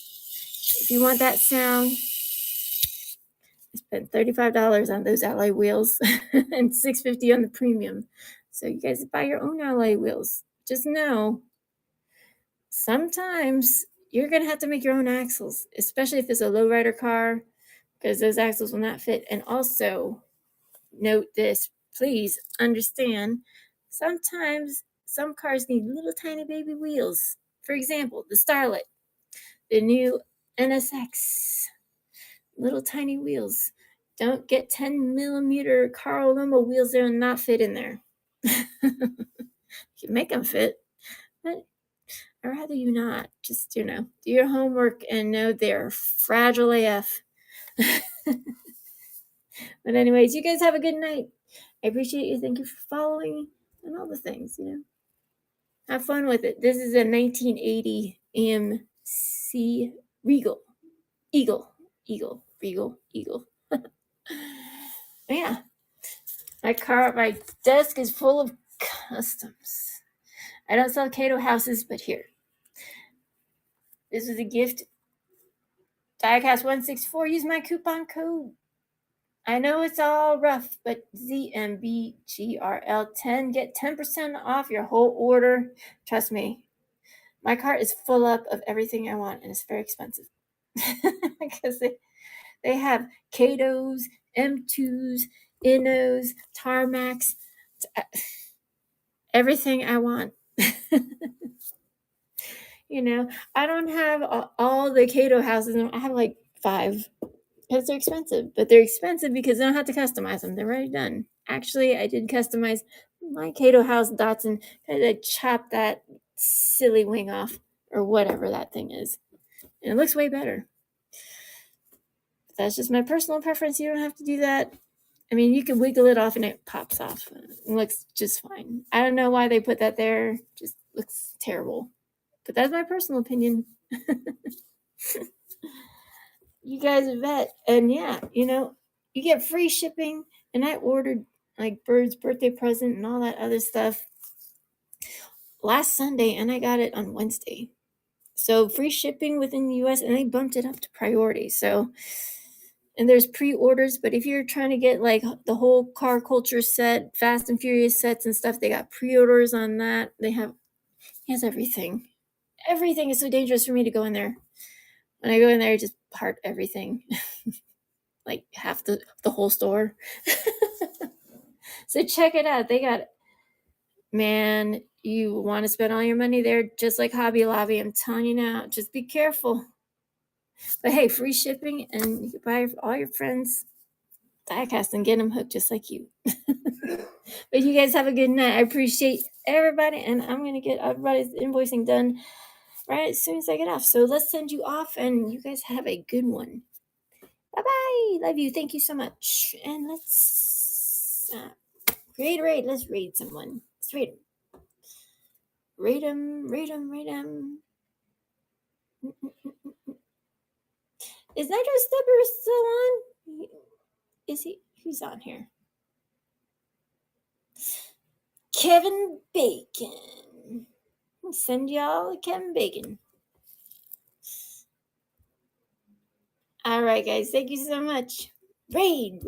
If you want that sound, I spent $35 on those alloy wheels and $650 on the premium. So you guys buy your own alloy wheels. Just know, sometimes you're going to have to make your own axles, especially if it's a lowrider car, because those axles will not fit. And also, note this, please understand, sometimes some cars need little tiny baby wheels. For example, the Starlet, the new NSX. Little tiny wheels. Don't get 10 millimeter Carl Limo wheels. They'll not fit in there. You make them fit, but I'd rather you not. Just, do your homework and know they're fragile AF. But anyways, you guys have a good night. I appreciate you. Thank you for following and all the things, Have fun with it. This is a 1980 AMC Regal. Eagle. Yeah. My desk is full of customs. I don't sell Cato houses, but here. This is a gift. Diecast 164. Use my coupon code. I know it's all rough, but ZMBGRL10. Get 10% off your whole order. Trust me, my cart is full up of everything I want, and it's very expensive. Because they have Catos, M2s, Innos, Tarmacs, everything I want. I don't have all the Cato houses. I have like 5 because they're expensive. But they're expensive because I don't have to customize them. They're already done. Actually, I did customize my Cato house Datsun. I chopped that silly wing off or whatever that thing is. And it looks way better. But that's just my personal preference. You don't have to do that. I mean, you can wiggle it off and it pops off. It looks just fine. I don't know why they put that there. It just looks terrible. But that's my personal opinion. You guys are vet. And yeah, you get free shipping. And I ordered like Bird's birthday present and all that other stuff last Sunday, and I got it on Wednesday. So free shipping within the US, and they bumped it up to priority. So, and there's pre-orders, but if you're trying to get like the whole car culture set, Fast and Furious sets and stuff, they got pre-orders on that. He has everything. Everything is so dangerous for me to go in there. When I go in there, I just part everything. Like half the whole store. So check it out. They got, man, you want to spend all your money there, just like Hobby Lobby. I'm telling you now, just be careful. But hey, free shipping, and you can buy all your friends Diecast and get them hooked just like you. But you guys have a good night. I appreciate everybody, and I'm going to get everybody's invoicing done right as soon as I get off. So let's send you off, and you guys have a good one. Bye-bye. Love you. Thank you so much. And let's raid. Let's raid someone. Let's raid them. Raid them. Is Nitro Stepper still on? Is he? Who's on here? Kevin Bacon. Send y'all Kevin Bacon. All right, guys. Thank you so much. Raid.